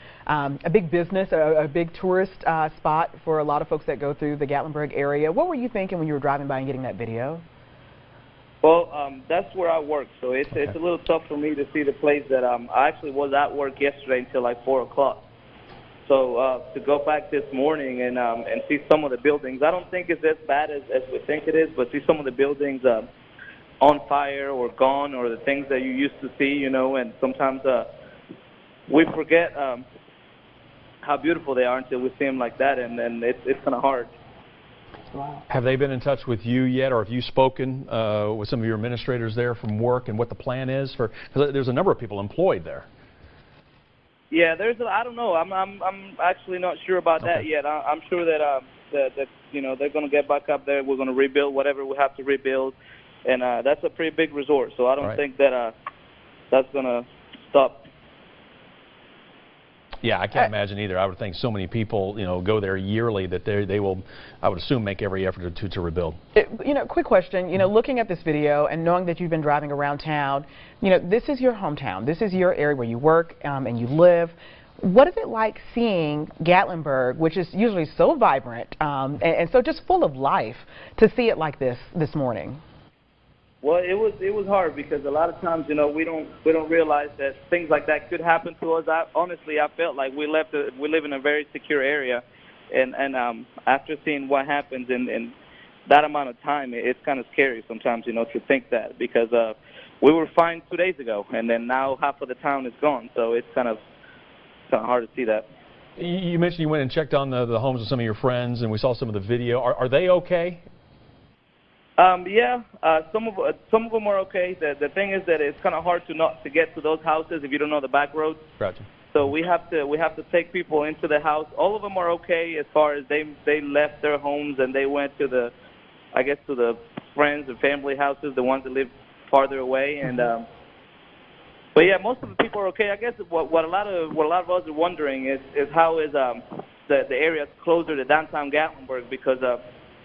business, a big tourist spot for a lot of folks that go through the Gatlinburg area. What were you thinking when you were driving by and getting that video? Well, that's where I work, so it's a little tough for me to see the place that I actually was at work yesterday until like 4 o'clock. So to go back this morning and see some of the buildings, I don't think it's as bad as we think it is, but see some of the buildings on fire or gone, or the things that you used to see, you know, and sometimes we forget how beautiful they are until we see them like that, and it's kind of hard. Wow. Have they been in touch with you yet, or have you spoken with some of your administrators there from work and what the plan is for? Because there's a number of people employed there. Yeah, I don't know. I'm actually not sure about that yet. I'm sure that that you know, they're going to get back up there. We're going to rebuild whatever we have to rebuild. And that's a pretty big resort, so I don't think that that's going to stop. Yeah, I can't imagine either. I would think so many people, you know, go there yearly that they will, I would assume, make every effort to rebuild. You know, quick question. You know, looking at this video and knowing that you've been driving around town, you know, this is your hometown. This is your area where you work and you live. What is it like seeing Gatlinburg, which is usually so vibrant and so just full of life, to see it like this morning? Well, it was hard because a lot of times, you know, we don't realize that things like that could happen to us. Honestly, I felt like we live in a very secure area, and after seeing what happens in that amount of time, it's kind of scary sometimes, you know, to think that, because we were fine 2 days ago, and then now half of the town is gone, so it's kind of hard to see that. You mentioned you went and checked on the homes of some of your friends, and we saw some of the video. Are they okay? Yeah, some of them are okay. The thing is that it's kind of hard to get to those houses if you don't know the back roads. Gotcha. So we have to take people into the house. All of them are okay as far as they left their homes and they went to the friends and family houses, the ones that live farther away. And but yeah, most of the people are okay. I guess what a lot of us are wondering is how is the area closer to downtown Gatlinburg, because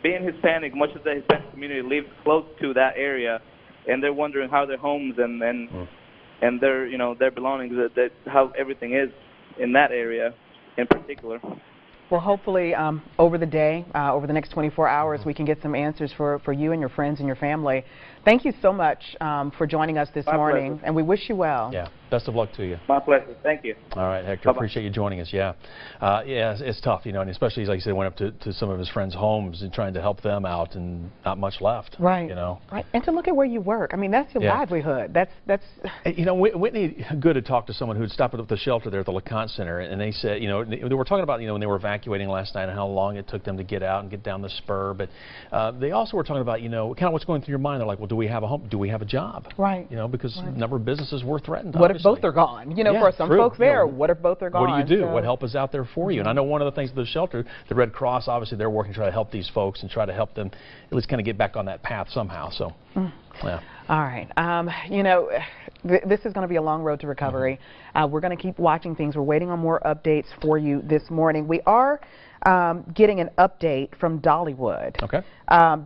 being Hispanic, much of the Hispanic community lives close to that area, and they're wondering how their homes and their belongings, that how everything is in that area in particular. Well, hopefully over the day, over the next 24 hours, we can get some answers for you and your friends and your family. Thank you so much for joining us this morning, and we wish you well. Yeah, best of luck to you. My pleasure. Thank you. All right, Hector, Bye-bye. appreciate you joining us. Yeah, yeah, it's tough, and especially, like you said, went up to some of his friends' homes and trying to help them out, and not much left. Right. Right. And to look at where you work. I mean, that's your livelihood. That's. Whitney Good had talked to someone who had stopped at the shelter there at the LeConte Center, and they said, they were talking about, when they were evacuating last night and how long it took them to get out and get down the spur, but they also were talking about, kind of what's going through your mind. They're like, well, do we have a home? Do we have a job? Right. Because a number of businesses were threatened. What if both are gone? For some folks there, what if both are gone? What do you do? What help is out there for you? And I know one of the things at the shelter, the Red Cross, obviously they're working to try to help these folks and try to help them at least kind of get back on that path somehow. So, yeah. All right. This is going to be a long road to recovery. We're going to keep watching things. We're waiting on more updates for you this morning. We are getting an update from Dollywood. Okay.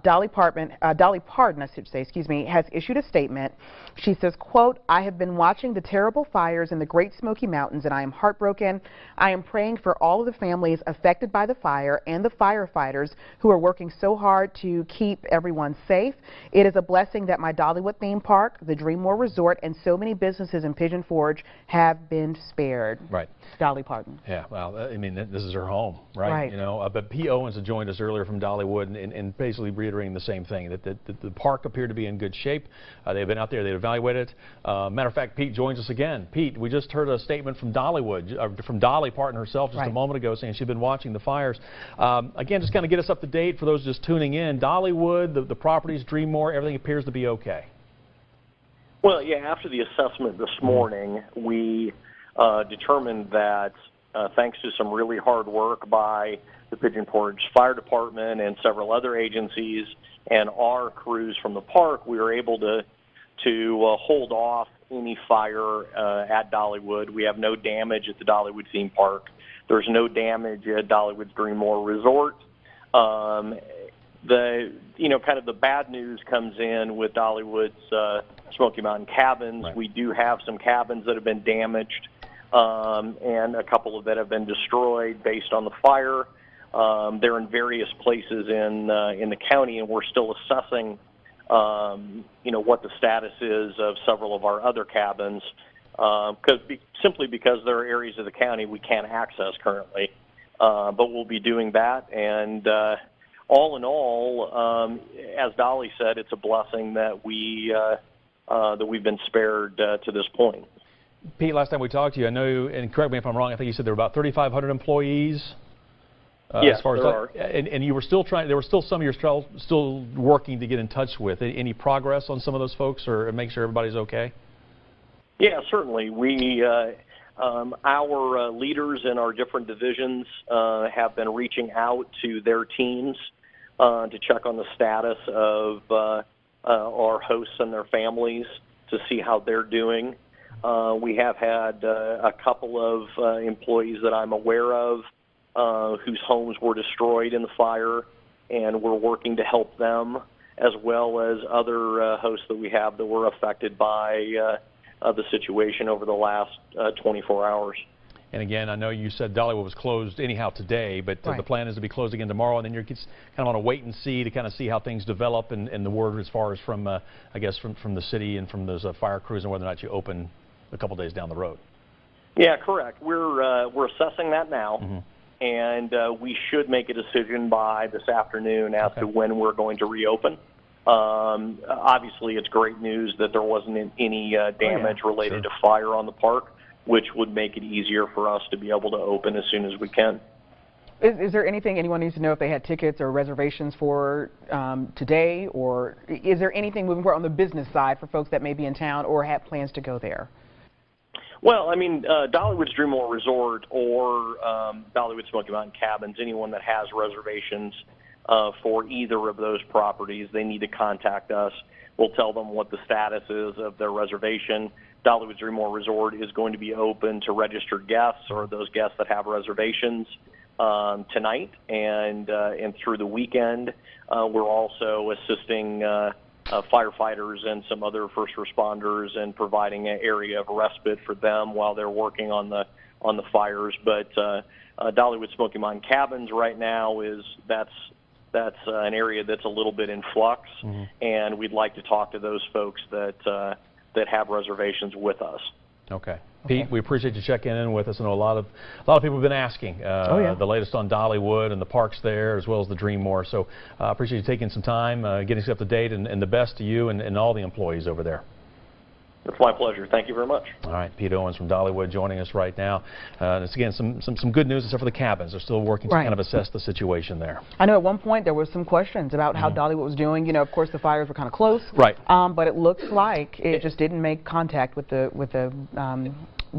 Dolly Parton, I should say, excuse me, has issued a statement. She says, quote, "I have been watching the terrible fires in the Great Smoky Mountains and I am heartbroken. I am praying for all of the families affected by the fire and the firefighters who are working so hard to keep everyone safe. It is a blessing that my Dollywood theme park, the Dreammore Resort, and so many businesses in Pigeon Forge have been spared." Right. Dolly Parton. Yeah, well, I mean, this is her home, right? But P. Owens had joined us earlier from Dollywood and basically reiterating the same thing, that the park appeared to be in good shape. They've been out there, they've evaluated it. Matter of fact, Pete joins us again. Pete, we just heard a statement from Dollywood, from Dolly Parton herself just a moment ago, saying she'd been watching the fires. Again, just kind of get us up to date for those just tuning in. Dollywood, the properties, Dreammore, everything appears to be okay. Well, yeah, after the assessment this morning, we determined that thanks to some really hard work by the Pigeon Forge Fire Department and several other agencies and our crews from the park, we were able to hold off any fire at Dollywood. We have no damage at the Dollywood theme park. There's no damage at Dollywood's Dreammore Resort. Kind of the bad news comes in with Dollywood's Smoky Mountain cabins. Right. We do have some cabins that have been damaged, and a couple of that have been destroyed based on the fire. They're in various places in the county, and we're still assessing, what the status is of several of our other cabins, simply because there are areas of the county we can't access currently. But we'll be doing that, and all in all, as Dolly said, it's a blessing that we've been spared to this point. Pete, last time we talked to you, I know, and correct me if I'm wrong, I think you said there were about 3,500 employees. Yes, as far there as are. And you were still trying. There were still some of your still working to get in touch with. Any progress on some of those folks, or make sure everybody's okay? Yeah, certainly. We our leaders in our different divisions have been reaching out to their teams to check on the status of our hosts and their families to see how they're doing. We have had a couple of employees that I'm aware of whose homes were destroyed in the fire, and we're working to help them, as well as other hosts that we have that were affected by the situation over the last 24 hours. And again, I know you said Dollywood was closed anyhow today, but the plan is to be closed again tomorrow, and then you're kind of on a wait and see to kind of see how things develop, and the word as far as from, I guess, from the city and from those fire crews, and whether or not you open a couple days down the road. Yeah, correct. We're assessing that now. Mm-hmm. And we should make a decision by this afternoon as to when we're going to reopen. Obviously, it's great news that there wasn't any damage related to fire on the park, which would make it easier for us to be able to open as soon as we can. Is there anything anyone needs to know if they had tickets or reservations for today, or is there anything moving forward on the business side for folks that may be in town or have plans to go there? Well, I mean, Dollywood's Dreamore Resort or Dollywood Smoky Mountain Cabins, anyone that has reservations for either of those properties, they need to contact us. We'll tell them what the status is of their reservation. Dollywood Dreamore Resort is going to be open to registered guests or those guests that have reservations tonight and through the weekend. We're also assisting firefighters and some other first responders and providing an area of respite for them while they're working on the fires. But Dollywood Smoky Mountain Cabins right now that's an area that's a little bit in flux, and we'd like to talk to those folks that have reservations with us. Okay. Pete, we appreciate you checking in with us. I know a lot of people have been asking the latest on Dollywood and the parks there, as well as the Dreamore. So I appreciate you taking some time, getting us up to date, and the best to you and all the employees over there. It's my pleasure. Thank you very much. All right, Pete Owens from Dollywood joining us right now. It's again some good news except for the cabins. They're still working to kind of assess the situation there. I know at one point there was some questions about how Dollywood was doing. You know, of course the fires were kind of close. Right. But it looks like it just didn't make contact with the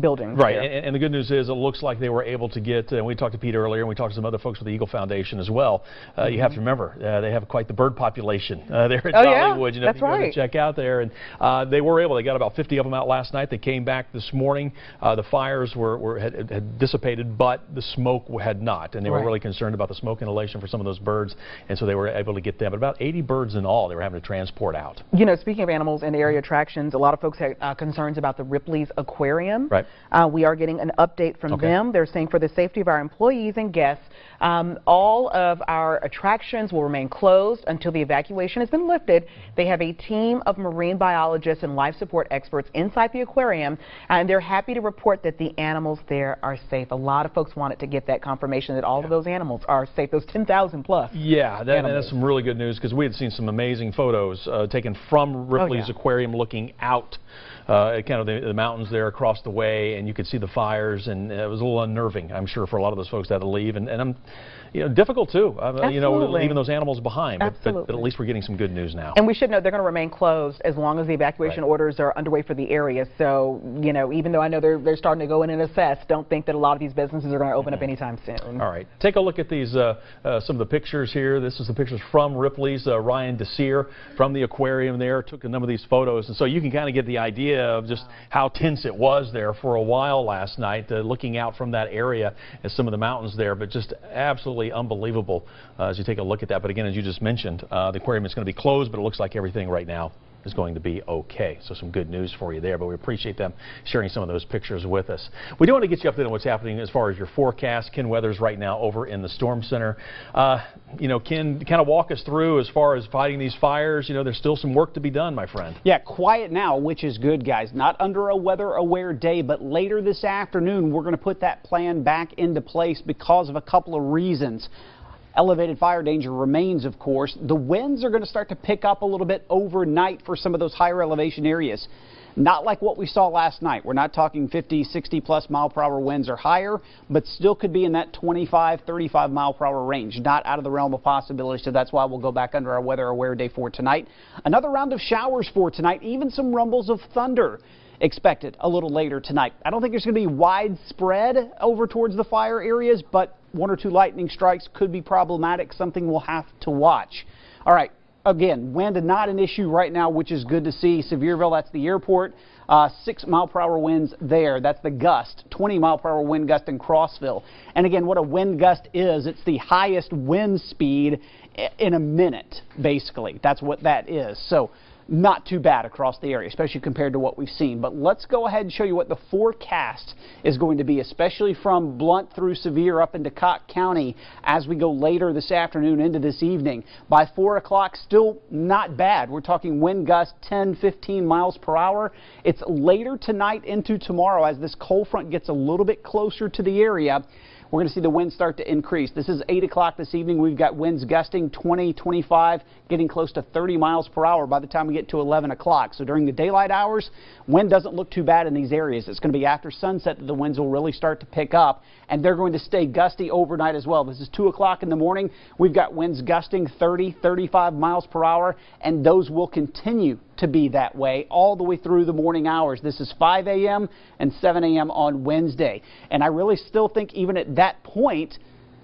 buildings. Right, and the good news is it looks like they were able to get, and we talked to Pete earlier, and we talked to some other folks with the Eagle Foundation as well. You have to remember, they have quite the bird population there at Dollywood. You know, that's right. Check out there, and they got about 50 of them out last night. They came back this morning. The fires had dissipated, but the smoke had not, and they were really concerned about the smoke inhalation for some of those birds, and so they were able to get them. But about 80 birds in all they were having to transport out. You know, speaking of animals and area attractions, a lot of folks had concerns about the Ripley's Aquarium. Right. We are getting an update from them. They're saying for the safety of our employees and guests, all of our attractions will remain closed until the evacuation has been lifted. They have a team of marine biologists and life support experts inside the aquarium, and they're happy to report that the animals there are safe. A lot of folks wanted to get that confirmation that all of those animals are safe, those 10,000 plus. Yeah, that's some really good news, because we had seen some amazing photos taken from Ripley's Aquarium looking out at kind of the mountains there across the way, and you could see the fires, and it was a little unnerving, I'm sure, for a lot of those folks that had to leave, and I'm, difficult too, you know, leaving those animals behind, but at least we're getting some good news now. And we should know they're going to remain closed as long as the evacuation orders are underway for the area, so, you know, even though I know they're starting to go in and assess, don't think that a lot of these businesses are going to open up anytime soon. All right, take a look at these, some of the pictures here. This is the pictures from Ripley's. Ryan Desir from the aquarium there took a number of these photos, and so you can kind of get the idea of just how tense it was there for a while last night, looking out from that area at some of the mountains there, but just absolutely unbelievable as you take a look at that. But again, as you just mentioned, the aquarium is going to be closed, but it looks like everything right now is going to be okay. So some good news for you there, but we appreciate them sharing some of those pictures with us. We do want to get you updated on what's happening as far as your forecast. Ken Weathers right now over in the Storm Center. You know, Ken, kind of walk us through as far as fighting these fires. You know, there's still some work to be done, my friend. Yeah, quiet now, which is good, guys. Not under a weather-aware day, but later this afternoon, we're going to put that plan back into place because of a couple of reasons. Elevated fire danger remains, of course. The winds are going to start to pick up a little bit overnight for some of those higher elevation areas. Not like what we saw last night. We're not talking 50, 60 plus mile per hour winds or higher, but still could be in that 25, 35 mile per hour range. Not out of the realm of possibility, so that's why we'll go back under our weather aware day for tonight. Another round of showers for tonight, even some rumbles of thunder expected a little later tonight. I don't think there's going to be widespread over towards the fire areas, but one or two lightning strikes could be problematic, something we'll have to watch. All right, again, wind not an issue right now, which is good to see. Sevierville, that's the airport, 6 mile per hour winds there. That's the gust, 20 mile per hour wind gust in Crossville. And again, what a wind gust is, it's the highest wind speed in a minute, basically. That's what that is. So not too bad across the area, especially compared to what we've seen. But let's go ahead and show you what the forecast is going to be, especially from Blount through Sevier up into Cocke County as we go later this afternoon into this evening. By 4 o'clock, still not bad. We're talking wind gusts 10, 15 miles per hour. It's later tonight into tomorrow as this cold front gets a little bit closer to the area. we're going to see the winds start to increase. This is 8 o'clock this evening. We've got winds gusting 20, 25, getting close to 30 miles per hour by the time we get to 11 o'clock. So during the daylight hours, wind doesn't look too bad in these areas. It's going to be after sunset that the winds will really start to pick up, and they're going to stay gusty overnight as well. This is 2 o'clock in the morning. We've got winds gusting 30, 35 miles per hour, and those will continue to be that way all the way through the morning hours. This is 5 a.m. and 7 a.m. on Wednesday. And I really still think even at that point,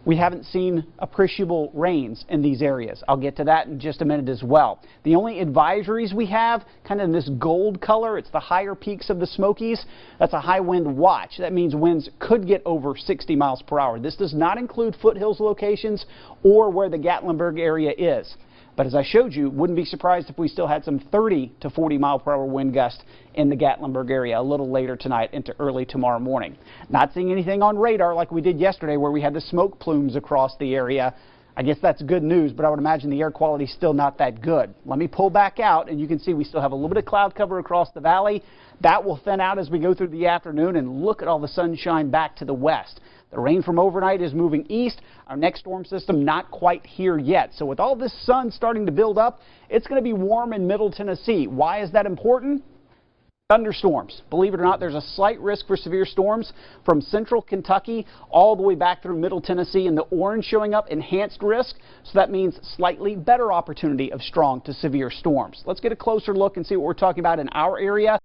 we haven't seen appreciable rains in these areas. I'll get to that in just a minute as well. The only advisories we have, kind of in this gold color, it's the higher peaks of the Smokies. That's a high wind watch. That means winds could get over 60 miles per hour. This does not include foothills locations or where the Gatlinburg area is. But as I showed you, wouldn't be surprised if we still had some 30 to 40 mile per hour wind gusts in the Gatlinburg area a little later tonight into early tomorrow morning. Not seeing anything on radar like we did yesterday where we had the smoke plumes across the area. I guess that's good news, but I would imagine the air quality is still not that good. Let me pull back out, and you can see we still have a little bit of cloud cover across the valley. That will thin out as we go through the afternoon, and look at all the sunshine back to the west. The rain from overnight is moving east. Our next storm system not quite here yet. So with all this sun starting to build up, it's going to be warm in Middle Tennessee. Why is that important? Thunderstorms. Believe it or not, there's a slight risk for severe storms from central Kentucky all the way back through Middle Tennessee, and the orange showing up, enhanced risk. So that means slightly better opportunity of strong to severe storms. Let's get a closer look and see what we're talking about in our area.